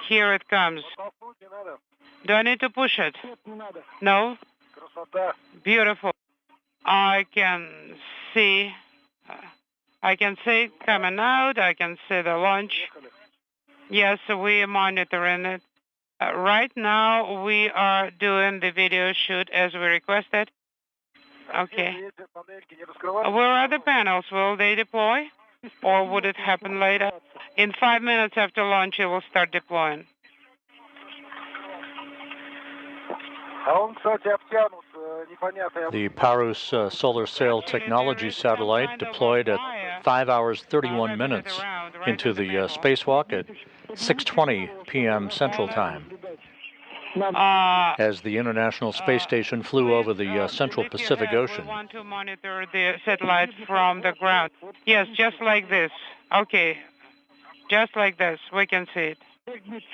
Here it comes. Толкнуть не надо. Do I need to push it? Не надо. No? Красота. Beautiful. I can see it coming out. I can see the launch. Yes, we are monitoring it. Right now, we are doing the video shoot as we requested. Okay. Эти панельки не раскрываются. Where are the panels? Will they deploy? Or would it happen later? In 5 minutes after launch, it will start deploying. А он, кстати, обтянут непонятно. The Parus solar sail technology satellite deployed at 5 hours 31 minutes into the spacewalk at 6:20 p.m. Central Time. As the International Space Station flew over the Central Pacific Ocean. Want to monitor the satellite from the ground? Yes, just like this. Okay, just like this. We can see it.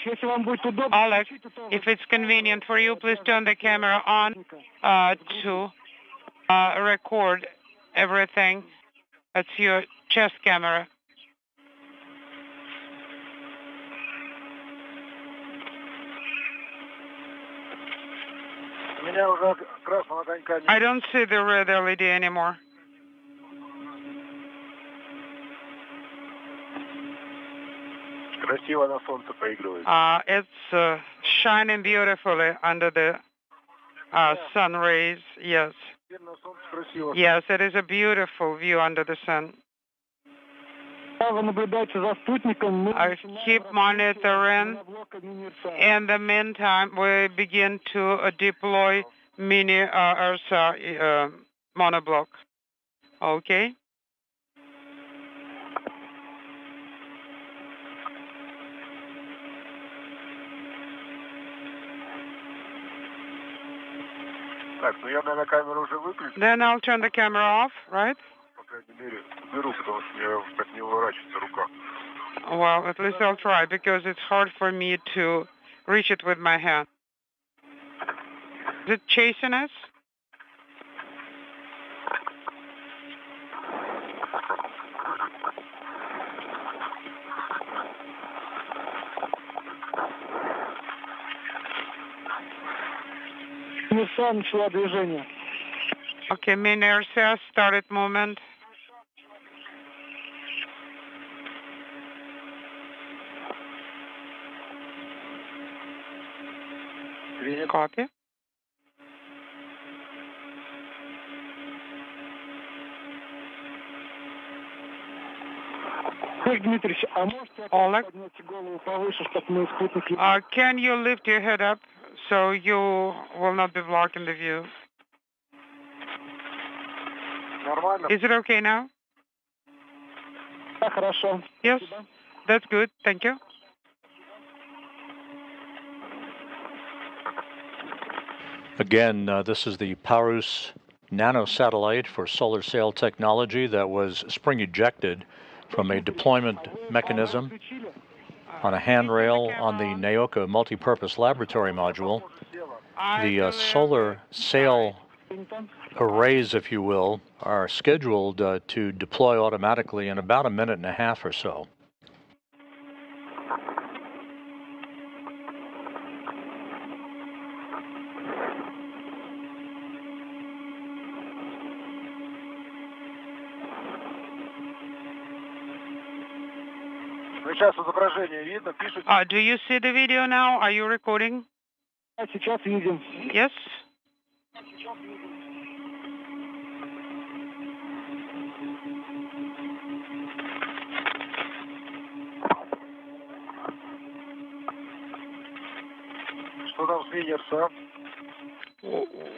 Если вам будет удобно, Oleg, if it's convenient for you, please turn the camera on to record everything. That's your chest camera. У меня уже красного огонька нет. I don't see the red LED anymore. Красиво на солнце поигрывает. It's shining beautifully under the sun rays. Yes. Yes, it is a beautiful view under the sun. I keep monitoring. In the meantime, we begin to deploy mini ERSA monoblock. Okay. Then I'll turn the camera off, right? Well, at least I'll try, because it's hard for me to reach it with my hand. Is it chasing us? Okay, main ERSA started movement. Copy. Oleg, can you lift your head up so you will not be blocking the view? Is it okay now? Yes, that's good. Thank you. Again, this is the Poisk nanosatellite for solar sail technology that was spring ejected from a deployment mechanism on a handrail on the Nauka multipurpose laboratory module. The solar sail arrays, if you will, are scheduled to deploy automatically in about a minute and a half or so. Do you see the video now? Are you recording? Yes.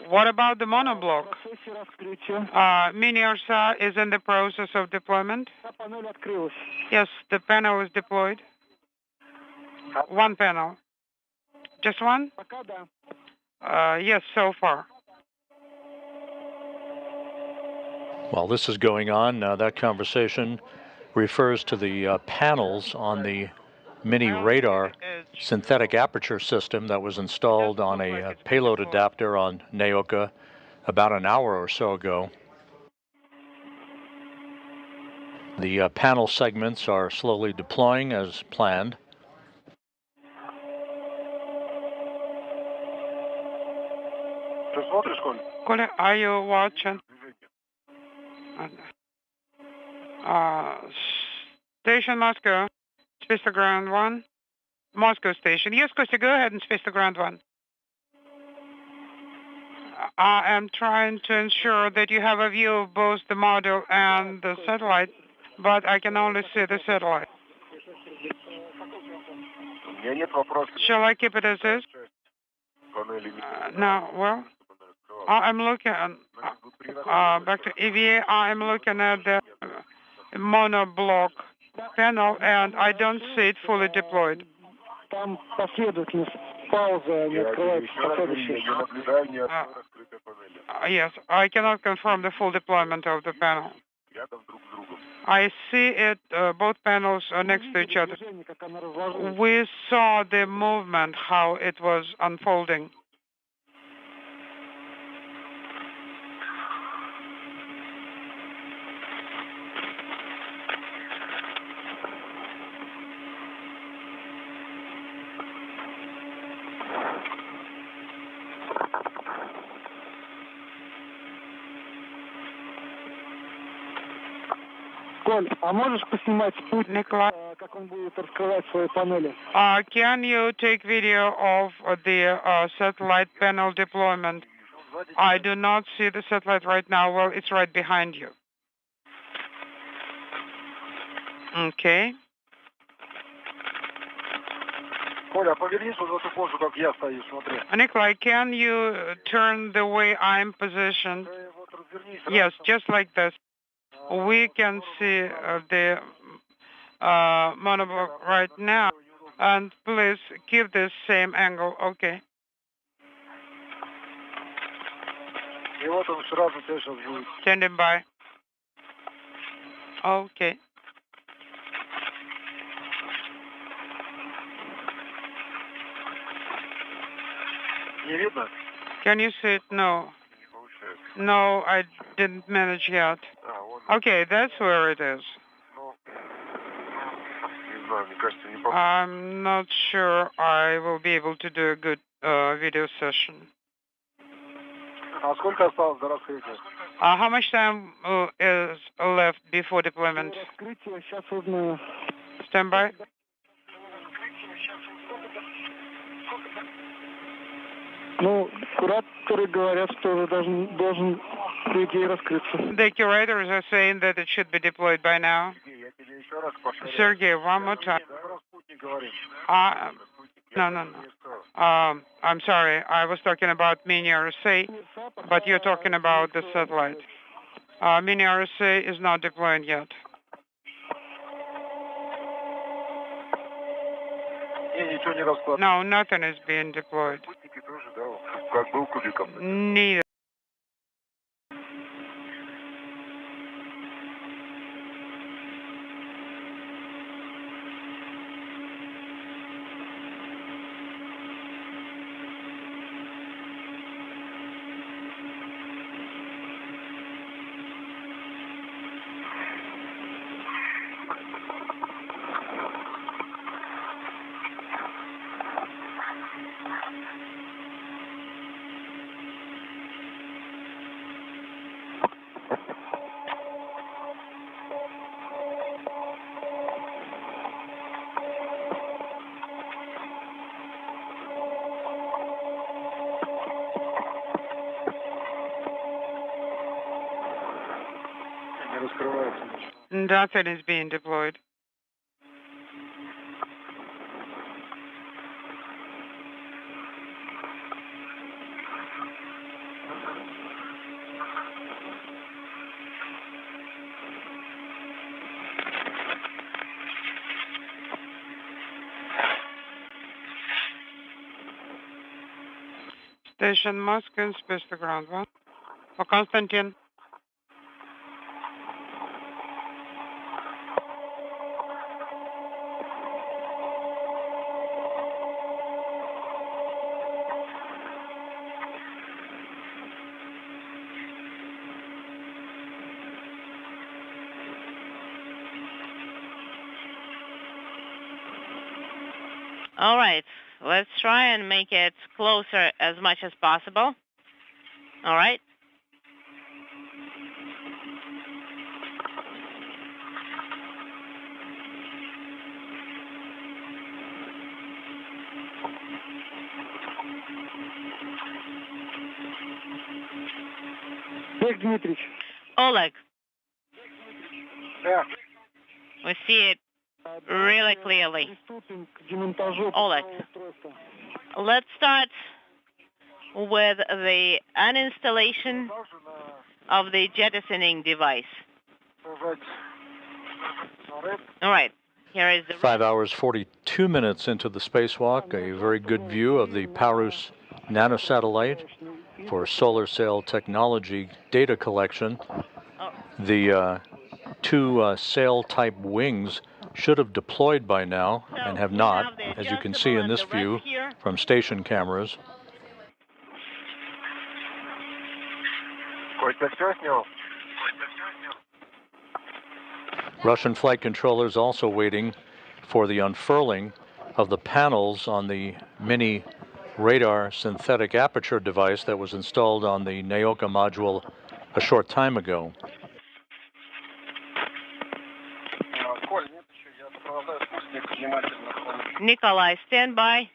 What about the monoblock? Mini ERSA is in the process of deployment. Yes, the panel is deployed. One panel. Just one? Yes, so far. While this is going on, that conversation refers to the panels on the mini radar synthetic aperture system that was installed on a payload adapter on Nauka about an hour or so ago. The panel segments are slowly deploying as planned. Коля, are you watching? Station Moscow, space to ground 1. Moscow station. Yes, Kostya, go ahead and space to ground 1. I am trying to ensure that you have a view of both the model and the satellite, but I can only see the satellite. Shall I keep it as is? No, well, I'm looking back to EVA. I'm looking at the monoblock panel, and I don't see it fully deployed. Yes, I cannot confirm the full deployment of the panel. I see it, both panels are next to each other. We saw the movement, how it was unfolding. Nikolai, can you take video of the satellite panel deployment I do not see the satellite right now. Well, it's right behind you. Okay. Nikolai, can you turn the way I'm positioned? Yes, just like this. We can see the monoble right now. And please keep this same angle. Okay. Standing by. Okay. Can you see it? No. No, I didn't manage yet. Okay, that's where it is. I'm not sure I will be able to do a good video session. How much time is left before deployment? Stand by. Ну, кураторы говорят, что должен, по идее, раскрыться. The curators are saying that it should be deployed by now. Sergey, one more time. No. I'm sorry. I was talking about mini RSA, but you're talking about the satellite. Mini RSA is not deploying yet. No, nothing is being deployed. Neither. Nothing is being deployed. Station Moscow, space to ground 1. For Konstantin. All right, let's try and make it closer as much as possible. All right. Oleg Dmitrich. Oleg. Yeah. We see it really clearly. Oleg, let's start with the uninstallation of the jettisoning device. All right, here is the 5 hours, 42 minutes into the spacewalk, a very good view of the Parus nanosatellite for solar cell technology data collection. The two sail-type wings should have deployed by now and have not, as you can see in this view from station cameras. Russian flight controllers also waiting for the unfurling of the panels on the mini radar synthetic aperture device that was installed on the Nauka module a short time ago. Nikolai, stand by.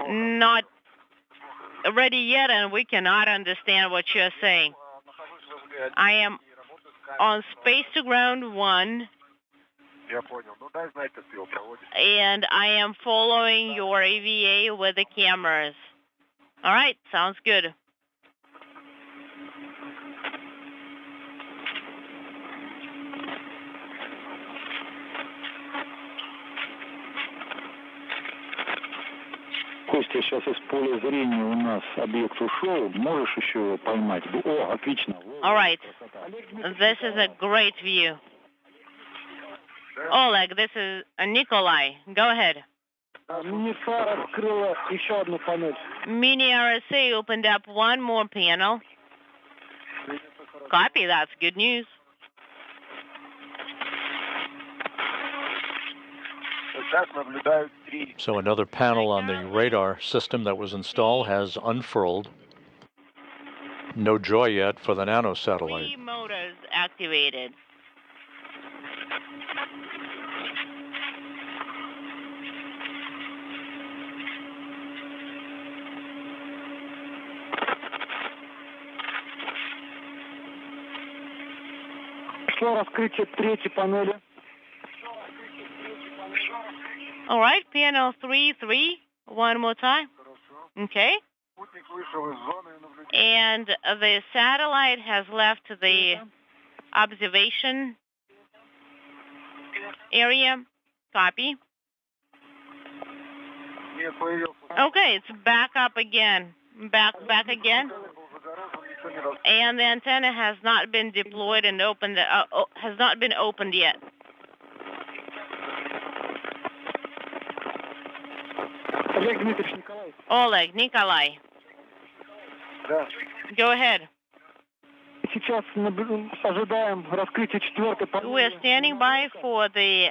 Not ready yet, and we cannot understand what you're saying. I am on space to ground 1, and I am following your EVA with the cameras. All right, sounds good. Костя, сейчас из поля зрения у нас объект ушел. Можешь еще его поймать? О, отлично. All right. This is a great view. Oleg, this is Nikolai. Go ahead. Мини-СА раскрыла еще одну панель. Mini RSA opened up one more panel. Copy, that's good news. So another panel on the radar system that was installed has unfurled. No joy yet for the nanosatellite. 3 motors activated. Прошло раскрытие третьей панели. All right, panel 3, one more time. Okay. And the satellite has left the observation area. Copy. Okay, it's back up again. Back again. And the antenna has not been deployed and opened. Has not been opened yet. Олег Дмитриевич, Николай. Oleg, Nikolai. Go ahead. Сейчас ожидаем раскрытия четвертой панели. We're standing by for the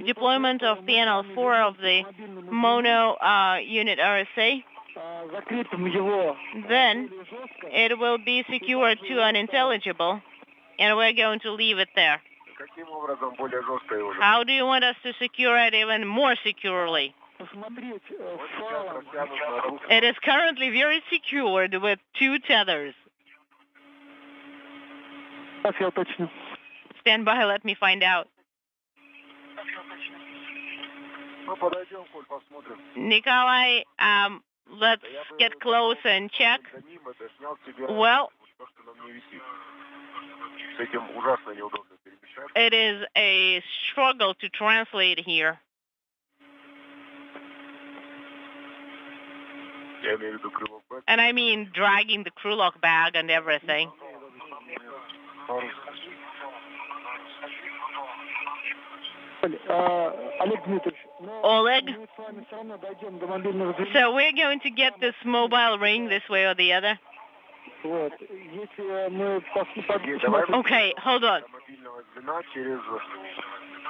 deployment of panel 4 of the mono unit RSA. Закрепим его. Then it will be secured to unintelligible, and we're going to leave it there. How do you want us to secure it even more securely? It is currently very secured with 2 tethers. Stand by, let me find out. Nikolai, let's get close and check. Well, it is a struggle to translate here. And I mean dragging the crew lock bag and everything. Oleg, so we're going to get this mobile ring this way or the other? Okay, hold on.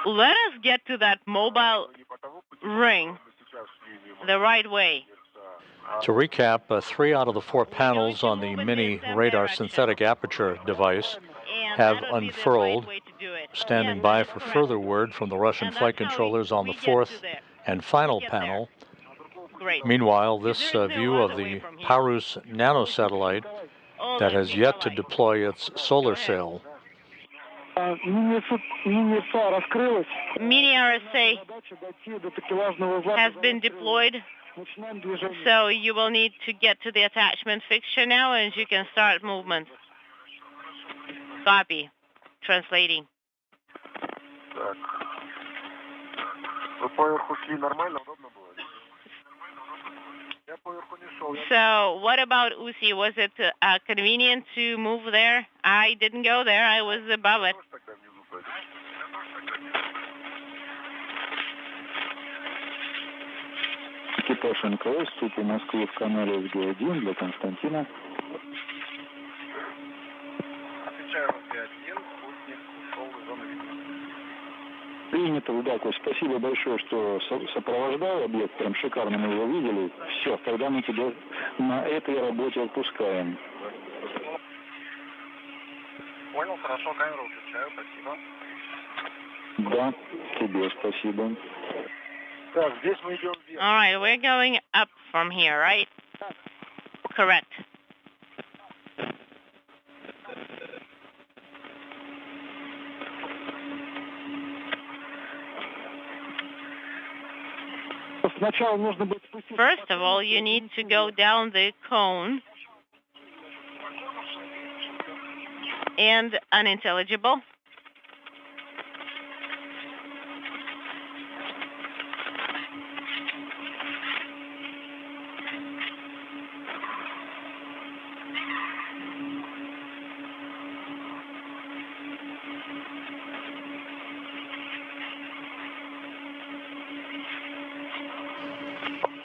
Let us get to that mobile ring the right way. To recap, 3 out of the 4 panels on the mini radar synthetic aperture device have unfurled, standing by for further word from the Russian flight controllers on the 4th and final panel. Meanwhile, this view of the Parus nanosatellite that has yet to deploy its solar sail. Mini RSA has been deployed, so you will need to get to the attachment fixture now and you can start movement. Copy. Translating. So what about Usi? Was it convenient to move there? I didn't go there. I was above it. Экипаж НКС, супу Москвы в канале СГ-1 для Константина. Принято, Удаков. Спасибо большое, что сопровождал объект. Прям шикарно мы его видели. Все, тогда мы тебя на этой работе отпускаем. Понял, хорошо, камеру включаю, спасибо. Да, тебе спасибо. Так, здесь мы идем вверх. All right, we're going up from here, right? Correct. First of all, you need to go down the cone and unintelligible.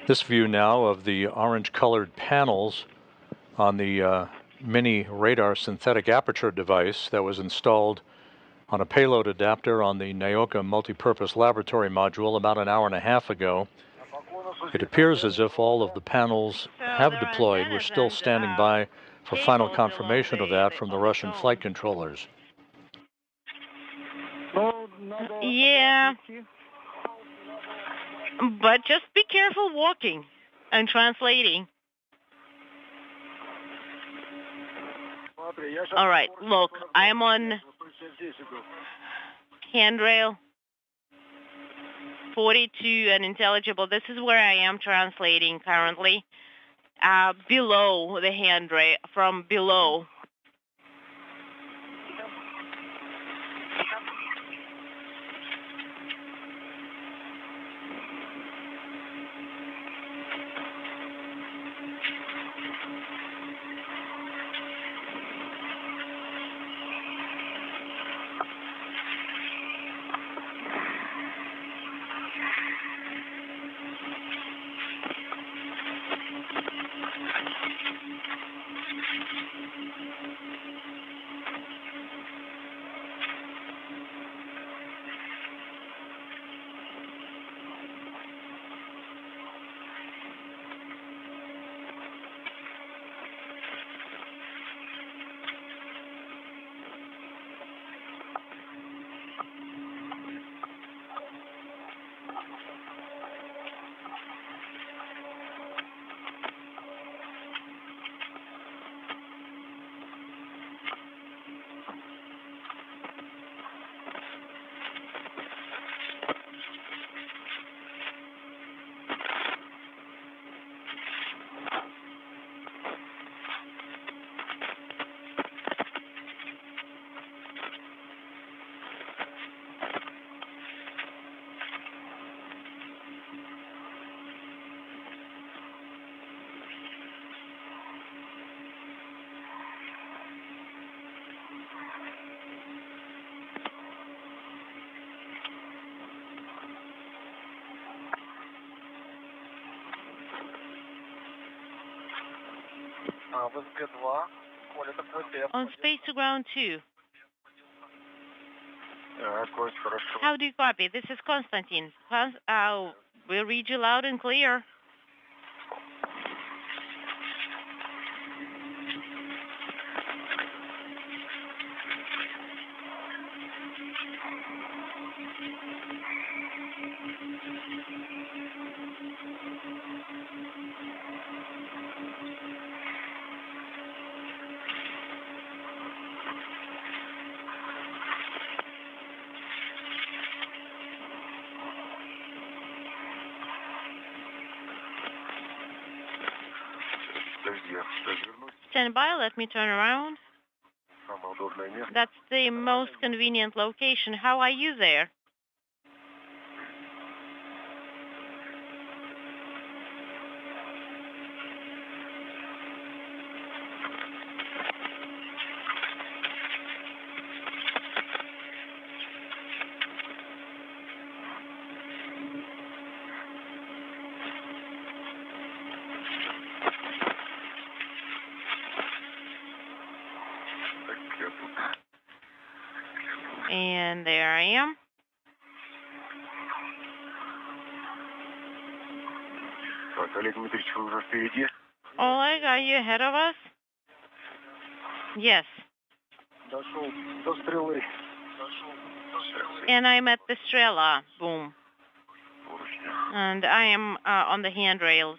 This view now of the orange-colored panels on the mini radar synthetic aperture device that was installed on a payload adapter on the Nauka multipurpose laboratory module about an hour and a half ago. It appears as if all of the panels have deployed. We're still standing by for final confirmation of that from the Russian flight controllers. Yeah. But just be careful walking and translating. All right, look, I'm on handrail 42 and intelligible. This is where I am translating currently. Below the handrail, from below. On space to ground 2. How do you copy? This is Konstantin. We'll read you loud and clear. Stand by, let me turn around. That's the most convenient location. How are you there? And there I am. Oleg, are you ahead of us? Yes. And I'm at the Strela. Boom. And I am on the handrails.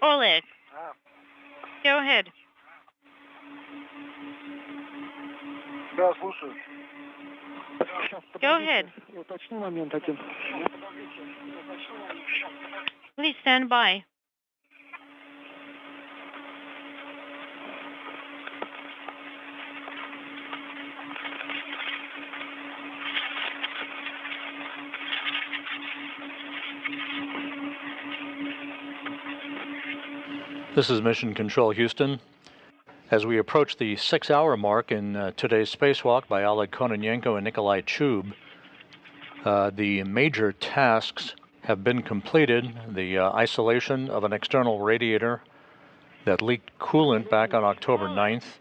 Oleg, go ahead. Да, слушаю. Go ahead. Уточни момент один. Please stand by. This is Mission Control Houston. As we approach the 6-hour mark in today's spacewalk by Oleg Kononenko and Nikolai Chub, the major tasks have been completed. The isolation of an external radiator that leaked coolant back on October 9th.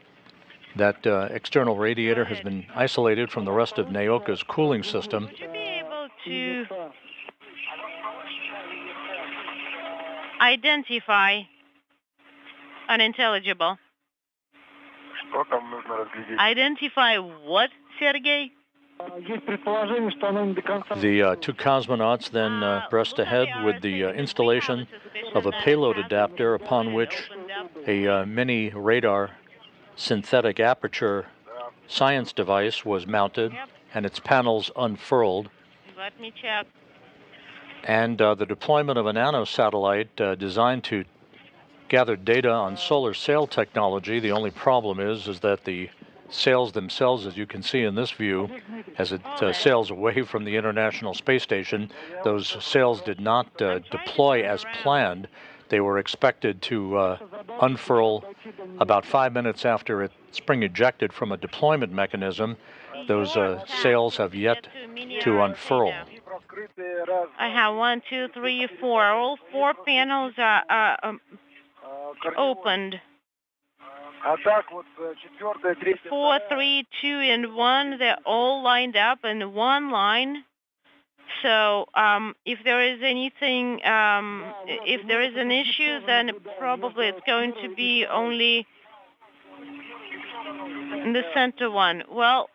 That external radiator has been isolated from the rest of Nauka's cooling system. Would you be able to identify unintelligible? Что там нужно разглядеть? Identify what, Sergey? Есть предположение, что она не до конца... The two cosmonauts then pressed ahead with the installation of a payload adapter upon which a mini radar synthetic aperture science device was mounted and its panels unfurled. Let me check. And the deployment of a nanosatellite designed to gather data on solar sail technology. The only problem is that the sails themselves, as you can see in this view, as it sails away from the International Space Station, those sails did not deploy as planned. They were expected to unfurl about 5 minutes after it spring ejected from a deployment mechanism. Those sails have yet to unfurl. I have 1, 2, 3, 4. All 4 panels are opened. 4, 3, 2, and 1. They're all lined up in one line. So if there is anything, if there is an issue, then probably it's going to be only in the center one. Well,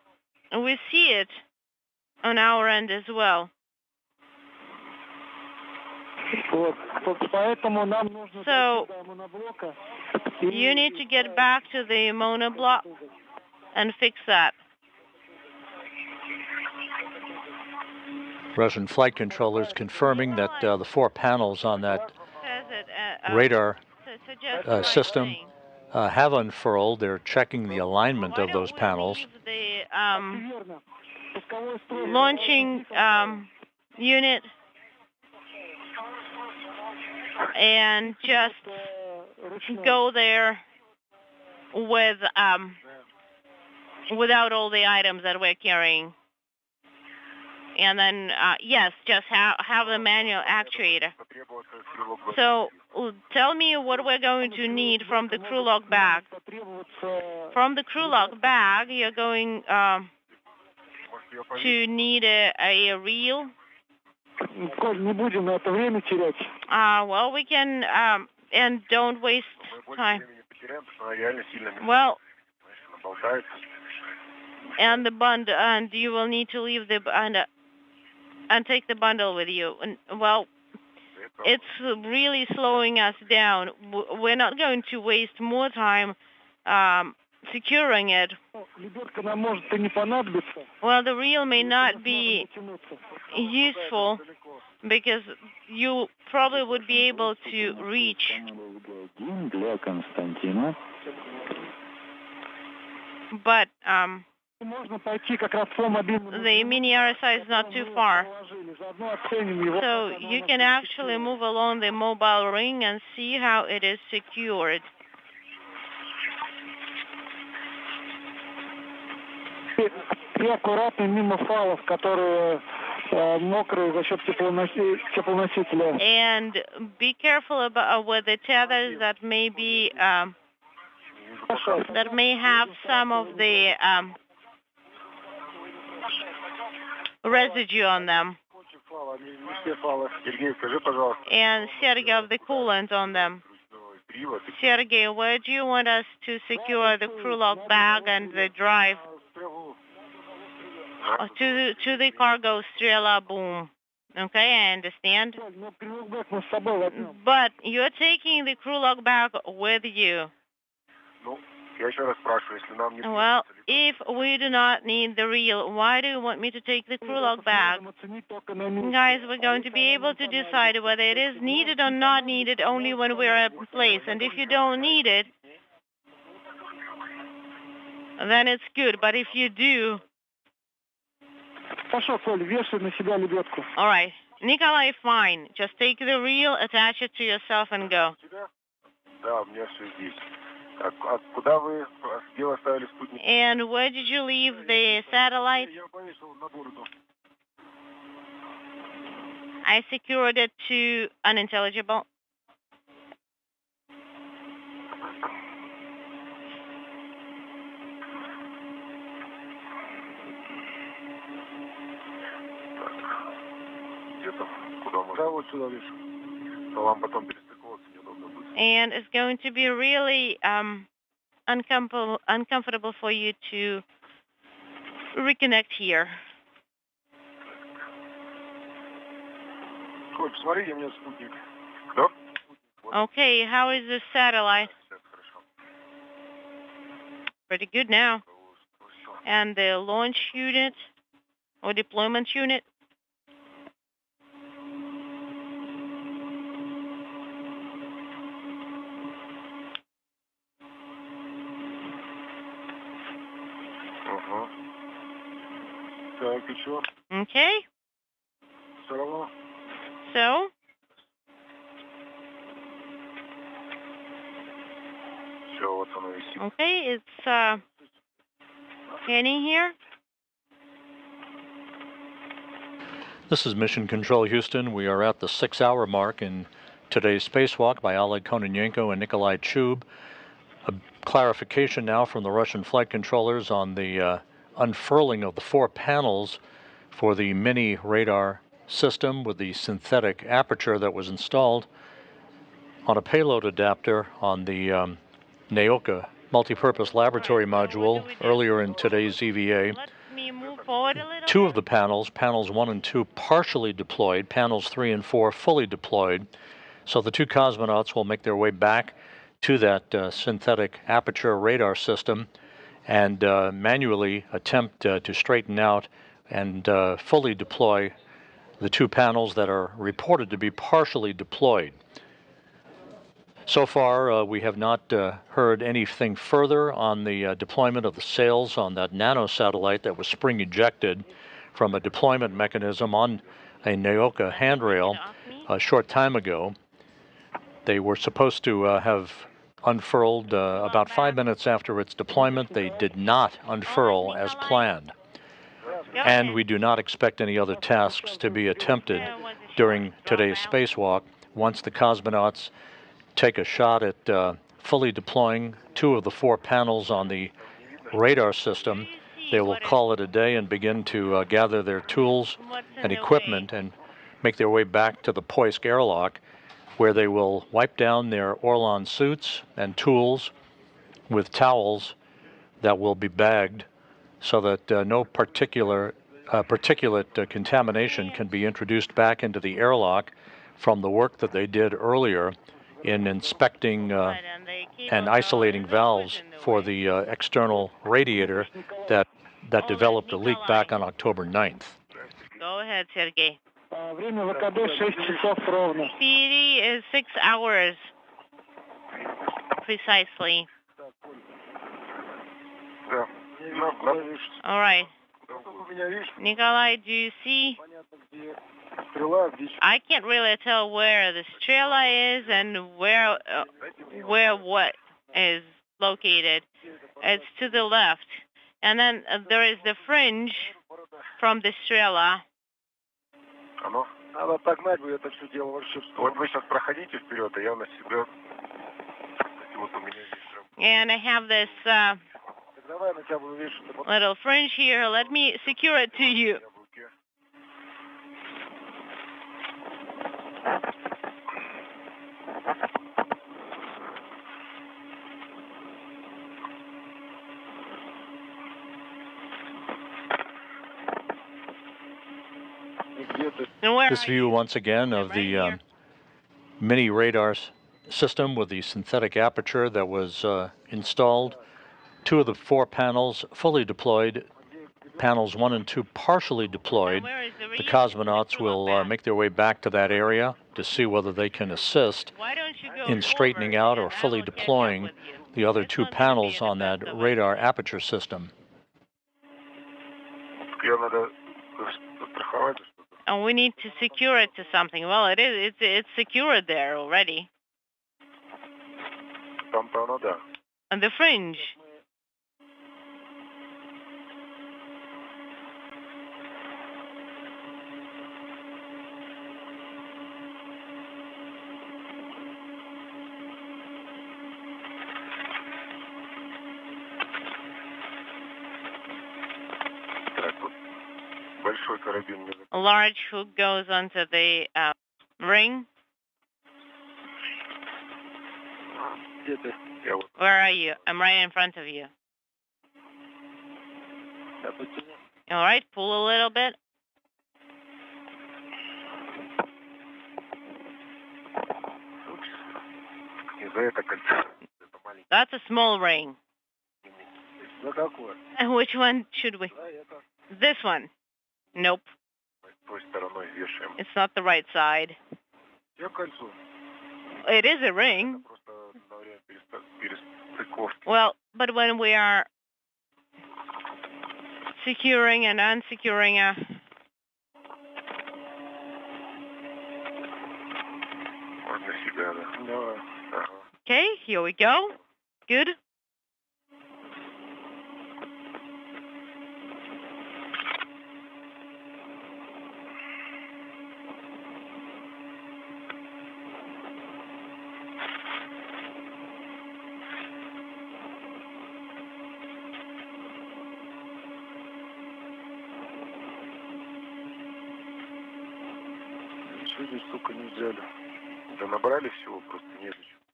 we see it on our end as well. So you need to get back to the monoblock and fix that. Russian flight controllers confirming that the 4 panels on that radar system have unfurled. They're checking the alignment of those panels. The launching unit and just go there with without all the items that we're carrying. And then, yes, just have the manual actuator. So tell me what we're going to need from the crew log bag. From the crew log bag, you're going to need a reel. Well, we can, and don't waste time. Well, and the bundle, and you will need to leave the and take the bundle with you. And well, it's really slowing us down. We're not going to waste more time securing it. Well, the reel may not be useful because you probably would be able to reach. But the mini RSI is not too far. So you can actually move along the mobile ring and see how it is secured. And be careful about with the tethers that may be that may have some of the residue on them. And Sergey, of the coolant on them. Sergey, where do you want us to secure the crew log bag and the drive? To the cargo Strela boom. Okay, I understand. But you're taking the crew log bag with you. Well, if we do not need the reel, why do you want me to take the crew log bag? Guys, we're going to be able to decide whether it is needed or not needed only when we're in place. And if you don't need it, then it's good. But if you do... All right. Nikolai, fine. Just take the reel, attach it to yourself, and go. And where did you leave the satellite? I secured it to unintelligible. And it's going to be really uncomfortable for you to reconnect here. Okay, how is the satellite? Pretty good now. And the launch unit or deployment unit? Okay. So? Okay, it's scanning here. This is Mission Control Houston. We are at the 6-hour mark in today's spacewalk by Oleg Kononenko and Nikolai Chub. A clarification now from the Russian flight controllers on the unfurling of the 4 panels for the mini radar system with the synthetic aperture that was installed on a payload adapter on the Nauka multipurpose laboratory module earlier in today's EVA. Let me move forward a little 2 of the panels, panels 1 and 2, partially deployed, panels 3 and 4 fully deployed. So the 2 cosmonauts will make their way back to that synthetic aperture radar system and manually attempt to straighten out and fully deploy the 2 panels that are reported to be partially deployed. So far, we have not heard anything further on the deployment of the sails on that nanosatellite that was spring ejected from a deployment mechanism on a Nauka handrail a short time ago. They were supposed to have unfurled about 5 minutes after its deployment. They did not unfurl as planned. And we do not expect any other tasks to be attempted during today's spacewalk. Once the cosmonauts take a shot at fully deploying 2 of the 4 panels on the radar system, they will call it a day and begin to gather their tools and equipment and make their way back to the Poisk airlock, where they will wipe down their Orlan suits and tools with towels that will be bagged so that no particulate contamination can be introduced back into the airlock from the work that they did earlier in inspecting and isolating valves for the external radiator that developed a leak back on October 9th. Go ahead, Sergey. PD is 6 hours, precisely. All right. Nikolai, do you see? I can't really tell where the strela is and where what is located. It's to the left. And then there is the fringe from the strela. And I have this little fringe here. Let me secure it to you. And where This are view you? once again of Right the here. mini radar system with the synthetic aperture that was installed. 2 of the 4 panels fully deployed. Panels 1 and 2 partially deployed. And where is the The reason? cosmonauts Let's look will back. make their way back to that area to see whether they can assist Why don't you go in straightening forward out or and I fully will catch up deploying with you. the other Which 2 one's gonna be panels the on best that of us? radar aperture system. And we need to secure it to something. Well, it's secured there already. On the fringe. A large hook goes onto the ring. Where are you? I'm right in front of you. All right, pull a little bit. That's a small ring. And which one should we? This one. Nope. It's not the right side. It is a ring. Well, but when we are securing and unsecuring a... Okay, here we go. Good.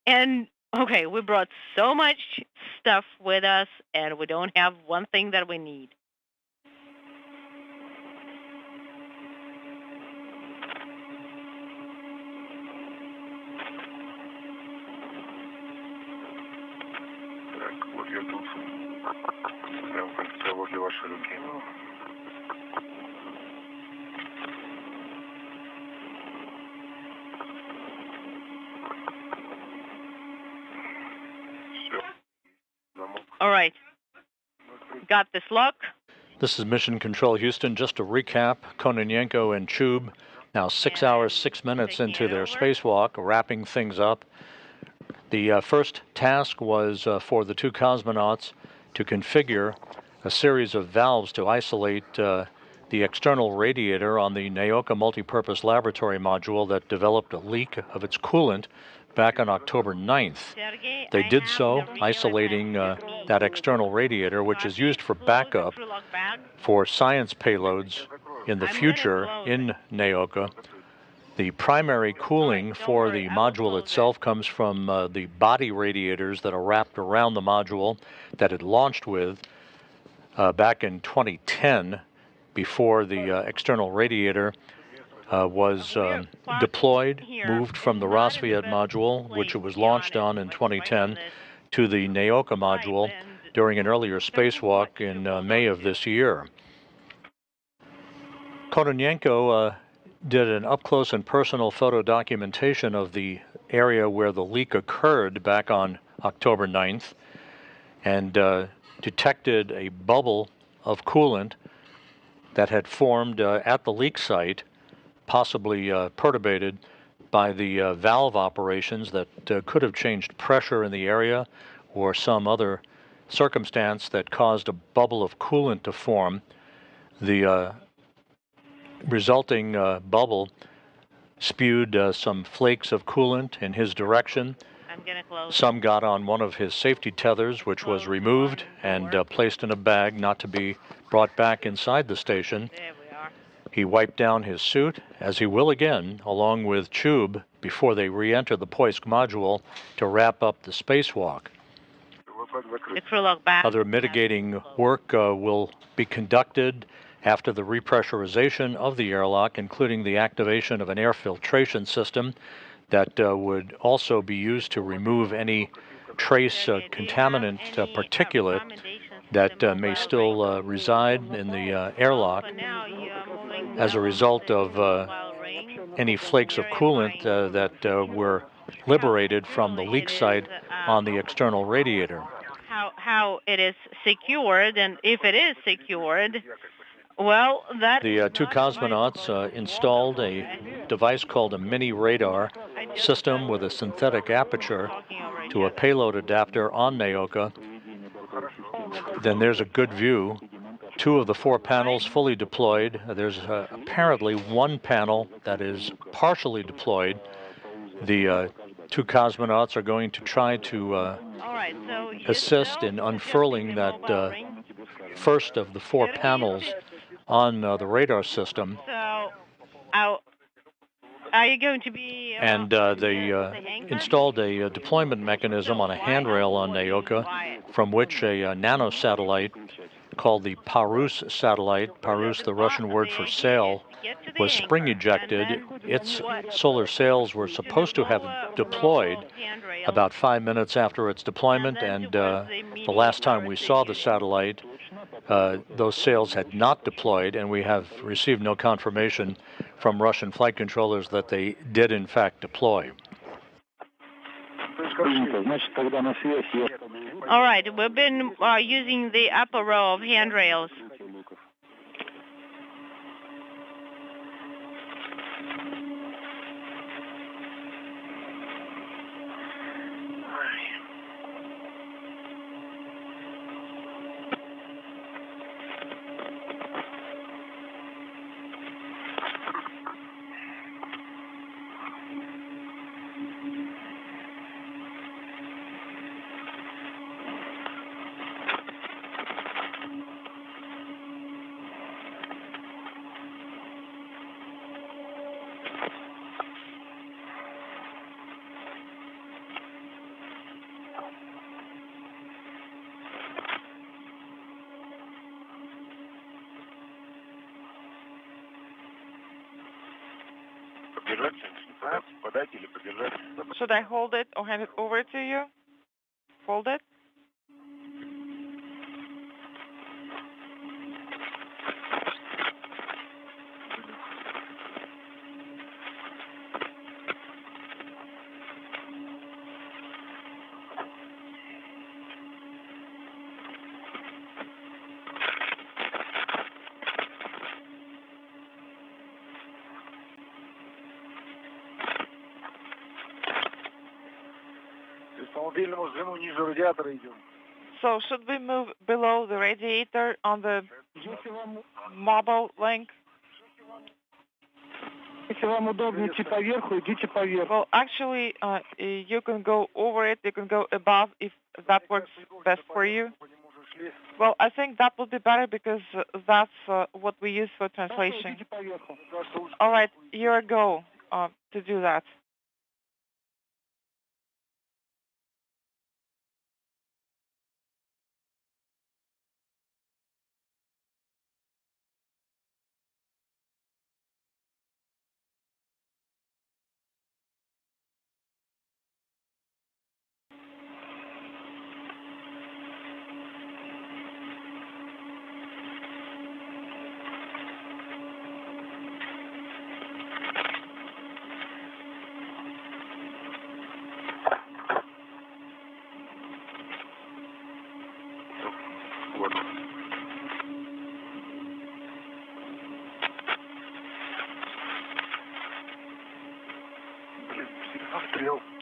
And, okay, we brought so much stuff with us, and we don't have one thing that we need. All right. Got this lock. This is Mission Control Houston. Just to recap, Kononenko and Chub now 6 hours, 6 minutes into their spacewalk, wrapping things up. The first task was for the 2 cosmonauts to configure a series of valves to isolate the external radiator on the Nauka multipurpose laboratory module that developed a leak of its coolant back on October 9th. They did so, isolating that external radiator, which is used for backup for science payloads in the future in Nauka. The primary cooling for the module itself comes from the body radiators that are wrapped around the module that it launched with back in 2010, before the external radiator was deployed, moved from the Rosviet module, which it was launched on in 2010, to the Nauka module during an earlier spacewalk in May of this year. Kononenko did an up-close and personal photo documentation of the area where the leak occurred back on October 9th and detected a bubble of coolant that had formed at the leak site, possibly perturbated by the valve operations that could have changed pressure in the area or some other circumstance that caused a bubble of coolant to form. The resulting bubble spewed some flakes of coolant in his direction. Some got on one of his safety tethers, which was removed and placed in a bag not to be brought back inside the station. He wiped down his suit, as he will again, along with Chub, before they re-enter the Poisk module to wrap up the spacewalk. Other mitigating work will be conducted After the repressurization of the airlock, including the activation of an air filtration system that would also be used to remove any trace contaminant particulate that may still reside in the airlock as a result of any flakes of coolant that were liberated from the leak site on the external radiator. How it is secured, and if it is secured, well, that the two cosmonauts installed a device called a mini radar system with a synthetic aperture to a payload adapter on Nauka. Then there's a good view. 2 of the 4 panels fully deployed. There's apparently 1 panel that is partially deployed. The 2 cosmonauts are going to try to assist in unfurling that first of the 4 panels on the radar system. So, are you going to be... and they installed a deployment mechanism on a handrail on Nauka, from which a nanosatellite called the Parus satellite, Parus, the Russian word for sail, was spring ejected. Its solar sails were supposed to have deployed about 5 minutes after its deployment, and the last time we saw the satellite, those sails had not deployed, and we have received no confirmation from Russian flight controllers that they did in fact deploy. All right, we've been using the upper row of handrails. Should I hold it or hand it over to you? Hold it? So should we move below the radiator on the mobile link? Well, actually, you can go over it, you can go above if that works best for you. Well, I think that would be better because that's what we use for translation. All right, your go to do that.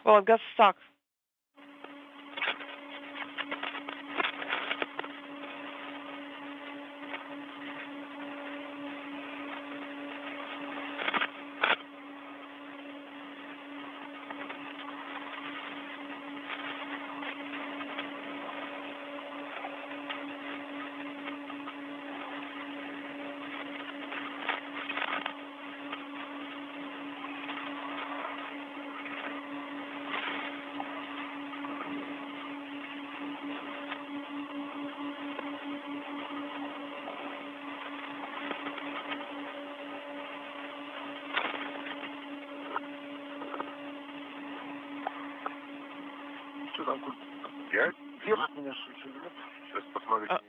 Well, it got stuck.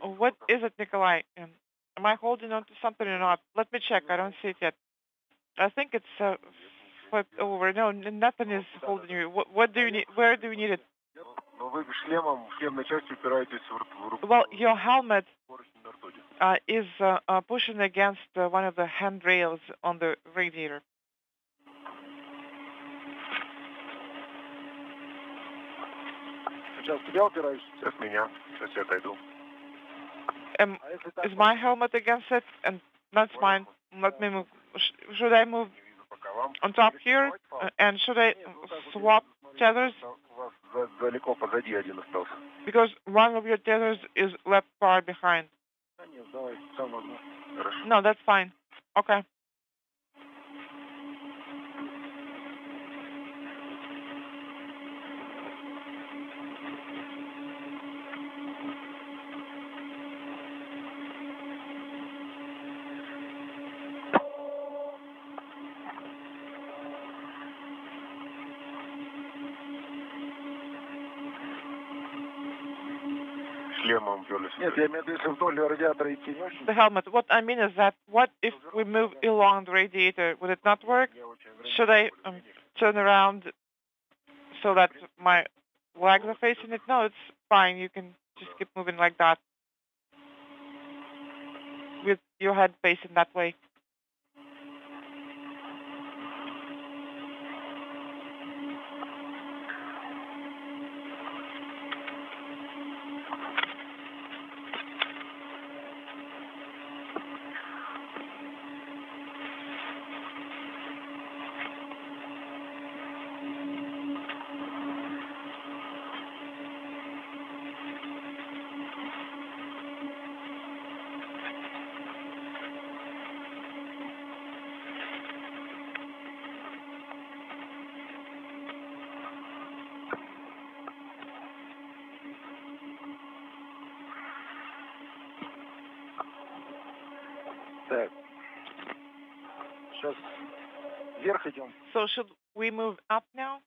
What is it, Nikolai? Am I holding on to something or not? Let me check. I don't see it yet. I think it's flipped over. No, nothing is holding you. What do you need? Where do you need it? Well, your helmet is pushing against one of the handrails on the radiator. Is my helmet against it? And that's fine. Let me move. Should I move on top here? And should I swap tethers? Because one of your tethers is left far behind. No, that's fine. Okay. The helmet. What I mean is that, what if we move along the radiator? Would it not work? Should I turn around so that my legs are facing it? No, it's fine. You can just keep moving like that with your head facing that way. So should we move up now?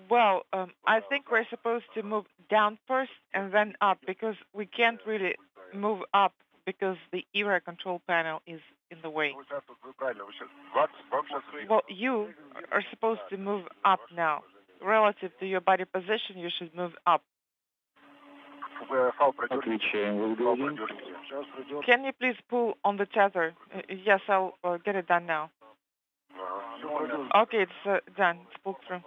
Well, I think we're supposed to move down first and then up, because we can't really move up because the era control panel is in the way. Well, you are supposed to move up now. Relative to your body position, you should move up. Can you please pull on the tether? Yes, I'll get it done now. Okay, it's done. It's pulled through.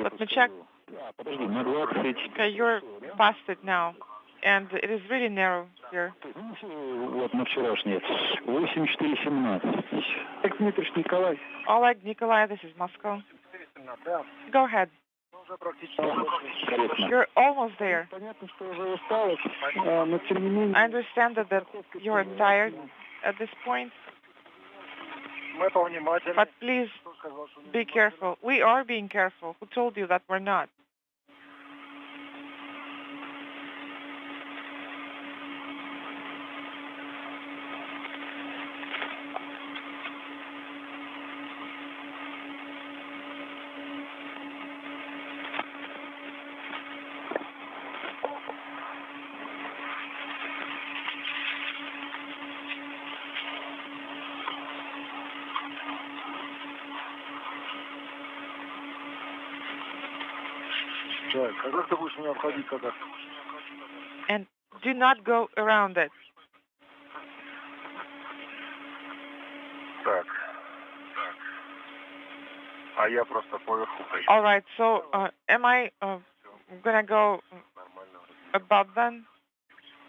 Let me check. Okay, you're past it now. And it is really narrow here. Oleg, Nikolai, this is Moscow. Go ahead. You're almost there. I understand that you're tired at this point. But please be careful. We are being careful. Who told you that we're not? And do not go around it. All right, so am I gonna go above then?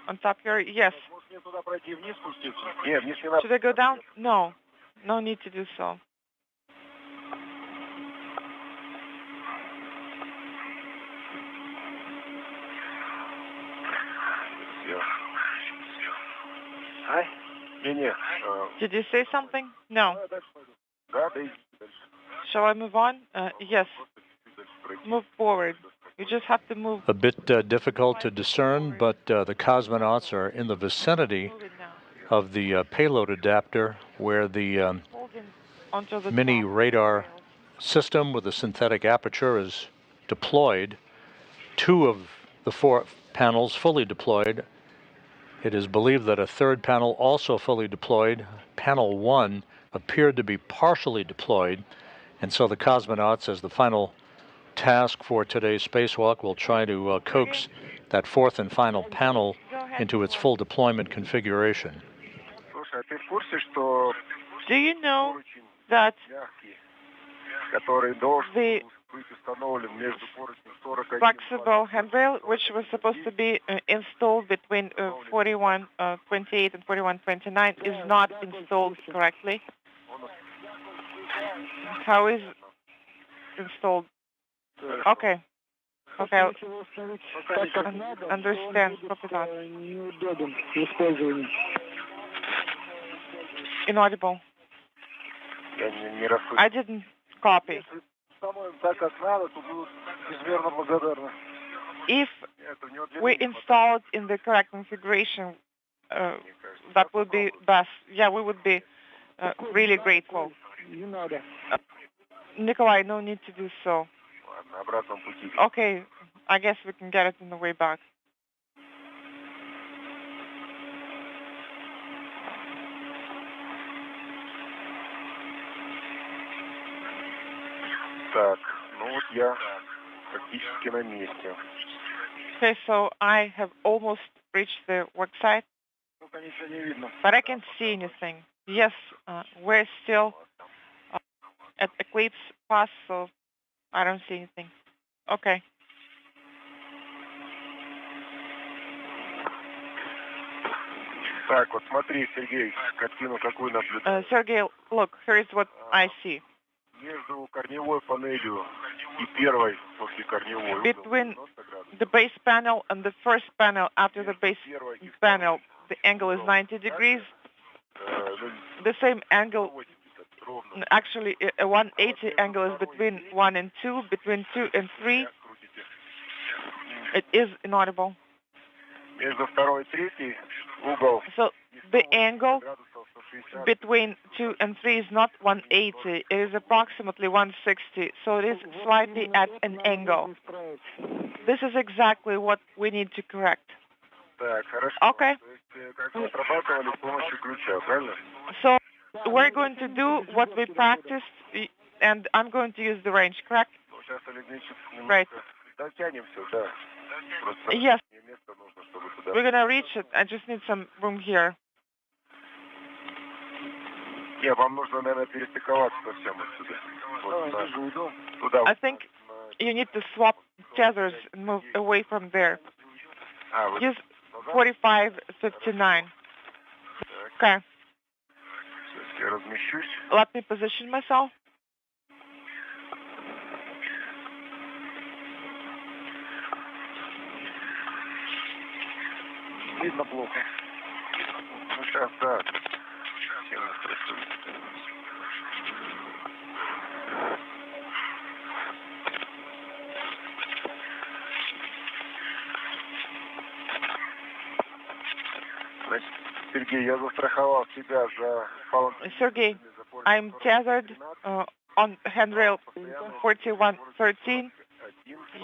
On top here? Yes. Should I go down? No. No need to do so. Did you say something? No. Shall I move on? Yes. Move forward. You just have to move. A bit difficult to discern, but the cosmonauts are in the vicinity of the payload adapter where the mini radar system with a synthetic aperture is deployed. 2 of the 4 panels fully deployed. It is believed that a 3rd panel also fully deployed. Panel 1 appeared to be partially deployed, and so the cosmonauts, as the final task for today's spacewalk, will try to coax that 4th and final panel into its full deployment configuration. Do you know that the flexible handrail, which was supposed to be installed between 4128 and 4129, is not installed correctly? How is it installed? Okay. Okay. Understand. Copy that. Inaudible. I didn't copy. If we install it in the correct configuration, that would be best. Yeah, we would be really grateful. Nikolai, no need to do so. Okay, I guess we can get it on the way back. Okay, so I have almost reached the work site, but I can't see anything. Yes, we're still at eclipse pass, so I don't see anything. Okay. Sergey, look, here's what I see. Between the base panel and the first panel after the base panel, the angle is 90 degrees. The same angle, actually a 180 angle is between 1 and 2, between 2 and 3. It is inaudible. So the angle between 2 and 3 is not 180, it is approximately 160, so it is slightly at an angle. This is exactly what we need to correct. Okay. So we're going to do what we practiced, and I'm going to use the range, correct? Right. Yes. We're going to reach it. I just need some room here. I think you need to swap tethers and move away from there. Use 4559. Okay. Let me position myself. Видно плохо. Ну, сейчас, да. Sergey, I'm tethered on handrail 4113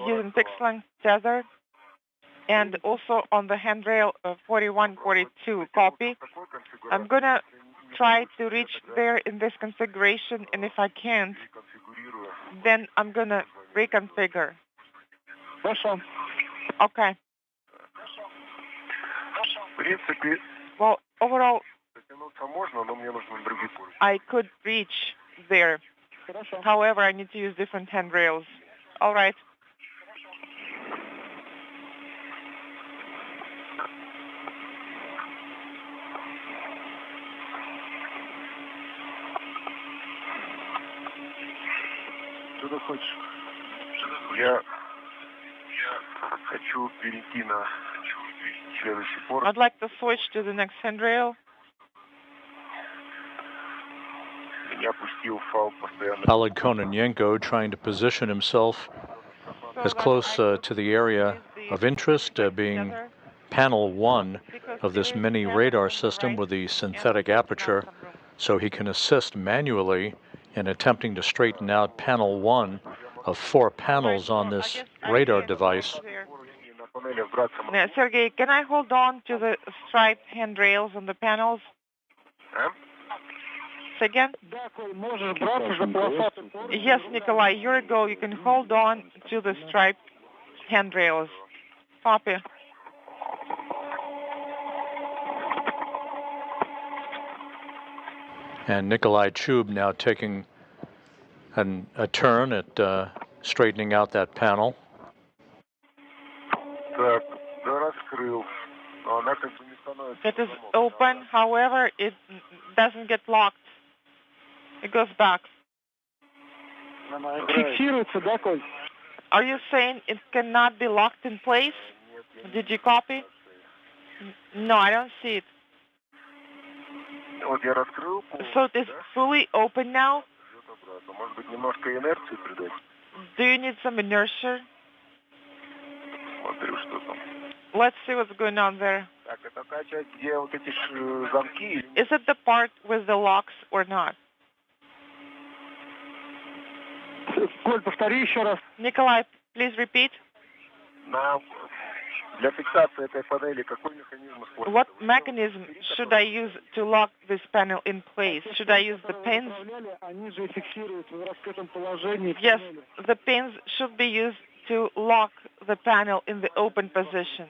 using fixed-length tether, and also on the handrail 4142. Copy. I'm gonna try to reach there in this configuration, and if I can't, then I'm gonna reconfigure. Okay. Well, overall, I could reach there. However, I need to use different handrails. All right. I'd like to switch to the next handrail. Oleg Kononenko trying to position himself as close to the area of interest being panel 1 of this mini radar system with the synthetic aperture, so he can assist manually in attempting to straighten out panel 1 of 4 panels on this radar device. Sergey, can I hold on to the striped handrails on the panels? Say again? Yes, Nikolai, you're a go. You can hold on to the striped handrails. Copy. And Nikolai Chub now taking a turn at straightening out that panel. It is open, however, it doesn't get locked. It goes back. Are you saying it cannot be locked in place? Did you copy? No, I don't see it. So it is fully open now? Do you need some inertia? Let's see what's going on there. Is it the part with the locks or not? Nikolai, please repeat. What mechanism should I use to lock this panel in place? Should I use the pins? Yes, the pins should be used to lock the panel in the open position.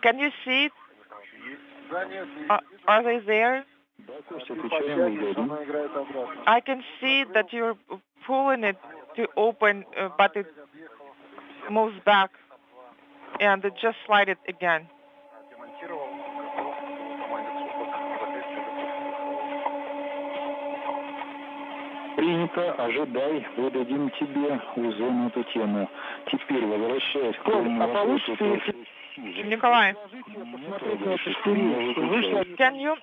Can you see it? Are they there? I can see that you're pulling it to open, but it moves back, and it just slide it again. Принято, ожидай, выдадим тебе УЗ эту тему. Теперь, возвращаясь к твоему вопросу... Nikolai, can you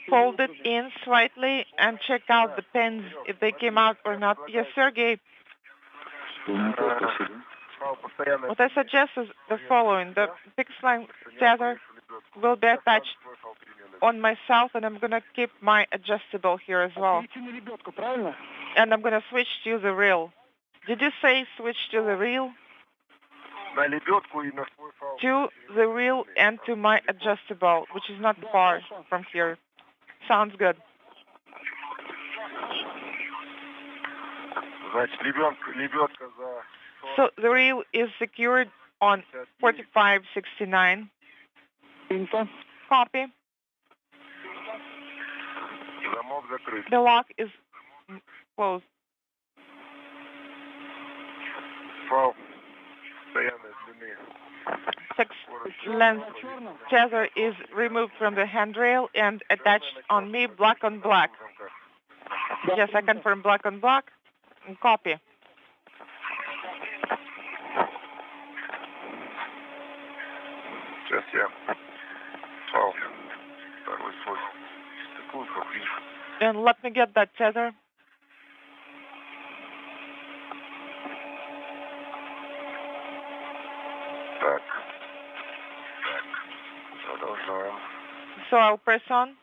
fold it in slightly and check out the pins if they came out or not? Yes, Sergey. What I suggest is the following. The fixed line tether will be attached on myself, and I'm going to keep my adjustable here as well. And I'm going to switch to the reel. Did you say switch to the reel? To the reel and to my adjustable, which is not far from here. Sounds good. So the reel is secured on 4569. Copy. The lock is closed. Fixed length tether is removed from the handrail and attached on me, black on black. Yes, I confirm black on black. Copy. Сейчас я второй слой. And let me get that tether. Так. Продолжаем. So I'll press on.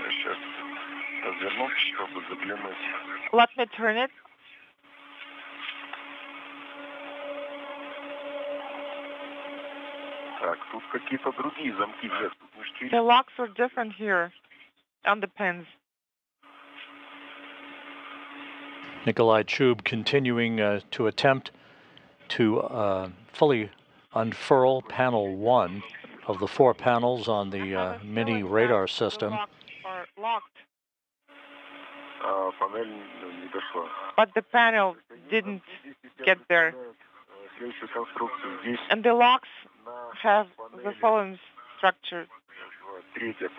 Сейчас развернуть, чтобы заглянуть. Let me turn it. Так, тут какие-то другие замки. The locks are different here on the pins. Nikolai Chub continuing to attempt to fully unfurl panel 1 of the 4 panels on the mini radar system. Are locked. Панель не дошла. But the panel didn't get there. And the locks have the following structure.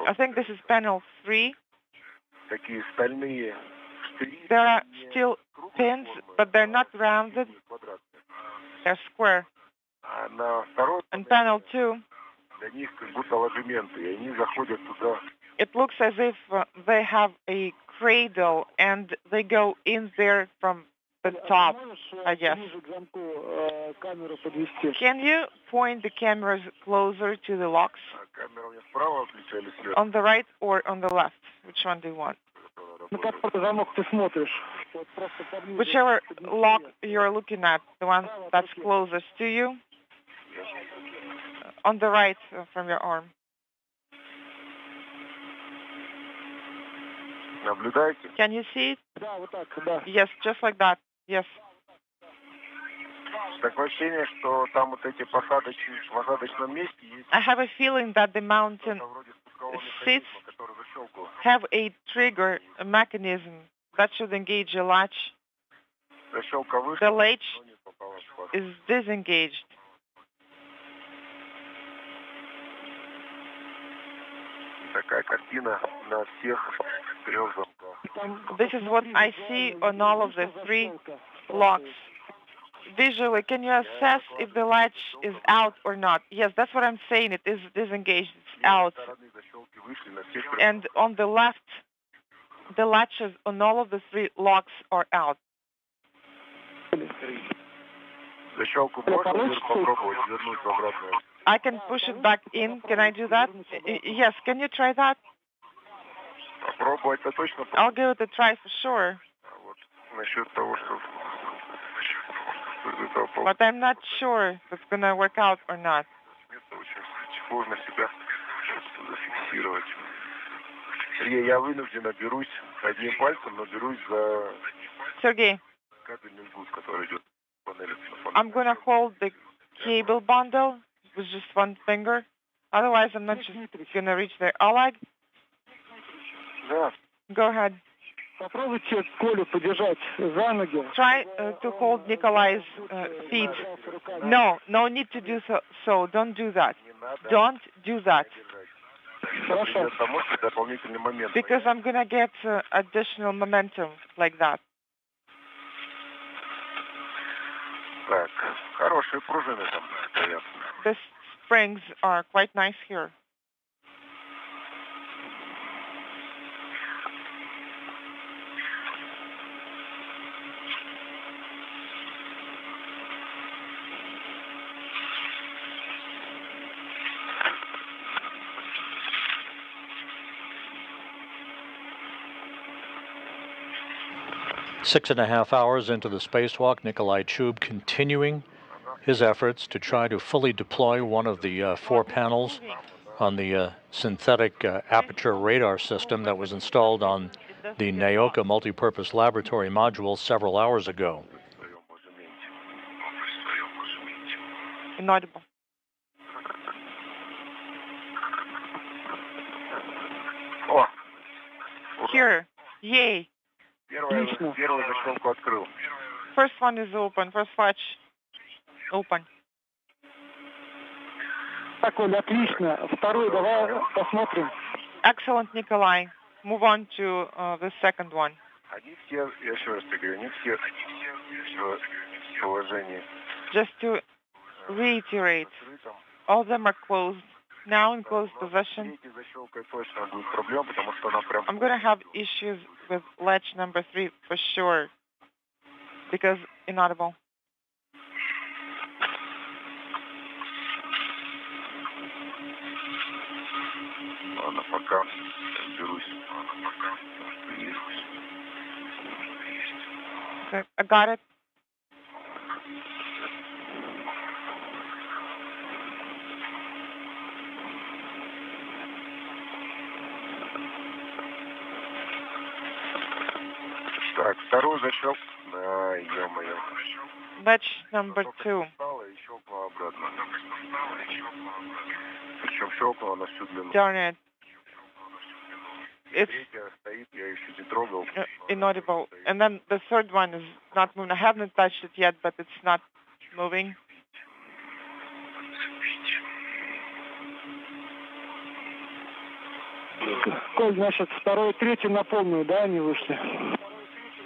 I think this is panel 3. Такие стальные There are still pins, but they're not rounded. They're square. And panel 2, it looks as if they have a cradle and they go in there from the top, I guess. Can you point the cameras closer to the locks? On the right or on the left? Which one do you want? Whichever lock you're looking at, the one that's closest to you. On the right from your arm. Can you see it? Yes, just like that. Yes. I have a feeling that the mountain seats have a trigger mechanism that should engage a latch. The latch is disengaged. This is what I see on all of the 3 locks. Visually, can you assess if the latch is out or not? Yes, that's what I'm saying. It is disengaged. It's out. And on the left, the latches on all of the 3 locks are out. I can push it back in. Can I do that? Yes. Can you try that? I'll give it a try for sure. But I'm not sure if it's going to work out or not. Sergey, I'm going to hold the cable bundle with just one finger. Otherwise, I'm not just going to reach there. Oleg? Go ahead. Try to hold Nikolai's feet. No need to do so. Don't do that. Don't do that. Because I'm going to get additional momentum like that. The springs are quite nice here. Six and a half hours into the spacewalk, Nikolai Chub continuing his efforts to try to fully deploy one of the 4 panels on the synthetic aperture radar system that was installed on the Nauka multipurpose laboratory module several hours ago. Inaudible. Here. Yay. First one is open. First latch open. Excellent, Nikolai. Move on to the second one. Just to reiterate, all of them are closed. Now in closed position. I'm going to have issues with latch number 3 for sure, because inaudible. Okay, I got it. Latch number 2. Darn it. It's inaudible. And then the third one is not moving. I haven't touched it yet, but it's not moving. Коль, значит, 2-й, 3-й на полную, да, они вышли?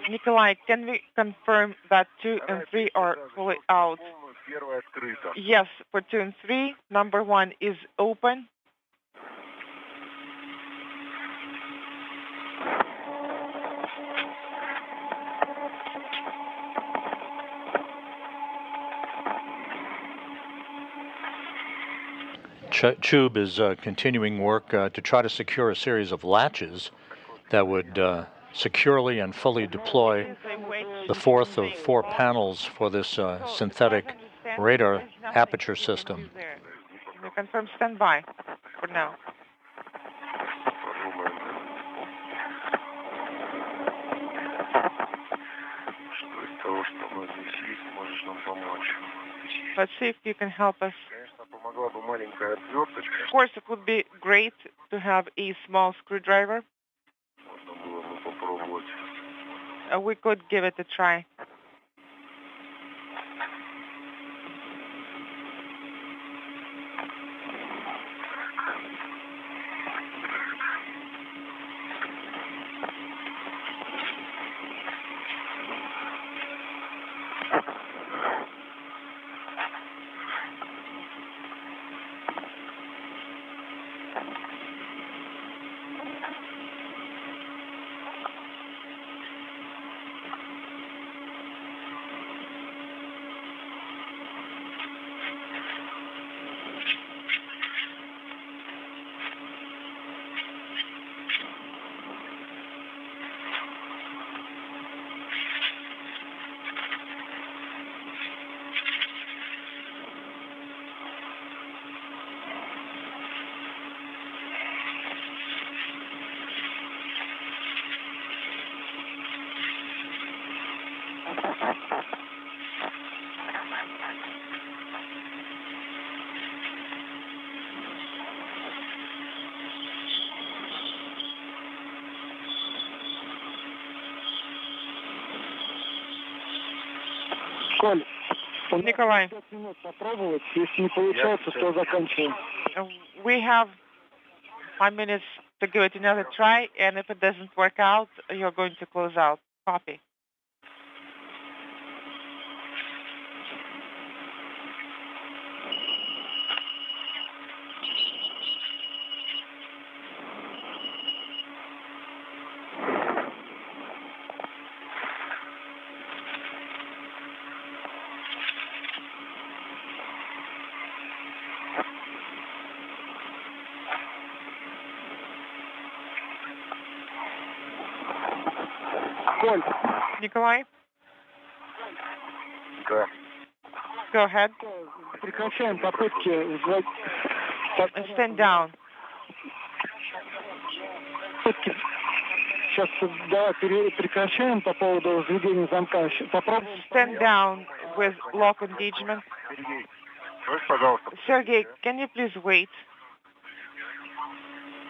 Nikolai, can we confirm that 2 and 3 are fully out? Yes, for 2 and 3, number 1 is open. Chub is continuing work to try to secure a series of latches that would securely and fully deploy the fourth of 4 panels for this synthetic radar aperture system. Can you confirm standby for now? Let's see if you can help us. Of course, it would be great to have a small screwdriver. We could give it a try. Коль, Nikolai, попробовать. Если не получается, то заканчиваем. we have 5 minutes to give it another try, and if it doesn't work out, you're going to close out. Copy. Коль. Nikolai? Да. Go ahead. Прекращаем попытки. Stand down. Сейчас, да, прекращаем по поводу введения замка. Попробуем. Stand down with lock engagement. Слышь, пожалуйста. Sergey, can you please wait?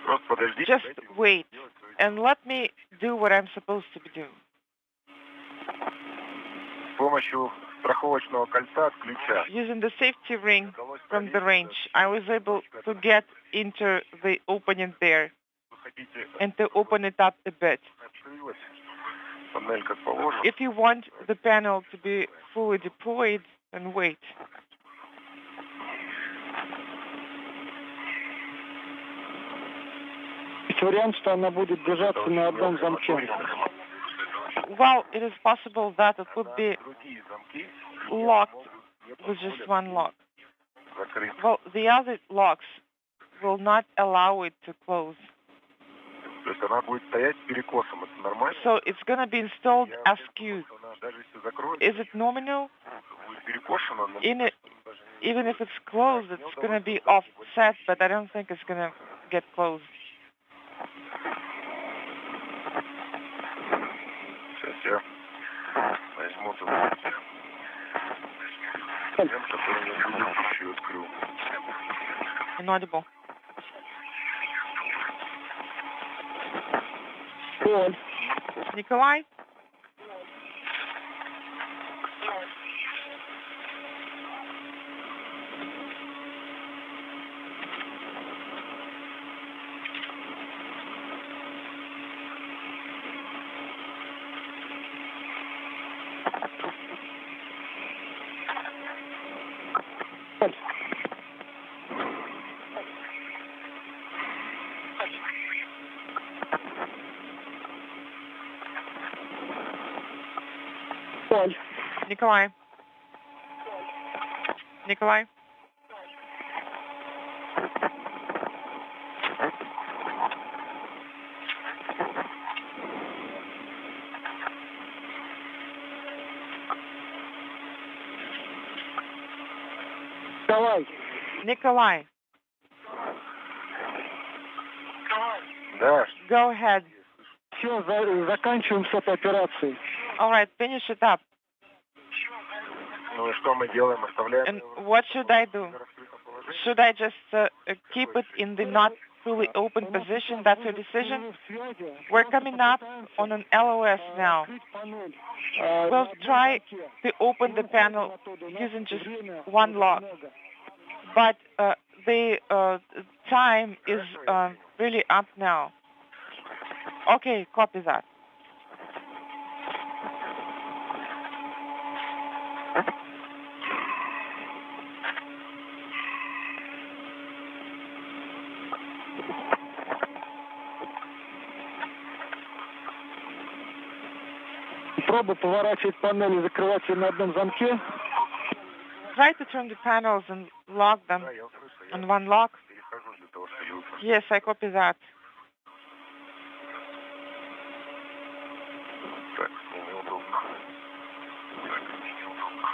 Просто подожди. Just wait and let me do what I'm supposed to be doing. С помощью страховочного кольца от ключа. Using the safety ring from the range, I was able to get into the opening there and to open it up a bit. Панель как положено. If you want the panel to be fully deployed, then wait. Есть вариант, что она будет держаться на одном замке. Well, it is possible that it would be locked with just one lock. Well, the other locks will not allow it to close. То есть она будет стоять перекосом. Это нормально? So it's going to be installed askew. Даже если закроется, Is it nominal? будет перекошена. Even if it's closed, it's going to be offset, but I don't think it's going to get closed. Сейчас я возьму тут который я предыдущий открыл. Inaudible. Коль. Nikolai? Nikolai? Nikolai? Давай. Nikolai, Да. go ahead. Все, заканчиваем с этой операцией. All right, finish it up. Ну и что мы делаем? Оставляем And его what should I do? в раскрытом положении? Should I just keep it in the not fully open position? That's your decision? We're coming up on an LOS now. We'll try to open the panel using just one lock. But the time is really up now. Okay, copy that. Пробуй поворачивать панели и закрывать ее на одном замке. Try to turn the panels and lock them Да, я услышал. Я on one lock. перехожу для того, чтобы... Yes, I copy that. Так, мне неудобно. Так, мне неудобно.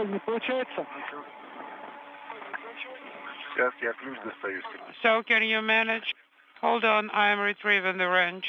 Не получается? Сейчас я ключ достаю. So can you manage? Hold on, I am retrieving the wrench.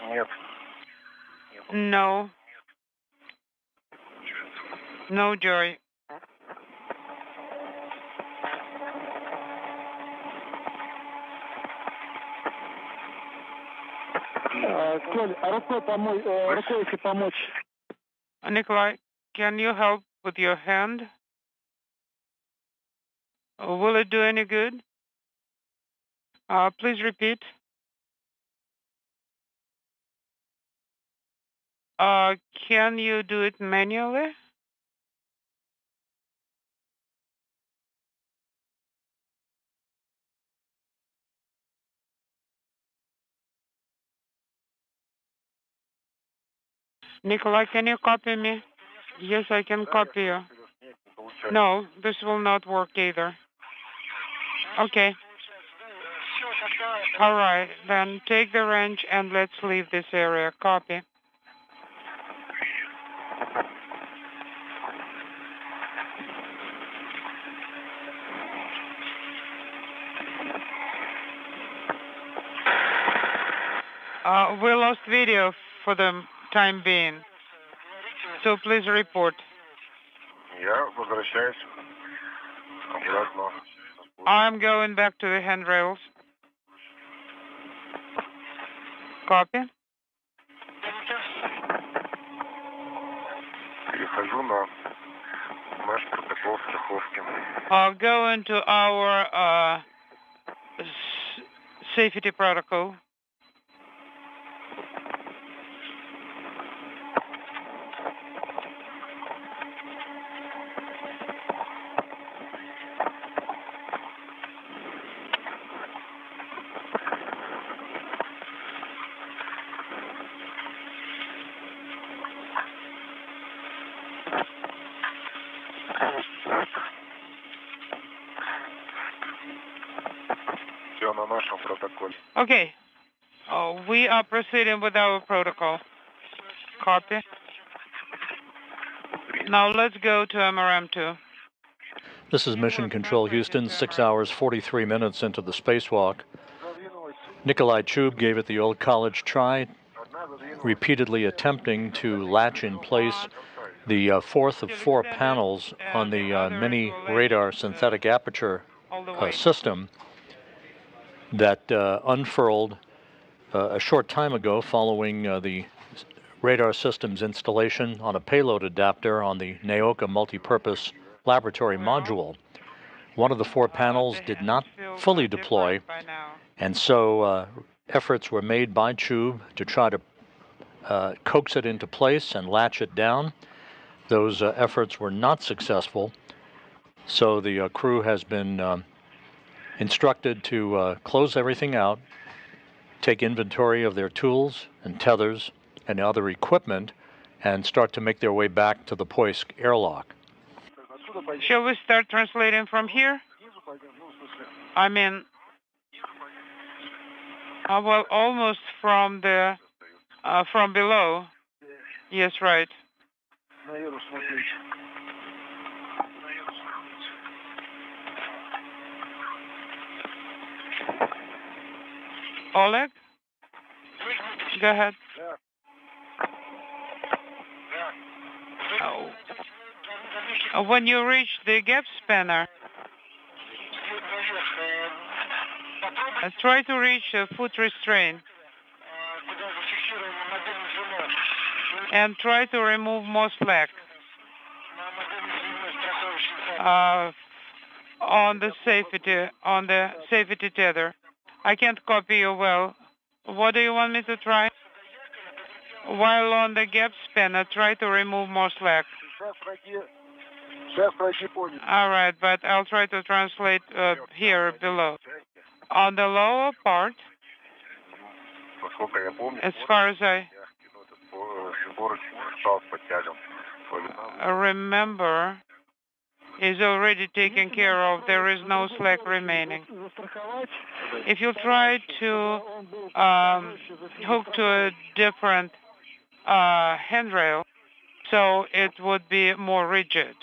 Нет. No. No, Joy. Коль, а рукой если помочь. Nikolai, can you help with your hand? Will it do any good? Please repeat. Can you do it manually? Nikolai, can you copy me? Yes, I can copy you. No, this will not work either. Okay. All right, then take the wrench and let's leave this area. Copy. We lost video for the time being, so please report. Я возвращаюсь обратно. I'm going back to the handrails. Copy. Перехожу на наш протокол страховки. Go into our safety protocol. Okay. We are proceeding with our protocol. Copy. Now let's go to MRM2. This is Mission Control Houston, 6 hours, 43 minutes into the spacewalk. Nikolai Chub gave it the old college try, repeatedly attempting to latch in place the fourth of 4 panels on the mini radar synthetic aperture system that unfurled a short time ago following the radar system's installation on a payload adapter on the Nauka multipurpose laboratory module. One of the 4 panels did not fully deploy, and so efforts were made by Chub to try to coax it into place and latch it down. Those efforts were not successful, so the crew has been instructed to close everything out, take inventory of their tools and tethers and other equipment, and start to make their way back to the Poisk airlock. Shall we start translating from here? I mean, well, almost from the from below. Yes, right. Oleg, go ahead. When you reach the gap spanner, try to reach a foot restraint and try to remove more slack on the safety tether. I can't copy you well. What do you want me to try? While on the gap spanner, try to remove more slack. All right, but I'll try to translate here below. On the lower part, as far as I remember, is already taken care of. There is no slack remaining. If you try to hook to a different handrail, so it would be more rigid.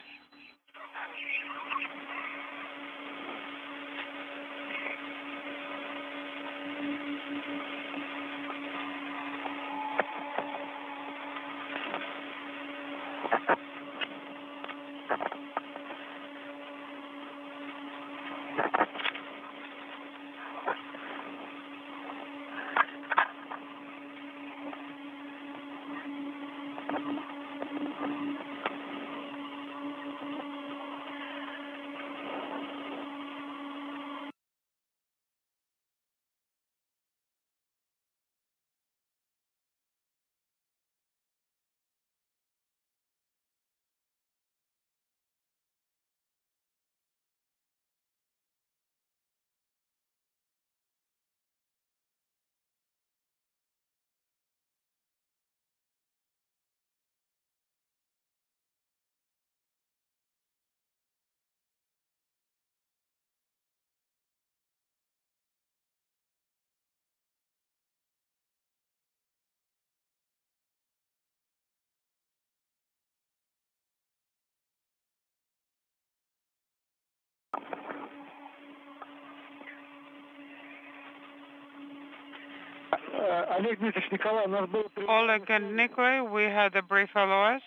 Oleg and Nikolai, we had a brief LOS.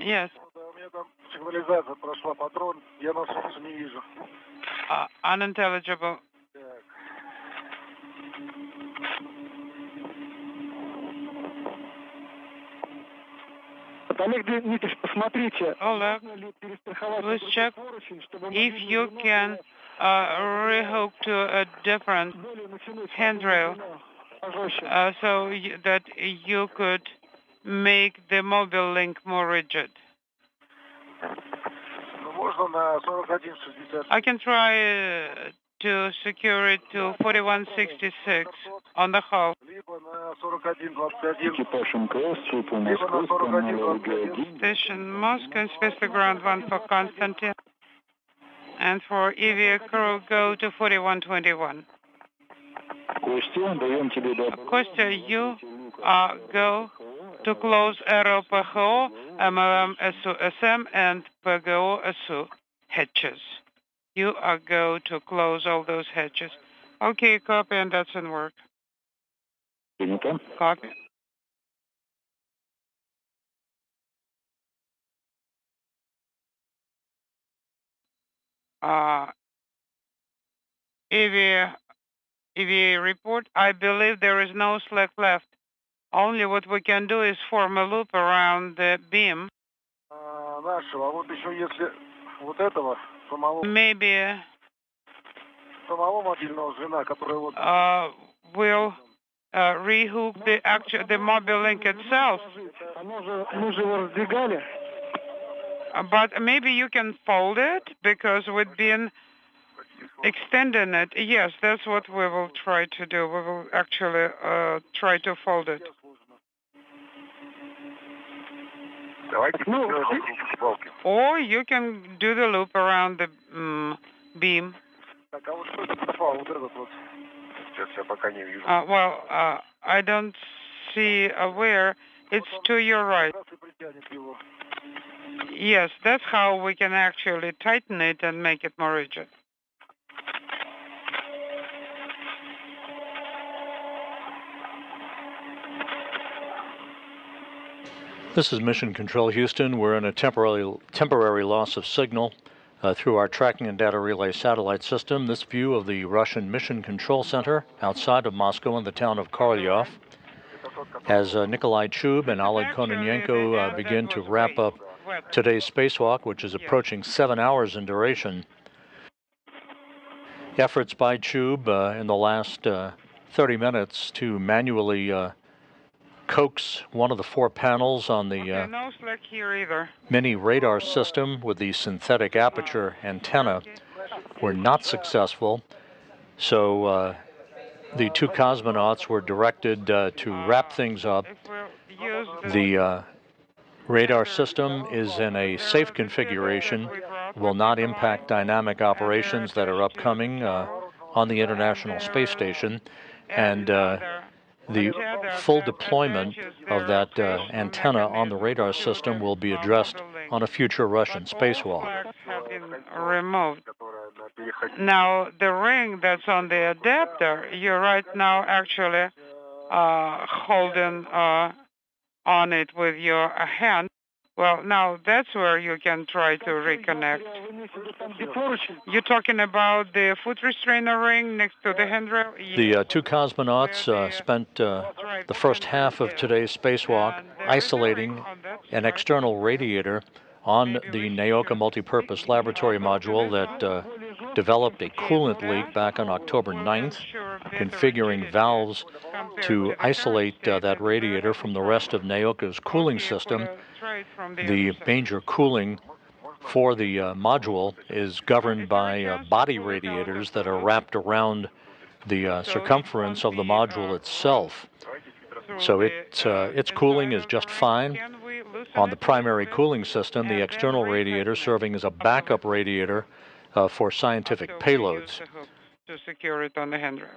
Yes. Unintelligible. Oleg, please check if you can rehook to a different handrail so that you could make the mobile link more rigid. I can try to secure it to 4166 on the hull. Station Moscow, Space Ground 1 for Konstantin. And for EVA crew, go to 4121. Kostya, you go to close aero PHO, MLM SU SM, and PGO SU hatches. You are go to close all those hatches. Okay, copy, and that's in work. Copy. EVA report, I believe there is no slack left. Only what we can do is form a loop around the beam. Maybe we'll rehook the mobile link itself. But maybe you can fold it because we've been extending it. Yes, that's what we will try to do. We will actually try to fold it. Or you can do the loop around the beam. I don't see where. It's to your right. Yes, that's how we can actually tighten it and make it more rigid. This is Mission Control Houston. We're in a temporary loss of signal through our tracking and data relay satellite system. This view of the Russian Mission Control Center outside of Moscow in the town of Korolyov, as Nikolai, Chub, and Oleg Kononenko begin to wrap up today's spacewalk, which is approaching 7 hours in duration. Efforts by Chub in the last 30 minutes to manually coax one of the 4 panels on the no slack here either. mini radar system with the synthetic aperture antenna were not successful. So the 2 cosmonauts were directed to wrap things up. The radar system is in a safe configuration, will not impact dynamic operations that are upcoming on the International Space Station, and the full deployment of that antenna on the radar system will be addressed on a future Russian spacewalk. Have been removed. Now, the ring that's on the adapter, you're right now actually holding on it with your hand. Well, now that's where you can try to reconnect. You're talking about the foot restrainer ring next to the handrail? The 2 cosmonauts spent the first half of today's spacewalk isolating an external radiator on the Nauka multipurpose laboratory module that developed a coolant leak back on October 9th, configuring valves to isolate that radiator from the rest of Nauka's cooling system. The major cooling for the module is governed by body radiators that are wrapped around the circumference of the module itself. So its cooling is just fine. On the primary cooling system, the external radiator serving as a backup radiator for scientific payloads. To secure it on the handrail.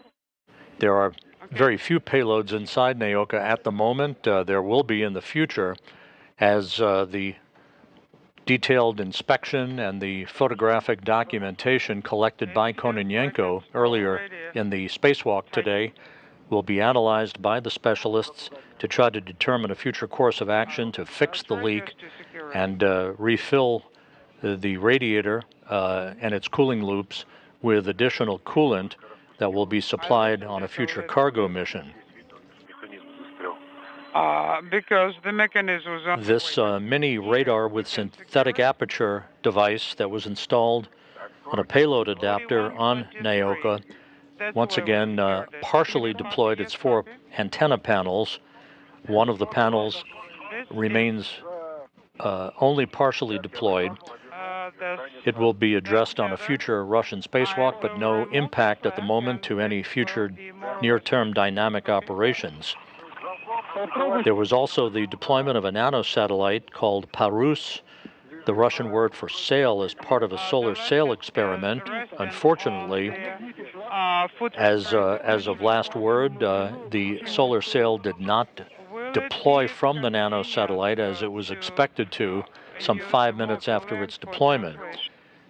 There are very few payloads inside Nauka at the moment. There will be in the future as the detailed inspection and the photographic documentation collected by Kononenko earlier in the spacewalk today will be analyzed by the specialists to try to determine a future course of action to fix the leak and refill the radiator and its cooling loops with additional coolant that will be supplied on a future cargo mission. Because the mechanism was on this mini radar with synthetic aperture device that was installed on a payload adapter on Nauka once again partially deployed its 4 antenna panels. One of the panels remains only partially deployed. It will be addressed on a future Russian spacewalk, but no impact at the moment to any future near-term dynamic operations. There was also the deployment of a nanosatellite called Poisk the Russian word for sail is part of a solar sail experiment. Unfortunately, as of last word, the solar sail did not deploy from the nanosatellite as it was expected to some 5 minutes after its deployment.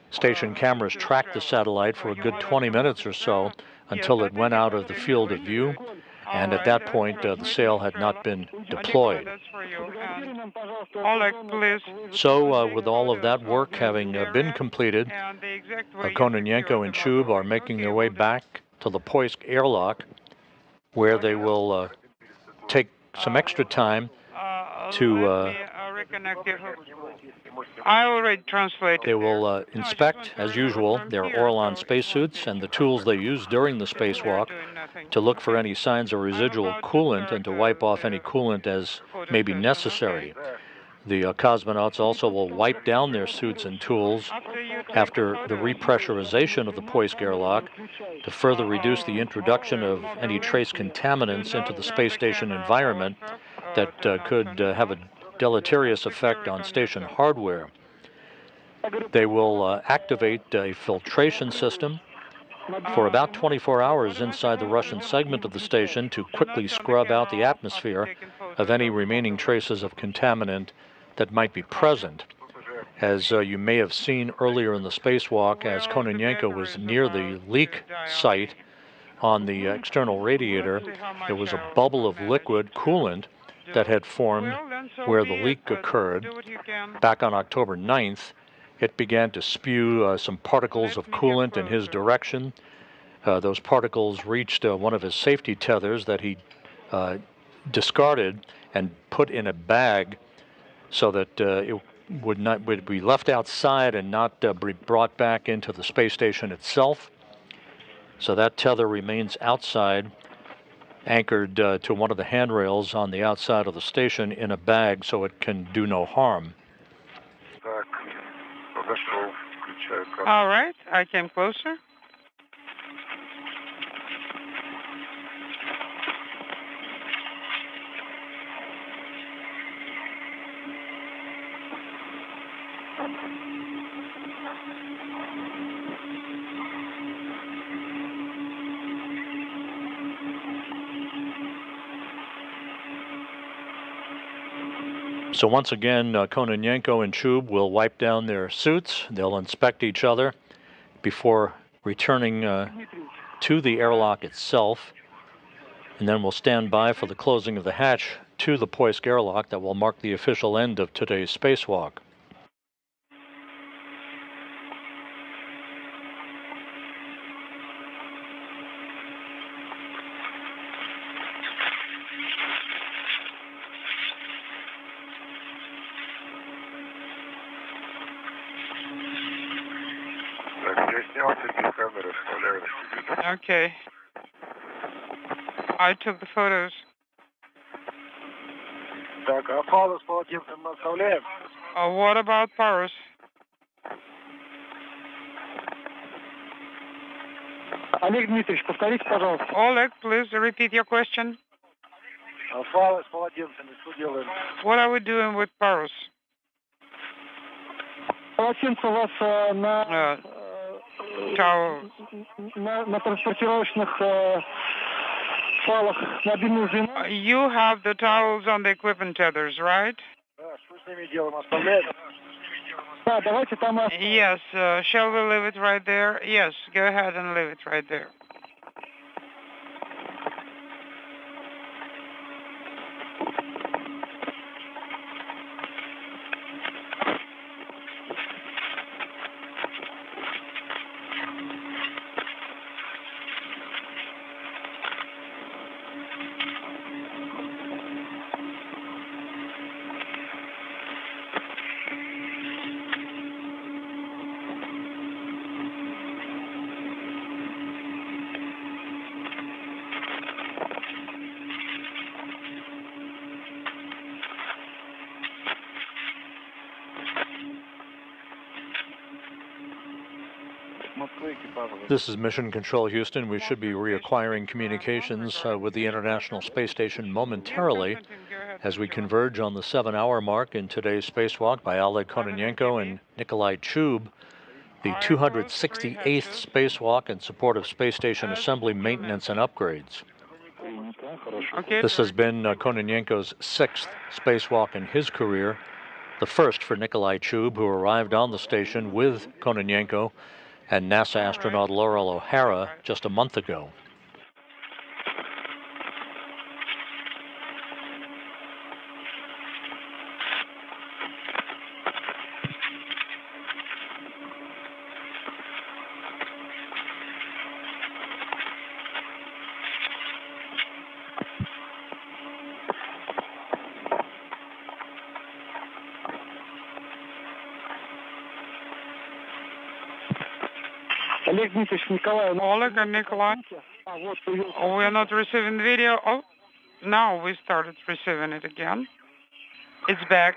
Station cameras tracked the satellite for a good 20 minutes or so until it went out of the field of view, and at that point the sail had not been deployed. Oleg, please. So with all of that work having been completed, Kononenko and Chub are making their way back to the Poisk airlock, where they will take some extra time to I already translated. They will inspect, as usual, their Orlan spacesuits and the tools they use during the spacewalk to look for any signs of residual coolant and to wipe off any coolant as may be necessary. The cosmonauts also will wipe down their suits and tools after the repressurization of the Poisk airlock to further reduce the introduction of any trace contaminants into the space station environment that could have a deleterious effect on station hardware. They will activate a filtration system for about 24 hours inside the Russian segment of the station to quickly scrub out the atmosphere of any remaining traces of contaminant that might be present. As you may have seen earlier in the spacewalk, as Kononenko was near the leak site on the external radiator, there was a bubble of liquid coolant that had formed where the leak occurred. Back on October 9th, it began to spew some particles of coolant in his direction. Those particles reached one of his safety tethers that he discarded and put in a bag so that it would be left outside and not be brought back into the space station itself. So that tether remains outside, anchored to one of the handrails on the outside of the station in a bag so it can do no harm. All right, I came closer. So once again, Kononenko and Chub will wipe down their suits. They'll inspect each other before returning to the airlock itself. And then we'll stand by for the closing of the hatch to the Poisk airlock that will mark the official end of today's spacewalk. Okay. I took the photos. What about Paris? Олег Дмитриевич, повторите, пожалуйста. Oleg, please repeat your question. What are we doing with Paris? Полотенце у вас на транспортировочных фалах на длинную звено. You have the towels on the equipment tethers, right? Да, давайте там. Yes, shall we leave it right there? Yes, go ahead and leave it right there. This is Mission Control Houston. We should be reacquiring communications with the International Space Station momentarily as we converge on the 7-hour mark in today's spacewalk by Oleg Kononenko and Nikolai Chub, the 268th spacewalk in support of space station assembly, maintenance, and upgrades. This has been Kononenko's 6th spacewalk in his career, the first for Nikolai Chub, who arrived on the station with Kononenko and NASA astronaut Laurel O'Hara just a month ago. Oleg and Nikolai, we are not receiving video. Oh, now we started receiving it again. It's back.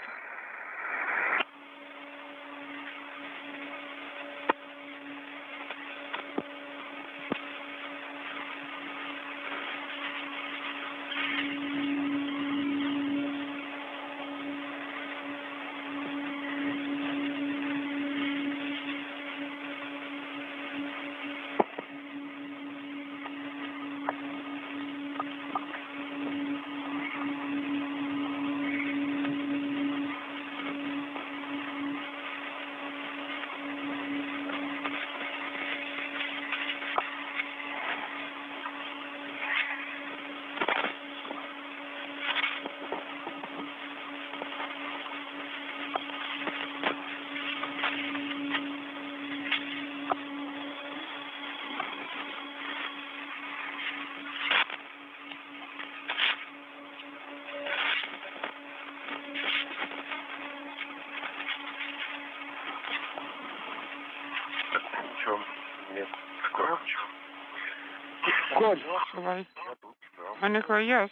Nikolai, yes.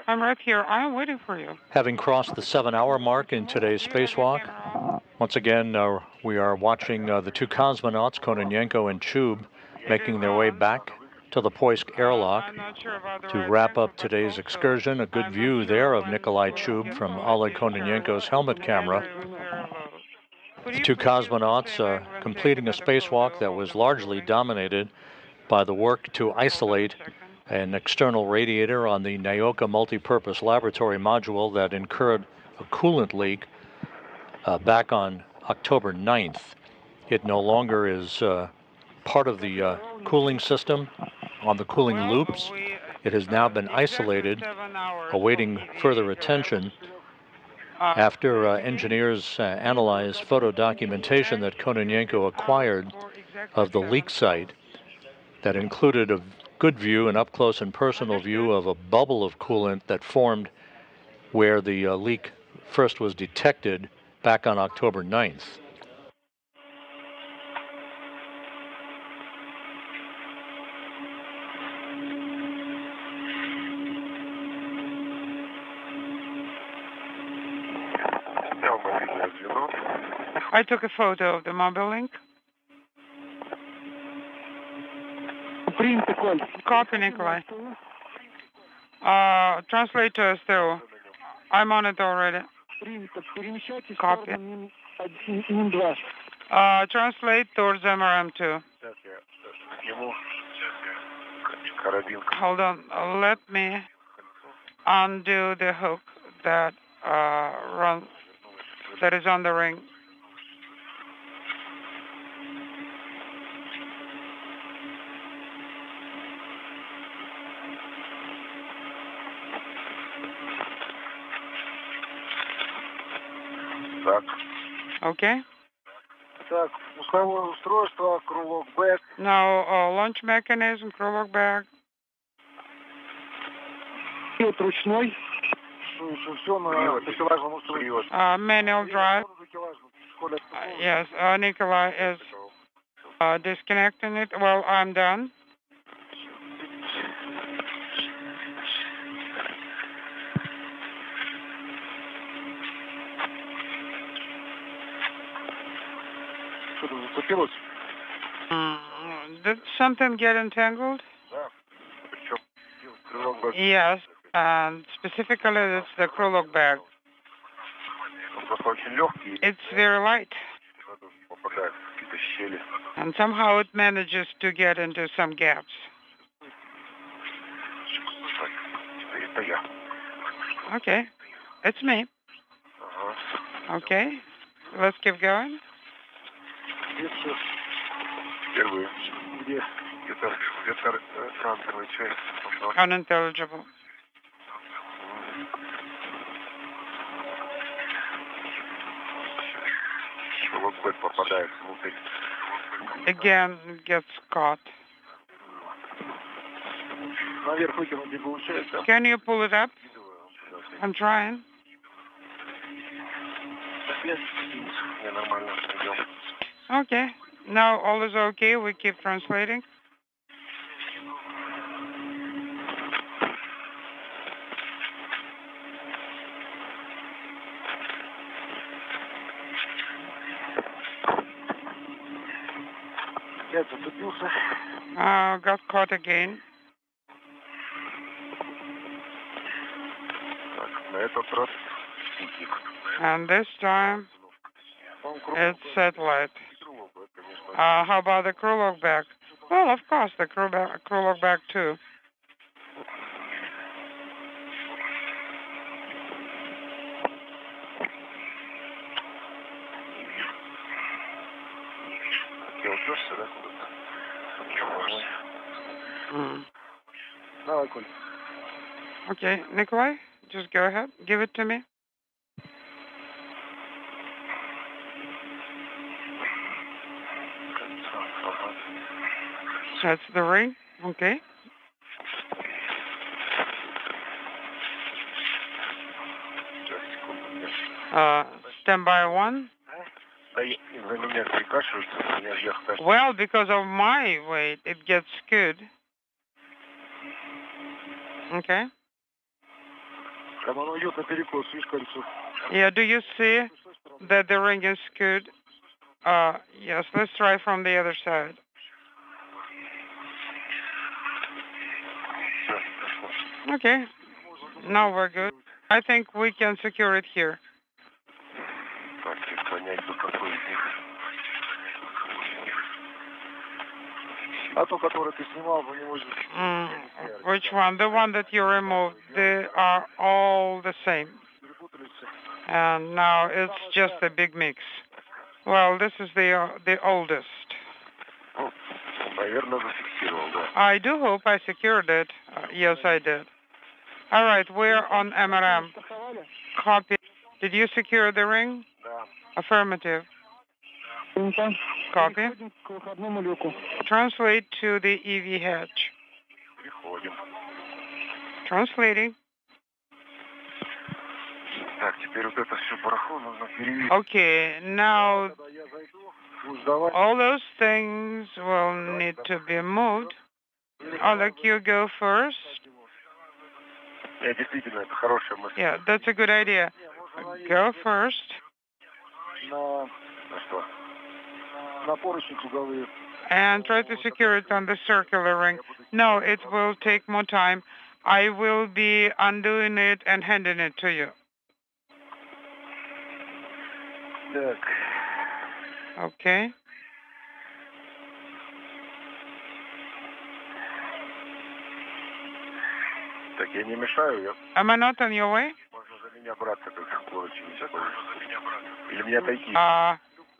I'm right here. I'm waiting for you. Having crossed the 7-hour mark in today's spacewalk, once again we are watching the two cosmonauts, Kononenko and Chub, making their way back to the Poisk airlock to wrap up today's excursion. A good view there of Nikolai Chub from Oleg Kononenko's helmet camera. The two cosmonauts are completing a spacewalk that was largely dominated by the work to isolate an external radiator on the Nauka multipurpose laboratory module that incurred a coolant leak back on October 9th. It no longer is part of the cooling system on the cooling loops. It has now been isolated, awaiting further attention after engineers analyzed photo documentation that Kononenko acquired of the leak site that included a good view, an up-close and personal view of a bubble of coolant that formed where the leak first was detected back on October 9th. I took a photo of the mobile link. Copy, Nikolai. Translate to us too. I'm on it already. Copy. Translate towards MRM2. Hold on. Let me undo the hook that that is on the ring. Okay. Now launch mechanism, крылок back. Manual drive. Yes, Nikolai is disconnecting it. Well, I'm done. Did something get entangled? Yes, and specifically it's the coolant bag. It's very light. And somehow it manages to get into some gaps. Okay, it's me. Okay, let's keep going. Unintelligible. Again, it gets caught. Can you pull it up? I'm trying. Okay. Now all is okay. We keep translating. Got caught again. And this time it's satellite. How about the coolant bag? Well, of course, the coolant bag too. Okay, Nikolai, just go ahead. Give it to me. That's the ring. Okay. Standby one. Well, because of my weight, it gets skewed. Okay. Yeah, do you see that the ring is skewed? Yes, let's try from the other side. Okay, now we're good. I think we can secure it here. Which one? The one that you removed. They are all the same. And now it's just a big mix. Well, this is the oldest. I do hope I secured it. Yes, I did. All right, we're on MRM. Copy. Did you secure the ring? Affirmative. Copy. Translate to the EV hatch. Translating. Okay, now all those things will need to be moved. Oleg, you go first. Yeah, that's a good idea. Go first. And try to secure it on the circular ring. No, it will take more time. I will be undoing it and handing it to you. Okay. Am I not on your way?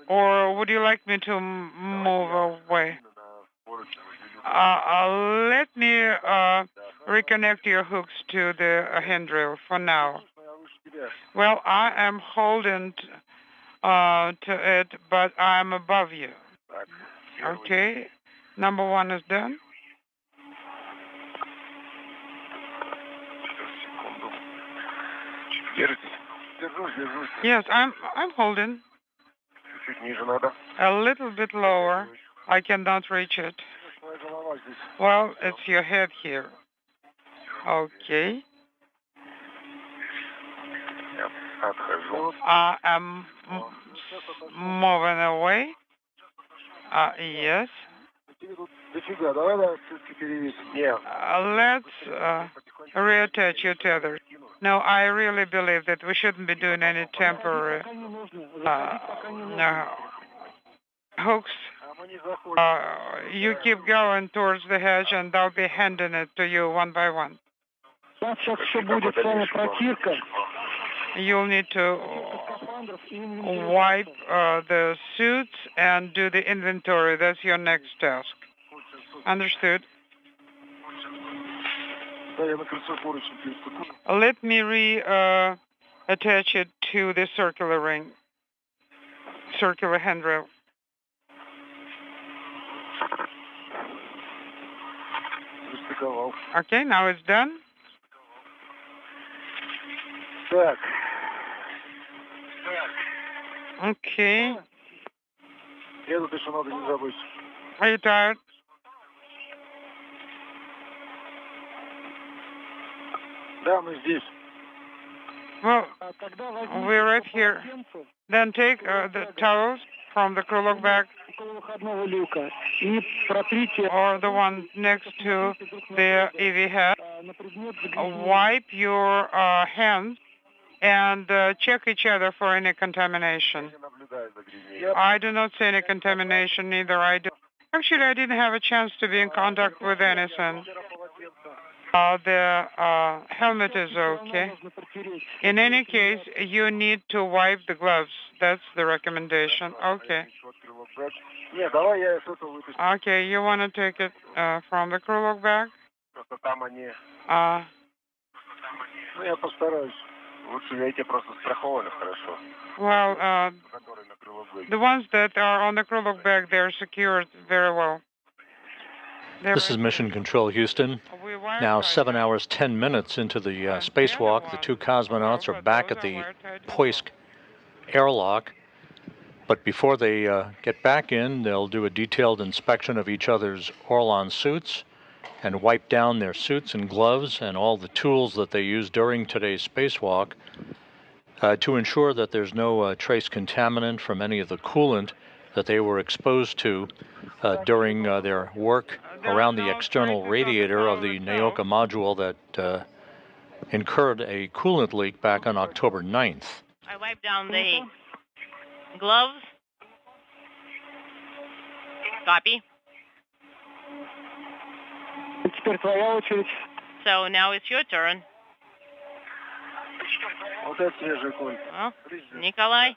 Or would you like me to move away? Let me reconnect your hooks to the handrail for now. Well, I am holding to it, but I'm above you. Okay. Number one is done. Yes, I'm holding. A little bit lower. I cannot reach it. Well, it's your head here. Okay. I am moving away. Yes. Let's reattach your tether. No, I really believe that we shouldn't be doing any temporary hooks. You keep going towards the hedge, and I'll be handing it to you one by one. You'll need to wipe the suits and do the inventory. That's your next task. Understood? Let me attach it to the circular ring, circular handrail. Okay, now it's done. Okay. Are you tired? Well, we're right here. Then take the towels from the crew lock bag or the one next to the EV head. Wipe your hands and check each other for any contamination. I do not see any contamination, neither I do. Actually, I didn't have a chance to be in contact with anything. The helmet is okay. In any case, you need to wipe the gloves. That's the recommendation. Okay. Okay, you want to take it from the crew lock bag? Well, the ones that are on the crew lock bag, they're secured very well. This is Mission Control, Houston. Now 7 hours, 10 minutes into the spacewalk, the two cosmonauts are back at the Poisk airlock. But before they get back in, they'll do a detailed inspection of each other's Orlan suits and wipe down their suits and gloves and all the tools that they used during today's spacewalk to ensure that there's no trace contaminant from any of the coolant that they were exposed to during their work around the external radiator of the Nauka module that incurred a coolant leak back on October 9th. I wiped down the gloves. Copy. So now it's your turn. Well, Nikolai,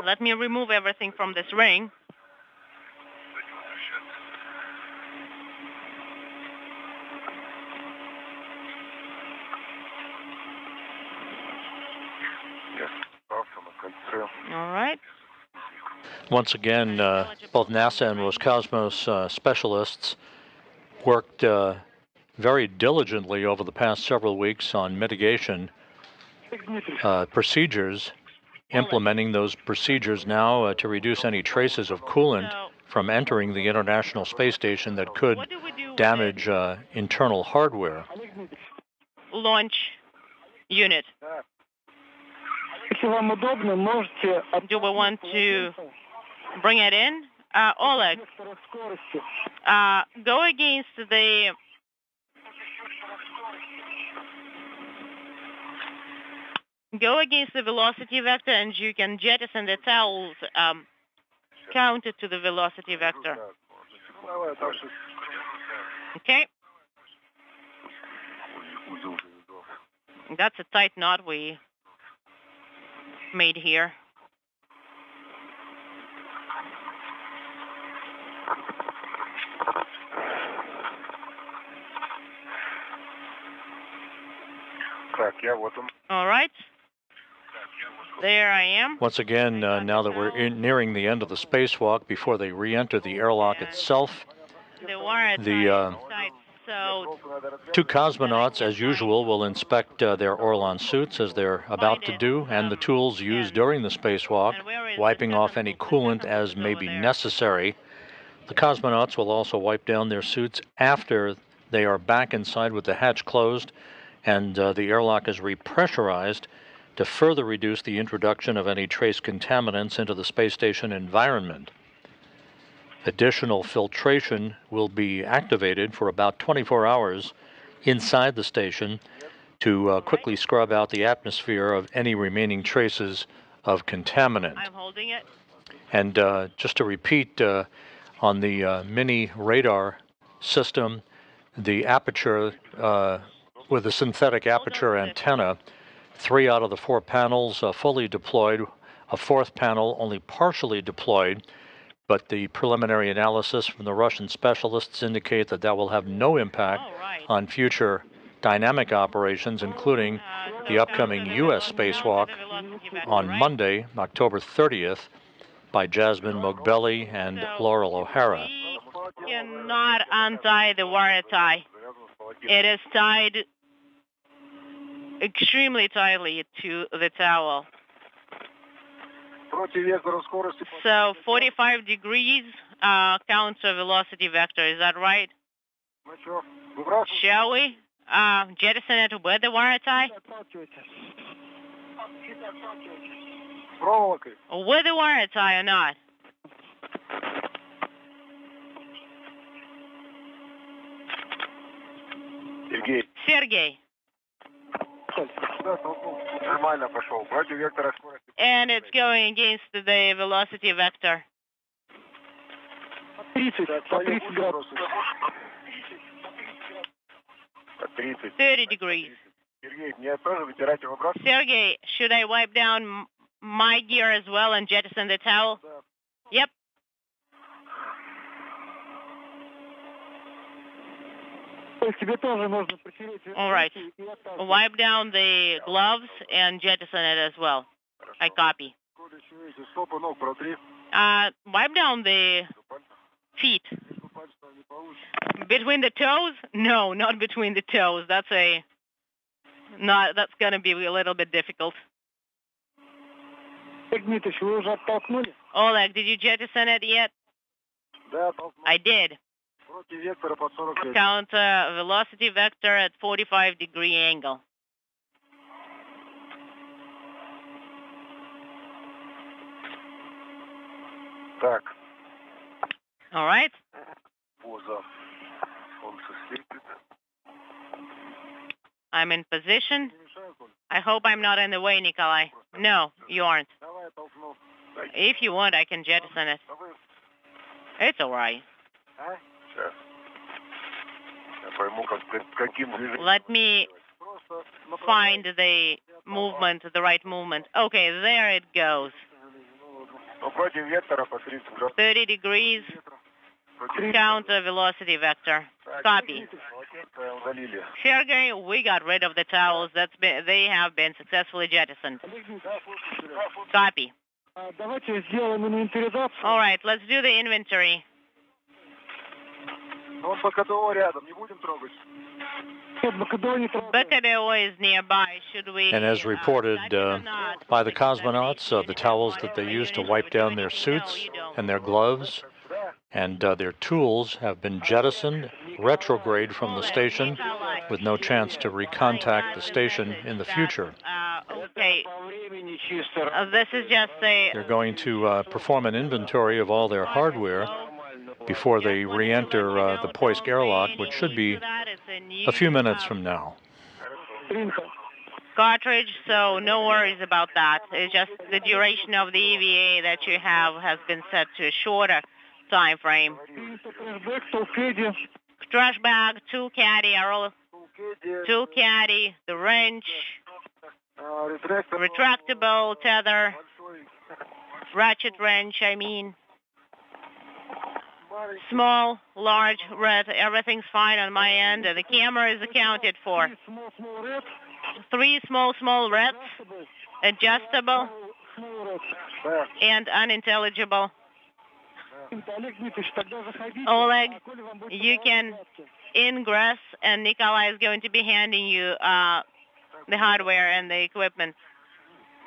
let me remove everything from this ring. All right. Once again, both NASA and Roscosmos specialists worked very diligently over the past several weeks on mitigation procedures, implementing those procedures now to reduce any traces of coolant from entering the International Space Station that could damage internal hardware. Launch unit. Do we want to bring it in? Oleg, go against the velocity vector, and you can jettison the towels counter to the velocity vector. Okay. That's a tight knot we made here. All right. There I am. Once again, now that we're nearing the end of the spacewalk, before they re-enter the airlock itself, the two cosmonauts, as usual, will inspect their Orlan suits as they're about to do, and the tools used during the spacewalk, wiping off any coolant as may be necessary. The cosmonauts will also wipe down their suits after they are back inside with the hatch closed and the airlock is repressurized to further reduce the introduction of any trace contaminants into the space station environment. Additional filtration will be activated for about 24 hours inside the station to quickly scrub out the atmosphere of any remaining traces of contaminant. I'm holding it. And just to repeat, on the mini radar system, the aperture with the synthetic aperture antenna, 3 out of the 4 panels fully deployed, a 4th panel only partially deployed, but the preliminary analysis from the Russian specialists indicate that that will have no impact on future dynamic operations, including the upcoming U.S. spacewalk on Monday, October 30th, by Jasmine Mogbelli and Laurel O'Hara. We cannot untie the wire tie. It is tied extremely tightly to the towel. So 45 degrees counter velocity vector, is that right? Shall we jettison it with the wire tie? With the wire tie or not? Sergey. And it's going against the velocity vector. 30 degrees. Sergey, should I wipe down my gear as well and jettison the towel? Yep. All right. Wipe down the gloves and jettison it as well. I copy. Wipe down the feet. Between the toes? No, not between the toes. That's going to be a little bit difficult. Oleg, did you jettison it yet? I did. Count velocity vector at 45-degree angle. All right. I'm in position. I hope I'm not in the way, Nikolai. No, you aren't. If you want, I can jettison it. It's all right. Let me find the movement, the right movement. Okay, there it goes. 30 degrees, counter velocity vector. Copy. Sergey, we got rid of the towels. They have been successfully jettisoned. Copy. All right, let's do the inventory. Bacadeo is nearby. Should we? And as reported by the cosmonauts, the towels that they used to wipe down their suits and their gloves and their tools have been jettisoned retrograde from the station with no chance to recontact the station in the future. Okay. This is just a... They're going to perform an inventory of all their hardware before they re-enter the Poisk airlock, which should be a few minutes from now. Cartridge, so no worries about that. It's just the duration of the EVA that you have has been set to a shorter time frame. Trash bag, tool caddy, tool caddy, the wrench, retractable tether, ratchet wrench, small, large, red, everything's fine on my end. The camera is accounted for. 3 small reds, adjustable, and unintelligible. Oleg, you can ingress, and Nikolai is going to be handing you the hardware and the equipment.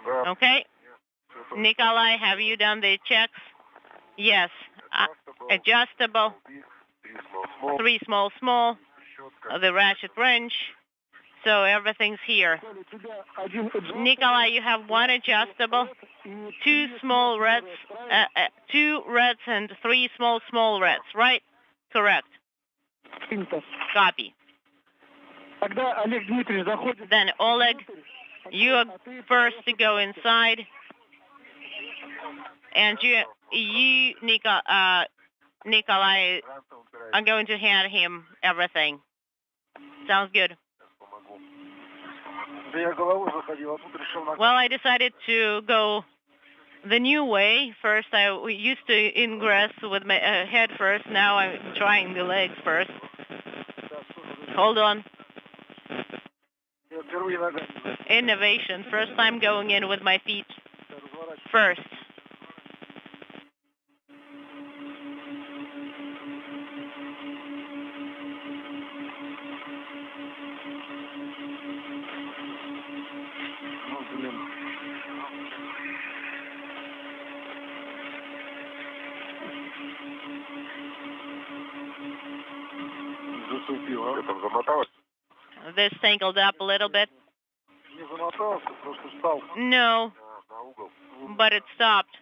Okay? Nikolai, have you done the checks? Yes. Adjustable, 3 small, the ratchet wrench, So everything's here. Nikolai, you have one adjustable, two small reds, two reds and three small reds, right? Correct. Copy. Then Oleg, you are first to go inside, and you Nikolai, are going to hand him everything. Sounds good. Well, I decided to go the new way. First, we used to ingress with my head first. Now I'm trying the legs first. Hold on. Innovation. First time going in with my feet first. This tangled up a little bit. No, but it stopped.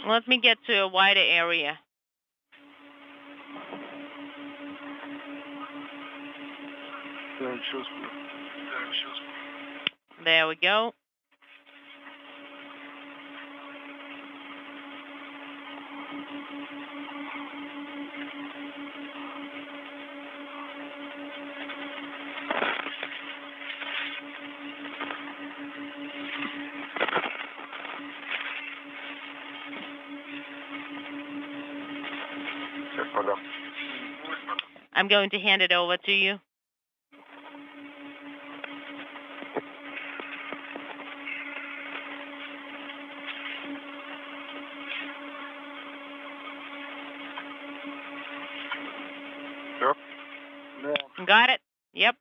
Let me get to a wider area. There we go. I'm going to hand it over to you. Yep. Got it? Yep.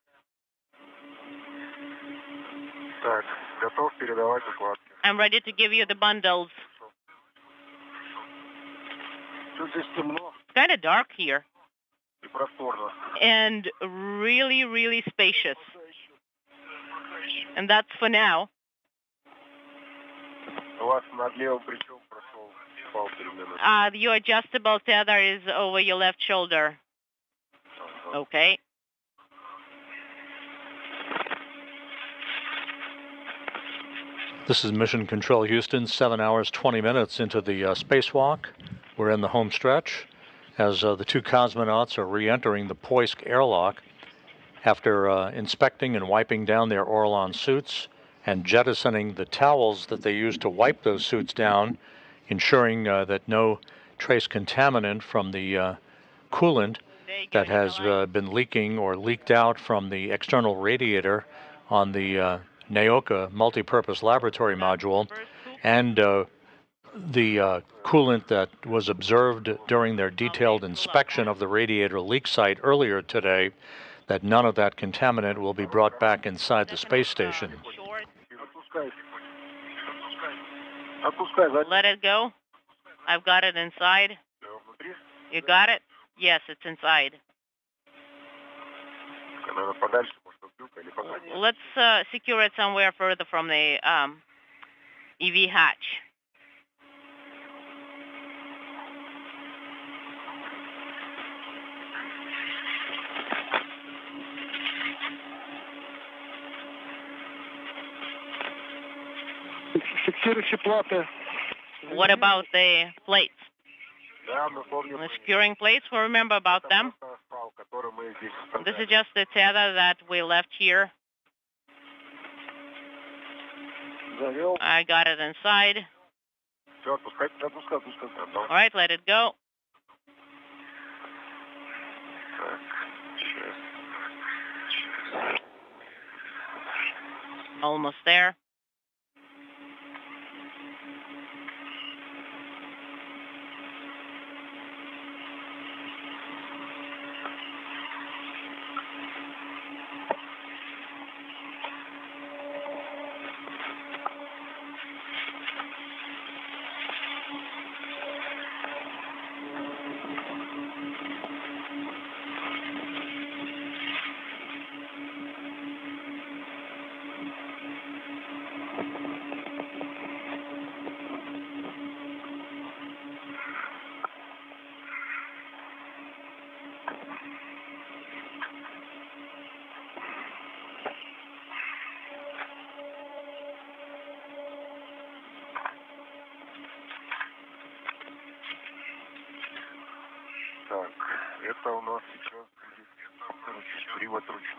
I'm ready to give you the bundles. It's kind of dark here. And really, really spacious. And that's for now. Your adjustable tether is over your left shoulder. Okay. This is Mission Control Houston, 7 hours, 20 minutes into the spacewalk. We're in the home stretch as the two cosmonauts are re-entering the Poisk airlock after inspecting and wiping down their Orlan suits and jettisoning the towels that they used to wipe those suits down, ensuring that no trace contaminant from the coolant that has been leaking or leaked out from the external radiator on the Nauka multipurpose laboratory module, and the coolant that was observed during their detailed inspection of the radiator leak site earlier today, that none of that contaminant will be brought back inside the space station. Let it go. I've got it inside. You got it? Yes, it's inside. Let's secure it somewhere further from the EV hatch. What about the plates? The securing plates, we'll remember about them. This is just the tether that we left here. I got it inside. All right, let it go. Almost there.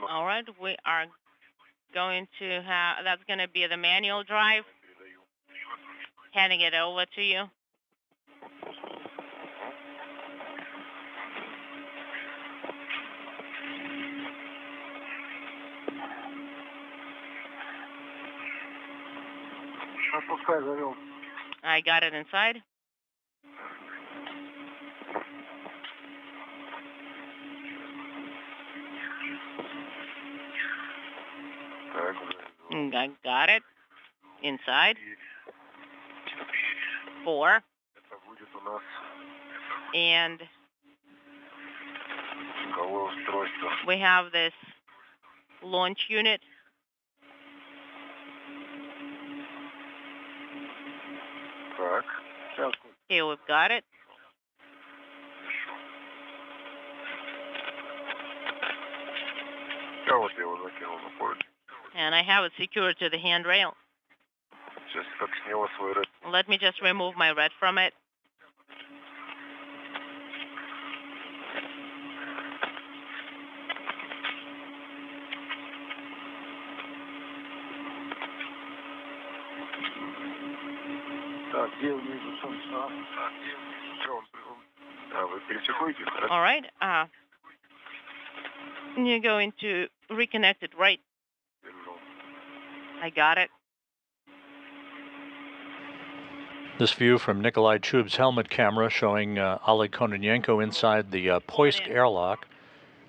All right, we are going to have, that's going to be the manual drive. Handing it over to you. I got it inside. I got it inside. 4. And we have this launch unit. Okay, we've got it. And I have it secured to the handrail. Let me just remove my red from it. All right. You're going to reconnect it, right? I got it. This view from Nikolai Chub's helmet camera showing Oleg Kononenko inside the Poisk airlock.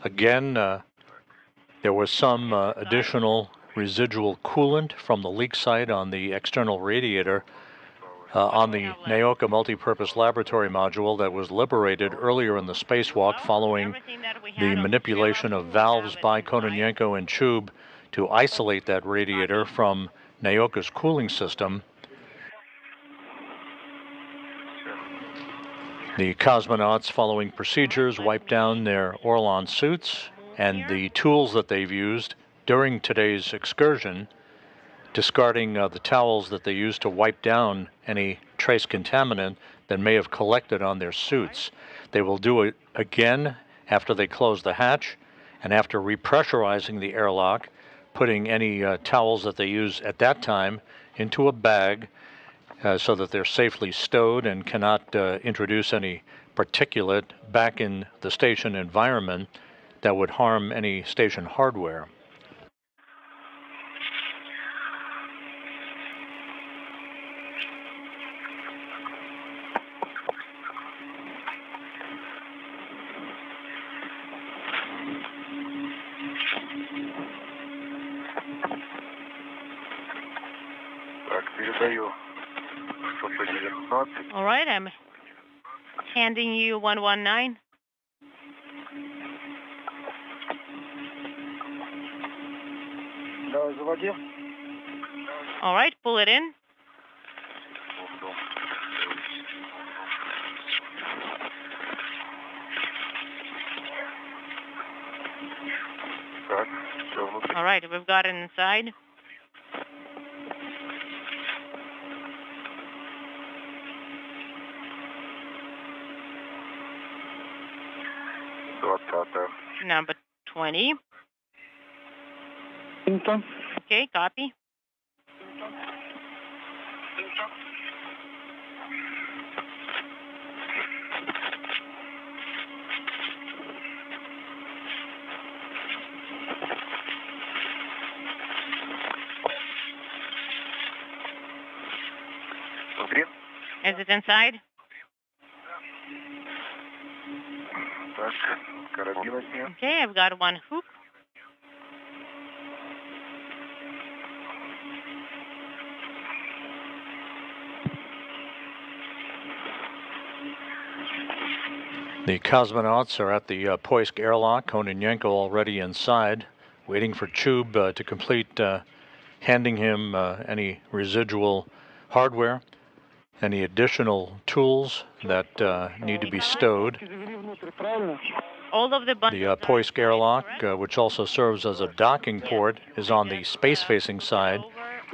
Again, there was some additional residual coolant from the leak site on the external radiator on the Nauka multipurpose laboratory module that was liberated earlier in the spacewalk following the manipulation of valves by Kononenko and Chub to isolate that radiator from Nauka's cooling system. The cosmonauts, following procedures, wiped down their Orlan suits, and the tools that they've used during today's excursion, discarding the towels that they used to wipe down any trace contaminant that may have collected on their suits. They will do it again after they close the hatch and after repressurizing the airlock, putting any towels that they use at that time into a bag so that they're safely stowed and cannot introduce any particulate back in the station environment that would harm any station hardware. All right, I'm handing you 119. All right, pull it in. All right, we've got it inside. Number 20. Okay, copy. Is it inside? Okay, I've got one hook. The cosmonauts are at the Poisk airlock, Kononenko already inside, waiting for Chub to complete handing him any residual hardware, any additional tools that need to be stowed. All of the Poisk airlock, which also serves as a docking port, is on the space-facing side,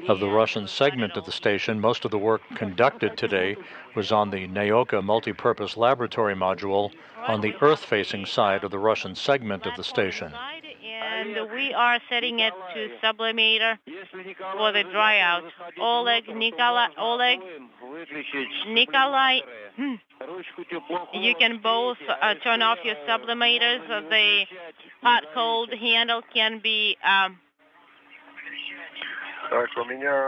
of the Russian segment of the station. Most of the work conducted today was on the Nauka multipurpose laboratory module on the Earth-facing side of the Russian segment of the station. And we are setting it to sublimator for the dry out. Oleg, Nikolai, you can both turn off your sublimators. The hot-cold handle can be,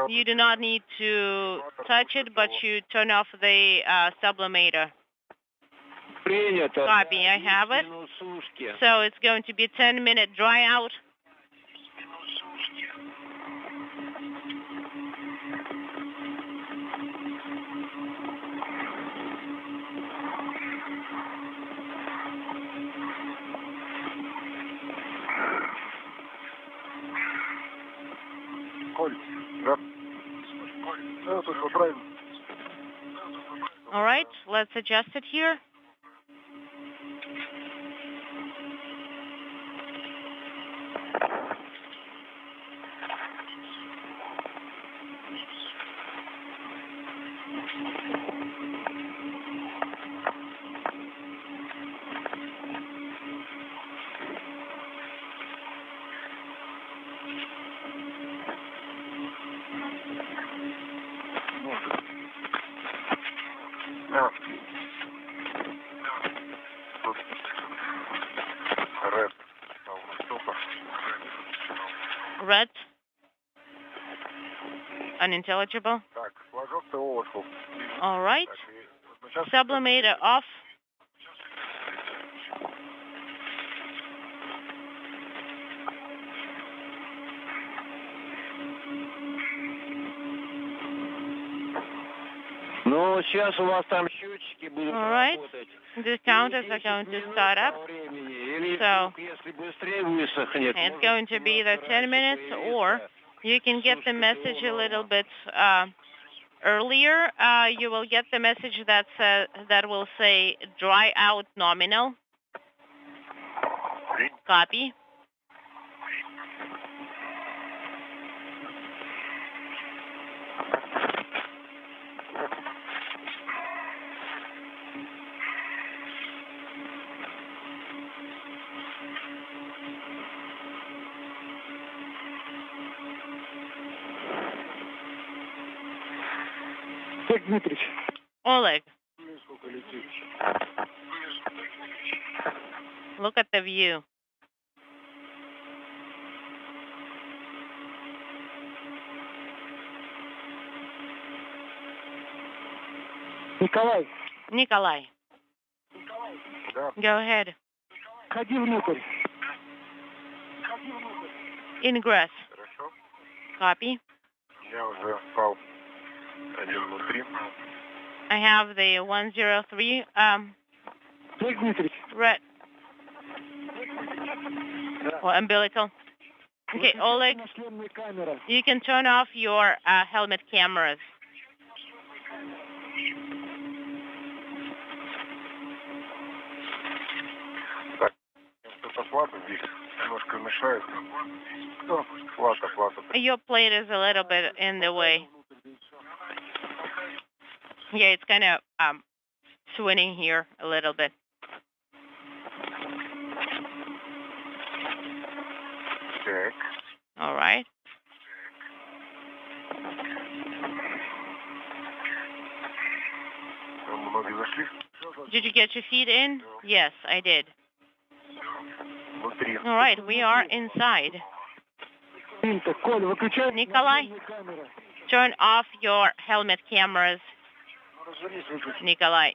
you do not need to touch it, but you turn off the sublimator. Copy, I have it. So it's going to be 10-minute dry out. All right, let's adjust it here. Red. Unintelligible. All right. Sublimator off. All right. The counters are going to start up. So it's going to be either 10 minutes, or you can get the message a little bit earlier. You will get the message that will say dry out nominal. Copy. Oleg, look at the view. Nikolai. Go ahead. Ingress. Copy. I have the 103 red or umbilical. Okay, Oleg, you can turn off your helmet cameras. Your plate is a little bit in the way. Yeah, it's kind of swinging here a little bit. Check. All right. Did you get your feet in? Yes, I did. All right, we are inside. Nikolai, turn off your helmet cameras. Nikolai.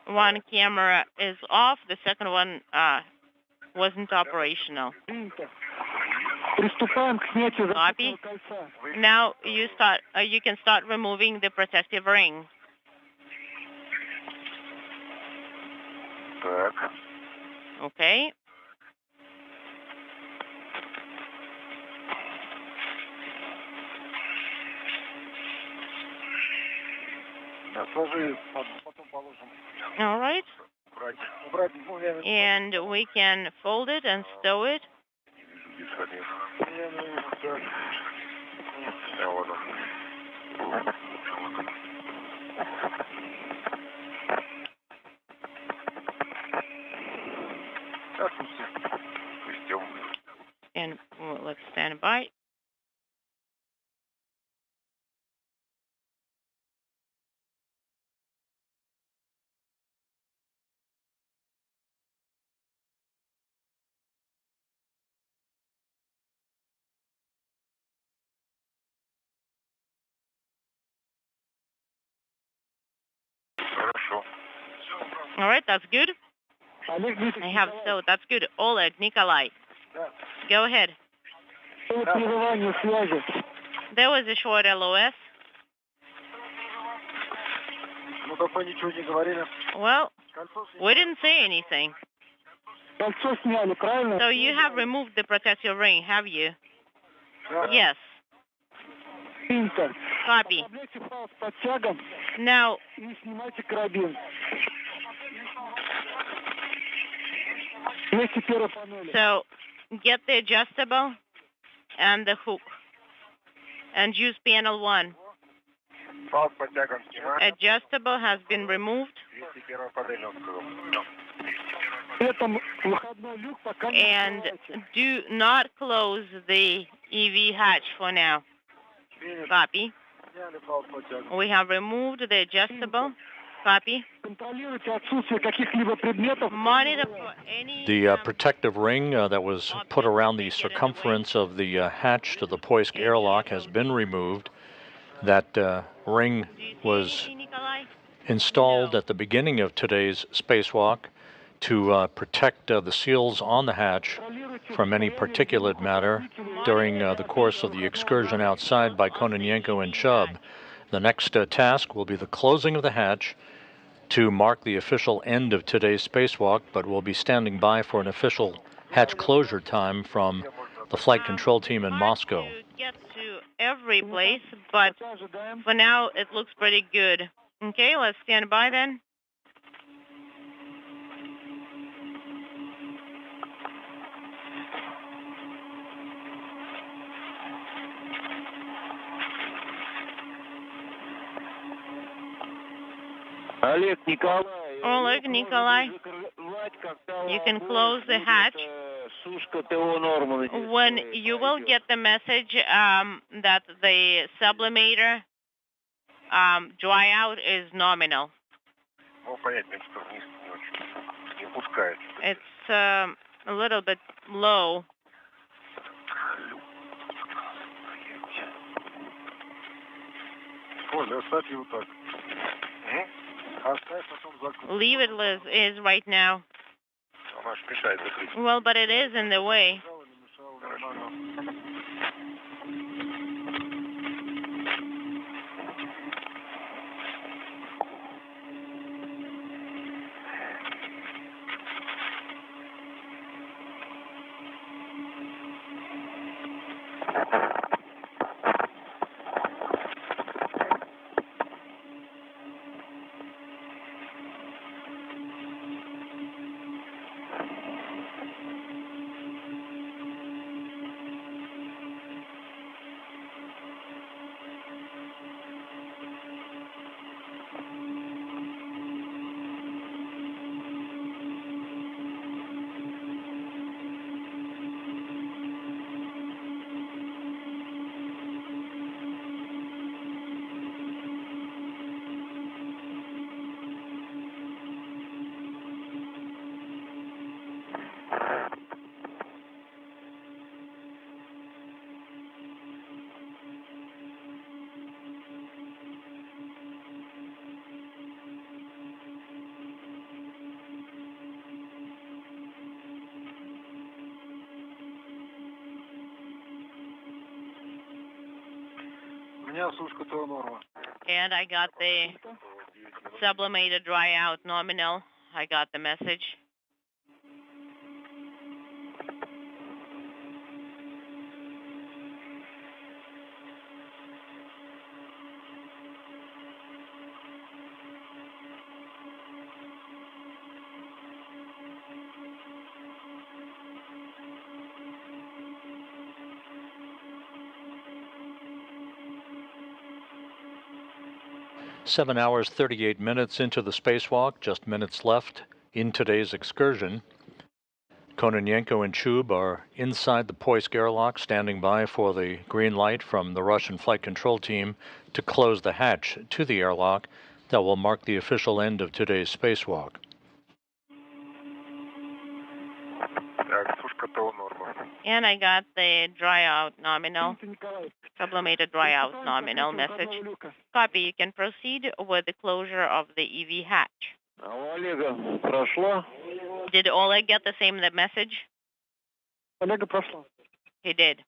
One camera is off. The second one wasn't operational. Copy. Now you start. You can start removing the protective ring. Okay. All right. And we can fold it and stow it. And let's stand by. All right, that's good. I have stowed. That's good. Oleg, Nikolai, go ahead. There was a short LOS. Well, we didn't say anything. So you have removed the protective ring, have you? Yes. Copy. Now, so get the adjustable and the hook and use panel 1. Adjustable has been removed. And do not close the EV hatch for now. Copy. We have removed the adjustable. Copy. Monitor for any... The protective ring that was put around the circumference of the hatch to the Poisk airlock has been removed. That ring was installed at the beginning of today's spacewalk to protect the seals on the hatch from any particulate matter during the course of the excursion outside by Kononenko and Chub. The next task will be the closing of the hatch to mark the official end of today's spacewalk, but we'll be standing by for an official hatch closure time from the flight control team in Moscow. Get to every place, but for now it looks pretty good. Okay, let's stand by then. Oleg, Nikolai, you can close the hatch when you will get the message that the sublimator dry out is nominal. It's a little bit low. Leave it as is right now. Well, but it is in the way. And I got the sublimator dry out nominal. I got the message. 7 hours, 38 minutes into the spacewalk, just minutes left in today's excursion. Kononenko and Chub are inside the Poisk airlock, standing by for the green light from the Russian flight control team to close the hatch to the airlock that will mark the official end of today's spacewalk. And I got the dry out nominal, sublimated dry out nominal message. Copy. You can proceed with the closure of the EV hatch. Did Oleg get the same message? He did.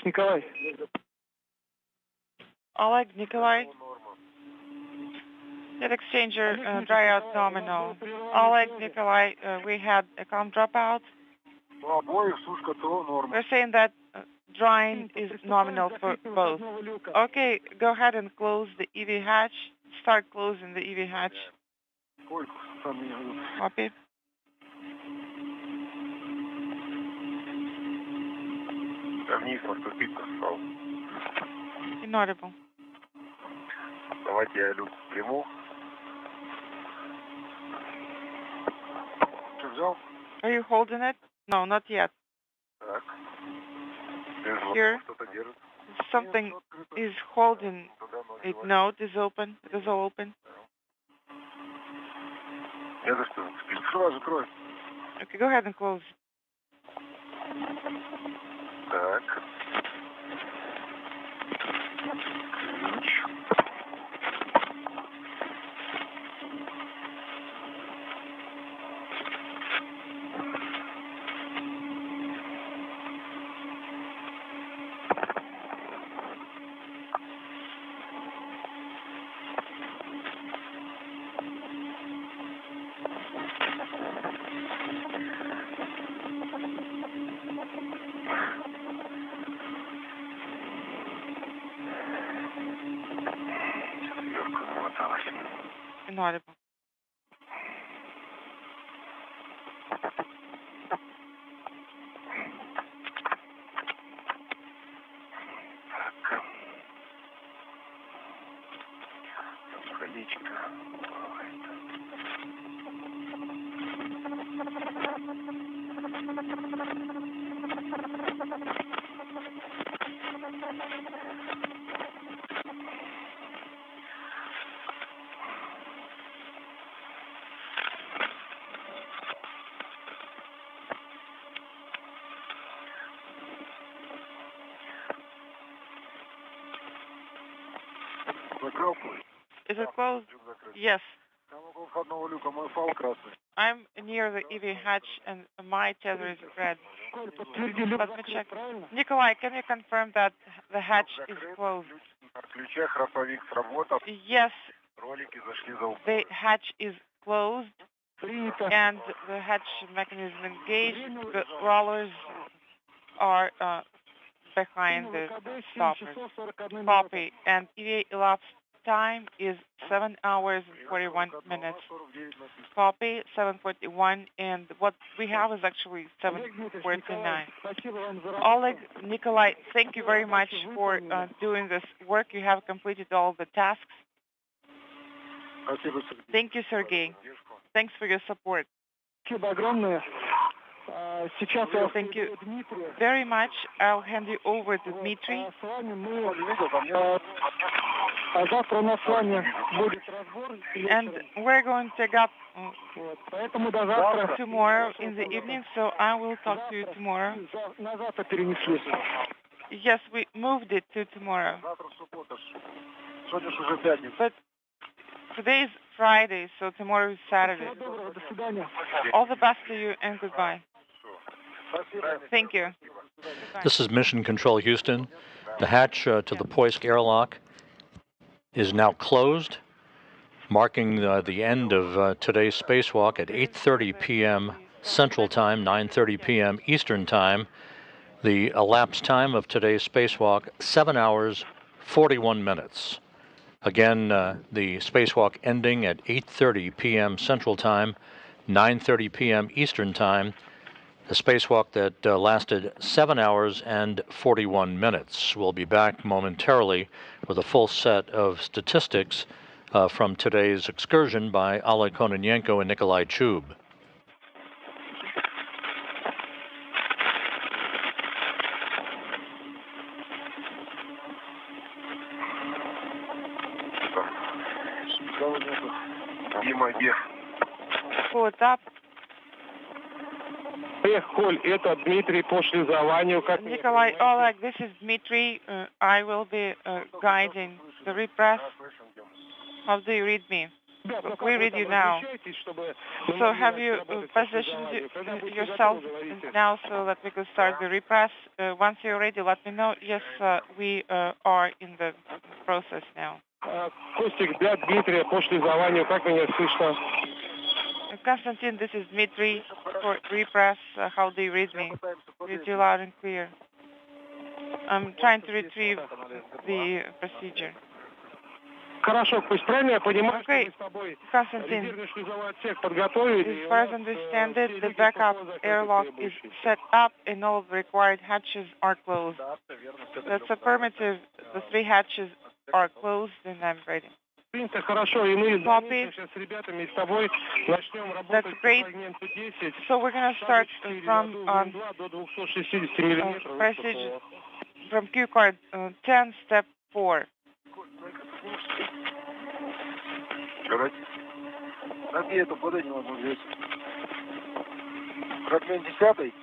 Nikolai. Oleg, Nikolai. Jet exchanger, dry out nominal. Oleg, Nikolai, we had a com dropout. We're saying that drying is nominal for both. Okay, go ahead and close the EV hatch. Start closing the EV hatch. Copy. Inaudible. Давайте я люк приму. Что взял? Are you holding it? No, not yet. Так. Here, something is holding it. No, it is open. It is all open. Я за что? Закрой, закрой. Okay, go ahead and close. Так. Ключ. Inaudible. Is it closed? Yes. I'm near the EV hatch and my tether is red. Let me check. Nikolai, can you confirm that the hatch is closed? Yes. The hatch is closed and the hatch mechanism engaged. The rollers are behind the stoppers. Copy. And EVA elapsed time is 7 hours and 41 minutes. Copy, 7:41, and what we have is actually 7:49. Oleg, Nikolai, thank you very much for doing this work. You have completed all the tasks. Thank you, Sergey. Thanks for your support. Thank you very much. I'll hand you over to Dmitry. And we're going to get tomorrow in the evening, so I will talk to you tomorrow. Yes, we moved it to tomorrow. But today is Friday, so tomorrow is Saturday. All the best to you and goodbye. Thank you. This is Mission Control Houston. The hatch to the Poisk airlock is now closed, marking the end of today's spacewalk at 8:30 p.m. Central Time, 9:30 p.m. Eastern Time. The elapsed time of today's spacewalk, 7 hours, 41 minutes. Again, the spacewalk ending at 8:30 p.m. Central Time, 9:30 p.m. Eastern Time. A spacewalk that lasted 7 hours and 41 minutes. We'll be back momentarily with a full set of statistics from today's excursion by Oleg Kononenko and Nikolai Chub. Pull it up. Nikolai, Oleg, this is Dmitry. I will be guiding the repress. How do you read me? We read you now. So have you positioned yourself now so that we could start the repress? Once you're ready, let me know. Yes, we are in the process now. Konstantin, this is Dmitry for repress. How do you read me? Read you loud and clear. I'm trying to retrieve the procedure. Okay, Konstantin, as far as I understand it, the backup airlock is set up and all the required hatches are closed. That's affirmative. The 3 hatches are closed and I'm ready. Copy. That's great. So we're going to start from passage from Q card 10, step 4.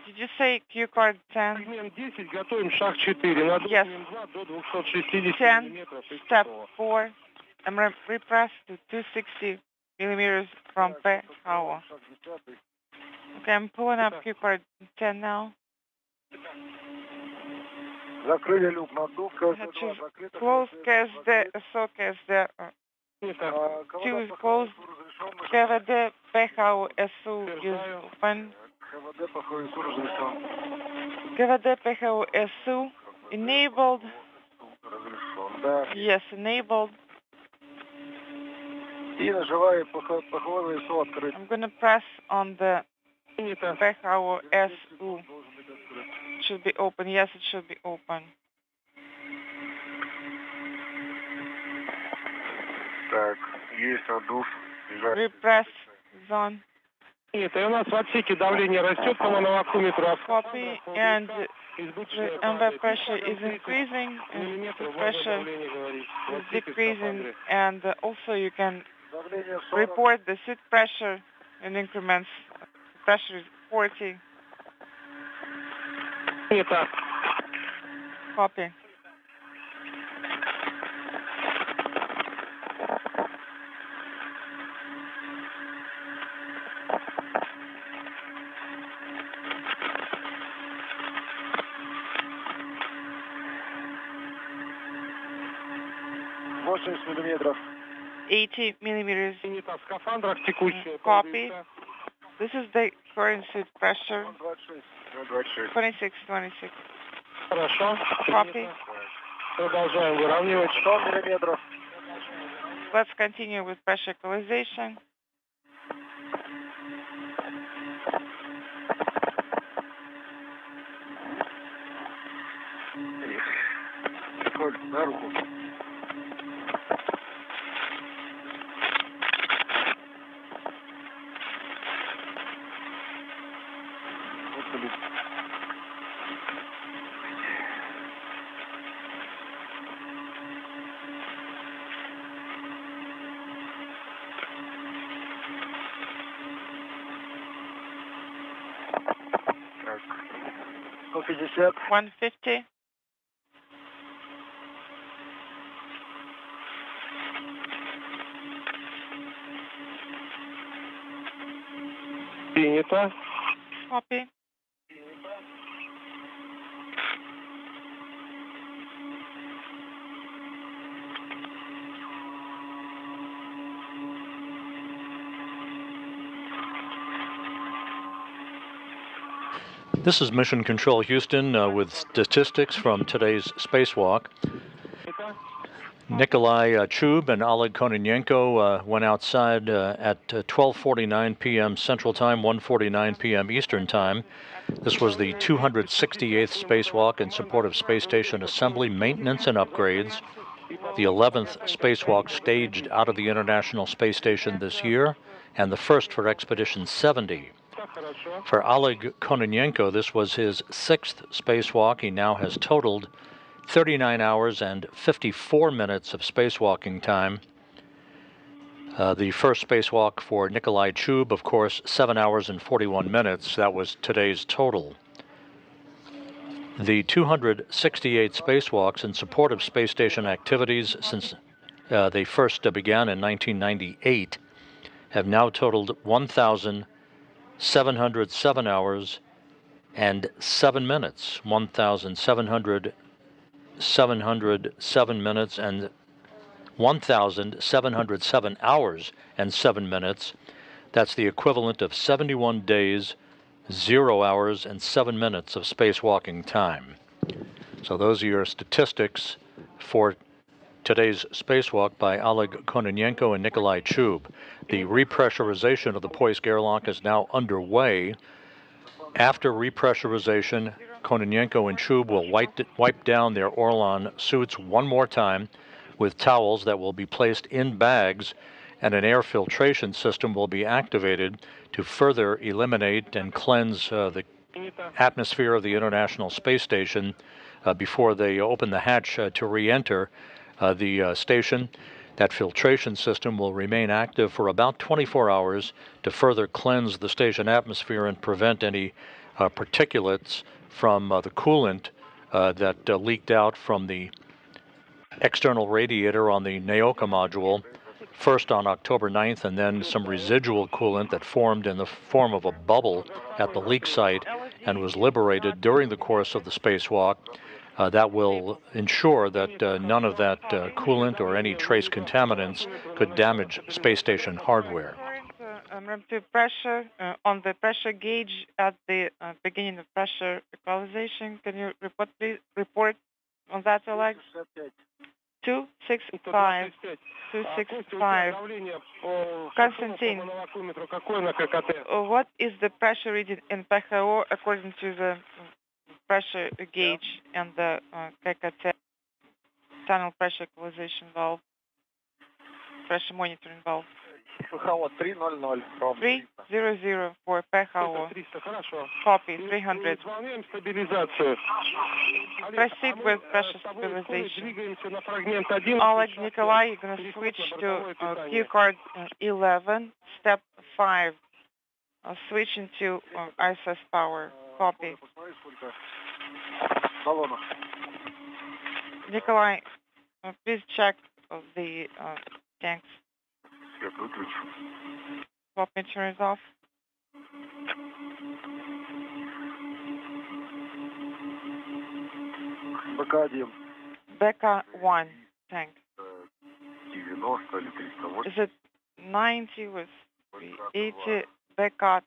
Did you say Q card 10? Yes. 10, step 4. I'm repressed to 260 millimeters from PHO. Okay, I'm pulling up Q card 10 now. Close KSD, so KSD 2 is closed. KVD PHO SU is open. KVD PHO SU enabled. Yes, enabled. I'm going to press on the PHO SU. It should be open. Yes, it should be open. Repress zone. Copy, and the ambient pressure is increasing and the pressure is decreasing, and also you can report the suit pressure in increments. The pressure is 40. Copy. Миллиметров. 80 millimeters. Copy. This is the current suit pressure. 26, 26. Copy. Let's continue with pressure equalization. $150. 150. Принято. Copy. This is Mission Control Houston with statistics from today's spacewalk. Nikolai Chub and Oleg Kononenko went outside at 12:49 p.m. Central Time, 1:49 p.m. Eastern Time. This was the 268th spacewalk in support of space station assembly, maintenance, and upgrades. The 11th spacewalk staged out of the International Space Station this year, and the first for Expedition 70. For Oleg Kononenko, this was his 6th spacewalk. He now has totaled 39 hours and 54 minutes of spacewalking time. The first spacewalk for Nikolai Chub, of course, 7 hours and 41 minutes. That was today's total. The 268 spacewalks in support of space station activities since they first began in 1998 have now totaled 1,707 hours and 7 minutes. 1,707 minutes and 1,707 hours and 7 minutes. That's the equivalent of 71 days, 0 hours, and 7 minutes of spacewalking time. So those are your statistics for today's spacewalk by Oleg Kononenko and Nikolai Chub. The repressurization of the Poisk airlock is now underway. After repressurization, Kononenko and Chub will wipe down their Orlan suits one more time with towels that will be placed in bags, and an air filtration system will be activated to further eliminate and cleanse the atmosphere of the International Space Station before they open the hatch to re-enter the station. That filtration system will remain active for about 24 hours to further cleanse the station atmosphere and prevent any particulates from the coolant that leaked out from the external radiator on the Nauka module, first on October 9th, and then some residual coolant that formed in the form of a bubble at the leak site and was liberated during the course of the spacewalk. That will ensure that none of that coolant or any trace contaminants could damage space station hardware. To pressure on the pressure gauge at the beginning of pressure equalization. Can you report on that, Oleg? 265. 265. Konstantin, what is the pressure reading in PHO according to the pressure gauge and the KKT tunnel pressure equalization valve, pressure monitoring valve? PHO 300. 300 for PHO. Copy, 300. Proceed with pressure stabilization. Oleg, Nikolai, you're going to switch to Q card 11, step 5. Switching to ISS power. Copy. Nikolai, please check the tanks. Swap meter is off. Becca 1 tank. Is it 90 with 80? Becca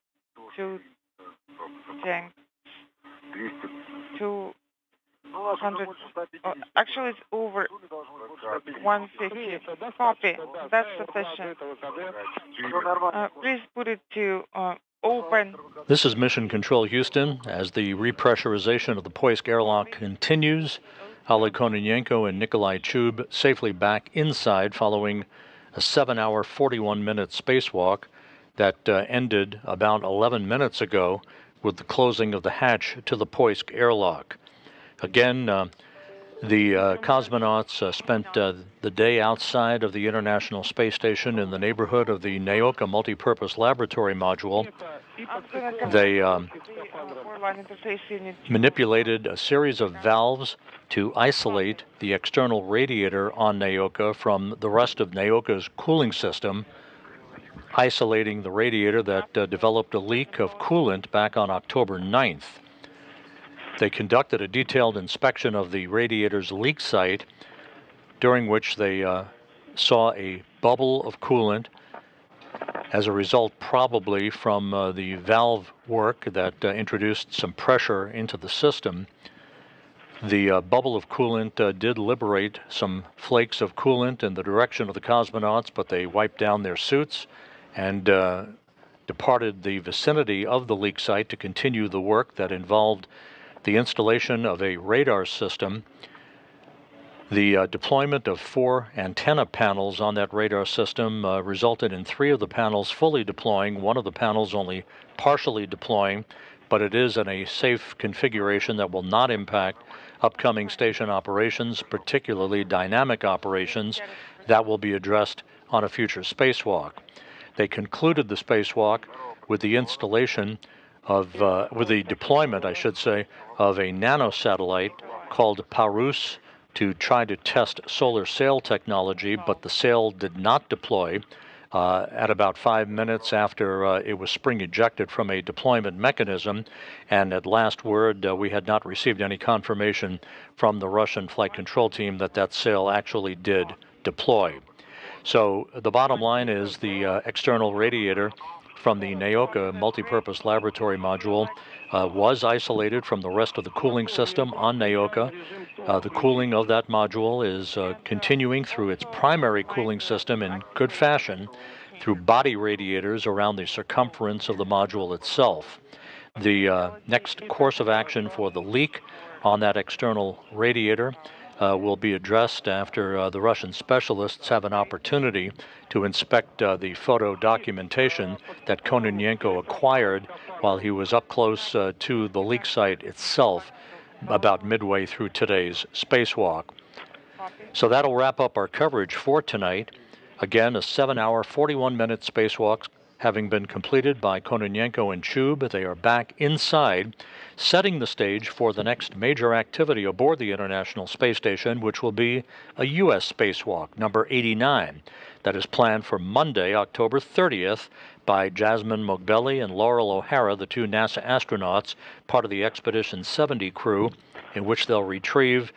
2 tank. 200. Actually, it's over 150. Copy. That's sufficient. Please put it to open. This is Mission Control Houston. As the repressurization of the Poisk airlock continues, Oleg Kononenko and Nikolai Chub safely back inside following a 7-hour, 41-minute spacewalk that ended about 11 minutes ago with the closing of the hatch to the Poisk airlock. Again, the cosmonauts spent the day outside of the International Space Station in the neighborhood of the Nauka multipurpose laboratory module. They manipulated a series of valves to isolate the external radiator on Nauka from the rest of Nauka's cooling system, isolating the radiator that developed a leak of coolant back on October 9th. They conducted a detailed inspection of the radiator's leak site, during which they saw a bubble of coolant as a result probably from the valve work that introduced some pressure into the system. The bubble of coolant did liberate some flakes of coolant in the direction of the cosmonauts, but they wiped down their suits and departed the vicinity of the leak site to continue the work that involved the installation of a radar system, the deployment of 4 antenna panels on that radar system resulted in 3 of the panels fully deploying, 1 of the panels only partially deploying, but it is in a safe configuration that will not impact upcoming station operations, particularly dynamic operations, that will be addressed on a future spacewalk. They concluded the spacewalk with the installation of, with the deployment, I should say, of a nanosatellite called Poisk to try to test solar sail technology, but the sail did not deploy at about 5 minutes after it was spring ejected from a deployment mechanism, and at last word we had not received any confirmation from the Russian flight control team that that sail actually did deploy. So the bottom line is the external radiator from the Nauka multipurpose laboratory module was isolated from the rest of the cooling system on Nauka. The cooling of that module is continuing through its primary cooling system in good fashion through body radiators around the circumference of the module itself. The next course of action for the leak on that external radiator will be addressed after the Russian specialists have an opportunity to inspect the photo documentation that Kononenko acquired while he was up close to the leak site itself about midway through today's spacewalk. So that'll wrap up our coverage for tonight. Again, a 7-hour, 41-minute spacewalk having been completed by Kononenko and Chub. They are back inside, setting the stage for the next major activity aboard the International Space Station, which will be a U.S. spacewalk, number 89, that is planned for Monday, October 30th, by Jasmine Mogbelli and Laurel O'Hara, the 2 NASA astronauts, part of the Expedition 70 crew, in which they'll retrieve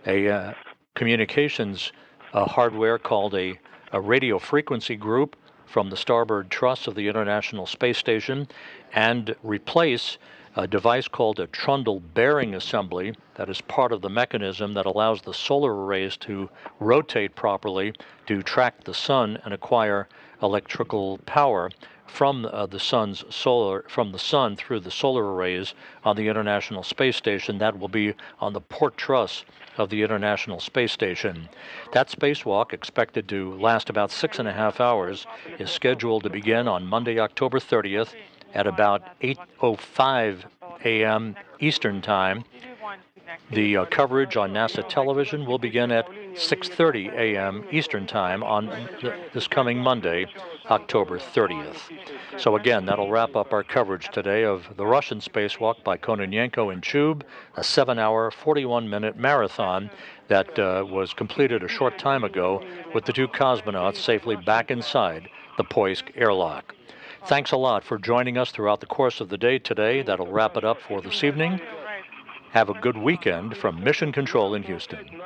a communications hardware called a radio frequency group from the starboard truss of the International Space Station and replace a device called a trundle bearing assembly that is part of the mechanism that allows the solar arrays to rotate properly to track the sun and acquire electrical power from the sun through the solar arrays on the International Space Station. That will be on the port truss of the International Space Station. That spacewalk, expected to last about 6.5 hours, is scheduled to begin on Monday, October 30th at about 8:05 a.m. Eastern Time. The coverage on NASA television will begin at 6:30 a.m. Eastern Time on this coming Monday, October 30th. So again, that'll wrap up our coverage today of the Russian spacewalk by Kononenko and Chub, a 7-hour, 41-minute marathon that was completed a short time ago with the 2 cosmonauts safely back inside the Poisk airlock. Thanks a lot for joining us throughout the course of the day today. That'll wrap it up for this evening. Have a good weekend from Mission Control in Houston.